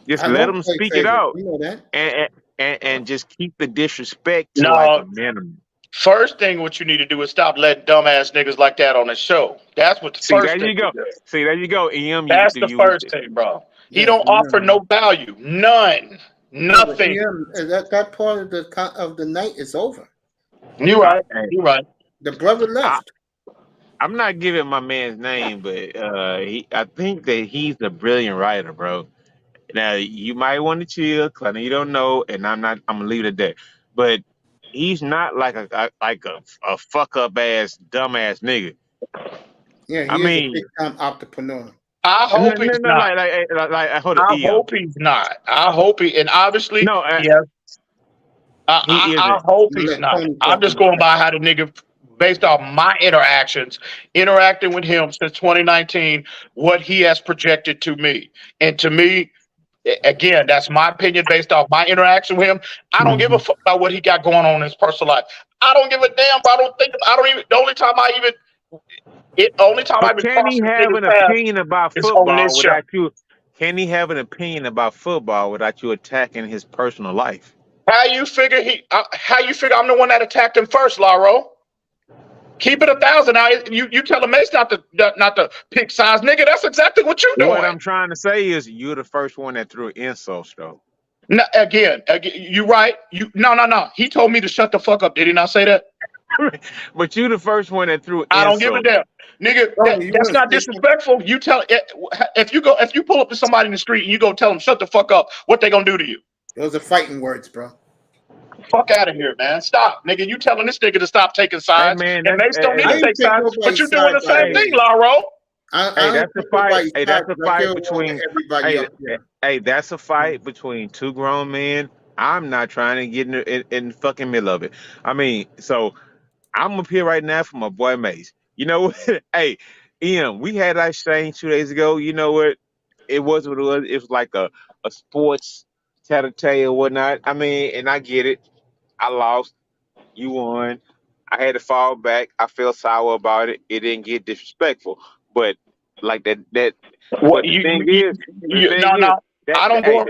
Just I let won't them play speak it favorites. out You know that. and just keep the disrespect to like No, a minimum. first thing what you need to do is stop letting dumbass niggas like that on the show. That's what the See, first there thing you you go. do. See, there you go. EM, you That's do the you with first it. thing, bro. He Yes, don't offer no value, none, Yeah, but nothing. that part of the night is over. You right. You right. The brother left. I'm not giving my man's name, but I think that he's a brilliant writer, bro. Now you might want to chill, cause I know you don't know, and I'm not. I'm gonna leave it at that. But he's not like a fuck up ass dumbass nigga. Yeah, I he is a mean, big time entrepreneur. I no, hope he's not. hold up, I EM. hope he's not. I hope he, and obviously, No, yes. he I isn't. hope I'm gonna he's let not. Tony I'm talk just about going that. by how the nigga, based off my interacting with him since 2019, what he has projected to me. And to me, again, that's my opinion based off my interaction with him. I don't give a fuck about what he got going on in his personal life. I don't give a damn. I don't even. The only time I But even can cross he this have nigga's an path opinion about is on this football show. without you? Can he have an opinion about football without you attacking his personal life? How you figure I'm the one that attacked him first, Laro? Keep it 1,000. Now you tell him Mace not to pick size, nigga. That's exactly what you What doing. I'm trying to say is you're the first one that threw insults, though. No, again, you right. No. He told me to shut the fuck up. Did he not say that? But you the first one that threw I don't give a insults. damn, nigga. Tony, you That's want to not say something? disrespectful. You tell if you pull up to somebody in the street and you go tell them shut the fuck up, what they gonna do to you? Those are fighting words, bro. Fuck out of here, man. Stop, nigga. You telling this nigga to stop taking Hey sides, man, and Mace don't need I to ain't take take sides, but nobody's you doing side, the by the same way. thing, Laro. I don't that's a take fight. nobody's Hey, side that's a because I fight get along with between. everybody Hey, up here. hey, that's a fight between two grown men. I'm not trying to get in the fucking middle of it. I mean, so I'm up here right now for my boy Mace. You know what? Hey, Ian, we had that exchange 2 days ago. You know what? It was what it was. It was like a sports tattletale or whatnot. I mean, and I get it. I lost. You won. I had to fall back. I felt sour about it. It didn't get disrespectful, but like that. What But the thing is no. that I don't hey, go.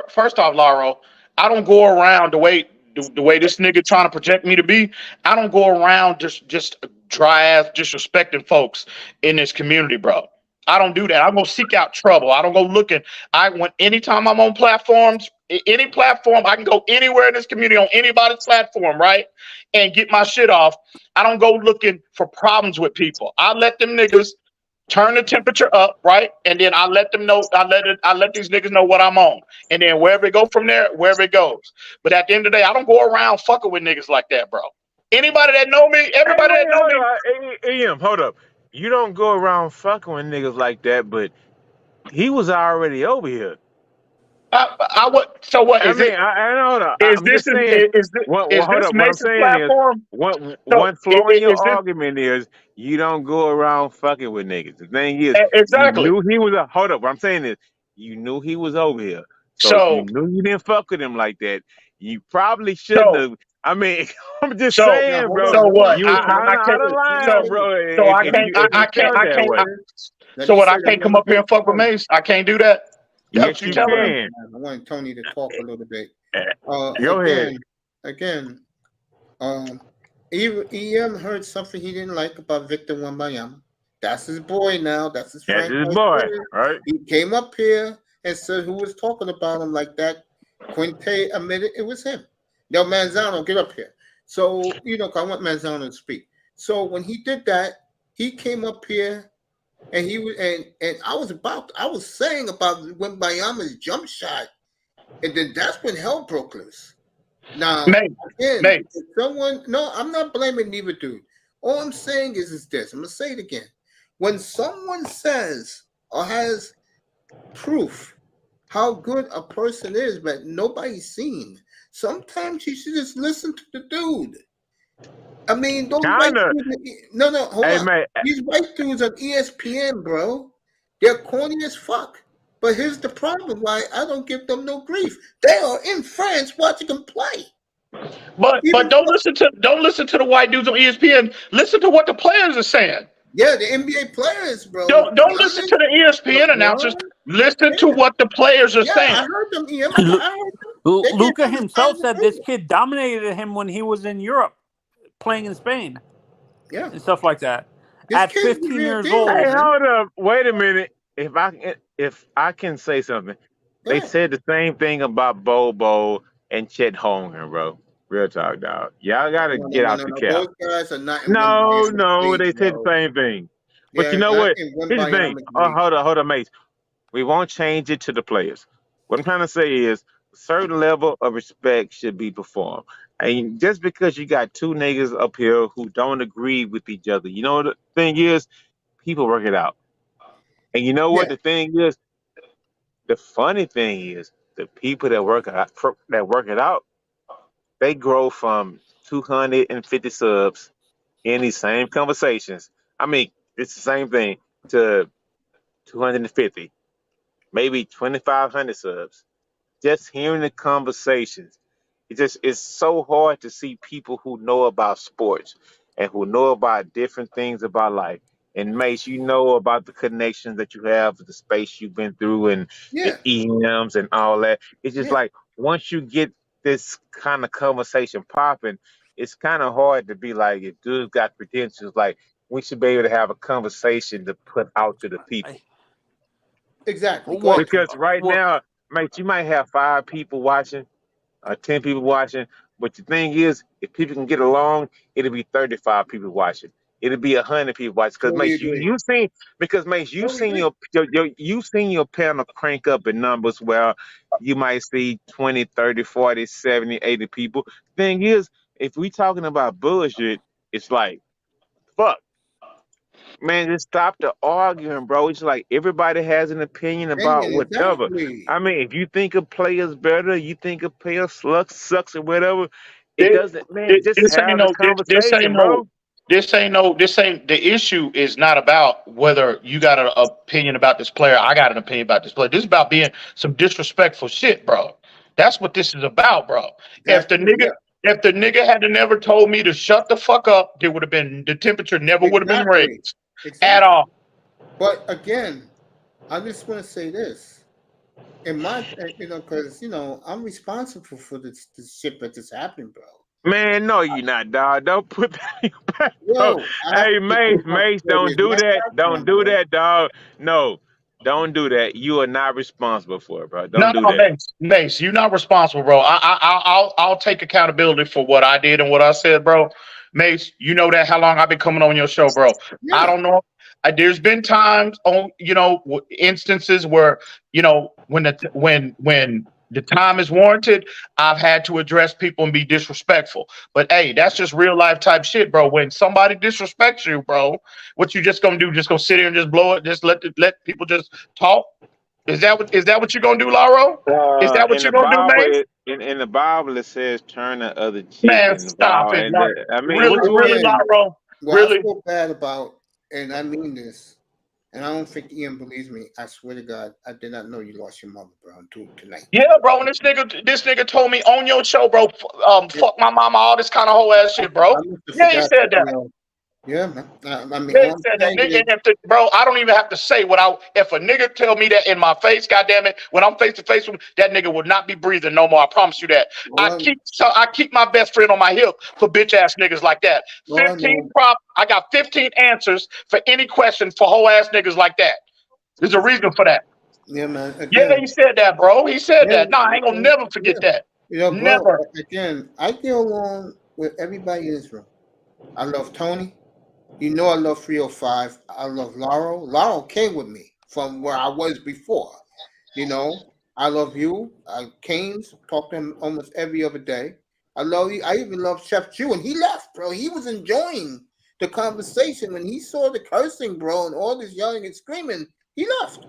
First off, Laro, I don't go around the way this nigga trying to project me to be. I don't go around just dry ass disrespecting folks in this community, bro. I don't do that. I go seek out trouble. I don't go looking. Anytime I'm on platforms, any platform, I can go anywhere in this community on anybody's platform, right, and get my shit off. I don't go looking for problems with people. I let them niggas turn the temperature up, right? And then I let them know, I let these niggas know what I'm on. And then wherever it go from there, wherever it goes. But at the end of the day, I don't go around fucking with niggas like that, bro. Anybody that know me, everybody that know me. Ian, hold up. You don't go around fucking with niggas like that, but he was already over here. So what I is mean, it? hold up. Is I'm this just saying. is Hold this up. What I'm Mason's saying is, platform? So one flaw in your is this argument is you don't go around fucking with niggas. The thing is, you exactly? knew he was a. Hold up. What I'm saying is, you knew he was over here, so if you So knew you didn't fuck with him like that, you probably shouldn't have. I mean, I'm just Now saying, hold bro. on, so hold on. what? You was Hold on. kind I of can't. out of Let me line, finish. bro. So I If can't. you felt Let that me way, finish. Let So me what? I say this can't come really up here quick. and fuck with Mace. I can't do that. That's what yes, you you telling me. can. I want Tony to talk a little bit. Go ahead. Again, EM heard something he didn't like about Victor Wembanyama. That's his boy now. That's his That's his franchise boy, player. right? He came up here and said who was talking about him like that. Quinte admitted it was him. Yo, Manzano, get up here. So, I want Manzano to speak. So when he did that, he came up here And he was, and I was saying about when Bayama's jump shot, and then that's when hell broke loose. Now, again, no, I'm not blaming neither dude. All I'm saying is this. I'm gonna say it again. When someone says or has proof how good a person is, but nobody's seen, sometimes you should just listen to the dude. I mean, those white dudes, no, hold on. Man. These white dudes on ESPN, bro, they're corny as fuck. But here's the problem why I don't give them no grief. They are in France watching them play. But don't listen to the white dudes on ESPN. Listen to what the players are saying. Yeah, the NBA players, bro. Don't listen to the ESPN announcers. Listen to what the players are saying. I heard them, I heard them. Luka himself said this kid dominated him when he was in Europe, playing in Spain. Yeah, and stuff like that. At 15 years old. Hey, hold up! Wait a minute. If I can say something, they said the same thing about Bobo and Chet Holmgren, bro. Real talk, dog. Y'all gotta get out the cap. Those guys are not. No, they said the same thing. But you know what? Here's the thing. Hold up, mates. We won't change it to the players. What I'm trying to say is a certain level of respect should be performed. And just because you got two niggas up here who don't agree with each other, you know what the thing is? People work it out. And you know what the thing is? The funny thing is the people that work it out, they grow from 250 subs in these same conversations. I mean, it's the same thing to 250, maybe 2,500 subs. Just hearing the conversations, it's so hard to see people who know about sports and who know about different things about life. And Mace, you know about the connections that you have, the space you've been through, and the EMs and all that. It's just like once you get this kind of conversation popping, it's kind of hard to be like, if dude's got credentials, like we should be able to have a conversation to put out to the people. Exactly. Because right now, mate, you might have 5 people watching, 10 people watching, but the thing is, if people can get along, it'll be 35 people watching. It'll be 100 people watching. Because mate, you've seen your panel crank up in numbers where you might see 20, 30, 40, 70, 80 people. Thing is, if we talking about bullshit, it's like, fuck. Man, just stop the arguing, bro. It's like everybody has an opinion about whatever. I mean, if you think a player's better, you think a player sucks or whatever, it doesn't, man, just have a conversation, bro. The issue is not about whether you got an opinion about this player. I got an opinion about this player. This is about being some disrespectful shit, bro. That's what this is about, bro. If the nigga had never told me to shut the fuck up, there would have been, the temperature never would have been raised at all. But again, I just want to say this. In my, because, I'm responsible for this shit that is happening, bro. Man, no, you're not, dog. Don't put that in your back. Hey, Mace, don't do that. Don't do that, dog. No, don't do that. You are not responsible for it, bro. Don't do that. Mace, you're not responsible, bro. I'll take accountability for what I did and what I said, bro. Mace, you know that how long I've been coming on your show, bro. Yeah. I don't know. There's been times on, instances where, when the time is warranted, I've had to address people and be disrespectful. But hey, that's just real life type shit, bro. When somebody disrespects you, bro, what you just gonna do? Just gonna sit here and just blow it? Just let people just talk? Is that what you're gonna do, Laro? Is that what you're gonna do, Mace? In the Bible, it says turn the other cheek. Man, stop it. I mean, really, Laro? Really? I feel bad about, and I mean this. And I don't think Ian believes me. I swear to God, I did not know you lost your mother, bro, until tonight. Yeah, bro. And this nigga told me on your show, bro, fuck my mama, all this kind of whole ass shit, bro. Yeah, he said that. Yeah, man. I mean, he said that. Nigga, bro, I don't even have to say if a nigga tell me that in my face, goddamn it, when I'm face to face with him, that nigga would not be breathing no more. I promise you that. Well, I keep my best friend on my hip for bitch ass niggas like that. 15 prop. I got 15 answers for any question for whole ass niggas like that. There's a reason for that. Yeah, man. Again, yeah, he said that, bro. He said that. No, I ain't gonna never forget that. Bro, never. Again, I get along with everybody in this room. I love Tony. You know I love 305. I love Laurel. Laurel came with me from where I was before. You know, I love you. Canes, talk to him almost every other day. I love you. I even love Chef Jew, and he left, bro. He was enjoying the conversation when he saw the cursing, bro, and all this yelling and screaming. He left.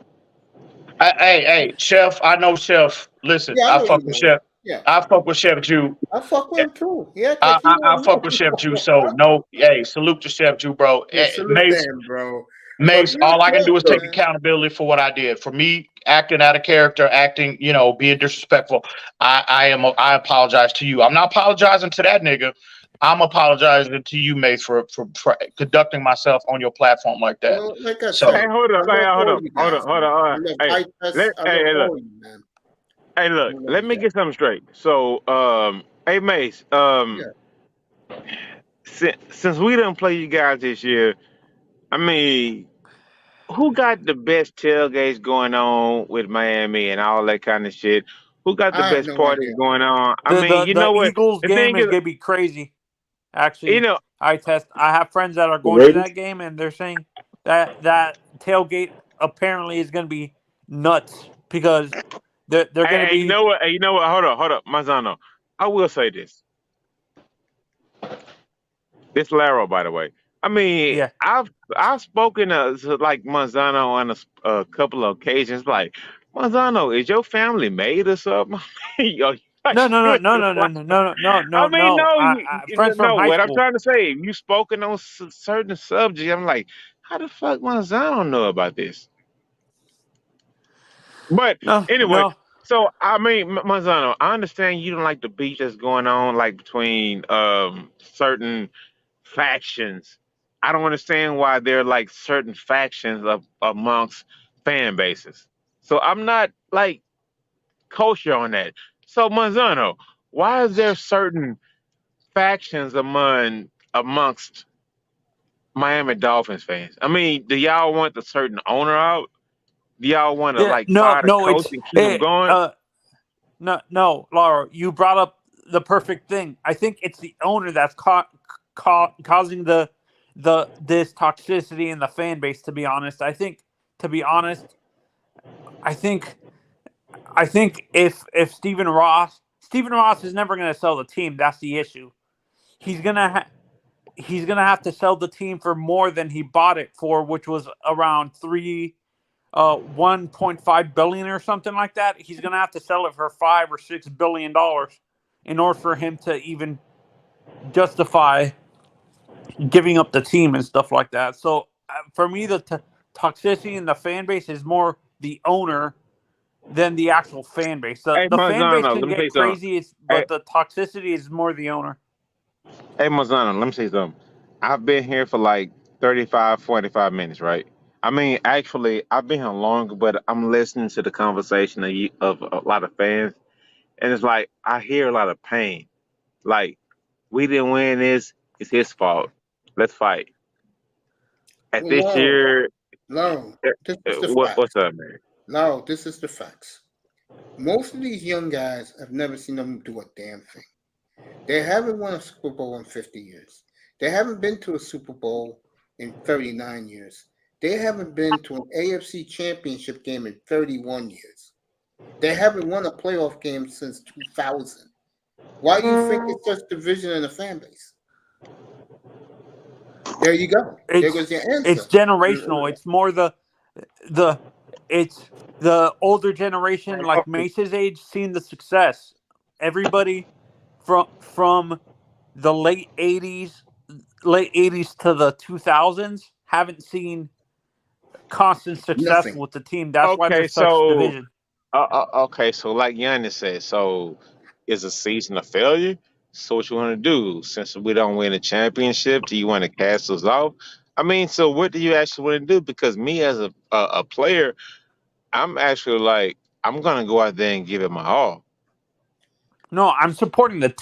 Hey, Chef. I know Chef. Listen, Yeah, I I know you fuck with know. Chef. Yeah, I fuck with Chef Jew. I fuck with him too. He act I, like he I, I don't fuck with Chef Jew. So no, hey, salute to Chef Jew, bro. Yeah, salute to Mace, him, bro. But Mace. real All I can talk, do is take man. accountability for what I did. For me, acting out of character, acting, being disrespectful. I apologize to you. I'm not apologizing to that nigga. I'm apologizing to you, Mace, for conducting myself on your platform like that. Well, like I So said, Hey, hold I up, hey, love hold all up, you hold guys, up, hold man. up. I love Hey, I hey, love hey, look, all you, man. hey, I look. love Let you me guys. get something straight. So, hey, Mace, Yeah. since we didn't play you guys this year, I mean, who got the best tailgates going on with Miami and all that kind of shit? Who got the I have best no parties idea. going on? I The mean, the you the know what? Eagles The game thing is is, gonna be crazy. you Actually, know, I have friends that are The going to Raiders. that game, and they're saying that tailgate apparently is gonna be nuts because they're gonna hey, you be know what? Hey, you know what? Hold up, Mazzano. I will say this. This Laro, by the way. I mean, yeah. I've spoken to like Manzano on a couple of occasions. Like, Manzano, is your family made or something? Yo, like, No, no, no, no, no, no, like, no, no, no, I no, mean, no. no, Friends from no. high What I'm school. trying to say, you spoken on certain subjects. I'm like, how the fuck Manzano know about this? But No, anyway, no. so I mean, Manzano, I understand you don't like the beef that's going on, like between certain factions. I don't understand why there are like certain factions amongst fan bases. So I'm not like kosher on that. So Manzano, why is there certain factions amongst Miami Dolphins fans? I mean, do y'all want the certain owner out? Do y'all want to Yeah, like no, fire the no. coach and keep him going? No, Laura. You brought up the perfect thing. I think it's the owner that's causing this toxicity in the fan base. To be honest, to be honest, I think if Stephen Ross is never going to sell the team. That's the issue. He's gonna he's gonna have to sell the team for more than he bought it for, which was around 1.5 billion or something like that. He's gonna have to sell it for $5 or $6 billion in order for him to even justify giving up the team and stuff like that. So for me, the toxicity in the fan base is more the owner than the actual fan base. Hey The fan base Manzano, can let me tell get you something. crazy, Hey, but the toxicity is more the owner. hey Manzano, let me say something. I've been here for like 35, 45 minutes, right? I mean, actually, I've been here longer, but I'm listening to the conversation of a lot of fans, and it's like I hear a lot of pain. Like, we didn't win this; it's his fault. Let's fight. At Well, this year, This is the what's facts. up, man? Laurel, this is the facts. Most of these young guys have never seen them do a damn thing. They haven't won a Super Bowl in 50 years. They haven't been to a Super Bowl in 39 years. They haven't been to an AFC championship game in 31 years. They haven't won a playoff game since 2000. Why do you think it's just division in the fan base? There you go. There goes your It's answer. generational. It's more the it's the older generation, like Mace's age, seen the success. Everybody from the late 80s to the 2000s haven't seen constant success Nothing. with the team. That's why Okay, there's such so division. okay, so like Giannis said, so is a season a failure? So what you want to do? Since we don't win a championship, do you want to cast us off? I mean, so what do you actually want to do? Because me as a player, I'm actually like I'm gonna go out there and give it my all. No, I'm supporting the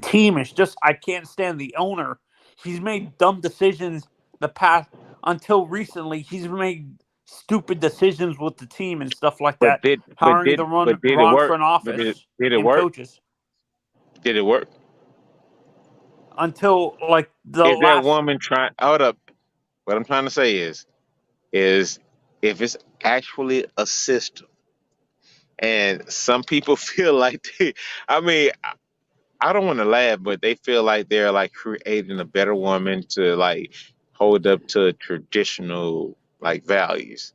team. It's just I can't stand the owner. He's made dumb decisions the past until recently. He's made stupid decisions with the team and stuff like But that, did but hiring did the but did it wrong work? front But office did it and work? coaches Did it work? until like the Is that last. woman trying? Hold up. What I'm trying to say is if it's actually a system, and some people feel like I mean, I don't want to laugh, but they feel like they're like creating a better woman to like hold up to traditional like values.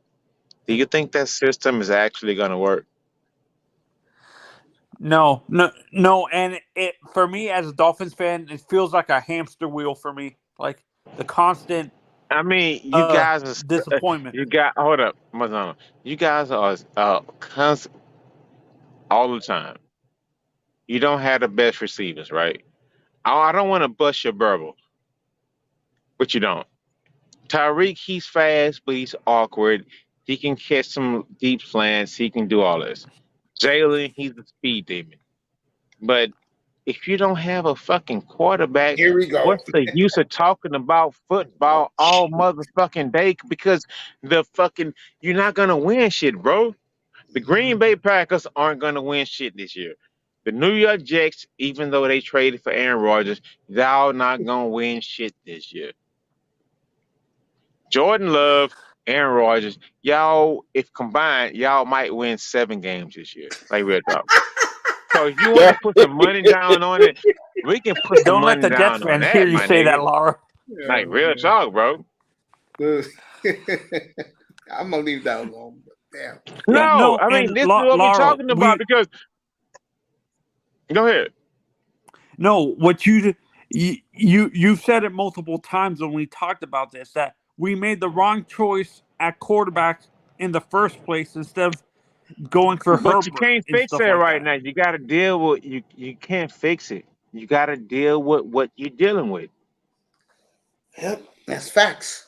Do you think that system is actually going to work? No, and it for me as a Dolphins fan, it feels like a hamster wheel for me. Like the constant I mean, you guys disappointment. you got hold up, Mazano. You guys are constant all the time. You don't have the best receivers, right? I don't want to bust your bubble, but you don't. Tyreek, he's fast, but he's awkward. He can catch some deep slants. He can do all this. Jalen, he's a speed demon. But if you don't have a fucking quarterback, Here we go. what's the use of talking about football all motherfucking day? Because you're not gonna win shit, bro. The Green Bay Packers aren't gonna win shit this year. The New York Jets, even though they traded for Aaron Rodgers, y'all not gonna win shit this year. Jordan Love, Aaron Rodgers, y'all, if combined, y'all might win 7 games this year. Like real talk. So if you want to put some money down on it, we can put some Don't let money the Jets down on fans hear that, you my say nigga. that, Laura. Like real talk, bro. I'm gonna leave that alone. But damn. No, I mean this is what we're talking about because. Go ahead. No, what you've said it multiple times when we talked about this, that we made the wrong choice at quarterback in the first place instead of going for But Herbert you can't and fix stuff that like right that. now. You got to deal with you. You can't fix it. You got to deal with what you're dealing with. Yep, that's facts.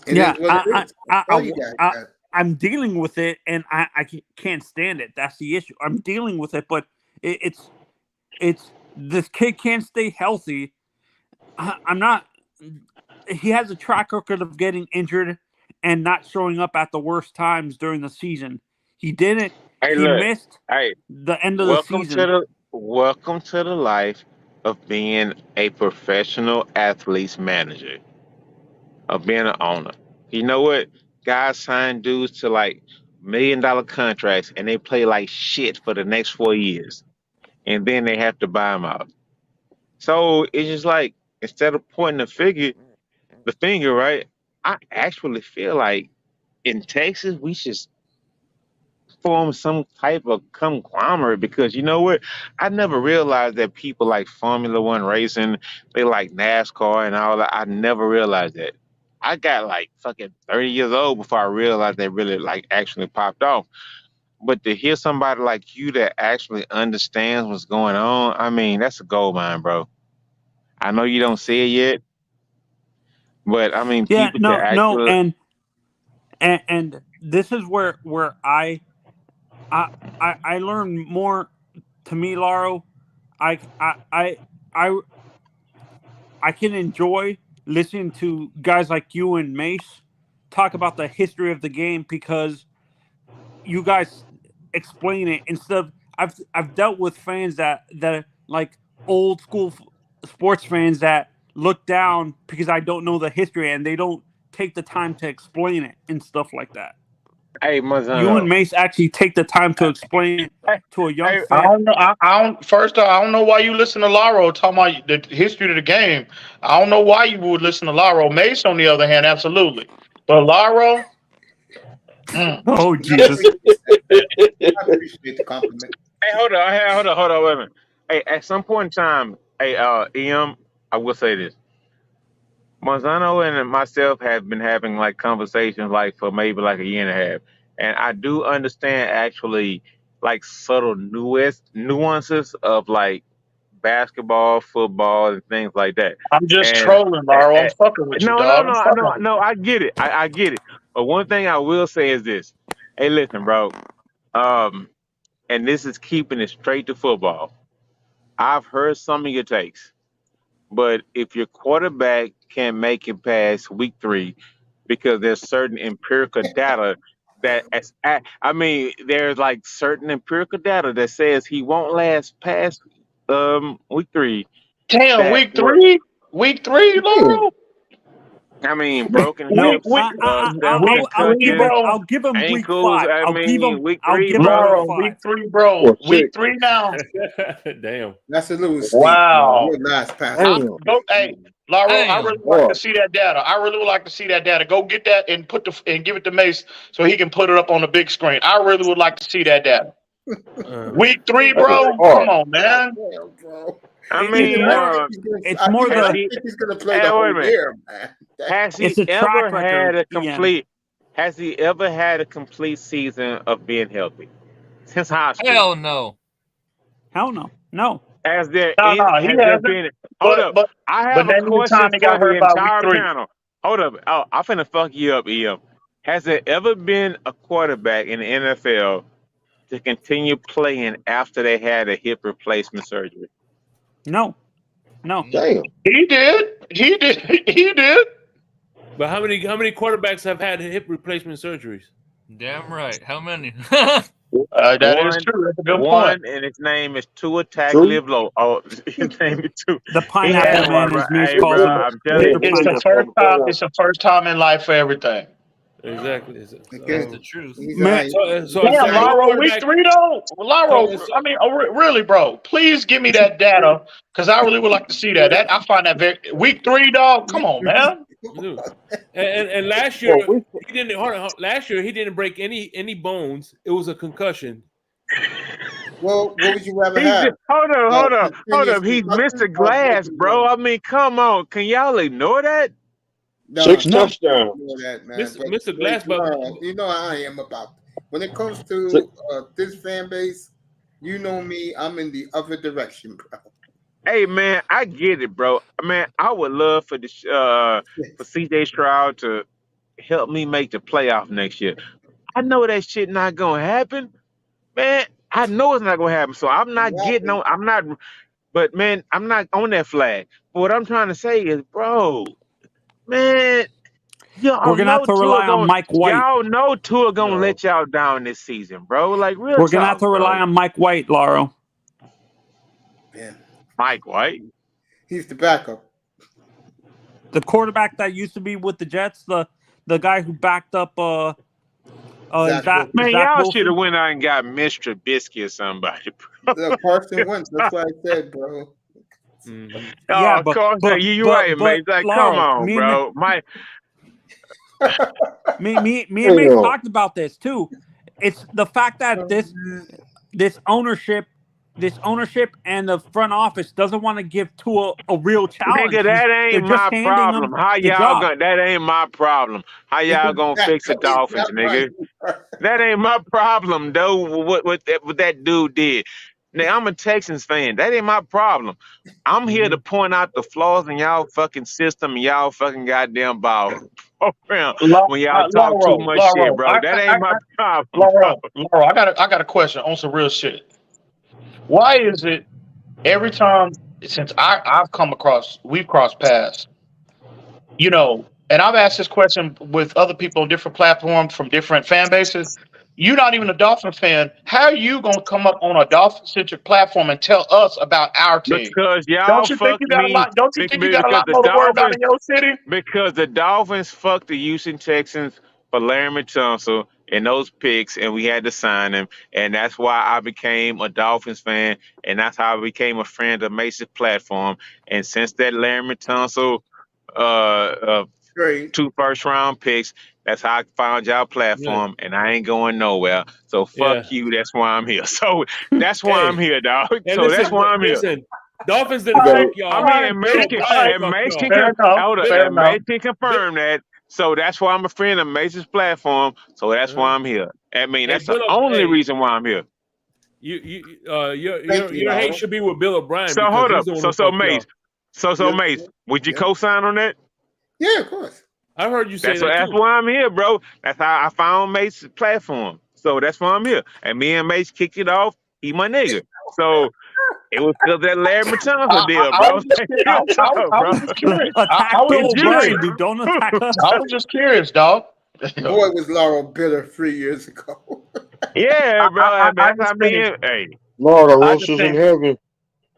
It Yeah, is what it is. I tell you that. I'm dealing with it, and I can't stand it. That's the issue. I'm dealing with it, but it's this kid can't stay healthy. I'm not. He has a track record of getting injured and not showing up at the worst times during the season. He didn't. Hey, He look. missed Hey, the end of the season. welcome to the life of being a professional athlete's manager, of being an owner. You know what? Guys sign dudes to like $1 million contracts, and they play like shit for the next 4 years, and then they have to buy them out. So it's just like instead of pointing the finger, right? I actually feel like in Texas we should form some type of conglomerate because you know what? I never realized that people like Formula One racing, they like NASCAR and all that. I never realized that. I got like fucking 30 years old before I realized they really like actually popped off. But to hear somebody like you that actually understands what's going on, I mean, that's a gold mine, bro. I know you don't see it yet, but I mean, Yeah, people can no, actually. and this is where I learned more. To me, Laro, I I I I I can enjoy listening to guys like you and Mace talk about the history of the game because you guys explain it instead of I've dealt with fans that like old school sports fans that look down because I don't know the history and they don't take the time to explain it and stuff like that. Hey, You Mazzano. and Mace actually take the time to explain it to a young I fan. don't know. I don't. First, I don't know why you listen to Laro talking about the history of the game. I don't know why you would listen to Laro. Mace, on the other hand, absolutely. But Laro, Oh I Jesus! appreciate the compliment. Hey, hold on, wait a minute. Hey, at some point in time, hey, EM, I will say this. Marzano and myself have been having like conversations like for maybe like a year and a half. And I do understand actually like subtle nuances of like basketball, football, and things like that. I'm just And, trolling, Laro. I'm fucking with you, no, dog. I'm fucking with you. I get it. I get it. But one thing I will say is this. Hey, listen, bro. Um, and this is keeping it straight to football. I've heard some of your takes, but if your quarterback can't make it past week 3, because there's certain empirical data I mean, there's like certain empirical data that says he won't last past week 3. Damn, That week will. three, Laro. I mean, broken No, hips, I'll give him week ankles. 5. I mean, week 3, give him Laurel, week week 5. 3, bro. Or Week 6. 3 now. Damn. That's a little steep. Wow. Nice pass. Hey, Laurel, I Damn. really would like to see that data. I really would like to see that data. Go get that and give it to Mace so he can put it up on the big screen. I really would like to see that data. Week 3, bro. Come on, man. I mean, it's more I the. think he's gonna play the whole year, man. Has he It's a ever track had record, a Ian. complete? Has he ever had a complete season of being healthy since high school? Hell no. Hell no. No. Has there? No, he has there hasn't. been? Hold up. I have but a question he for got the hurt by entire week 3. panel. Hold up. Oh, I'm finna fuck you up, EM. Has there ever been a quarterback in the NFL to continue playing after they had a hip replacement surgery? No. No. Damn. He did. But how many quarterbacks have had hip replacement surgeries? Damn right. How many? That is true. That's a good point. And his name is Tua Tagovailoa. Oh, his name is Tua. The pineapple man, as Moose calls him. I'm telling you, It's the first time. It's the first time in life for everything. Exactly. That's the truth. Damn, Lauro, week 3 though. Lauro, I mean, really, bro. Please give me that data because I really would like to see that. I find that very week 3, dog. Come on, man. And last year he didn't. Hold on, last year he didn't break any bones. It was a concussion. Well, what would you rather have? Hold up. He's Mr. Glass, bro. I mean, come on. Can y'all ignore that? No, 6 touchdowns. Mr. Glass, you know how I am about when it comes to this fan base. You know me, I'm in the other direction, bro. Hey man, I get it, bro. Man, I would love for CJ Stroud to help me make the playoff next year. I know that shit not gonna happen, man. I know it's not gonna happen. So I'm not getting on. I'm not, but man, I'm not on that flag. But what I'm trying to say is, bro, man, we're gonna have to rely on Mike White. Y'all know Tua gonna let y'all down this season, bro. Like real. We're gonna have to rely on Mike White, Lauro. Man. Mike White. He's the backup. The quarterback that used to be with the Jets, the guy who backed up man, y'all should have went out and got Mr. Trubisky or somebody, bro. Look, Carson Wentz. That's what I said, bro. Yeah, but you're right, mate. Like, Lauro, come on, bro. Me and Mace talked about this too. It's the fact that this ownership and the front office doesn't want to give Tua a real challenge. Nigga, that ain't my problem. How y'all gonna? That ain't my problem. How y'all gonna fix the Dolphins, nigga? That ain't my problem, though. What that dude did. Now, I'm a Texans fan. That ain't my problem. I'm here to point out the flaws in y'all fucking system and y'all fucking goddamn ball program when y'all talk too much shit, bro. That ain't my problem. Lauro, I got a question on some real shit. Why is it every time since we've crossed paths, and I've asked this question with other people on different platforms from different fan bases. You're not even a Dolphin fan. How are you gonna come up on a Dolphin-centric platform and tell us about our team? Because y'all don't you think you got a lot more to worry about in your city? Because the Dolphins fucked the Houston Texans for Larry Tunsil and those picks, and we had to sign them, and that's why I became a Dolphins fan, and that's how I became a friend of Mace's platform. And since that Larry Tunsil 2 first-round picks, that's how I found y'all platform, and I ain't going nowhere. So fuck you. That's why I'm here. So that's why I'm here, dog. So that's why I'm here. Dolphins didn't fuck y'all. I mean, Mace can confirm that. So that's why I'm a friend of Mace's platform. So that's why I'm here. I mean, that's the only reason why I'm here. Your hate should be with Bill O'Brien. So hold up. So Mace. So Mace, would you co-sign on that? Yeah, of course. I heard you say that. That's why I'm here, bro. That's how I found Mace's platform. So that's why I'm here. And me and Mace kicked it off. He my nigga. So it was because that Larry Tunsil deal, bro. I was just curious. I was just curious, dog. Boy, was Lauro bitter 3 years ago. Yeah, bro. That's how me. Hey, Lord, I roast is in heaven.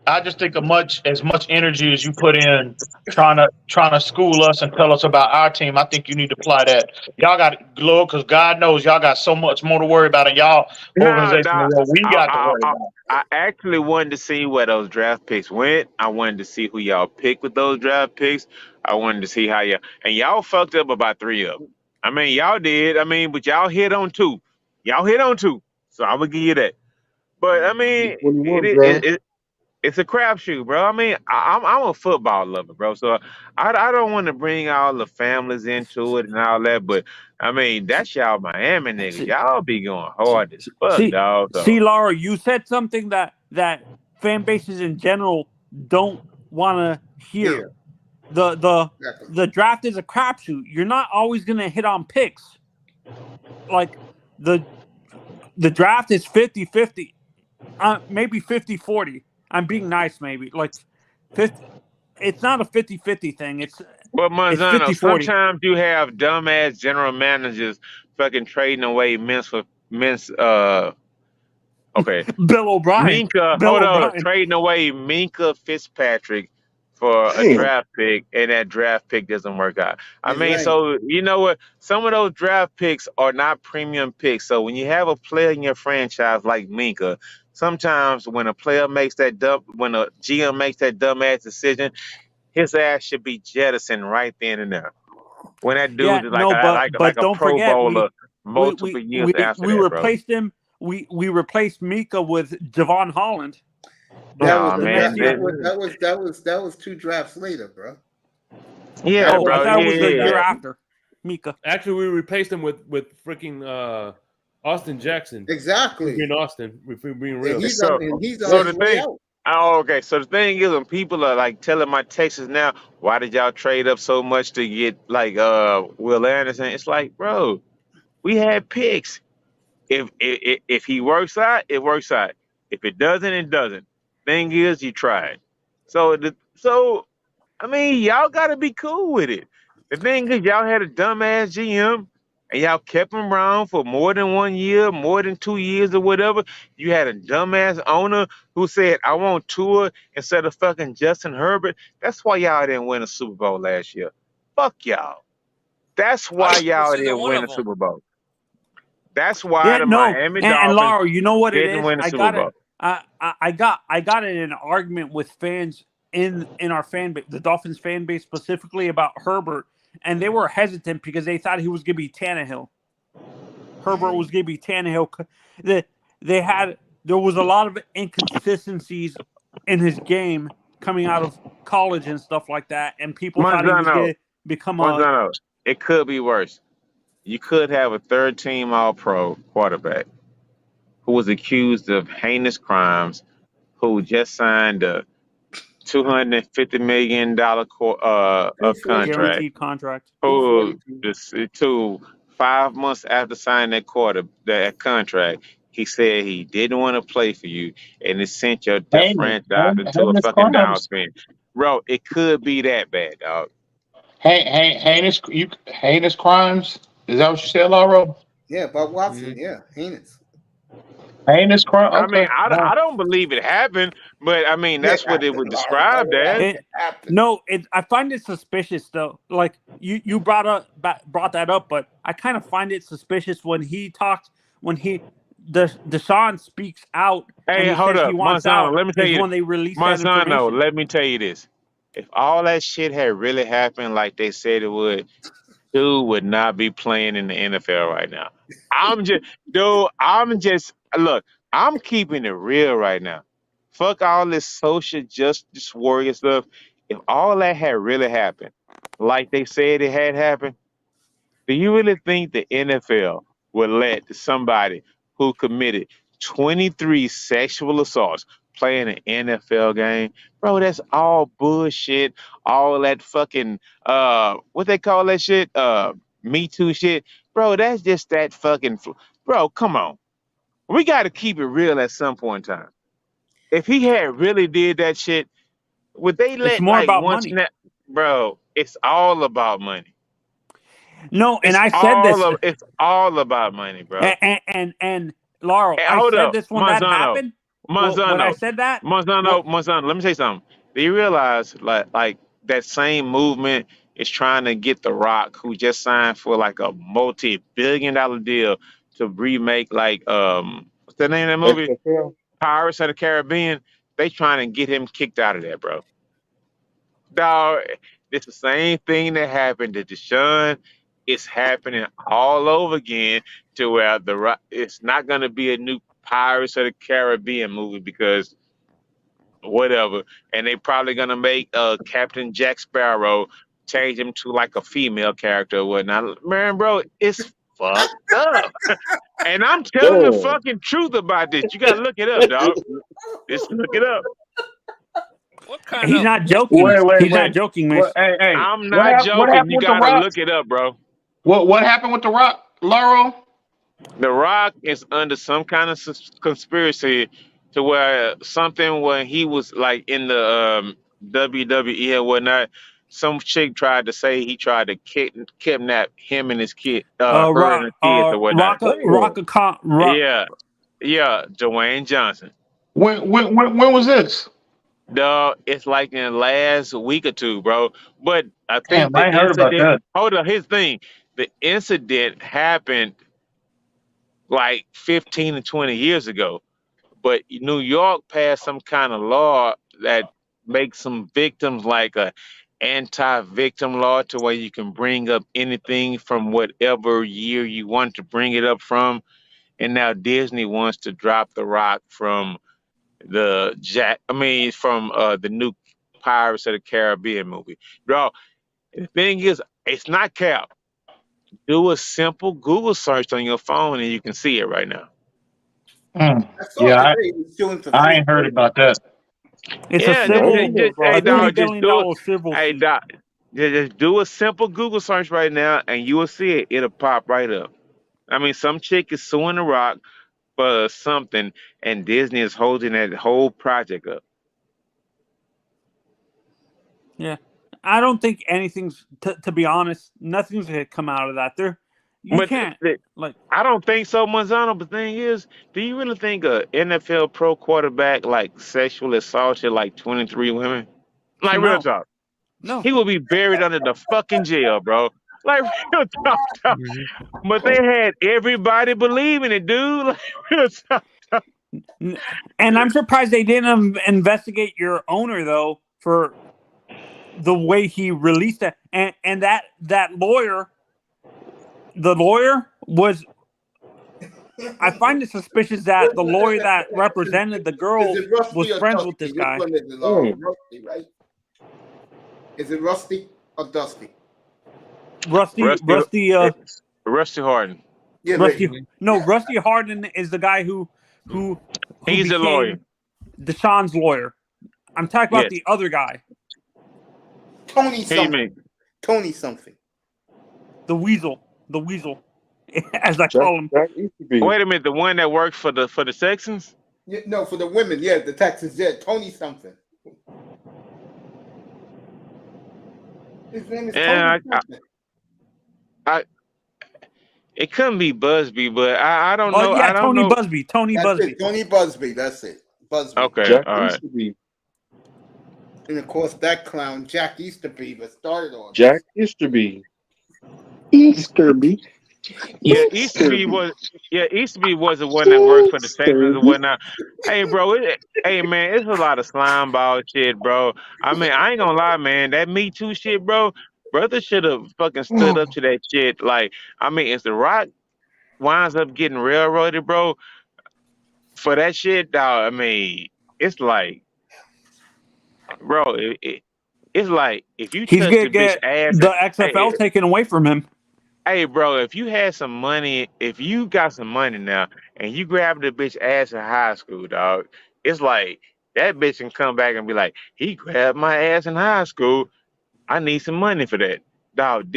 I just think as much energy as you put in trying to school us and tell us about our team, I think you need to apply that. Y'all got glow because God knows y'all got so much more to worry about in y'all No, organization than dog. what we got to worry I, about. I actually wanted to see where those draft picks went. I wanted to see who y'all picked with those draft picks. I wanted to see how y'all fucked up about 3 of them. I mean, y'all did. I mean, but y'all hit on 2. Y'all hit on 2. So I'm gonna give you that. But I mean, What do you want, John? it's a crapshoot, bro. I mean, I'm a football lover, bro. So I don't want to bring all the families into it and all that, but I mean, that's y'all Miami niggas. Y'all be going hard as fuck, dog. So Laura, you said something that fan bases in general don't want to hear. The draft is a crapshoot. You're not always gonna hit on picks. Like the draft is 50-50. Maybe 50-40. I'm being nice, maybe. Like 50. It's not a 50-50 thing. but It's Manzano, 50-40. sometimes you have dumbass general managers fucking trading away okay. Bill O'Brien. Hold on. Trading away Minka Fitzpatrick for a Damn. draft pick, and that draft pick doesn't work out. I mean, so you know what? Some of those draft picks are not premium picks. So when you have a player in your franchise like Minka, sometimes when a GM makes that dumbass decision, his ass should be jettisoned right then and there. When that dude is like a don't Pro forget, Bowler multiple years after we that, bro. replaced him. We replaced Mika with Javon Holland. That Nah, was, man, that was 2 drafts later, bro. yeah, Oh, bro. I thought it was the Yeah. year after Mika. Actually, we replaced him with freaking Austin Jackson. Exactly. In Austin, if we're being real. He's So on his the way thing. out. Oh, okay. So the thing is, when people are like telling my Texans now, why did y'all trade up so much to get like Will Anderson? It's like, bro, we had picks. If he works out, it works out. If it doesn't, it doesn't. Thing is, you tried. So I mean, y'all gotta be cool with it. The thing is, y'all had a dumbass GM, and y'all kept him around for more than 1 year, more than 2 years, or whatever. You had a dumbass owner who said, "I want Tua instead of fucking Justin Herbert." That's why y'all didn't win a Super Bowl last year. Fuck y'all. That's why y'all didn't win a Super Bowl. That's why the Miami and Dolphins Laura, you know what it didn't is? win a I Super got Bowl. it. I got in an argument with fans in our fan base, the Dolphins fan base specifically, about Herbert, and they were hesitant because they thought he was going to be Tannehill. Herbert was going to be Tannehill. There was a lot of inconsistencies in his game coming out of college and stuff like that, and people thought he was going to become a. It could be worse. You could have a third-team All-Pro quarterback who was accused of heinous crimes, who just signed a $250 million contract, guaranteed contract. who to 5 months after signing that contract, he said he didn't want to play for you, and it sent your franchise into a fucking downspin. Bro, it could be that bad, dog. Heinous crimes. Is that what you said, Laura? Yeah, Bob Watson. Yeah, heinous. Heinous crime. I mean, I don't believe it happened, but I mean that's what it would describe as. I find it suspicious though. Like you brought that up, but I kind of find it suspicious when Deshaun speaks out. Hey, and hold says up, he wants Monsanto. out, Let me tell you, when they release that information. Monsanto. Let me tell you this: if all that shit had really happened like they said it would, dude would not be playing in the NFL right now. Look, I'm keeping it real right now. Fuck all this social justice warrior stuff. If all that had really happened, like they said it had happened, do you really think the NFL would let somebody who committed 23 sexual assaults play in an NFL game? Bro, that's all bullshit. All that fucking what they call that shit? Me Too shit. Bro, that's just that fucking bro, come on. We gotta keep it real at some point in time. If he had really did that shit, would they let It's more about money. Bro, it's all about money. No, and I said this. It's all about money, bro. And Laurel, I said this when that happened. when I Monzano, said that, Monzano. Let me say something. Do you realize like that same movement is trying to get The Rock, who just signed for like a multi-billion-dollar deal to remake like what's the name of that movie? XFL. Pirates of the Caribbean. They trying to get him kicked out of there, bro. Dog, it's the same thing that happened to Deshaun. It's happening all over again to where it's not going to be a new Pirates of the Caribbean movie because whatever. And they probably going to make Captain Jack Sparrow change him to like a female character or whatnot. Man, bro, it's fucked up. And I'm telling the fucking truth about this. You got to look it up, dog. Just look it up. What kind he's of not joking. He's not joking, man. Hey, I'm what not hap- what joking. happened You with The gotta Rock? look it up, bro. What happened with The Rock, Laurel? The Rock is under some kind of conspiracy to where something when he was like in the WWE and whatnot, some chick tried to say he tried to kidnap him and his kid, her and her kids or whatnot. Yeah, Dwayne Johnson. When was this? It's like in the last week or two, bro. But I think Damn, I ain't heard about that. Hold on, here's the thing. The incident happened like 15 to 20 years ago. But New York passed some kind of law that makes some victims like a anti-victim law to where you can bring up anything from whatever year you want to bring it up from. And now Disney wants to drop The Rock from the new Pirates of the Caribbean movie. Bro, the thing is, it's not cap. Do a simple Google search on your phone and you can see it right now. Yeah, I ain't heard about that. It's Yeah, a civil, hey, a dog, $3 billion civil hey, suit. dog, just do a simple Google search right now and you will see it. It'll pop right up. I mean, some chick is suing The Rock for something, and Disney is holding that whole project up. Yeah, I don't think anything's. To be honest, nothing's gonna come out of that. You can't. Like, I don't think so, Manzano. But the thing is, do you really think a NFL pro quarterback like sexually assaulted like 23 women? Like real talk. No. He will be buried under the fucking jail, bro. Like real talk. But they had everybody believing it, dude. Like real talk. And I'm surprised they didn't investigate your owner though for the way he released it. And that lawyer, the lawyer was. I find it suspicious that the lawyer that represented the girl was friends with this guy. Rusty, right? Is it Rusty or Dusty? Rusty Harden. Yeah, Rusty Harden is the guy who he's a lawyer. Deshaun's lawyer. I'm talking about the other guy. Tony something. Tony something. The Weasel, as I call him. Wait a minute, the one that worked for the Texans? Yeah, no, for the women. Yeah, the Texans. Yeah, Tony something. His name is Tony something. It couldn't be Busby, but I don't know. Yeah, I don't know. Busby. Tony Busby. Tony Busby. That's it. Busby. Okay, Jack all right. Easterby. And of course, that clown Jack Easterby that started all. Jack Easterby. Yeah, Easterby was the one that worked for the Texans and whatnot. Hey, bro, hey man, it's a lot of slime ball shit, bro. I mean, I ain't gonna lie, man. That Me Too shit, bro. Brother should have fucking stood up to that shit. Like, I mean, if The Rock winds up getting railroaded, bro, for that shit, dog. I mean, it's like, bro, it's like if you He's touch gonna the bitch get ass, the XFL taken away from him. Hey, bro, if you had some money, if you got some money now, and you grab the bitch ass in high school, dog, it's like that bitch can come back and be like, he grabbed my ass in high school. I need some money for that. Dog,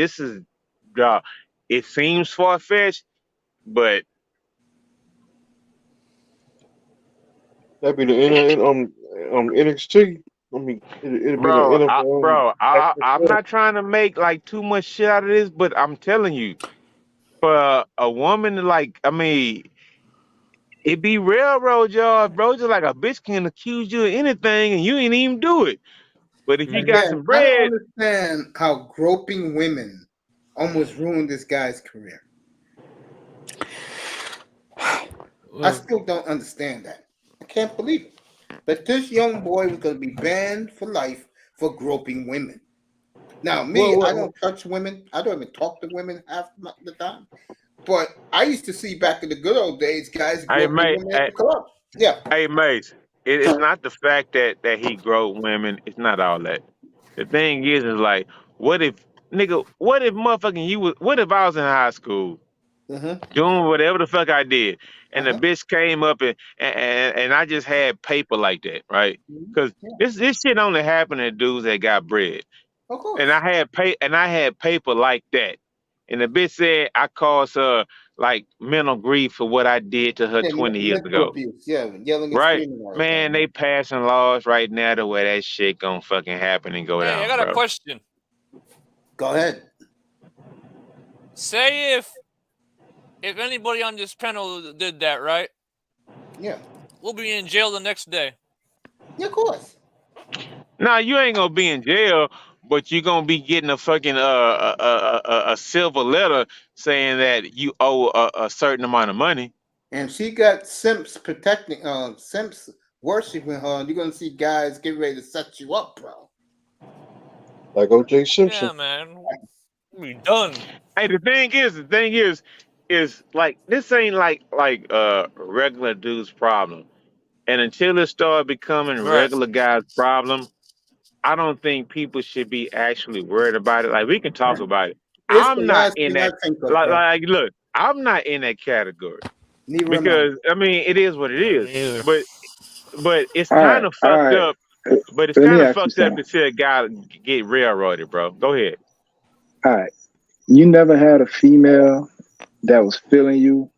it seems far-fetched, but That'd be the NXT. I mean, it'd be the NFL. I'm not trying to make like too much shit out of this, but I'm telling you, for a woman to like, I mean, It be railroad y'all, bro. Just like a bitch can accuse you of anything and you ain't even do it. But if you got some Again, I don't bread, understand how groping women almost ruined this guy's career. I still don't understand that. I can't believe it. But this young boy was going to be banned for life for groping women. Now, me, I don't touch women. I don't even talk to women half the time. But I used to see back in the good old days, guys hey groping mate, women at the club. Yeah. hey mate, it's not the fact that he groped women. It's not all that. The thing is like, what if motherfucking what if I was in high school doing whatever the fuck I did, and the bitch came up and I just had paper like that, right? Because this shit only happened to dudes that got bread. Of course. And I had paper like that. And the bitch said I caused her like mental grief for what I did to her 20 years mental ago. abuse. Yeah, yelling and Right? screaming all the Man, time. they passing laws right now to where that shit gonna fucking happen and go Hey, down, I got bro. a question. Go ahead. Say if anybody on this panel did that, right? Yeah. We'll be in jail the next day. Yeah, of course. Now you ain't gonna be in jail, but you gonna be getting a fucking a silver letter saying that you owe a certain amount of money. And she got simps protecting, simps worshiping her. And you're gonna see guys get ready to set you up, bro. Like O.J. Simpson. Yeah, man. We done. Hey, the thing is like this ain't like regular dude's problem. And until it start becoming Right. regular guys' problem, I don't think people should be actually worried about it. Like we can talk about it. It's the I'm not last in thing I that think of, bro. look, I'm not in that category. Neither am I. Because I mean it is what it is. But it's All right, kind of all fucked right. up. But it's Let me kind of ask you fucked up something. to see a guy get railroaded, bro. Go ahead. All right, you never had a female that was feeling you,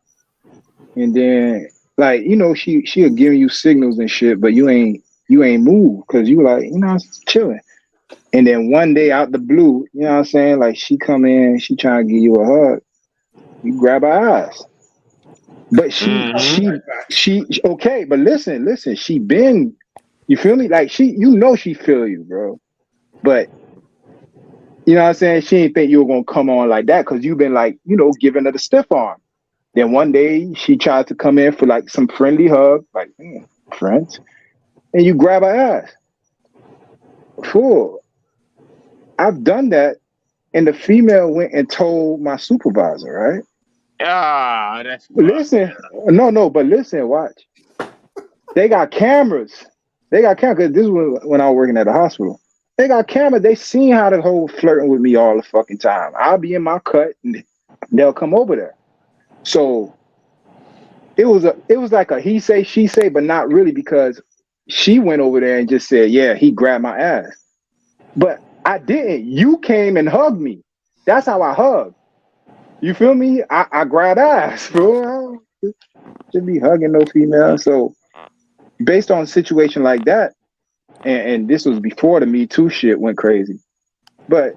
and then like she'll give you signals and shit, but you ain't moved because you like I'm chilling. And then one day out the blue, you know what I'm saying? Like she come in, she trying to give you a hug, you grab her ass. But she okay, but listen, she been, you feel me? Like she feel you, bro. But you know what I'm saying? She ain't think you were gonna come on like that because you've been like, giving her the stiff arm. Then one day she tried to come in for like some friendly hug, like friends, and you grab her ass. Fool. I've done that, and the female went and told my supervisor, right? Ah, that's Listen, no, but listen, watch. They got cameras. Cause this was when I was working at the hospital. They got cameras. They seen how the whole flirting with me all the fucking time. I'll be in my cut and they'll come over there. So it was like a he say, she say, but not really because she went over there and just said, yeah, he grabbed my ass. But I didn't. You came and hugged me. That's how I hug. You feel me? I grab ass, bro. I should be hugging no female. So based on a situation like that, and this was before the Me Too shit went crazy. But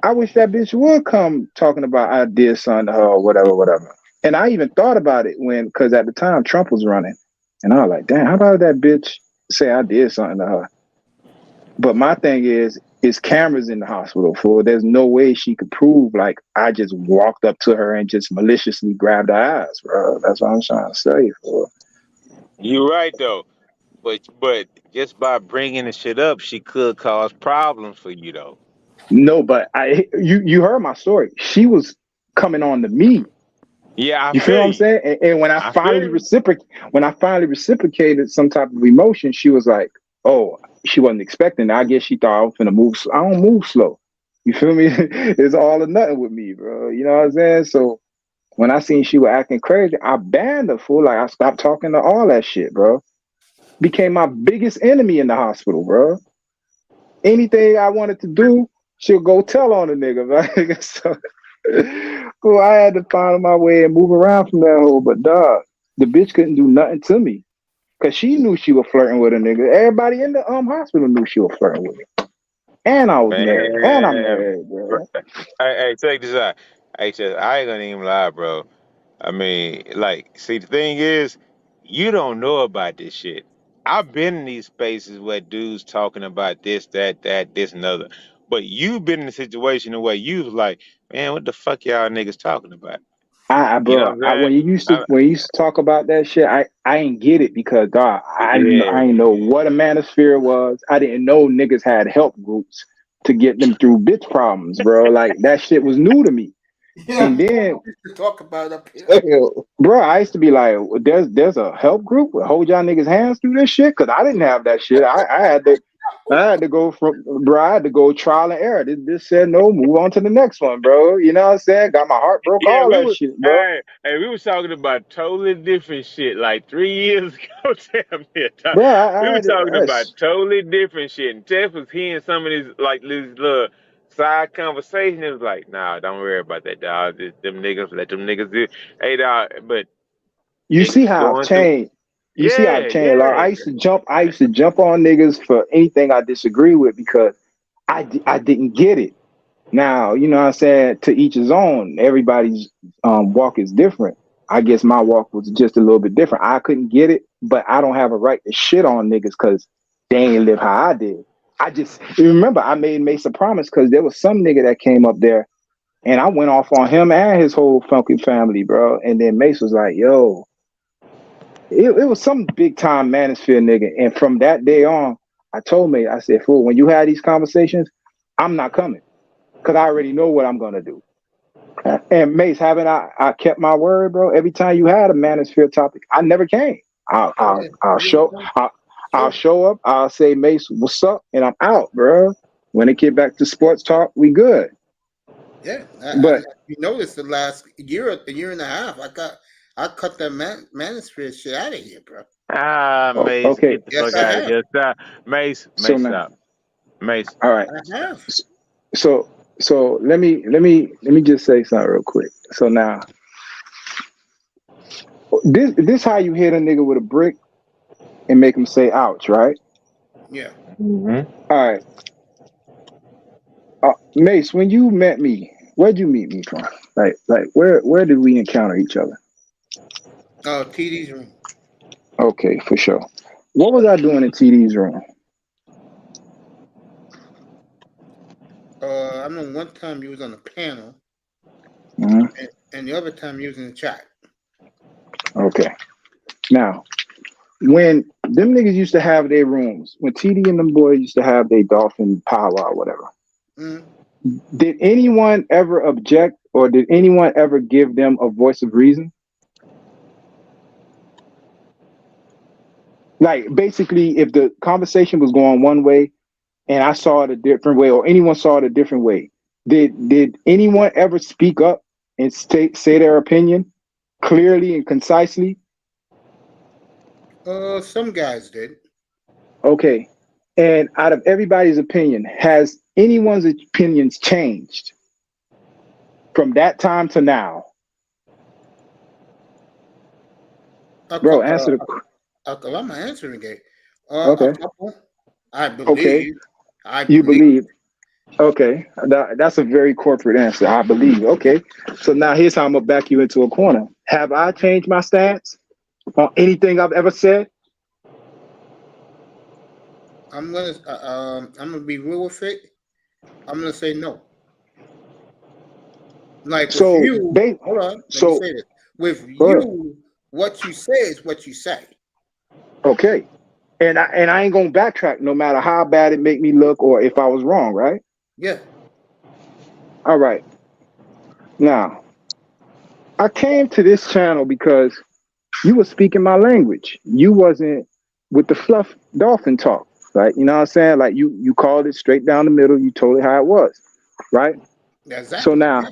I wish that bitch would come talking about I did something to her or whatever. And I even thought about it because at the time Trump was running. And I was like, damn, how about that bitch say I did something to her? But my thing is cameras in the hospital, fool. There's no way she could prove like I just walked up to her and just maliciously grabbed her ass, bro. That's what I'm trying to say, fool. You're right though. But just by bringing the shit up, she could cause problems for you though. No, but you heard my story. She was coming on to me. Yeah, You feel what I'm saying? And when I finally reciprocated some type of emotion, she was like, "Oh, she wasn't expecting that. I guess she thought I was gonna move. I don't move slow. You feel me? It's all or nothing with me, bro. You know what I'm saying? So when I seen she was acting crazy, I banned her, fool. Like I stopped talking to all that shit, bro. Became my biggest enemy in the hospital, bro. Anything I wanted to do, she'll go tell on the nigga, right? So, well, I had to find my way and move around from that hole. But dog, the bitch couldn't do nothing to me because she knew she was flirting with a nigga. Everybody in the hospital knew she was flirting with me, and I was married, and I'm married, bro. Hey, check this out. Hey, I ain't gonna even lie, bro. I mean, like, see, the thing is, You don't know about this shit. I've been in these spaces where dudes talking about this, that, this, and other. But you've been in a situation where you was like, man, what the fuck y'all niggas talking about? You know Bro, what I'm when you used to talk about that shit, I ain't get it because dog, I saying? didn't know what a manosphere was. I didn't know niggas had help groups to get them through bitch problems, bro. Like that shit was new to me. Yeah, And then, we used to talk about up here. bro, I used to be like, there's a help group that hold y'all niggas hands through this shit because I didn't have that shit. I had to go trial and error. This said no, move on to the next one, bro. You know what I'm saying? Got my heart broke, Yeah, all that shit, bro. Hey, we was talking about totally different shit like 3 years ago. Damn near time. Bro, We were talking about totally different shit. And Jeff was hearing some of these like these little side conversations. It was like, nah, don't worry about that, dog. Just them niggas, let them niggas do. Hey, dog, but You they see how I've going through. changed. You see how I've changed. Yeah. Like, I used to jump on niggas for anything I disagree with because I didn't get it. Now, you know what I'm saying? To each his own. Everybody's walk is different. I guess my walk was just a little bit different. I couldn't get it, but I don't have a right to shit on niggas because they ain't live how I did. You remember I made Mace a promise because there was some nigga that came up there and I went off on him and his whole funky family, bro. And then Mace was like, yo, it was some big time manosphere nigga. And from that day on, I told Mace, I said, fool, when you have these conversations, I'm not coming. Because I already know what I'm gonna do. And Mace, haven't I kept my word, bro? Every time you had a manosphere topic, I never came. I'll show up. I'll say, Mace, what's up? And I'm out, bro. When it get back to sports talk, we good. Yeah, But you noticed the last year and a half, I cut that manosphere shit out of here, bro. Mace, okay. get the fuck out of here. Stop. Mace, stop. Mace. All right. I have. So let me just say something real quick. So now, this how you hit a nigga with a brick and make him say ouch, right? Yeah. Mm-hmm. All right. Mace, when you met me, where'd you meet me from? Like where did we encounter each other? Oh, TD's room. Okay, for sure. What was I doing in TD's room? I know one time you was on the panel, and the other time you was in the chat. Okay. Now, when them niggas used to have their rooms, when TD and them boys used to have their dolphin powwow or whatever, did anyone ever object or did anyone ever give them a voice of reason? Like, basically, if the conversation was going one way and I saw it a different way, or anyone saw it a different way, did anyone ever speak up and say their opinion clearly and concisely? Some guys did. Okay. And out of everybody's opinion, has anyone's opinions changed from that time to now? Bro, answer the question. I'm answering it. Okay. A couple. I believe. Okay. You believe. Okay. That's a very corporate answer. I believe. Okay. So now here's how I'm going to back you into a corner. Have I changed my stance on anything I've ever said? I'm gonna be real with it. I'm gonna say no. Like with you, hold on. Let me say this. With you, what you say is what you say. Okay. And I ain't gonna backtrack no matter how bad it make me look or if I was wrong, right? Yeah. All right. Now, I came to this channel because you were speaking my language. You wasn't with the fluff dolphin talk, right? You know what I'm saying? Like you called it straight down the middle. You told it how it was, right? Exactly. So now,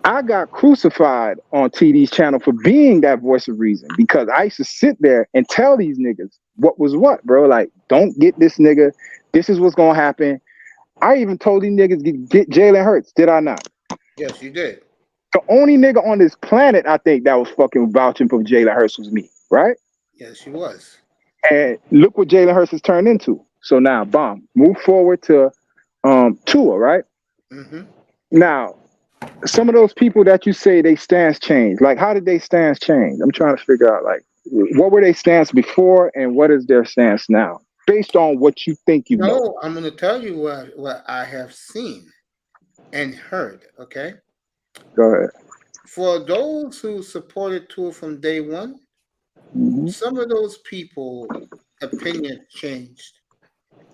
I got crucified on TD's channel for being that voice of reason because I used to sit there and tell these niggas what was what, bro. Like, don't get this nigga. This is what's gonna happen. I even told these niggas get Jalen Hurts. Did I not? Yes, you did. The only nigga on this planet I think that was fucking vouching for Jalen Hurts was me, right? Yes, she was. And look what Jalen Hurts has turned into. So now, move forward to Tua, right? Mm-hmm. Now, some of those people that you say they stance change, like how did they stance change? I'm trying to figure out like what were they stance before and what is their stance now, based on what you think you know. No, I'm going to tell you what I have seen and heard. Okay. Go ahead. For those who supported Tua from day one, some of those people' opinion changed.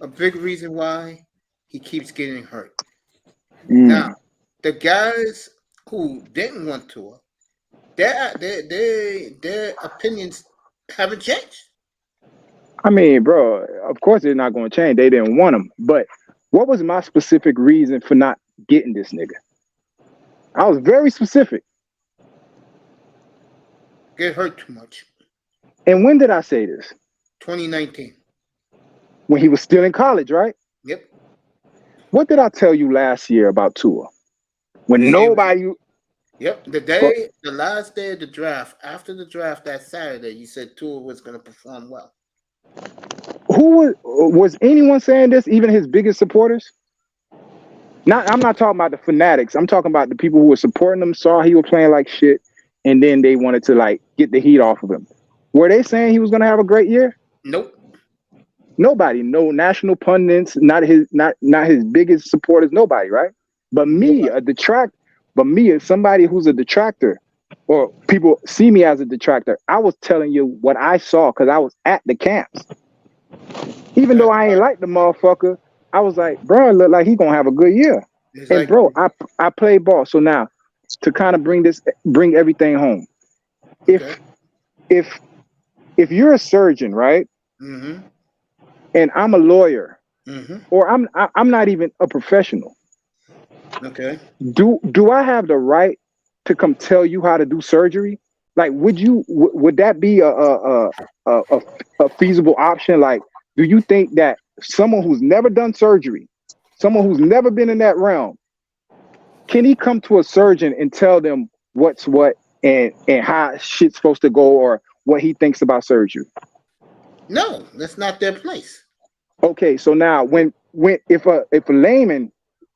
A big reason why he keeps getting hurt. Now, the guys who didn't want Tua, their opinions haven't changed. I mean, bro, of course they're not going to change. They didn't want him. But what was my specific reason for not getting this nigga? I was very specific. Get hurt too much. And when did I say this? 2019. When he was still in college, right? Yep. What did I tell you last year about Tua? When nobody... Yep, the last day of the draft, after the draft that Saturday, you said Tua was going to perform well. Who was anyone saying this? Even his biggest supporters? I'm not talking about the fanatics. I'm talking about the people who were supporting him, saw he was playing like shit, and then they wanted to like get the heat off of him. Were they saying he was going to have a great year? Nope. Nobody. No national pundits. Not his biggest supporters. Nobody. Right? But me, as somebody who's a detractor, or people see me as a detractor, I was telling you what I saw because I was at the camps. Even though I ain't like the motherfucker, I was like, bro, it look like he gonna have a good year. It's and like, bro, I play ball. So now, to kind of bring everything home. If you're a surgeon, right? Mm-hmm. And I'm a lawyer, Mm-hmm. or I'm not even a professional. Okay. Do I have the right to come tell you how to do surgery? Like, would that be a feasible option? Like, do you think that someone who's never done surgery, someone who's never been in that realm, can he come to a surgeon and tell them what's what and how shit's supposed to go, or what he thinks about surgery? No, that's not their place. Okay, so now if a layman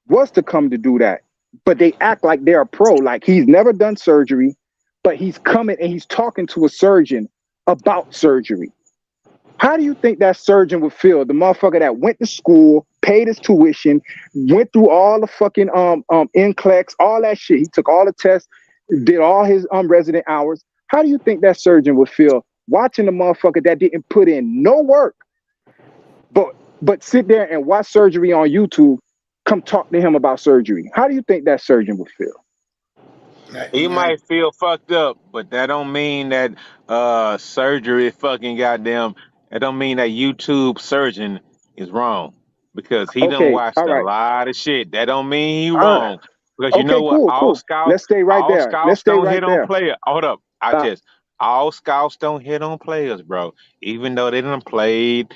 was to come to do that, but they act like they're a pro, like he's never done surgery, but he's coming and he's talking to a surgeon about surgery. How do you think that surgeon would feel? The motherfucker that went to school, paid his tuition, went through all the fucking NCLEX, all that shit. He took all the tests, did all his resident hours. How do you think that surgeon would feel watching the motherfucker that didn't put in no work, but sit there and watch surgery on YouTube, come talk to him about surgery? How do you think that surgeon would feel? He might feel fucked up, but that don't mean that surgery fucking goddamn. That don't mean that YouTube surgeon is wrong, because he done watched a lot of shit. That don't mean he wrong, because you know what? All scouts, let's stay right there. Scouts don't hit on players. Hold up, all scouts don't hit on players, bro. Even though they done played,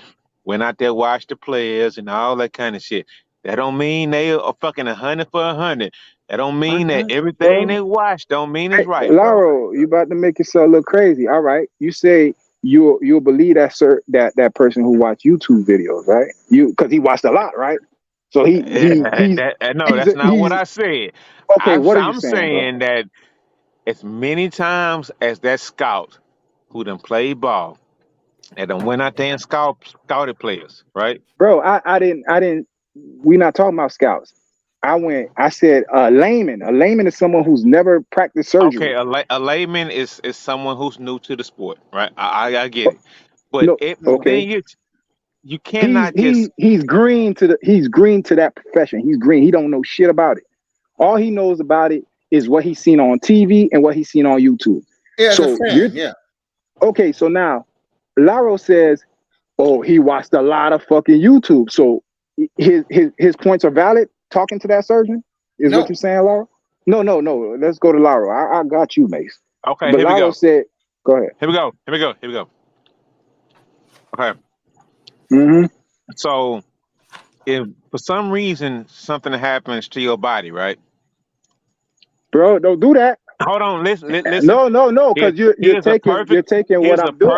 went out there, watched the players and all that kind of shit. That don't mean they are fucking 100 for 100. That don't mean that everything they watch don't mean it's right. Laro, you about to make yourself look crazy. All right, you say you'll believe that person who watched YouTube videos, right? Because he watched a lot, right? So that's not what I said. Okay, what are you I'm saying, that as many times as that scout who done played ball, that done went out there and scouted players, right? Bro, I didn't. We're not talking about scouts. I said a layman. A layman is someone who's never practiced surgery. Okay, a layman is someone who's new to the sport, right? I get it, but thing is, you cannot he's green to that profession. He's green. He don't know shit about it. All he knows about it is what he's seen on TV and what he's seen on YouTube. Yeah, so yeah. Okay, so now Laro says, "Oh, he watched a lot of fucking YouTube." So his points are valid. Talking to that surgeon is what you're saying, Laro? No. Let's go to Laro. I got you, Mace. Okay, but here Laro we go. said, "Go ahead." Here we go. Okay. Mm-hmm. So, if for some reason something happens to your body, right? Bro, don't do that. Hold on, listen. No, because you're taking what I'm doing.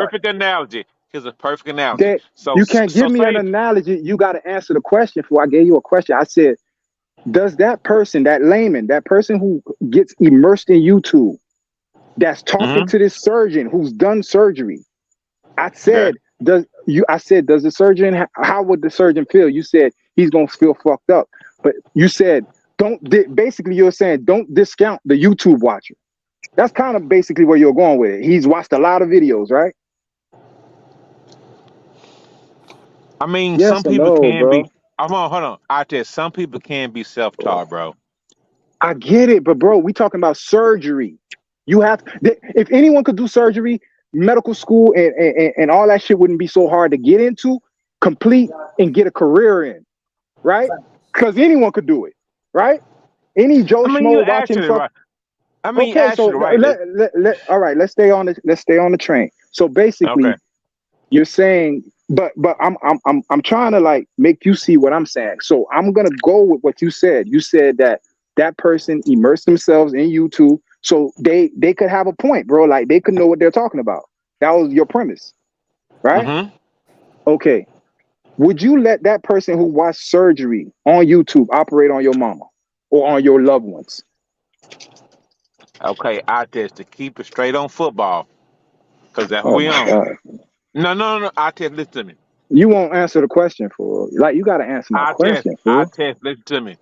Here's a perfect analogy. So you can't give me an analogy. You got to answer the question. Before I gave you a question, I said, Does that person, that layman, that person who gets immersed in YouTube, that's talking to this surgeon who's done surgery? I said, does the surgeon, how would the surgeon feel? You said he's gonna feel fucked up. But you said, basically you're saying don't discount the YouTube watcher. That's kind of basically where you're going with it. He's watched a lot of videos, right? I mean, Yes some or people no, can bro? be. Hold on. I tell you, some people can be self-taught, bro. I get it, but bro, we talking about surgery. You have, if anyone could do surgery, medical school and all that shit wouldn't be so hard to get into, complete, and get a career in, right? Because anyone could do it, right? Any Joe Schmo watching fuck. Right. I mean, okay, so right. all right, let's stay on the train. So basically, you're saying, but I'm trying to like make you see what I'm saying. So I'm gonna go with what you said. You said that person immersed themselves in YouTube, so they could have a point, bro. Like they could know what they're talking about. That was your premise, right? Okay. Would you let that person who watched surgery on YouTube operate on your mama or on your loved ones? Okay, I test to keep it straight on football, because that's what Oh we my on. God. No. I test. Listen to me. You won't answer the question, fool. Like you gotta answer my question, fool. I test. Listen to me.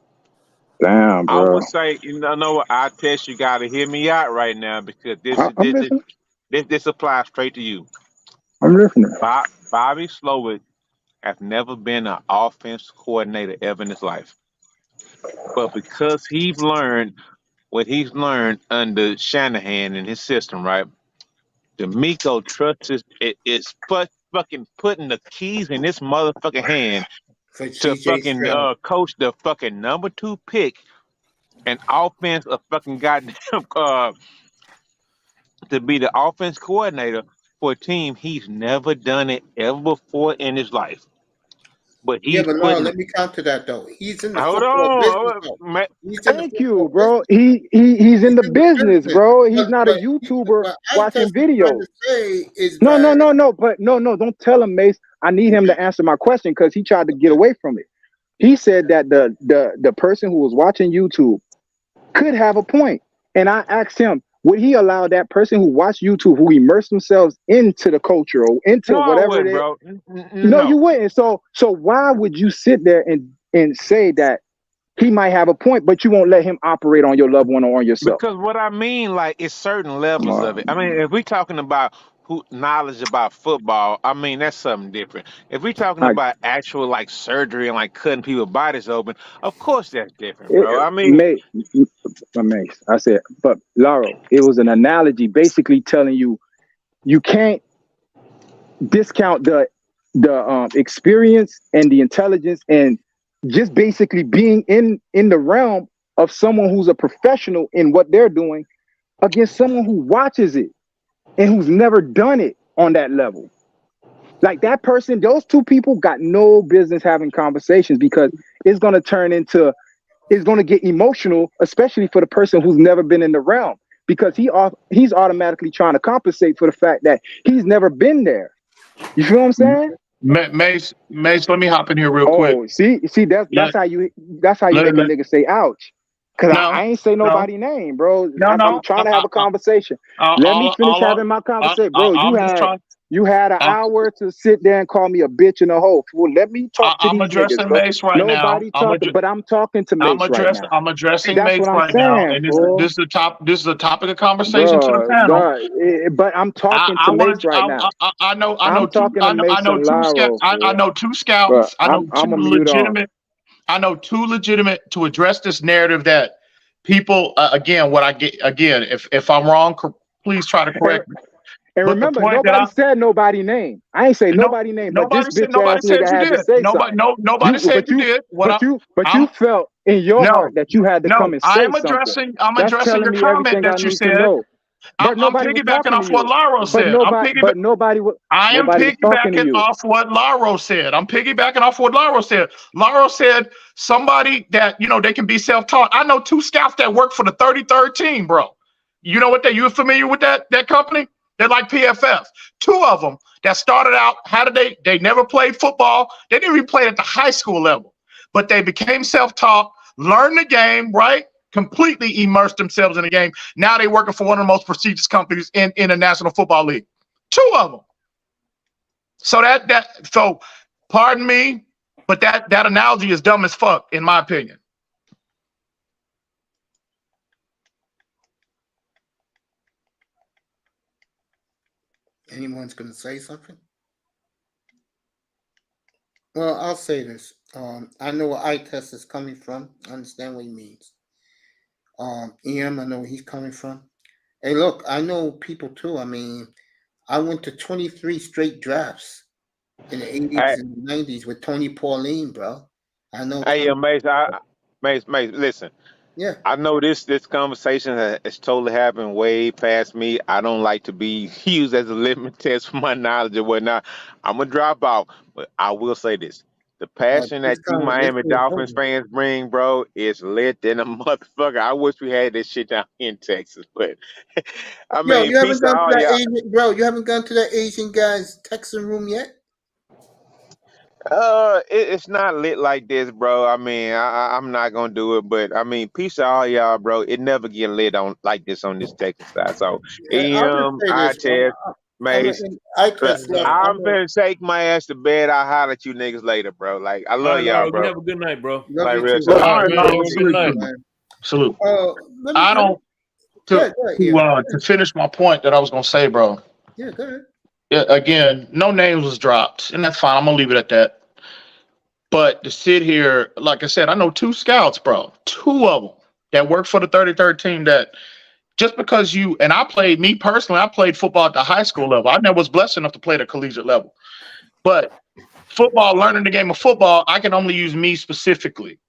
Damn, bro. I would say, what? I test. You got to hear me out right now, because I'm listening. this applies straight to you. I'm listening. Bobby Slowick has never been an offense coordinator ever in his life, but because he's learned what he's learned under Shanahan and his system, right? D'Amico trusts is fucking putting the keys in this motherfucking hand to fucking coach the fucking number 2 pick and offense of fucking goddamn to be the offense coordinator for a team he's never done it ever before in his life. But he's but no, let me counter that though. He's in the football business. Thank you, bro. He's in the business, bro. He's not a YouTuber watching videos. No, don't tell him, Mace. I need him to answer my question because he tried to get away from it. He said that the person who was watching YouTube could have a point. And I asked him, would he allow that person who watched YouTube, who immersed themselves into the culture or into whatever it is? Bro. No, you wouldn't. So why would you sit there and say that he might have a point, but you won't let him operate on your loved one or on yourself? Because what I mean, like, it's certain levels of it. I mean, if we're talking about knowledge about football, I mean, that's something different. If we're talking about actual, like, surgery and, like, cutting people's bodies open, of course that's different, bro. I mean... Mace, I said, but, Lauro, it was an analogy basically telling you can't discount the experience and the intelligence and just basically being in the realm of someone who's a professional in what they're doing against someone who watches it and who's never done it on that level. Like that person, those two people got no business having conversations because it's going to get emotional, especially for the person who's never been in the realm, because he's automatically trying to compensate for the fact that he's never been there. You feel what I'm saying? Mace, let me hop in here real quick. See, that's how you make a nigga say ouch. Cause I ain't say nobody name, bro. I'm trying to have a conversation. Let me finish having my conversation, bro. You had an hour to sit there and call me a bitch and a hoe. Well, let me talk to these addressing niggas, bro. Mace right Nobody now. talking, but I'm talking to Mace right now. I'm addressing That's Mace what I'm right saying, now, and bro. this is the topic of conversation to the panel. But I'm talking to Mace right now. I know two scouts. I know two legitimate. I know two legitimate to address this narrative that people if I'm wrong, please try to correct me. And remember, nobody said nobody name. I ain't say nobody name, but this bitch ass nigga had to say something. Nobody said you did. But you felt in your heart that you had to come and say something. I'm addressing your comment that you said. I'm piggybacking off what Lauro said. I am piggybacking off what Lauro said. I'm piggybacking off what Lauro said. Lauro said somebody that, they can be self-taught. I know two scouts that work for the 33rd team, bro. You know what you familiar with that company? They're like PFF. Two of them that started out, they never played football. They didn't even play at the high school level, but they became self-taught learned the game, right? Completely immersed themselves in the game. Now they're working for one of the most prestigious companies in the National Football League. 2 of them. So pardon me, but that analogy is dumb as fuck, in my opinion. Anyone's going to say something? Well, I'll say this. I know where eye test is coming from. I understand what he means. EM, I know where he's coming from. Hey, look, I know people too. I mean, I went to 23 straight drafts in the 80s and 90s with Tony Pauline, bro. I know. Hey, Mace, listen. Yeah. I know this conversation has totally happened way past me. I don't like to be used as a litmus test for my knowledge or whatnot. I'm going to drop out, but I will say this. The passion that you Miami Dolphins fans bring, bro, is lit than a motherfucker. I wish we had this shit down here in Texas, but I mean, you haven't gone to that Asian, bro. You haven't gone to that Asian guy's Texan room yet? It's not lit like this, bro. I mean, I'm not gonna do it, but I mean, peace to all y'all, bro. It never get lit on like this on this Texas side. So, I test, Mace. I'm gonna take my ass to bed. I'll holler at you niggas later, bro. Like, I love y'all, bro. Have a good night, bro. Like, real Salute. I don't. To finish my point that I was gonna say, bro. Yeah, go ahead. Yeah, again, no names was dropped, and that's fine. I'm gonna leave it at that. But to sit here, like I said, I know 2 scouts, bro. 2 of them that work for the 33rd team. That just because I played football at the high school level. I never was blessed enough to play at a collegiate level. But football, learning the game of football, I can only use me specifically.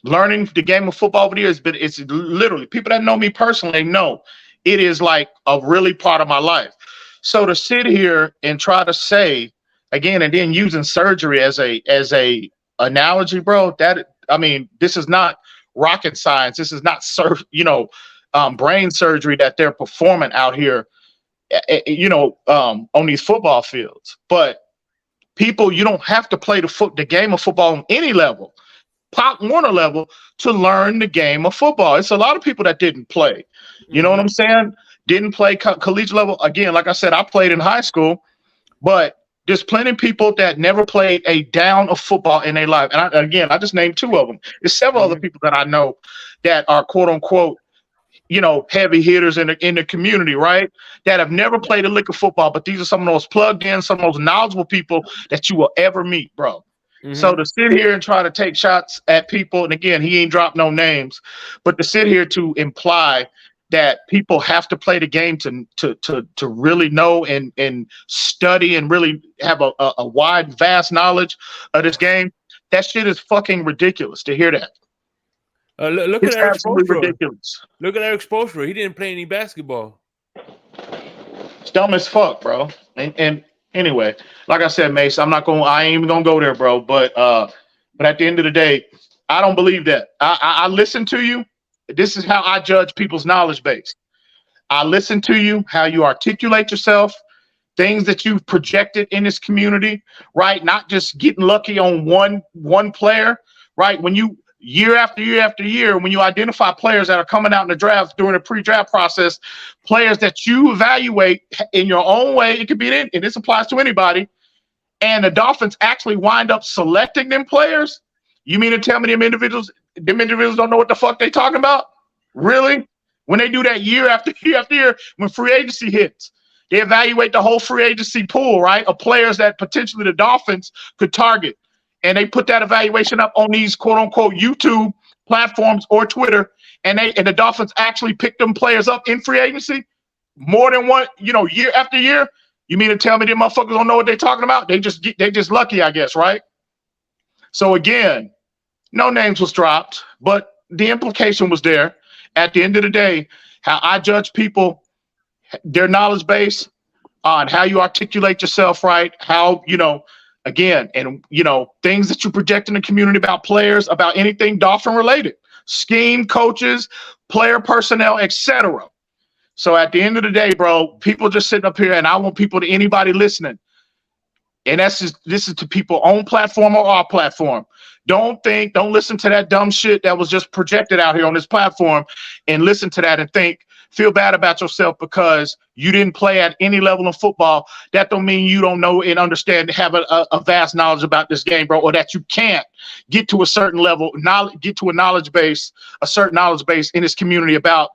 Learning the game of football over the years, but it's literally people that know me personally know it is like a really part of my life. So to sit here and try to say again, and then using surgery as a analogy, bro, this is not rocket science. This is not brain surgery that they're performing out here, on these football fields. But people, you don't have to play the game of football on any level, Pop Warner level, to learn the game of football. It's a lot of people that didn't play. You know what I'm saying? Didn't play collegiate level. Again, like I said, I played in high school, but there's plenty of people that never played a down of football in their life. And I just named 2 of them. There's several other people that I know that are quote unquote, heavy hitters in the community, right? That have never played a lick of football, but these are some of those plugged in, some of those knowledgeable people that you will ever meet, bro. So to sit here and try to take shots at people, and again, he ain't dropped no names, but to sit here to imply that people have to play the game to really know and study and really have a wide, vast knowledge of this game, that shit is fucking ridiculous to hear that. Look It's at Eric absolutely Spoelstra. ridiculous. Look at Eric Spoelstra. He didn't play any basketball. It's dumb as fuck, bro. And anyway, like I said, Mace, I ain't even gonna go there, bro. But at the end of the day, I don't believe that. I listen to you. This is how I judge people's knowledge base. I listen to you, how you articulate yourself, things that you've projected in this community, right? Not just getting lucky on one player, right? When you year after year after year, when you identify players that are coming out in the draft during the pre-draft process, players that you evaluate in your own way, it could be and this applies to anybody, and the Dolphins actually wind up selecting them players. You mean to tell me them individuals don't know what the fuck they talking about? Really? When they do that year after year after year, when free agency hits, they evaluate the whole free agency pool, right, of players that potentially the Dolphins could target. And they put that evaluation up on these quote unquote YouTube platforms or Twitter, and the Dolphins actually picked them players up in free agency more than one, year after year. You mean to tell me them motherfuckers don't know what they're talking about? They just lucky, I guess, right? So again, no names was dropped, but the implication was there. At the end of the day, how I judge people, their knowledge base on how you articulate yourself, right? How, again, and, things that you project in the community about players, about anything Dolphin related, scheme, coaches, player personnel, etc. So at the end of the day, bro, people just sitting up here, and I want anybody listening, and this is to people on platform or our platform. Don't listen to that dumb shit that was just projected out here on this platform, and listen to that and feel bad about yourself because you didn't play at any level of football. That don't mean you don't know and understand, have a vast knowledge about this game, bro, or that you can't get to a certain level, get to a certain knowledge base in this community about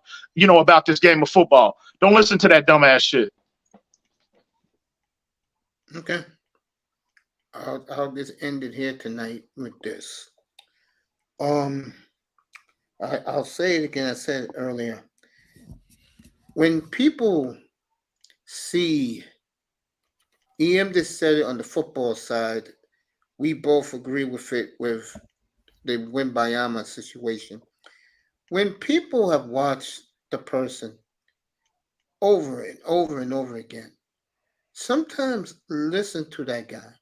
this game of football. Don't listen to that dumbass shit. Okay. I'll just end it here tonight with this. I'll say it again. I said it earlier. When people see, EM just said it on the football side, we both agree with it with the Wimbayama situation. When people have watched the person over and over and over again, sometimes listen to that guy.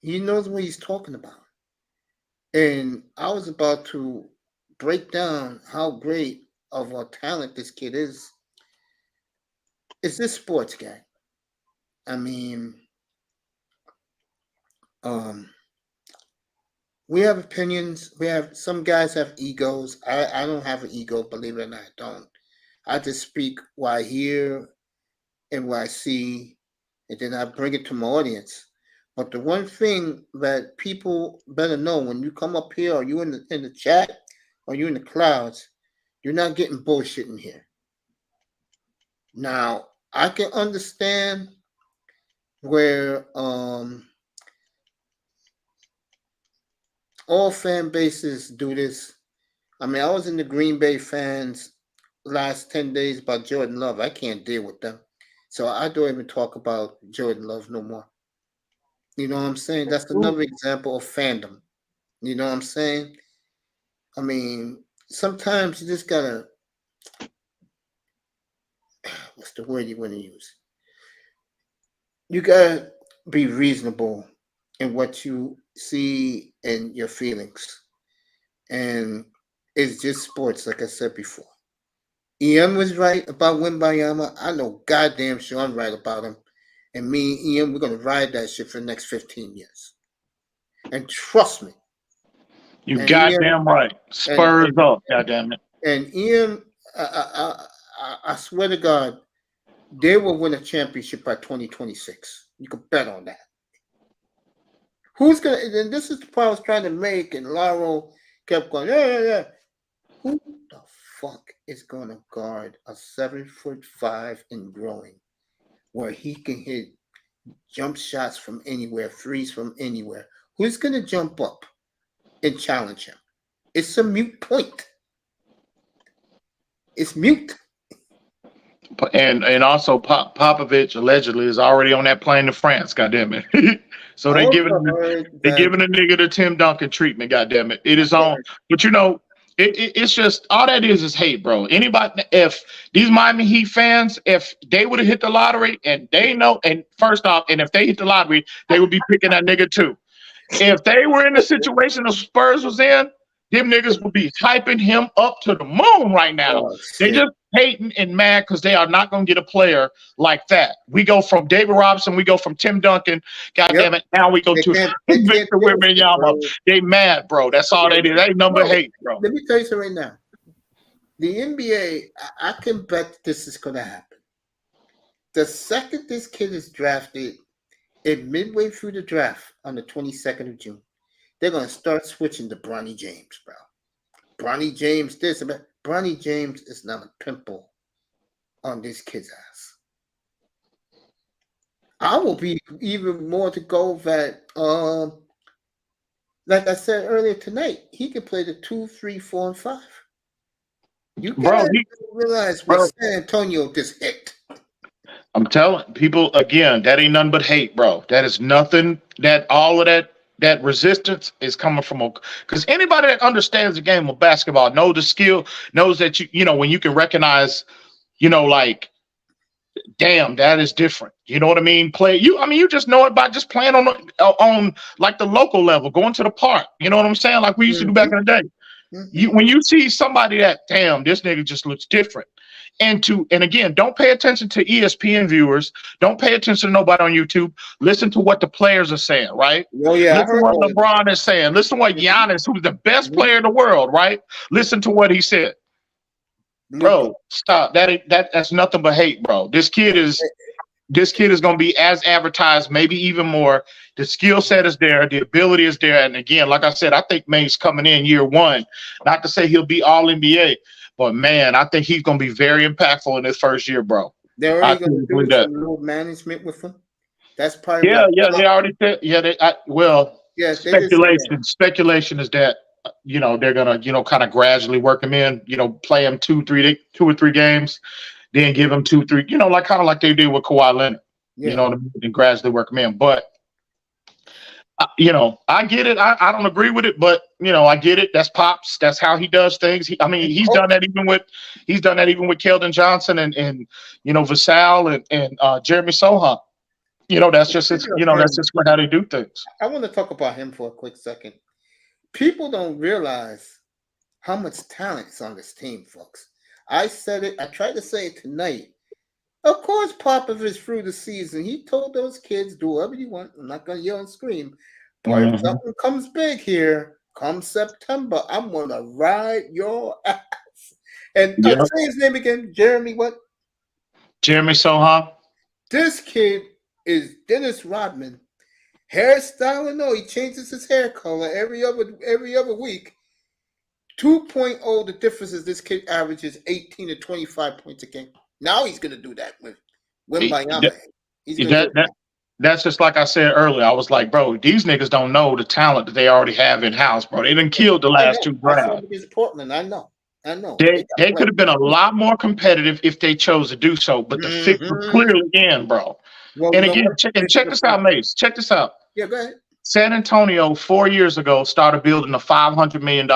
He knows what he's talking about. And I was about to break down how great of a talent this kid is. It's this sports guy. I mean, we have opinions. Some guys have egos. I don't have an ego, believe it or not, I don't. I just speak what I hear and what I see, and then I bring it to my audience. But the one thing that people better know, when you come up here or you in the chat or you in the clouds, you're not getting bullshit in here. Now, I can understand where all fan bases do this. I mean, I was in the Green Bay fans last 10 days about Jordan Love. I can't deal with them. So I don't even talk about Jordan Love no more. You know what I'm saying? That's another example of fandom. You know what I'm saying? I mean, sometimes you just gotta, what's the word you want to use? You gotta be reasonable in what you see and your feelings. And it's just sports, like I said before. EM was right about Wimbayama. I know goddamn sure I'm right about him. And me and EM, we're going to ride that shit for the next 15 years. And trust me. You goddamn right. Spurs up, goddamn it. And EM, I swear to God, they will win a championship by 2026. You can bet on that. Who's going to, and this is the point I was trying to make, and Lauro kept going, yeah. Who the fuck is going to guard a 7'5" and growing, where he can hit jump shots from anywhere, threes from anywhere? Who's going to jump up and challenge him? It's a moot point. It's mute. And also Popovich allegedly is already on that plane to France, goddamn it. So they giving a nigga the Tim Duncan treatment, goddamn it. It is on. But it's just, all that is hate, bro. Anybody, if these Miami Heat fans, if they would have hit the lottery and they know, and first off, and if they hit the lottery, they would be picking that nigga too. If they were in the situation the Spurs was in, them niggas would be hyping him up to the moon right now. They just hating and mad because they are not going to get a player like that. We go from David Robinson, we go from Tim Duncan, goddamn it. Now we go to Victor Wembanyama. They mad, bro. That's all they do. They number hate, bro. Let me tell you something right now. The NBA, I can bet this is going to happen. The second this kid is drafted, and midway through the draft on the 22nd of June, they're going to start switching to Bronny James, bro. Bronny James this. Bronny James is not a pimple on this kid's ass. I will be even more to go that, like I said earlier tonight, he can play the 2, 3, 4, and 5. You guys realize what San Antonio just hit. I'm telling people again, that ain't nothing but hate, bro. That is nothing. That all of that resistance is coming from because anybody that understands the game of basketball knows the skill, knows that you know when you can recognize, like, damn, that is different. You know what I mean? You just know it by just playing on like the local level, going to the park. You know what I'm saying? Like we used to do back in the day. When you see somebody that, damn, this nigga just looks different, And again, don't pay attention to ESPN viewers. Don't pay attention to nobody on YouTube. Listen to what the players are saying, right? Oh yeah, I Listen to heard what all of that. LeBron is saying. Listen to what Giannis, who's the best player in the world, right? Listen to what he said. Bro, stop. That's nothing but hate, bro. This kid is going to be as advertised, maybe even more. The skill set is there, the ability is there, and again, like I said, I think May's coming in year one. Not to say he'll be all NBA, but man, I think he's going to be very impactful in his first year, bro. They're already going to do some load management with him. That's probably they already said. Speculation is that they're gonna kind of gradually work him in. Play him 2 or 3 games, then give him 2, 3. Kind of like they did with Kawhi Leonard. And gradually work him in. But I get it. I don't agree with it, but I get it. That's Pops. That's how he does things. He's done that even with Keldon Johnson and Vassell and Jeremy Sohan. That's just how they do things. I want to talk about him for a quick second. People don't realize how much talent is on this team, folks. I said it. I tried to say it tonight. Of course, Popovich is through the season. He told those kids, do whatever you want. I'm not going to yell and scream. But if something comes big here, come September, I'm going to ride your ass. And say his name again. Jeremy what? Jeremy Sohan. This kid is Dennis Rodman. Hairstyle, no, he changes his hair color every other week. 2.0, the difference is this kid averages 18 to 25 points a game. Now he's going to do that with Miami. That's just like I said earlier. I was like, bro, these niggas don't know the talent that they already have in-house, bro. They done killed the last 2 drafts. Portland, I know. They could have been a lot more competitive if they chose to do so, but the fit was clearly in, bro. Well, and again, check this out, Mace. Check this out. Yeah, go ahead. San Antonio 4 years ago started building a $500 million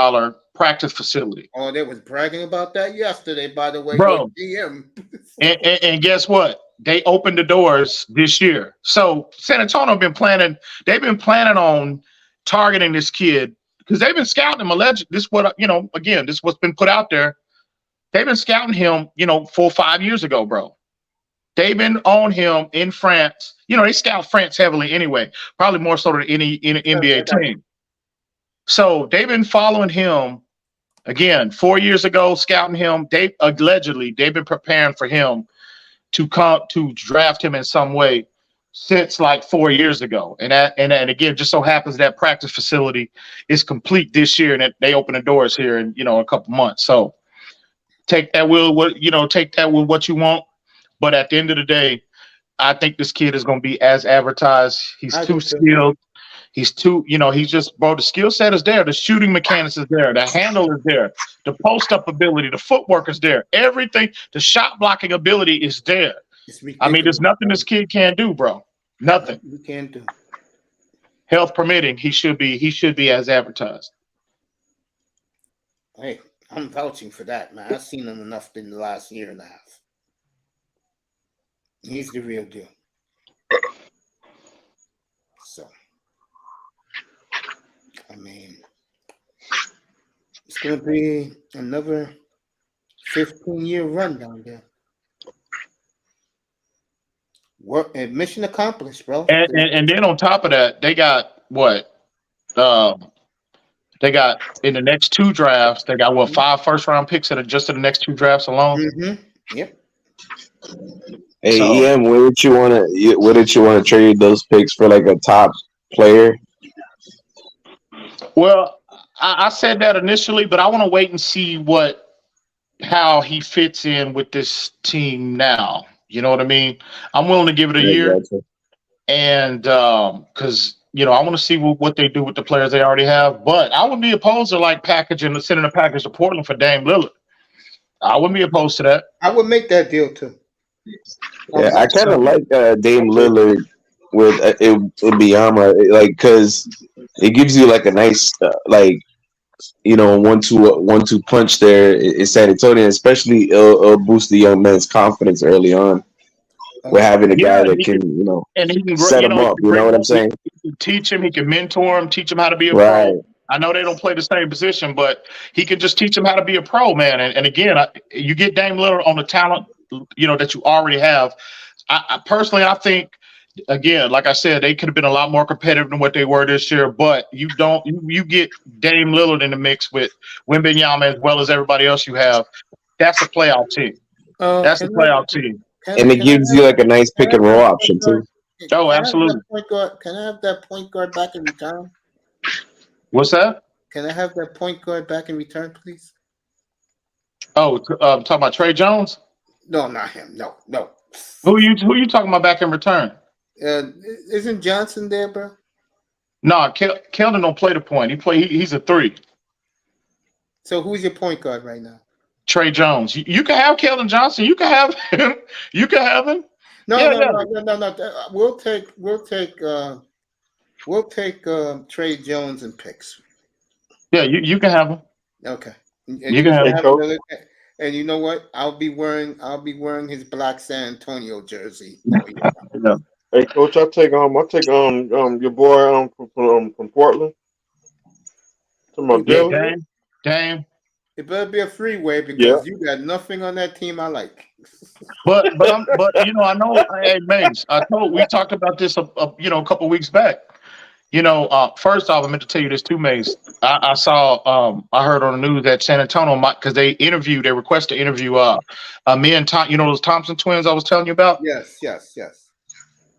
practice facility. Oh, they was bragging about that yesterday, by the way. Bro, GM. and guess what? They opened the doors this year. So San Antonio they've been planning on targeting this kid because they've been scouting him. This is what's been put out there. They've been scouting him, 4 or 5 years ago, bro. They've been on him in France. They scout France heavily anyway, probably more so than any NBA team. So they've been following him again 4 years ago, scouting him. They've been preparing for him to come to draft him in some way since like 4 years ago. And again, just so happens that practice facility is complete this year, and they open the doors here in a couple months. So take that with what you want. But at the end of the day, I think this kid is going to be as advertised. He's too skilled. He's the skill set is there. The shooting mechanics is there. The handle is there. The post-up ability, the footwork is there. Everything, the shot blocking ability is there. There's nothing this kid can't do, bro. Nothing. You can't do. Health permitting, he should be as advertised. Hey, I'm vouching for that, man. I've seen him enough in the last year and a half. He's the real deal. So, it's going to be another 15-year run down there. Mission accomplished, bro. And then on top of that, they got what? They got in the next 2 drafts, they got 5 first-round picks just in the next 2 drafts alone. Mm-hmm. Yep. Hey, EM, what did you want to trade those picks for, like a top player? Well, I said that initially, but I want to wait and see how he fits in with this team now. You know what I mean? I'm willing to give it a year, gotcha. And because I want to see what they do with the players they already have. But I wouldn't be opposed to sending a package to Portland for Dame Lillard. I wouldn't be opposed to that. I would make that deal too. Yeah, I kind of like Dame Lillard with Biyama, because it gives you like a nice 1-2 punch there in San Antonio. Especially it'll boost the young man's confidence early on. We're having a guy that can and he can set him up. You know what I'm saying? He can teach him. He can mentor him. Teach him how to be a right. pro. I know they don't play the same position, but he can just teach them how to be a pro, man. And again, you get Dame Lillard on the talent, that you already have. I personally, I think, again, like I said, they could have been a lot more competitive than what they were this year. But you get Dame Lillard in the mix with Wembanyama as well as everybody else you have. That's a playoff team. That's a playoff team. And it gives you like a nice pick and roll option too. Oh, absolutely. Can I have that point guard back in return? What's that? Can I have that point guard back in return, please? Oh, talking about Trey Jones? No, not him. No. Who you talking about back in return? Isn't Johnson there, bro? No, Keldon don't play the point. He's a 3. So who's your point guard right now? Trey Jones. You can have Keldon Johnson. You can have him. You can have him. No. We'll take Trey Jones and picks. Yeah, you can have him. Okay. You can have him. And you know what? I'll be wearing his black San Antonio jersey. Yeah. Hey, coach, I take your boy from Portland. Dame. It better be a freeway because you got nothing on that team I like. But I know. Hey, Mace, we talked about this a couple weeks back. First off, I meant to tell you this too, Mace. I saw, I heard on the news that San Antonio because they requested to interview me and Tom. Those Thompson twins I was telling you about. Yes.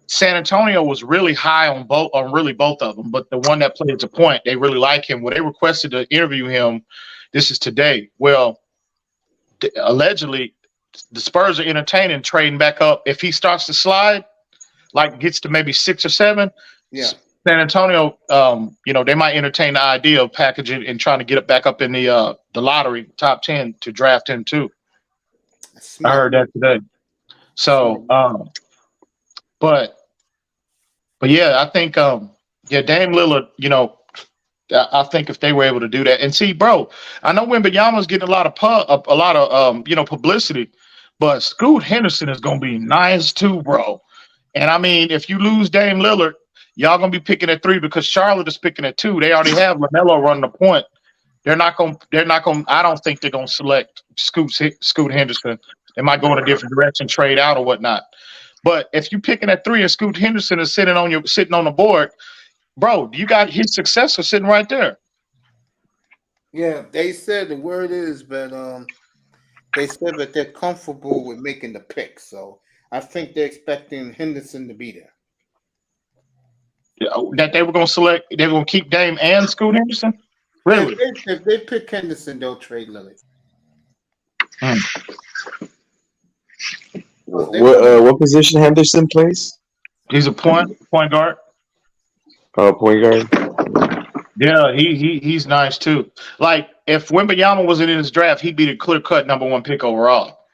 San Antonio was really high on both of them, but the one that played the point, they really like him. Well, they requested to interview him. This is today. Well, allegedly, the Spurs are entertaining trading back up. If he starts to slide, like gets to maybe 6 or 7, San Antonio, they might entertain the idea of packaging and trying to get it back up in the lottery top 10 to draft him too. I heard that today. So, but yeah, I think Dame Lillard, I think if they were able to do that, and see, bro, I know Wembanyama's getting a lot of publicity, but Scoot Henderson is gonna be nice too, bro. And I mean, if you lose Dame Lillard, y'all gonna be picking at 3 because Charlotte is picking at 2. They already have LaMelo running the point. They're not gonna. I don't think they're gonna select Scoot Henderson. They might go in a different direction, trade out or whatnot. But if you picking at 3 and Scoot Henderson is sitting on the board, bro, you got his successor sitting right there. Yeah, they said the word is, but they said that they're comfortable with making the pick. So I think they're expecting Henderson to be there. That they were going to select, they were going to keep Dame and Scoot Henderson? Really? If they pick Henderson, they'll trade Lillard. What position Henderson plays? He's a point guard. Oh, point guard. Yeah, he's nice too. Like if Wembanyama wasn't in his draft, he'd be the clear-cut number 1 pick overall.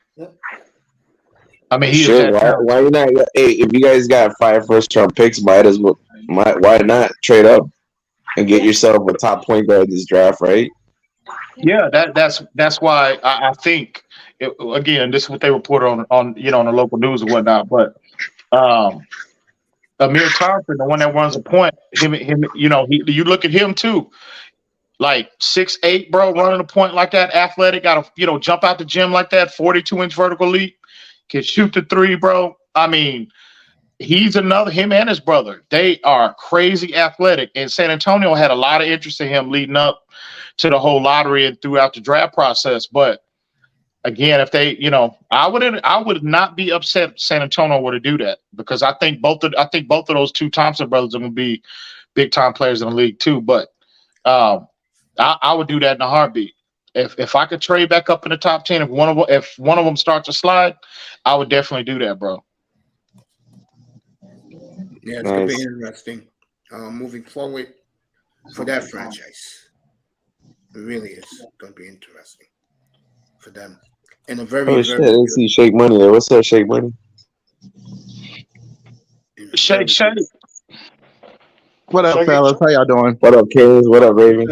I mean, why not? Hey, if you guys got 5 first-round picks, why not trade up and get yourself a top point guard this draft, right? Yeah, that's why I think. Again, this is what they report on the local news and whatnot. But Amir Thompson, the one that runs the point, you look at him too, like 6'8", bro, running a point like that, athletic, got to jump out the gym like that, 42-inch vertical leap, can shoot the 3, bro. I mean, him and his brother, they are crazy athletic, and San Antonio had a lot of interest in him leading up to the whole lottery and throughout the draft process, but. Again, if they, I would not be upset if San Antonio were to do that because I think both of those 2 Thompson brothers are going to be big time players in the league too. But I would do that in a heartbeat. If I could trade back up in the top 10, if one of them starts to slide, I would definitely do that, bro. Yeah, it's going to be interesting moving forward for that franchise. It really is going to be interesting for them. In a very, I didn't see Shake Money there. What's up, Shake Money? Shake. What up, fellas? How y'all doing? What up, Kings? What up, Raven?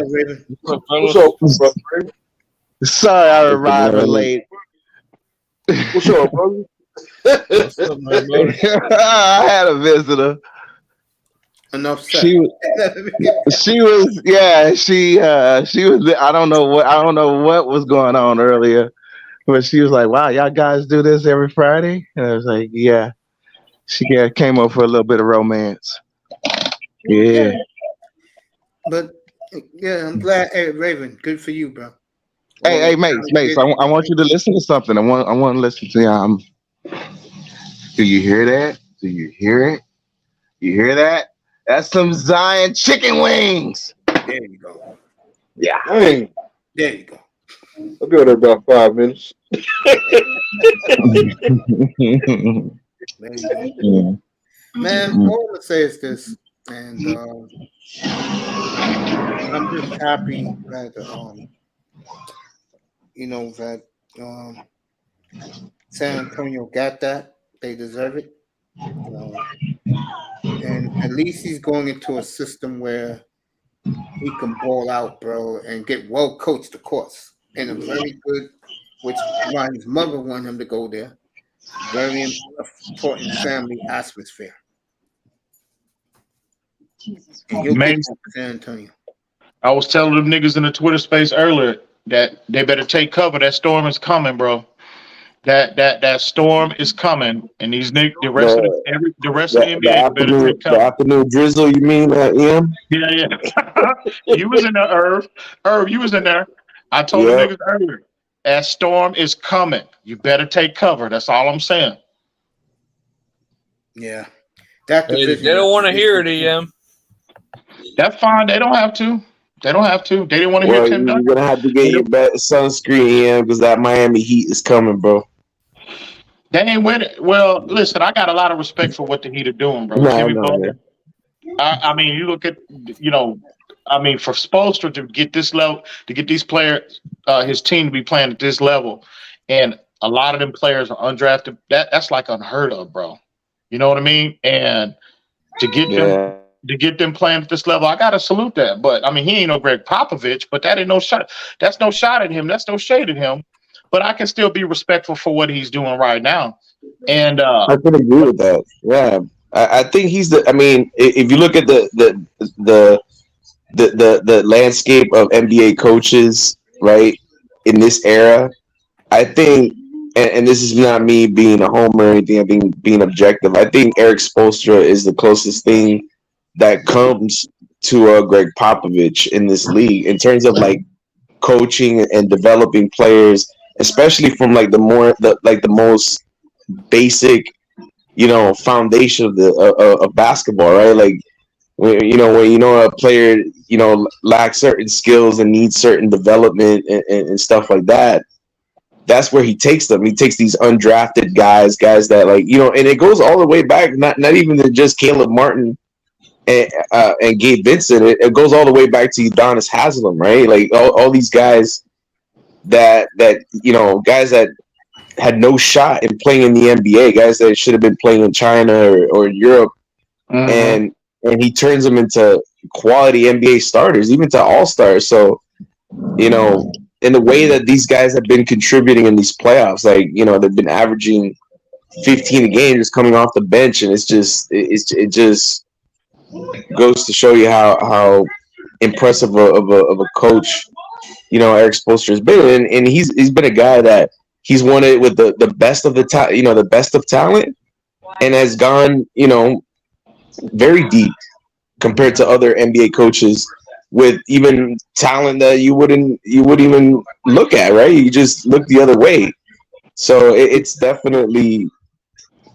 What's up, Raven? Sorry, I arrived late. What's up, brother? I had a visitor. Enough said. She was I don't know what was going on earlier, but she was like, "Wow, y'all guys do this every Friday?" And I was like, "Yeah." She came up for a little bit of romance. Yeah. But yeah, I'm glad. Hey, Raven, good for you, bro. Hey, Mace. I want you to listen to something. I want to listen to Do you hear that? Do you hear it? You hear that? That's some Zion chicken wings. There you go. Yeah. Dang. There you go. I'll be there about 5 minutes. Man, all I'm gonna say is this, and I'm just happy that that San Antonio got that. They deserve it. And at least he's going into a system where he can ball out, bro, and get well coached, of course, in a very good, which why his mother wanted him to go there. Very important family atmosphere. And he'll get to San Antonio. I was telling them niggas in the Twitter space earlier that they better take cover. That storm is coming, bro. That storm is coming, and these niggas, the rest of the NBA better take cover. The afternoon drizzle, you mean, Ian? Yeah. You was in there, Irv. Irv, you was in there. I told the niggas earlier, that storm is coming. You better take cover. That's all I'm saying. Yeah. That they don't want to hear it, EM. That's fine. They don't have to. They didn't want to hear Tim Duncan. You're going to have to get your sunscreen, Ian, because that Miami Heat is coming, bro. They ain't with it. Well, listen, I got a lot of respect for what the Heat are doing, bro. Jimmy Butler. I mean, you look at, for Spoelstra to get this level, to get these players, his team to be playing at this level, and a lot of them players are undrafted. That's like unheard of, bro. You know what I mean? And to get them playing at this level, I gotta salute that. But I mean, he ain't no Greg Popovich, but that ain't no shot. That's no shot at him. That's no shade at him. But I can still be respectful for what he's doing right now. And I can agree with that. Yeah, I think he's the. I mean, if you look at the landscape of NBA coaches, right, in this era, I think, and this is not me being a homer or anything. I think being objective. I think Eric Spoelstra is the closest thing that comes to Greg Popovich in this league in terms of like coaching and developing players, especially from like the most basic, foundation of basketball, right? Like when a player lacks certain skills and needs certain development and stuff like that. That's where he takes them. He takes these undrafted guys that and it goes all the way back, not even to just Caleb Martin and Gabe Vincent. It goes all the way back to Udonis Haslem, right? Like all these guys that guys that had no shot in playing in the NBA, guys that should have been playing in China or Europe, and he turns them into quality NBA starters, even to all-stars. So, in the way that these guys have been contributing in these playoffs, they've been averaging 15 a game just coming off the bench, and it just goes to show you how impressive of a coach, Eric Spoelstra has been, and he's been a guy that he's won it with the best of the best of talent, and has gone very deep compared to other NBA coaches with even talent that you wouldn't even look at, right? You just look the other way. So it's definitely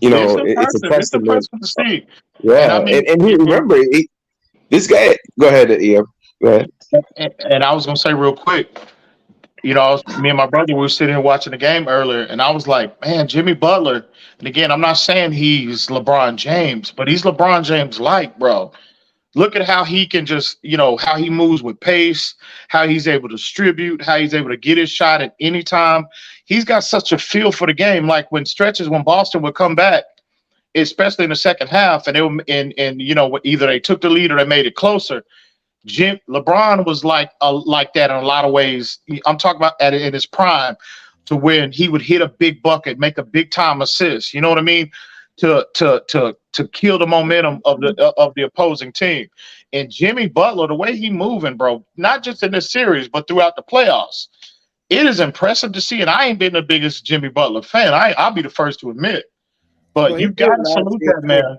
it's a testament. Yeah, and remember this guy. Go ahead, Ian. Go ahead. And I was gonna say real quick, me and my brother were sitting here watching the game earlier, and I was like, man, Jimmy Butler. And again, I'm not saying he's LeBron James, but he's LeBron James like, bro. Look at how he can just, how he moves with pace, how he's able to distribute, how he's able to get his shot at any time. He's got such a feel for the game. Like when Boston would come back, especially in the second half, and either they took the lead or they made it closer. LeBron was like that in a lot of ways. I'm talking about in his prime, to when he would hit a big bucket, make a big time assist. You know what I mean? To to kill the momentum of the opposing team. And Jimmy Butler, the way he moving, bro, not just in this series, but throughout the playoffs, it is impressive to see. And I ain't been the biggest Jimmy Butler fan. I'll be the first to admit. But Well, you got to salute that man.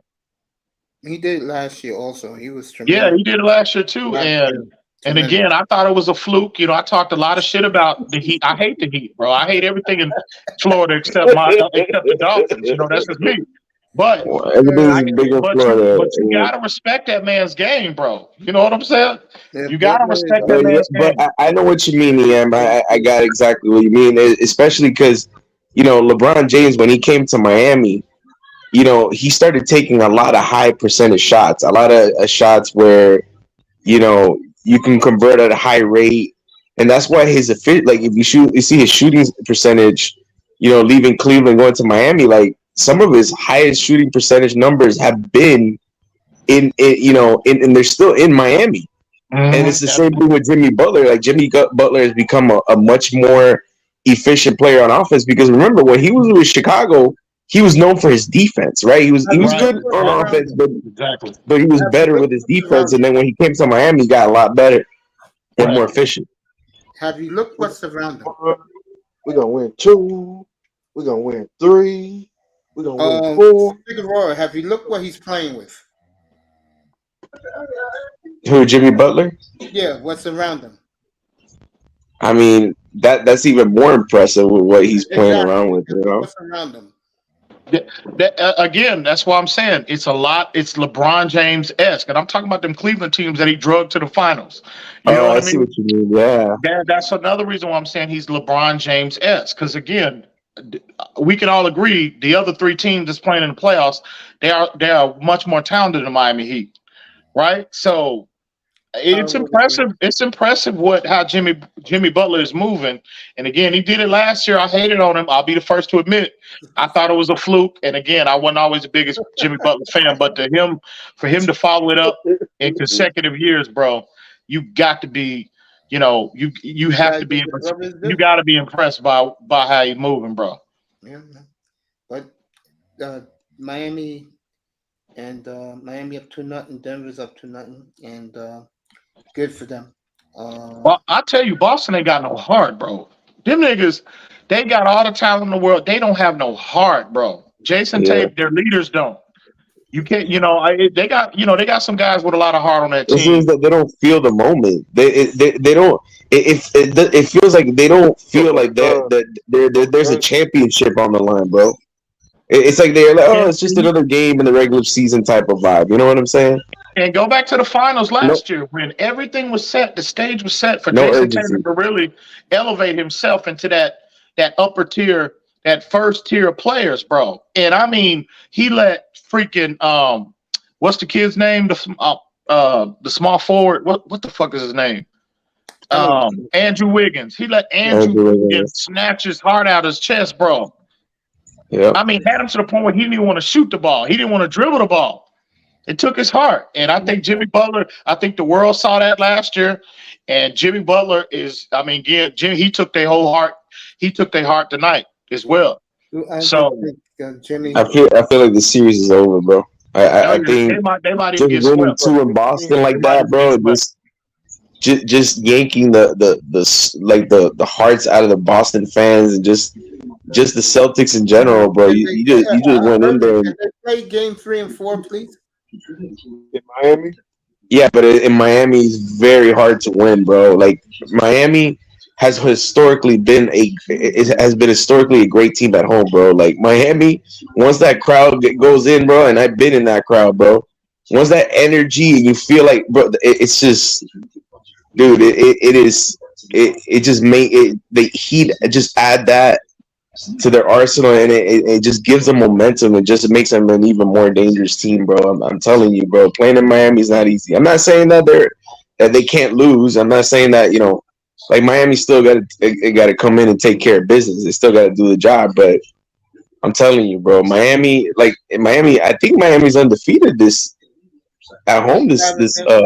He did it last year also. He was Yeah, tremendous. he did it last year too. And again, I thought it was a fluke. I talked a lot of shit about the Heat. I hate the Heat, bro. I hate everything in Florida except the Dolphins. That's just me. But everything's bigger Florida. But you gotta respect that man's game, bro. You know what I'm saying? You gotta respect that But, man's game. but I know what you mean, Ian. I got exactly what you mean, especially because LeBron James, when he came to Miami, he started taking a lot of high percentage shots, a lot of shots where you can convert at a high rate, and that's why his like if you see his shooting percentage, leaving Cleveland going to Miami, like some of his highest shooting percentage numbers have been in and they're still in Miami. And it's the same thing with Jimmy Butler. Like Jimmy Butler has become a much more efficient player on offense, because remember when he was with Chicago, he was known for his defense, right? He was good on offense, but he was better with his defense. And then when he came to Miami, he got a lot better and more efficient. Have you looked what's around him? We're gonna win 2. We're gonna win 3. We're gonna win 4. Figueroa, have you looked what he's playing with? Who, Jimmy Butler? Yeah, what's around him? I mean, that's even more impressive with what he's playing around with. What's around him? Again, that's why I'm saying it's LeBron James-esque. And I'm talking about them Cleveland teams that he drugged to the finals. You know what I mean? See what you mean. Yeah. That's another reason why I'm saying he's LeBron James-esque. Because again, we can all agree the other 3 teams that's playing in the playoffs, they are much more talented than Miami Heat, right? So it's impressive. It's impressive how Jimmy Butler is moving. And again, he did it last year. I hated on him. I'll be the first to admit. I thought it was a fluke. And again, I wasn't always the biggest Jimmy Butler fan, but for him to follow it up in consecutive years, bro, you got to be, you have to be, you got to be impressed by how he's moving, bro. Yeah, but Miami up 2-0, Denver's up 2-0, and good for them. Well, I tell you, Boston ain't got no heart, bro. Them niggas, they got all the talent in the world. They don't have no heart, bro. Jason Tate, their leaders don't. You can't, they got some guys with a lot of heart on that team. It seems that they don't feel the moment. They don't. It feels like they don't feel like there's a championship on the line, bro. It's like they're like, it's just another game in the regular season type of vibe. You know what I'm saying? And go back to the finals last year when everything was set. The stage was set for Jason Tatum to really elevate himself into that upper tier, that first tier of players, bro. And I mean, he let freaking what's the kid's name? The small forward. What the fuck is his name? Andrew Wiggins. He let Andrew Wiggins snatch his heart out of his chest, bro. Yeah. I mean, had him to the point where he didn't even want to shoot the ball. He didn't want to dribble the ball. It took his heart. And I think Jimmy Butler, I think the world saw that last year. And Jimmy Butler he took their whole heart. He took their heart tonight as well. So Jimmy, I feel like the series is over, bro. I think they might even get winning swept. 2 in Boston like that, bro. Just yanking the hearts out of the Boston fans and just the Celtics in general, bro. You just went in there. Can they play game 3 and 4, please? In Miami? Yeah, but in Miami, it's very hard to win, bro. Like Miami has historically been a great team at home, bro. Like Miami, once that crowd goes in, bro, and I've been in that crowd, bro. Once that energy and you feel like, bro, it's just, dude, it just made it. The Heat just add that to their arsenal, and it just gives them momentum. It just makes them an even more dangerous team, bro. I'm telling you, bro. Playing in Miami is not easy. I'm not saying that they can't lose. I'm not saying that like Miami still got to come in and take care of business. They still got to do the job. But I'm telling you, bro, Miami, I think Miami's undefeated at home. 6 and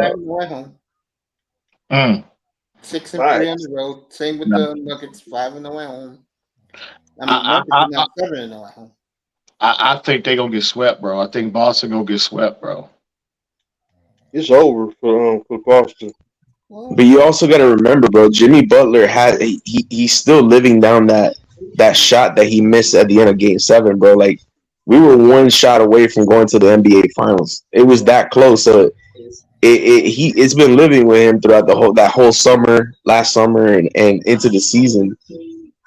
3 on the road. Same with the Nuggets, 5 and 0 at home. I mean, Nuggets are now 7 and 0 at home. I think they're gonna get swept, bro. I think Boston gonna get swept, bro. It's over for Boston. But you also got to remember, bro. Jimmy Butler he's still living down that shot that he missed at the end of Game 7, bro. Like we were one shot away from going to the NBA Finals. It was that close. So it's been living with him throughout that whole summer, last summer, and into the season.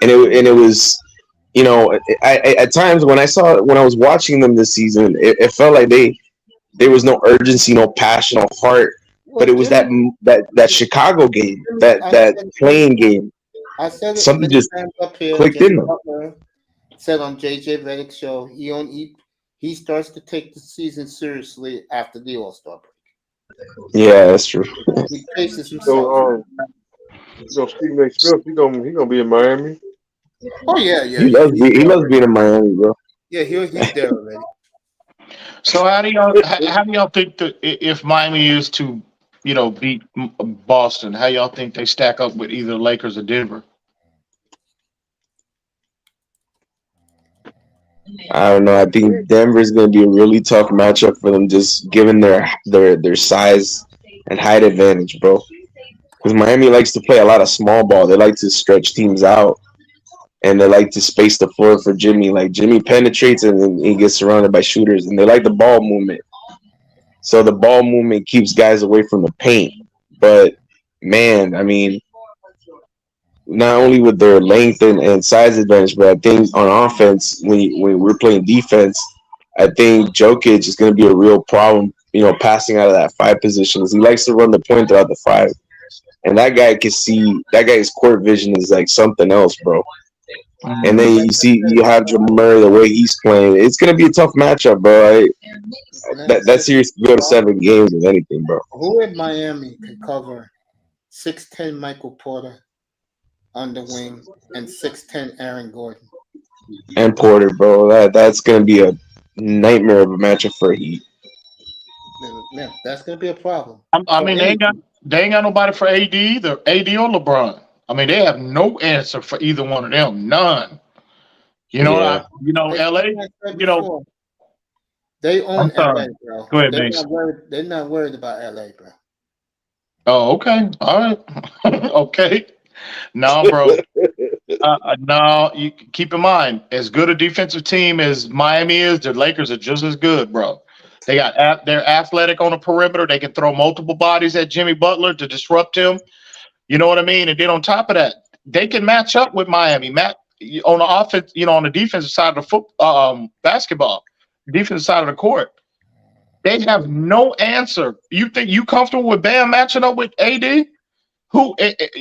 And it was, you know, at times when I was watching them this season, it felt like there was no urgency, no passion, no heart. But it was that Chicago game, that playing game. I said it Something many just times up here. clicked Jimmy in them. Butler said on JJ Redick's show, he starts to take the season seriously after the All-Star break. Yeah, that's true. He paces himself. Stephen A. Smith, he gonna be in Miami. Oh yeah. He loves being in Miami, bro. Yeah, he's there already. So how do y'all think that if Miami is to, you know, beat Boston, how y'all think they stack up with either Lakers or Denver? I don't know. I think Denver's going to be a really tough matchup for them, just given their size and height advantage, bro. Because Miami likes to play a lot of small ball. They like to stretch teams out, and they like to space the floor for Jimmy. Like Jimmy penetrates and then he gets surrounded by shooters, and they like the ball movement. So the ball movement keeps guys away from the paint. But man, I mean, not only with their length and size advantage, but I think on offense, when we're playing defense, I think Jokic is going to be a real problem, you know, passing out of that 5 position. He likes to run the point throughout the 5. And that guy can see, that guy's court vision is like something else, bro. And then you have Jamal Murray, the way he's playing. It's going to be a tough matchup, bro. That series could go to 7 games if anything, bro. Who in Miami can cover 6'10" Michael Porter on the wing and 6'10" Aaron Gordon? And Porter, bro. That's going to be a nightmare of a matchup for Heat. Yeah, that's going to be a problem. I mean, they ain't got nobody for AD either, AD or LeBron. I mean, they have no answer for either one of them, none. You know, LA. You know, they own LA, bro. Go ahead, they're not worried about LA, bro. Oh, okay, all right, okay. No, bro. No, you keep in mind, as good a defensive team as Miami is, the Lakers are just as good, bro. They got they're athletic on the perimeter. They can throw multiple bodies at Jimmy Butler to disrupt him. You know what I mean? And then on top of that, they can match up with Miami. On the offense, you know, on the defensive side of the basketball, defensive side of the court, they have no answer. You think you comfortable with Bam matching up with AD? Who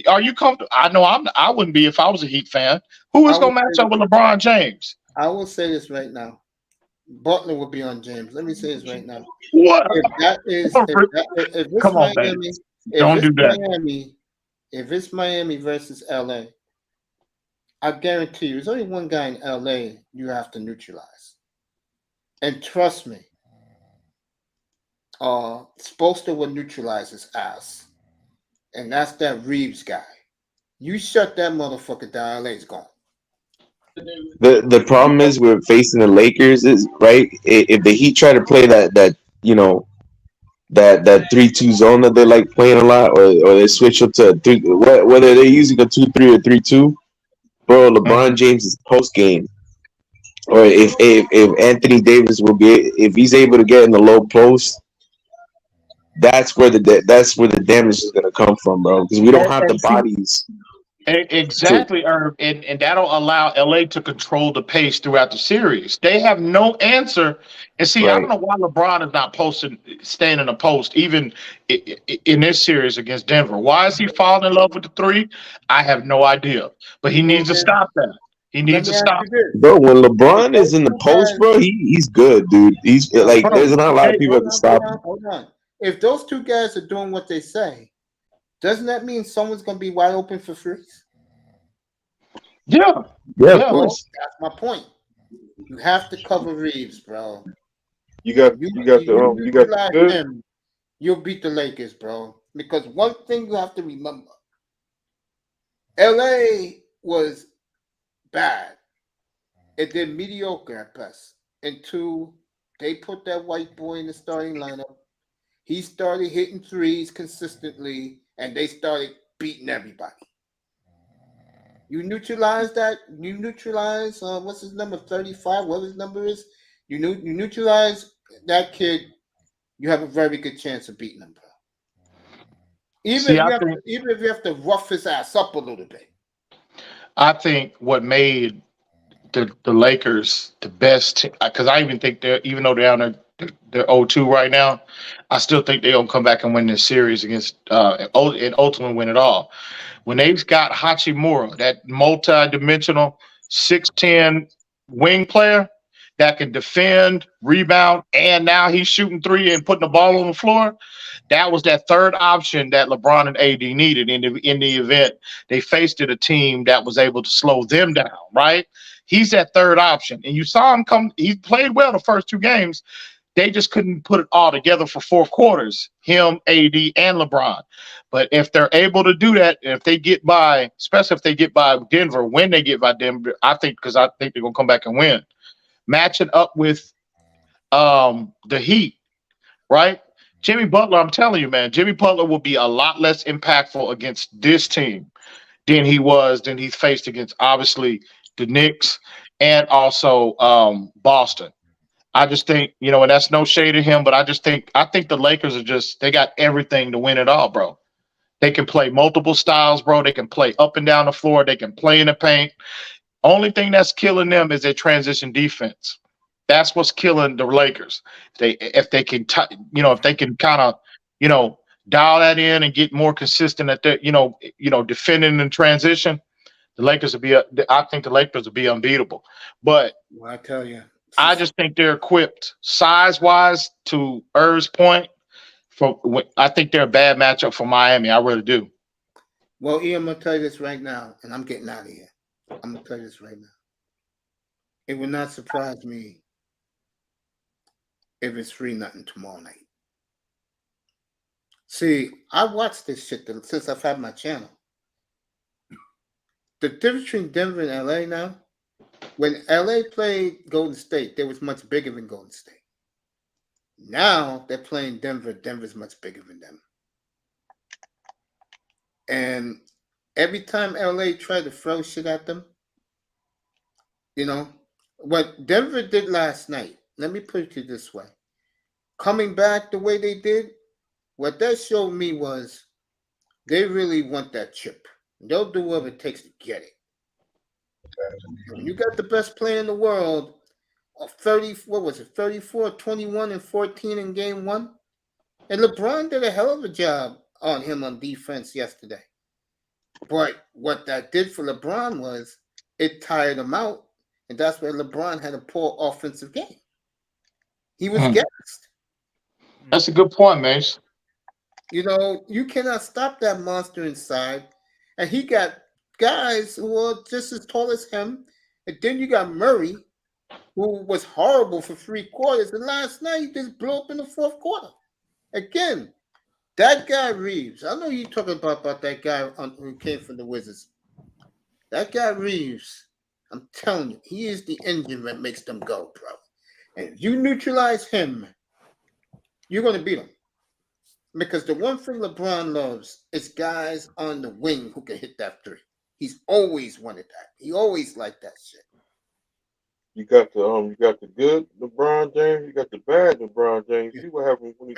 are you comfortable? I know I wouldn't be if I was a Heat fan. Who is going to match up with LeBron James? I will say this right now. Butler will be on James. Let me say this right now. What? If it's Come on, Miami, don't do that. If it's Miami versus LA, I guarantee you, there's only one guy in LA you have to neutralize. And trust me, Spoelstra will neutralize his ass. And that's that Reeves guy. You shut that motherfucker down, LA's gone. The problem is we're facing the Lakers is right. If the Heat try to play that you know that 3-2 zone that they like playing a lot, or they switch up to whether they're using a 2-3 or 3-2, bro. LeBron James is post game, or if Anthony Davis if he's able to get in the low post, that's where the damage is gonna come from, bro. Because we don't have the bodies. Exactly, Herb, and that'll allow LA to control the pace throughout the series. They have no answer. And see, I don't know why LeBron is not staying in the post, even in this series against Denver. Why is he falling in love with the 3? I have no idea. But he needs to stop that. He needs to stop that. Bro, when LeBron is in the post, bro, he's good, dude. He's like, there's not a lot of people that can stop him. Hold on. If those 2 guys are doing what they say, doesn't that mean someone's going to be wide open for threes? Yeah, of course. That's my point. You have to cover Reeves, bro. You got him. You'll beat the Lakers, bro. Because one thing you have to remember: LA was bad. It did mediocre at best. and 2, they put that white boy in the starting lineup. He started hitting threes consistently, and they started beating everybody. You neutralize that. You neutralize what's his number, 35, what his number is. You neutralize that kid. You have a very good chance of beating him, bro. Even if you have to rough his ass up a little bit. I think what made the Lakers the best, because I even think even though they're down they're 0-2 right now, I still think they're gonna come back and win this series against and ultimately win it all. When they've got Hachimura, that multi-dimensional 6'10" wing player that can defend, rebound, and now he's shooting 3 and putting the ball on the floor. That was that third option that LeBron and AD needed in the event they faced a team that was able to slow them down, right? He's that third option. And you saw him come, he played well the first 2 games. They just couldn't put it all together for 4 quarters, him, AD, and LeBron. But if they're able to do that, if they get by, especially if they get by Denver, when they get by Denver, I think they're going to come back and win. Matching up with the Heat, right? Jimmy Butler, I'm telling you, man, Jimmy Butler will be a lot less impactful against this team than he's faced against, obviously, the Knicks and also Boston. I just think, and that's no shade at him, but I think the Lakers they got everything to win it all, bro. They can play multiple styles, bro. They can play up and down the floor. They can play in the paint. Only thing that's killing them is their transition defense. That's what's killing the Lakers. If they can kind of, dial that in and get more consistent at their, defending in transition, I think the Lakers will be unbeatable. But I tell you, I just think they're equipped size-wise, to Irv's point. I think they're a bad matchup for Miami. I really do. Well, Ian, I'm going to tell you this right now, and I'm getting out of here. I'm going to tell you this right now. It would not surprise me if it's 3-0 tomorrow night. See, I watched this shit since I've had my channel. The difference between Denver and LA now, when LA played Golden State, they was much bigger than Golden State. Now they're playing Denver. Denver's much bigger than them. And every time LA tried to throw shit at them, what Denver did last night, let me put it to you this way. Coming back the way they did, what that showed me was they really want that chip. They'll do whatever it takes to get it. When you got the best player in the world, 34, 21, and 14 in game 1? And LeBron did a hell of a job on him on defense yesterday. But what that did for LeBron was it tired him out, and that's where LeBron had a poor offensive game. He was gassed. That's a good point, Mace. You cannot stop that monster inside. And he got guys who are just as tall as him. And then you got Murray, who was horrible for 3 quarters. And last night, he just blew up in the 4th quarter. Again, that guy Reeves. I know you're talking about that guy who came from the Wizards. That guy Reeves, I'm telling you, he is the engine that makes them go, bro. And if you neutralize him, you're going to beat him. Because the one thing LeBron loves is guys on the wing who can hit that 3. He's always wanted that. He always liked that shit. You got the good LeBron James. You got the bad LeBron James. See what happened when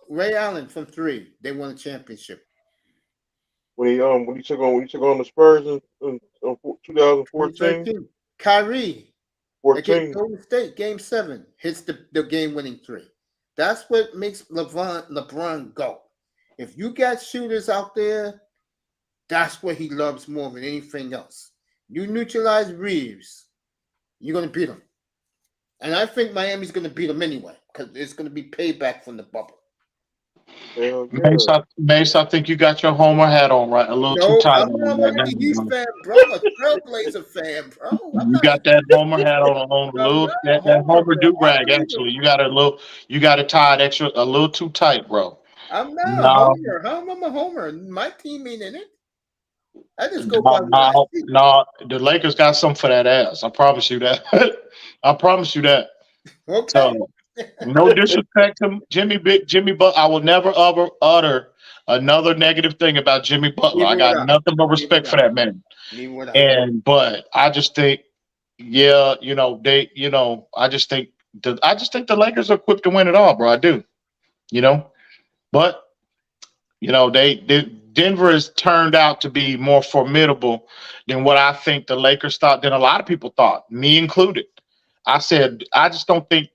Ray Allen from 3. They won a championship. When he took on the Spurs in 2014. Kyrie 14. Against Golden State, game 7 hits the game-winning 3. That's what makes LeBron go. If you got shooters out there, that's what he loves more than anything else. You neutralize Reeves, you're going to beat him. And I think Miami's going to beat him anyway because it's going to be payback from the bubble. Mace, I think you got your Homer hat on a little too tight. I'm a East fan, bro. I'm a Trailblazer fan, bro. You got that Homer hat on a little. That Homer do-rag, actually. You got it tied a little too tight, bro. I'm not a Homer. How am I a Homer? My team ain't in it. I just go by what I see. No, the Lakers got something for that ass. I promise you that. I promise you that. Okay. So, no disrespect to Jimmy Butler. I will never utter another negative thing about Jimmy Butler. I got nothing but respect for that man. But I just think, I just think the Lakers are equipped to win it all, bro. I do. But Denver has turned out to be more formidable than what I think the Lakers thought, than a lot of people thought, me included. I said, I just don't think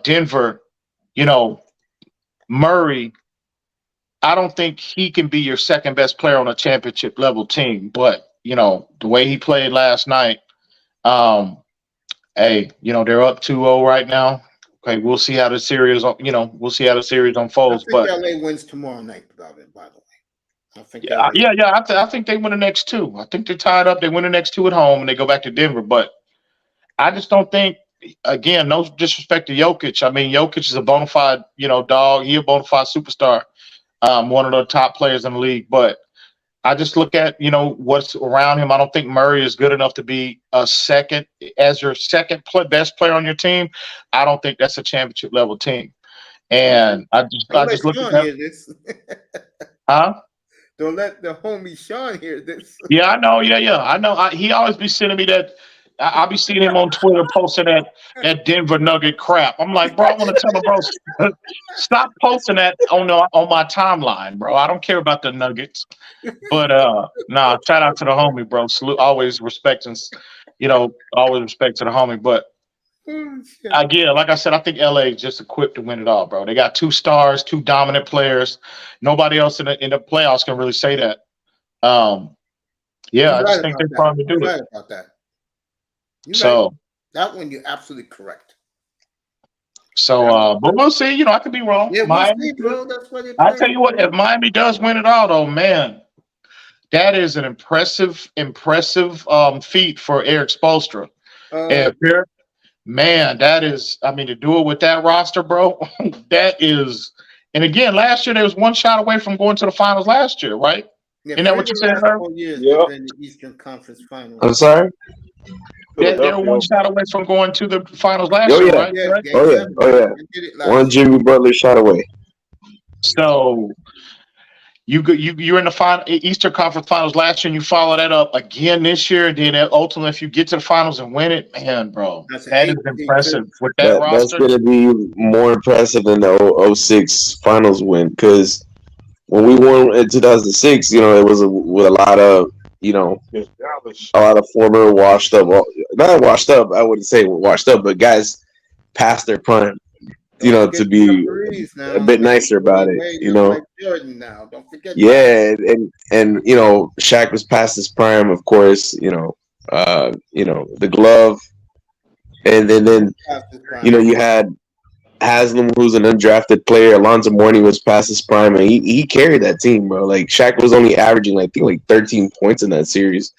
Denver, Murray, I don't think he can be your second best player on a championship level team. But, the way he played last night, they're up 2-0 right now. Okay, we'll see how the series, unfolds. I think LA wins tomorrow night, by the way. I think. I think they win the next two. I think they're tied up. They win the next two at home, and they go back to Denver. But I just don't think. Again, no disrespect to Jokic. I mean, Jokic is a bona fide, dog. He's a bona fide superstar, one of the top players in the league. But I just look at, what's around him. I don't think Murray is good enough to be your second best player on your team. I don't think that's a championship level team. And I just look at that. Huh? Don't let the homie Sean hear this. Yeah, I know. Yeah, I know. He always be sending me that. I'll be seeing him on Twitter posting that Denver Nugget crap. I'm like, bro, I want to tell him, bro, stop posting that on my timeline, bro. I don't care about the Nuggets. But shout out to the homie, bro. Salute, always respect and always respect to the homie. But again, like I said, I think LA is just equipped to win it all, bro. They got 2 stars, 2 dominant players. Nobody else in the playoffs can really say that. I just think they're trying to do it. Right about that. That one you're absolutely correct. So, but we'll see. I could be wrong. Yeah, Miami, we'll see, bro. That's what I tell you what, if Miami does win it all, though, man, that is an impressive feat for Eric Spoelstra. That is. I mean, to do it with that roster, bro, that is. And again, last year they was 1 shot away from going to the finals. Last year, right? Yeah, isn't that what you said, Herb? Yeah. In the Eastern Conference Finals. I'm sorry. They were 1 shot away from going to the finals last year, right? Oh yeah. 1 Jimmy Butler shot away. So you're in the Eastern Conference Finals last year, and you follow that up again this year. And then ultimately, if you get to the finals and win it, man, bro, that is impressive with that roster. That's going to be more impressive than the 06 finals win, because when we won in 2006, it was with a lot of. A lot of former washed up, not washed up, I wouldn't say washed up, but guys past their prime, to be a bit nicer about it, Like Jordan now. Don't forget. Yeah, and Shaq was past his prime, of course, the glove, and then you had Haslam, who's an undrafted player. Alonzo Mourning was past his prime, and he carried that team, bro. Like, Shaq was only averaging, I think, 13 points in that series.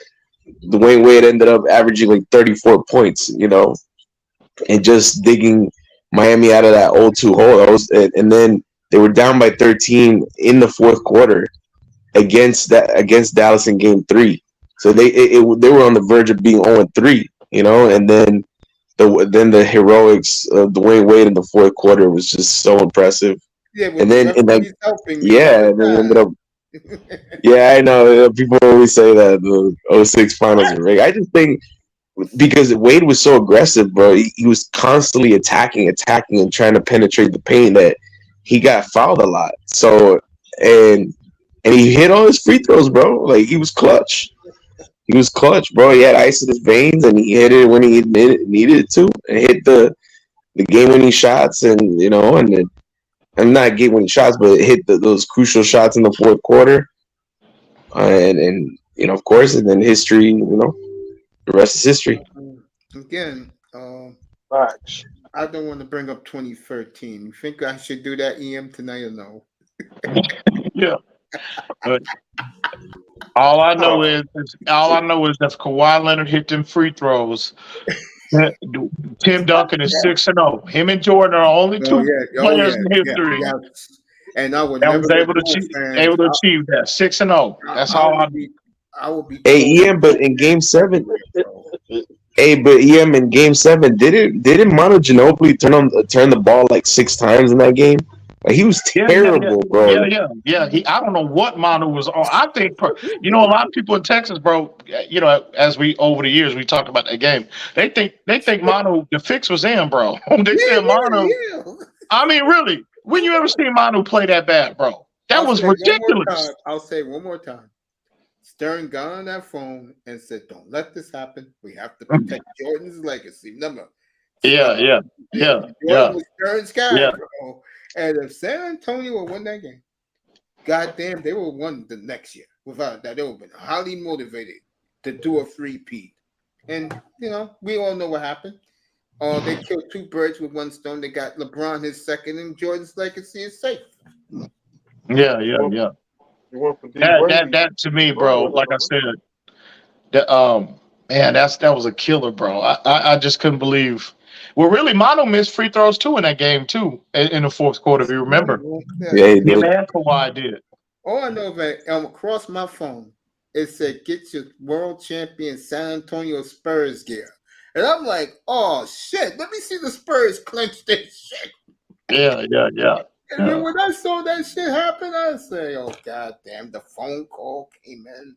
Dwayne Wade ended up averaging 34 points, and just digging Miami out of that 0-2 hole. And then they were down by 13 in the fourth quarter against Dallas in Game 3. So they were on the verge of being 0-3, and then. The heroics of Dwayne Wade in the fourth quarter was just so impressive. Yeah, and then ended up. Yeah, I know. People always say that the 06 finals are rigged. I just think because Wade was so aggressive, bro, he was constantly attacking, and trying to penetrate the paint that he got fouled a lot. So and he hit all his free throws, bro. Like, he was clutch. He was clutch, bro. He had ice in his veins, and he hit it when he needed it to, and hit the game-winning shots, and and not game-winning shots, but hit those crucial shots in the fourth quarter, and of course, and then history, the rest is history. Again, I don't want to bring up 2013. You think I should do that, EM, tonight or no? Yeah. All I know is that Kawhi Leonard hit them free throws. Tim Duncan is 6-0. Him and Jordan are only 2 players in history and I would That never was let able to Bulls achieve that 6-0. That's all I need. I would be. Hey, EM, but in Game 7, hey, but EM in Game 7, didn't Manu Ginobili turn the ball like 6 times in that game? Like, he was terrible, bro. Yeah. I don't know what Manu was on. I think, a lot of people in Texas, bro. As we over the years we talked about that game, they think Manu, the fix was in, bro. They said Manu. Yeah. I mean, really, when you ever seen Manu play that bad, bro? That was ridiculous. I'll say one more time. Stern got on that phone and said, "Don't let this happen. We have to protect Jordan's legacy." Number. Yeah. Jordan was Stern's guy, Yeah. bro. And if San Antonio would win that game, goddamn, they would have won the next year. Without that, they would have been highly motivated to do a 3-peat. And we all know what happened. They killed 2 birds with 1 stone. They got LeBron his second, and Jordan's legacy is safe. Yeah. That to me, bro. Like I said, that was a killer, bro. I just couldn't believe. Well, really, Manu missed free throws too in that game too in the fourth quarter. If you remember, yeah, he did. And Kawhi did. All I know that across my phone, it said, "Get your world champion San Antonio Spurs gear," and I'm like, "Oh shit! Let me see the Spurs clinch this shit." Yeah. And then when I saw that shit happen, I say, "Oh goddamn!" The phone call came in.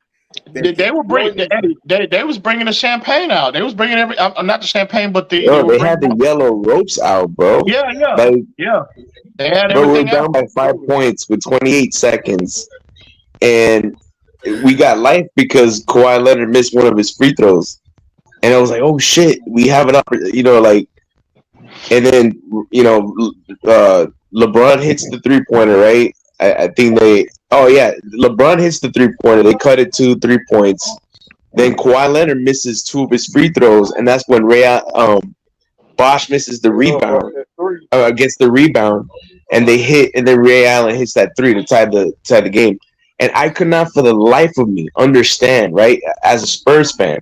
They were bringing. They was bringing the champagne out. They was bringing not the champagne, but the. They had the yellow ropes out, bro. Yeah. They had bro, everything we're down out. by 5 points with 28 seconds, and we got life because Kawhi Leonard missed one of his free throws, and I was like, "Oh shit, we have an opportunity," and then LeBron hits the 3-pointer, right? I think LeBron hits the 3-pointer. They cut it to 3 points. Then Kawhi Leonard misses 2 of his free throws, and that's when Bosch misses the rebound against the rebound, and they hit, and then Ray Allen hits that 3 to tie the game. And I could not, for the life of me, understand, right? As a Spurs fan,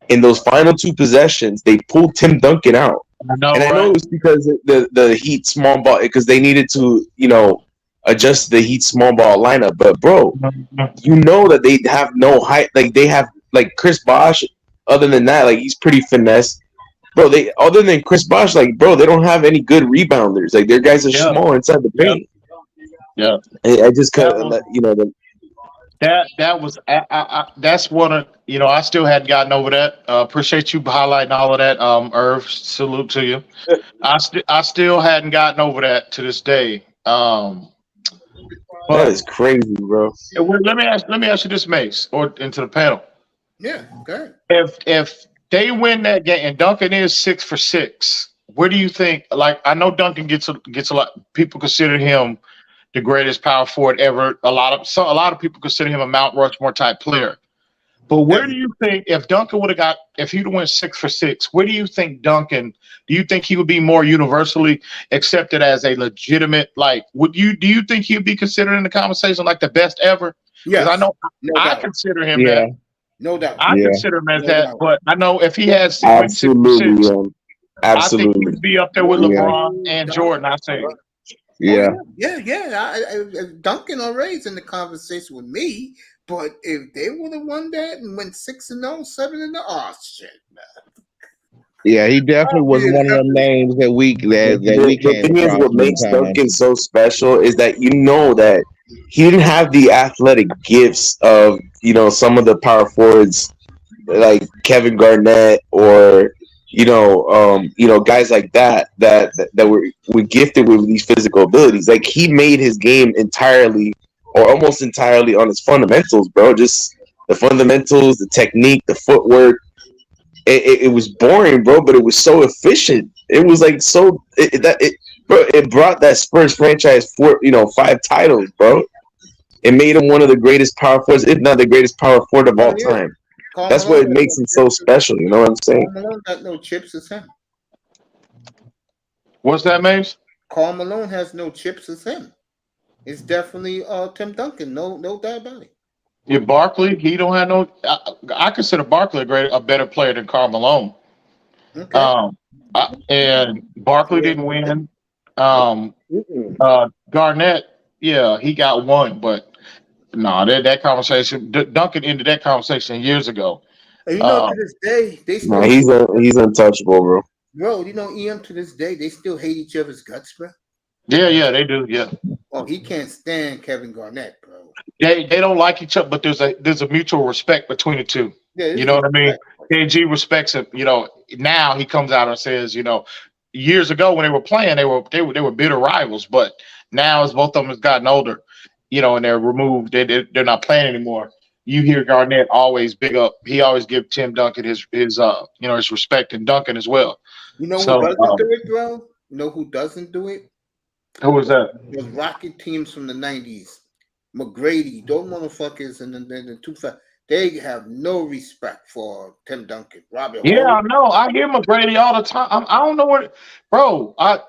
in those final 2 possessions, they pulled Tim Duncan out, I know it was because the Heat small ball, because they needed to, adjust the Heat small ball lineup. But bro, that they have no height. Like they have Chris Bosh. Other than that, he's pretty finesse. Bro, other than Chris Bosh, they don't have any good rebounders. Like their guys are small inside the paint. Yeah. I just couldn't. That was that's one of I still hadn't gotten over that. Appreciate you highlighting all of that. Irv, salute to you. I still hadn't gotten over that to this day. That is crazy, bro. Let me ask you this, Mace, or into the panel. Yeah, okay. If they win that game and Duncan is 6 for 6, where do you think? I know Duncan gets a lot. People consider him the greatest power forward ever. A lot of people consider him a Mount Rushmore type player. But where do you think if Duncan if he'd went 6 for 6, where do you think Duncan? Do you think he would be more universally accepted as a legitimate? Do you think he'd be considered in the conversation like the best ever? Yes. I know I consider him that. No doubt. I consider him as that. But I know if he has 6 absolutely, I think he would be up there with LeBron and Jordan. I say. Yeah. Duncan already is in the conversation with me. But if they would have won that and went 6-0, 7-0, oh shit, man. Yeah, he definitely was one of them names that we can't. The thing is, what makes Duncan so special is that that he didn't have the athletic gifts of some of the power forwards like Kevin Garnett or guys like that were gifted with these physical abilities. Like he made his game entirely or almost entirely on his fundamentals, bro. Just the fundamentals, the technique, the footwork. It was boring, bro, but it was so efficient. It was it brought that Spurs franchise 5 titles, bro. It made him one of the greatest power forwards, if not the greatest power forward of all time. That's what it makes him so special. You know what I'm saying? Karl Malone got no chips as him. What's that, Mace? Karl Malone has no chips as him. It's definitely Tim Duncan. No doubt about it. Yeah, Barkley, he don't have no. I consider Barkley a better player than Karl Malone. Okay. And Barkley didn't win. Garnett Yeah, he got one, but no, that conversation, Duncan ended that conversation years ago. And to this day, they No, still he's untouchable, bro. bro. EM to this day, they still hate each other's guts, bro. Yeah, they do. Yeah. Oh, he can't stand Kevin Garnett, bro. They don't like each other, but there's a mutual respect between the two. Yeah, You know what I mean? KG respects him. Now he comes out and says, years ago when they were playing, they were bitter rivals, but now as both of them has gotten older, and they're removed, they're not playing anymore. You hear Garnett always big up. He always give Tim Duncan his respect, and Duncan as well. Who doesn't do it, bro? You know who doesn't do it? Who was that? Those Rocket teams from the 90s. McGrady, those motherfuckers, and then the 2000, they have no respect for Tim Duncan. Robert Yeah, Horry. I know. I hear McGrady all the time. I don't know what, bro. I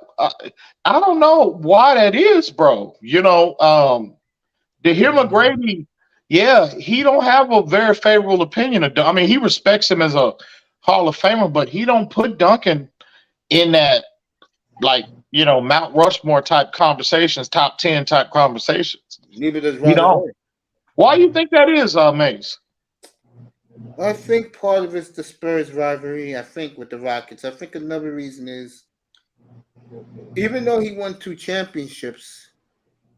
don't know why that is, bro. To hear McGrady, yeah, he don't have a very favorable opinion of Duncan. I mean, he respects him as a Hall of Famer, but he don't put Duncan in that, Mount Rushmore type conversations, top 10 type conversations. Neither does Robert Horry. Why do you think that is, Mace? I think part of it's the Spurs rivalry. I think with the Rockets. I think another reason is, even though he won 2 championships,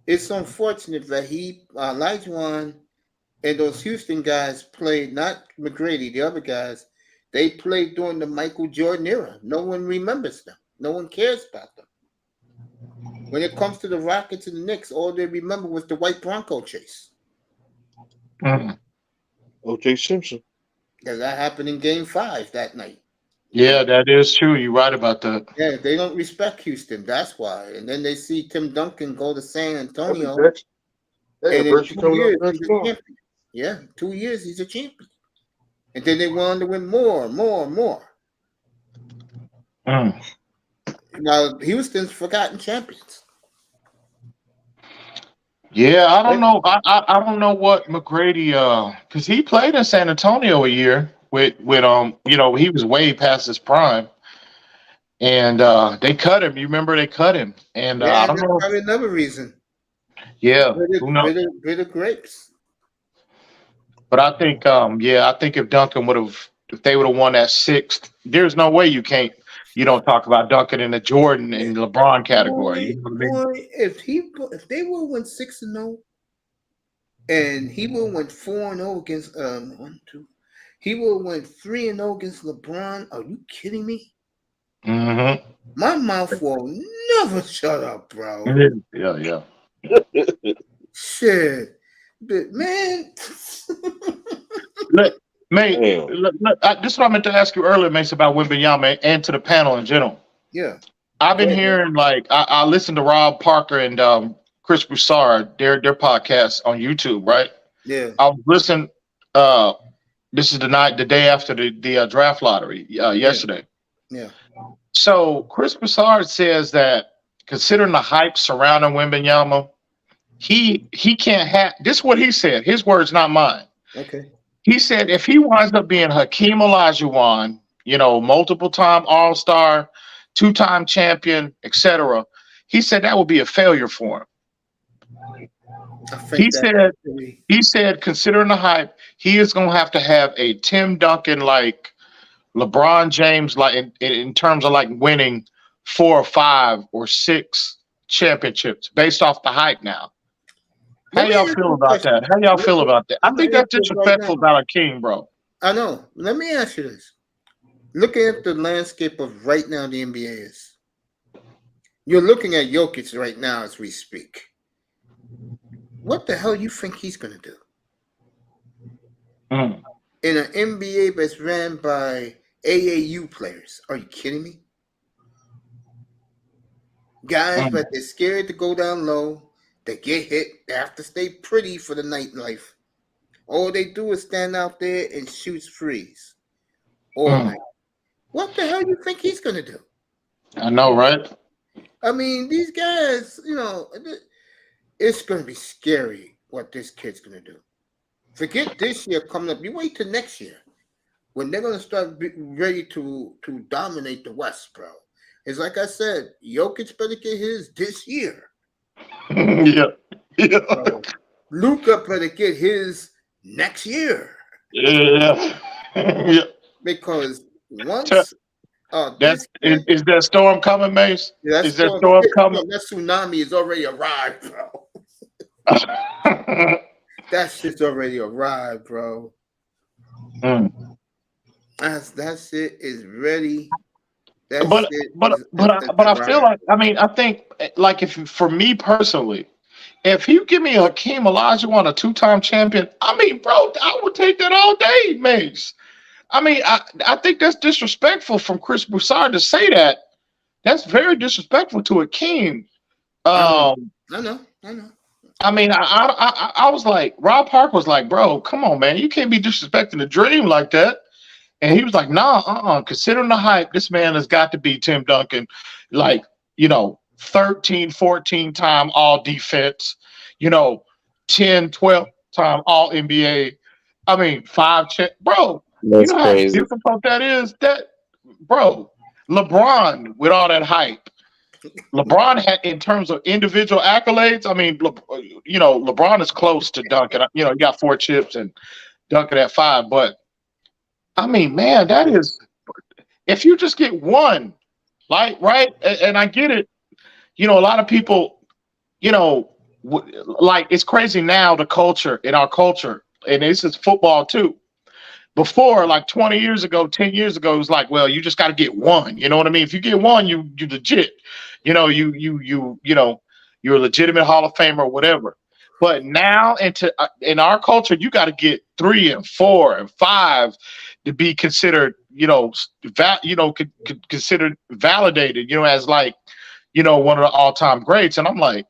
it's unfortunate that he, Olajuwon, and those Houston guys played, not McGrady, the other guys, they played during the Michael Jordan era. No one remembers them. No one cares about them. When it comes to the Rockets and the Knicks, all they remember was the white Bronco chase. O.J. Simpson. Because that happened in Game 5 that night. Yeah, that is true. You're right about that. Yeah, they don't respect Houston. That's why. And then they see Tim Duncan go to San Antonio. And in 2 years, he's a champion. Yeah, 2 years, he's a champion. And then they went on to win more. Now, Houston's forgotten champions. Yeah, I don't know. I don't know what McGrady, because he played in San Antonio a year with he was way past his prime, and they cut him. You remember they cut him, and I don't know. Probably another reason. Yeah, who knows? Bitter grapes. But I think, I think if Duncan if they would have won that 6th, there's no way you don't talk about Duncan in the Jordan and LeBron category. You know what I mean? Boy, if they would have went 6-0, and he would have went 4-0 against he would have went 3-0 against LeBron. Are you kidding me? Mm-hmm. My mouth will never shut up, bro. Yeah. Shit, but man. Look, this is what I meant to ask you earlier, Mace, about Wembanyama and to the panel in general. Yeah. I've been hearing, I listened to Rob Parker and Chris Broussard, their podcast on YouTube, right? Yeah. I was listening, this is the day after the draft lottery yesterday. Yeah. So Chris Broussard says that considering the hype surrounding Wembanyama, he can't have, this is what he said, his words, not mine. Okay. He said if he winds up being Hakeem Olajuwon, multiple-time All-Star, 2-time champion, etc., he said that would be a failure for him. He said, considering the hype, he is going to have a Tim Duncan like LeBron James, like in terms of winning 4 or 5 or 6 championships based off the hype now. How y'all feel about that? I think that's disrespectful about a king, bro. I know. Let me ask you this. Looking at the landscape of right now the NBA is, you're looking at Jokic right now as we speak. What the hell you think he's going to do? In an NBA that's ran by AAU players. Are you kidding me? Guys, but they're scared to go down low. They get hit. They have to stay pretty for the nightlife. All they do is stand out there and shoot threes. All night. What the hell you think he's going to do? I know, right? I mean, these guys, it's going to be scary what this kid's going to do. Forget this year coming up. You wait till next year when they're going to start ready to dominate the West, bro. It's like I said, Jokic better get his this year. Yeah. So, Luka better get his next year. Yeah. Yeah. Because once Is that storm coming, Mace? that Is there storm, storm coming? that tsunami has already arrived, bro. That shit's already arrived, bro. That shit is ready. But I feel like, I think like, if for me personally, if you give me Hakeem Olajuwon, a 2-time champion, I mean, bro, I would take that all day, Mace. I mean, I think that's disrespectful from Chris Broussard to say that. That's very disrespectful to Hakeem. I know. I mean, I was like, Rob Park was like, bro, come on, man, you can't be disrespecting the dream like that. And he was like, nah, considering the hype, this man has got to be Tim Duncan, like, 13, 14-time all defense, 10, 12-time all NBA. I mean, 5 bro. That's how crazy. difficult that is? Bro, LeBron with all that hype. LeBron had, in terms of individual accolades, I mean, LeBron is close to Duncan. He got 4 chips and Duncan at 5, but I mean, man, that is, if you just get one, like, right? And I get it. A lot of people, like, it's crazy now, the culture, in our culture, and this is football too. Before, like 20 years ago, 10 years ago, it was like, well, you just got to get one. You know what I mean? If you get one, you legit. You're a legitimate Hall of Famer or whatever. But now, in our culture, you got to get 3 and 4 and 5 to be considered, considered validated, as like, one of the all-time greats. And I'm like,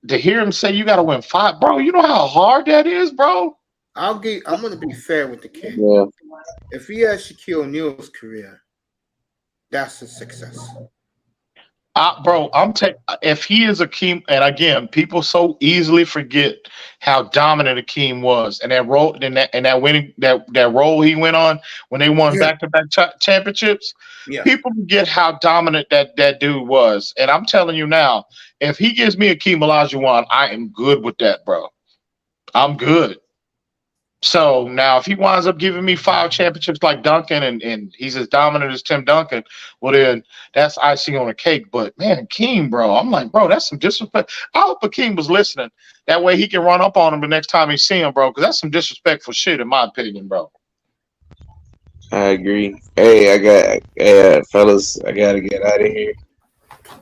to hear him say you got to win 5, bro, you know how hard that is, bro? I'm going to be fair with the kid. Yeah. If he has Shaquille O'Neal's career, that's a success. Bro, if he is Akeem, and again, people so easily forget how dominant Akeem was, and that role, and that winning that role he went on when they won back-to-back championships. Yeah. People forget how dominant that dude was, and I'm telling you now, if he gives me Akeem Olajuwon, I am good with that, bro. I'm good. So now, if he winds up giving me 5 championships like Duncan, and he's as dominant as Tim Duncan, well, then that's icing on the cake. But man, Akeem, bro, I'm like, bro, that's some disrespect. I hope Akeem was listening. That way he can run up on him the next time he see him, bro, because that's some disrespectful shit, in my opinion, bro. I agree. Hey, fellas, I gotta get out of here.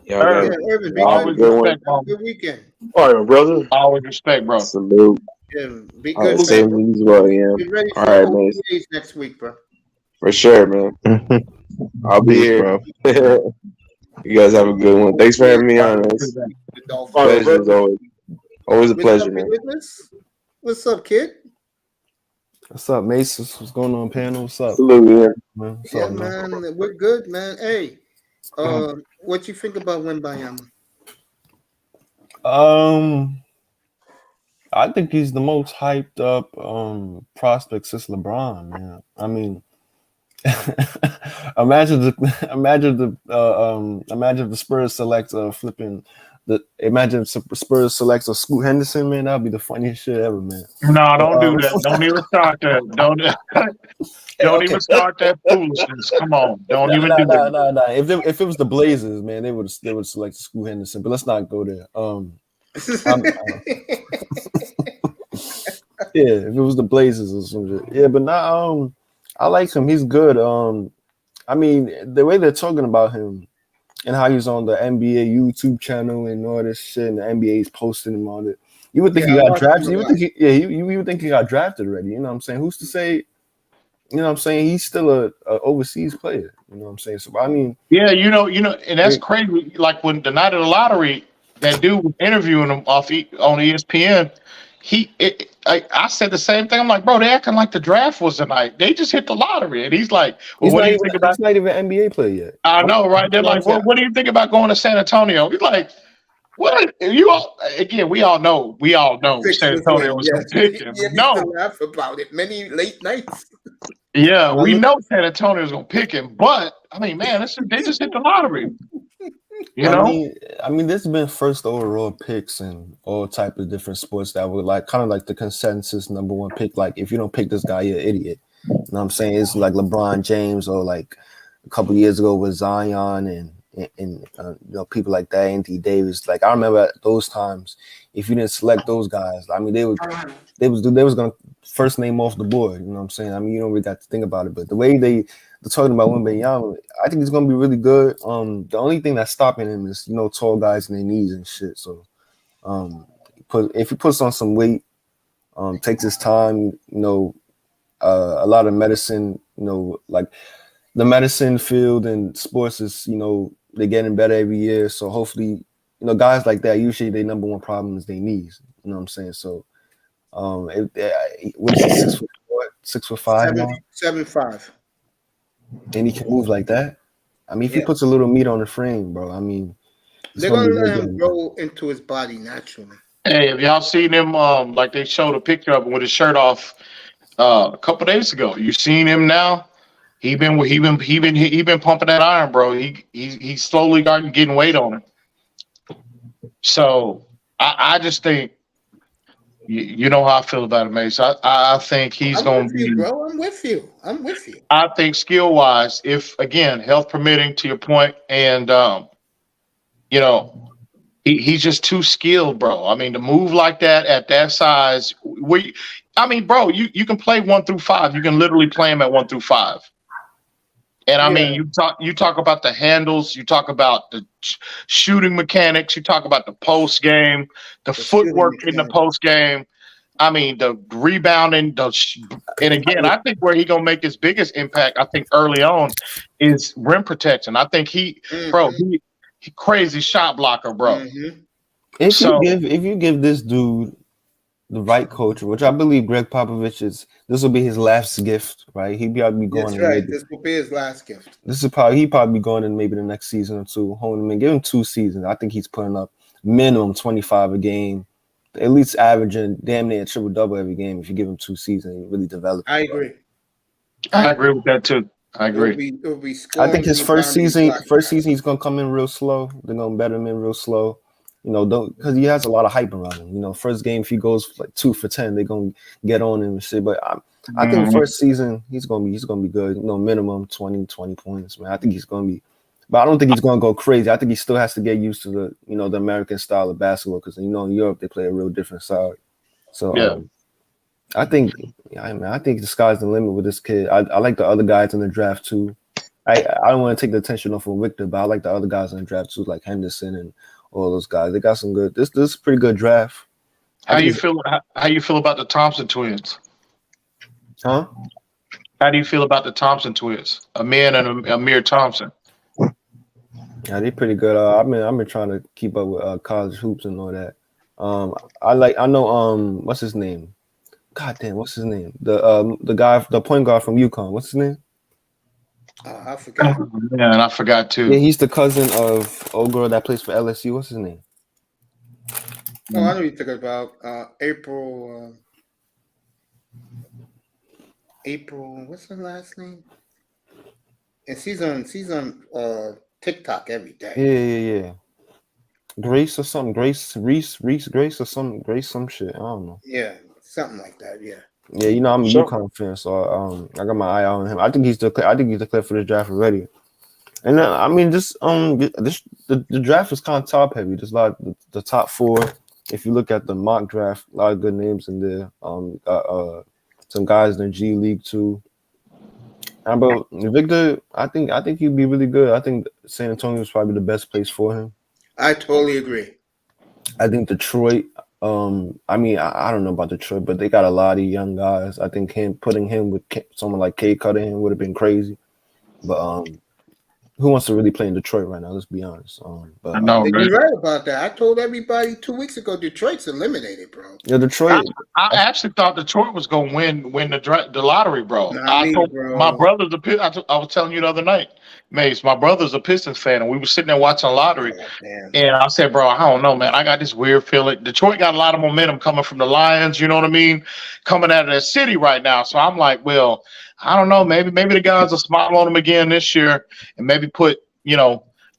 Y'all Irvin, have a good one. Good weekend. All right, brother. Always respect, bro. Salute. Yeah, be good, same man. as well, yeah. Get ready for all right, man. OTAs next week, bro. For sure, man. I'll be here. You guys have a good one. Thanks for having me on, man. Pleasure as always. Always a pleasure, man. What's up, kid? What's up, Mace? What's going on, panel? What's up? Salute, man. What's Yeah, up, man. We're good, man. Hey, what you think about Wembanyama? I think he's the most hyped up prospect since LeBron, man. I mean, imagine if the Spurs select imagine if Spurs selects a Scoot Henderson, man. That'd be the funniest shit ever, man. No, don't do that. Don't even start that. Don't even start that foolishness. Come on, don't even do that. Nah. If it was the Blazers, man, they would select Scoot Henderson. But let's not go there. Yeah, if it was the Blazers or something. Yeah, but now I like him. He's good. I mean, the way they're talking about him and how he's on the NBA YouTube channel and all this shit, and the NBA's posting him on it. You would think he got drafted. You would think he got drafted already. You know what I'm saying? Who's to say? You know what I'm saying? He's still a overseas player. You know what I'm saying? So I mean, yeah, and that's crazy. Like when the night of the lottery, that dude was interviewing him on ESPN. I said the same thing. I'm like, bro, they acting like the draft was tonight. They just hit the lottery, and he's like, well, what do you think about? He's not even an NBA player yet. I know, right? They're like, well, what do you think about going to San Antonio? He's like, what? You all again? We all know San Antonio was going to pick him. Yeah, no, laugh about it. Many late nights. Yeah, we know San Antonio is going to pick him, but I mean, man, they just hit the lottery. You know, I mean, there's been first overall picks in all type of different sports that were like kind of like the consensus number one pick. Like, if you don't pick this guy, you're an idiot. You know what I'm saying? It's like LeBron James, or like a couple years ago with Zion and people like that, Anthony Davis. Like, I remember at those times, if you didn't select those guys, I mean, they was gonna first name off the board. You know what I'm saying? I mean, you don't really got to think about it, but the way they're talking about Wembanyama, I think he's gonna be really good. The only thing that's stopping him is tall guys in their knees and shit. So, if he puts on some weight, takes his time, a lot of medicine, like the medicine field and sports is, they're getting better every year. So hopefully, guys like that, usually their number one problem is their knees. You know what I'm saying? So, what is he, 6'4", 6'5" now? 7'5". And he can move like that. I mean, if he puts a little meat on the frame, bro, I mean, they're gonna let him grow into his body naturally. hey, have y'all seen him? Like they showed a picture of him with his shirt off a couple days ago. You seen him now? He been pumping that iron, bro. He's slowly getting weight on him. So I just think you know how I feel about him, Mace. I think he's going to be. Bro, I'm with you. I think skill wise, if again health permitting, to your point, and he's just too skilled, bro. I mean, to move like that at that size, bro, you can play 1 through 5. You can literally play him at 1 through 5. And I mean, you talk about the handles, you talk about the shooting mechanics, you talk about the post game, the footwork in the post game. I mean, the rebounding, and again, I think where he gonna make his biggest impact, I think early on, is rim protection. I think he crazy shot blocker, bro. If you give this dude the right coach, which I believe Greg Popovich is, this will be his last gift, right? He'll probably be going. That's right. This will be his last gift. He'll probably be going in maybe the next season or two. Hone him in, give him 2 seasons. I think he's putting up minimum 25 a game, at least averaging damn near a triple double every game. If you give him 2 seasons, he really develop. I agree. I agree with that too. I agree. It'll be I think his first season he's gonna come in real slow. They're gonna bet him in real slow. Because he has a lot of hype around him. First game, if he goes like 2 for 10, they're gonna get on him and shit. But I think first season he's gonna be good. Minimum 20 points, man. I think he's gonna be, but I don't think he's gonna go crazy. I think he still has to get used to the the American style of basketball, because in Europe they play a real different style. So I think the sky's the limit with this kid. I like the other guys in the draft too. I don't want to take the attention off of Victor, but I like the other guys in the draft too, like Henderson and all those guys. They got some good. This is a pretty good draft. How you feel about the Thompson twins? Huh? How do you feel about the Thompson twins? Amir and Amir Thompson. Yeah, they pretty good. I've been trying to keep up with college hoops and all that. I know what's his name? God damn, what's his name? The guy, the point guard from UConn. What's his name? I forgot. Yeah, and I forgot too. Yeah, he's the cousin of old girl that plays for LSU. What's his name? Oh, I know you're talking about April. What's her last name? And she's on TikTok every day. Yeah. Grace or something. Grace or something. Grace some shit. I don't know. Yeah, something like that. Yeah. Yeah, I'm a UConn fan, so I got my eye on him. I think he's the clear for the draft already. And I mean, the draft is kind of top heavy. There's a lot of the top 4. If you look at the mock draft, a lot of good names in there. Some guys in the G League too. But Victor, I think he'd be really good. I think San Antonio is probably the best place for him. I totally agree. I think Detroit. I mean, I don't know about Detroit, but they got a lot of young guys. I think putting him with someone like Cade Cunningham would have been crazy. But who wants to really play in Detroit right now? Let's be honest. But I know, you're right about that. I told everybody 2 weeks ago, Detroit's eliminated, bro. Yeah, Detroit. I actually thought Detroit was going to win the lottery, bro. My brother's I was telling you the other night, Mace, my brother's a Pistons fan, and we were sitting there watching the lottery. And I said, bro, I don't know, man. I got this weird feeling. Detroit got a lot of momentum coming from the Lions, you know what I mean? Coming out of that city right now. So I'm like, well, I don't know. Maybe the guys will smile on them again this year and maybe put,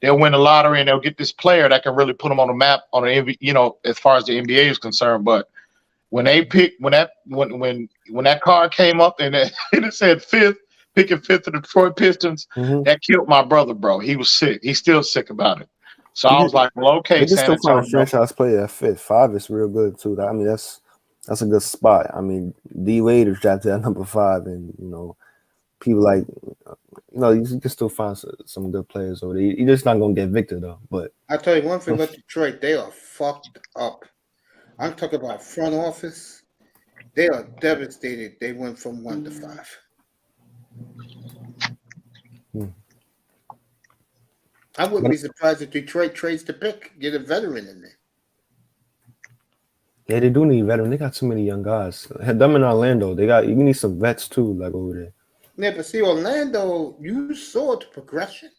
they'll win the lottery and they'll get this player that can really put them on the map on the NBA, you know, as far as the NBA is concerned. But when that card came up and it said picking fifth of the Detroit Pistons, that killed my brother, bro. He was sick. He's still sick about it. So I was like, well, okay, They can San still find a Antonio. franchise player at 5th. 5 is real good too. I mean, that's a good spot. I mean, D Wade is drafted at number 5, and you know, people like, you know, you can still find some good players over there. You're just not gonna get Victor though. But I'll tell you one thing about Detroit, they are fucked up. I'm talking about front office. They are devastated. They went from 1 to 5. I wouldn't be surprised if Detroit trades the pick, get a veteran in there. Yeah, they do need veterans. They got too many young guys. Them in Orlando, you need some vets too, like over there. Yeah, but see, Orlando, you saw the progression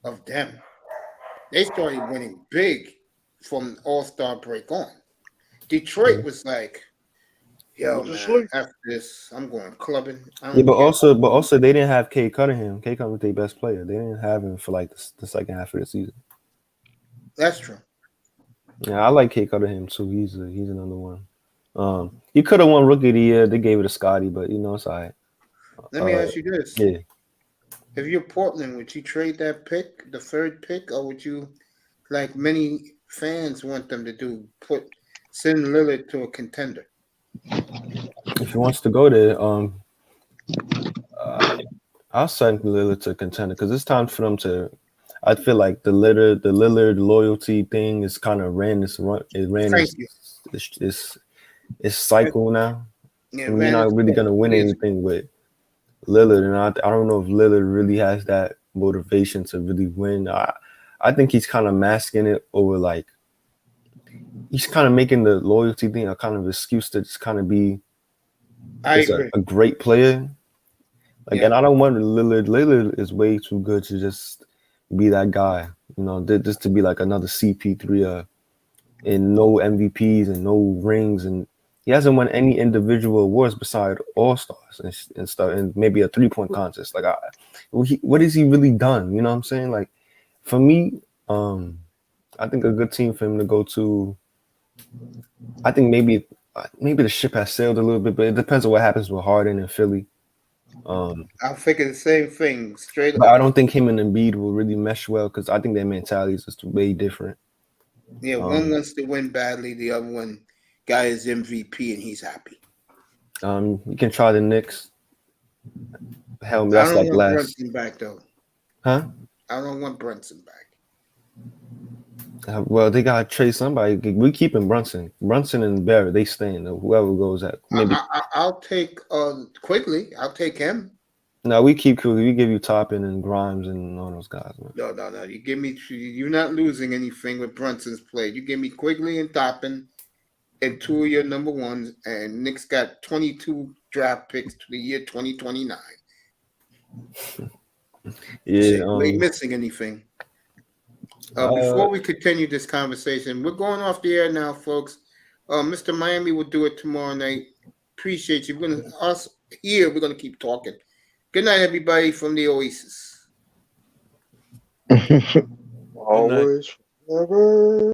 of them. They started winning big from All-Star break on. Detroit was like, yo, man, after this, I'm going clubbing. Yeah, but also they didn't have Cade Cunningham. Cade Cunningham was their best player. They didn't have him for like the second half of the season. That's true. Yeah, I like Cade Cunningham too. He's another one. He could have won Rookie of the Year. They gave it to Scotty, but you know, it's all right. Let me ask you this. Yeah. If you're Portland, would you trade that pick, the 3rd pick, or would you, like many fans want them to do, send Lillard to a contender? If he wants to go there, I'll send Lillard to a contender because it's time for them to. I feel like the Lillard loyalty thing is kind of ran its cycle now. Yeah, and you're not really gonna win anything with Lillard, and I don't know if Lillard really has that motivation to really win. I think he's kind of masking it over, like he's kind of making the loyalty thing a kind of excuse to just kind of be a great player. Like, and I don't want Lillard. Lillard is way too good to just be that guy, you know, just to be like another CP3 and no MVPs and no rings, and he hasn't won any individual awards beside All-Stars and stuff, and maybe a 3-point contest. Like, what has he really done? You know what I'm saying? Like, for me, I think a good team for him to go to. I think maybe the ship has sailed a little bit, but it depends on what happens with Harden and Philly. I figure the same thing. Straight up. But I don't think him and Embiid will really mesh well because I think their mentalities is way different. Yeah, one wants to win badly, the other one guy is MVP and he's happy. You can try the Knicks. Hell, I that's don't like want last. Brunson back though. Huh? I don't want Brunson back. Well, they gotta trade somebody. We keeping Brunson and Barrett. They staying. Whoever goes at maybe. I'll take Quigley. I'll take him. No, we keep Quigley. We give you Toppin and Grimes and all those guys, man. No. You give me. You're not losing anything with Brunson's play. You give me Quigley and Toppin, and 2 of your number ones. And Nick's got 22 draft picks to the year 2029. Yeah, so ain't missing anything. Before we continue this conversation, we're going off the air now, folks. Mr. Miami will do it tomorrow night. Appreciate you. We're gonna keep talking. Good night, everybody from the Oasis. Always, forever.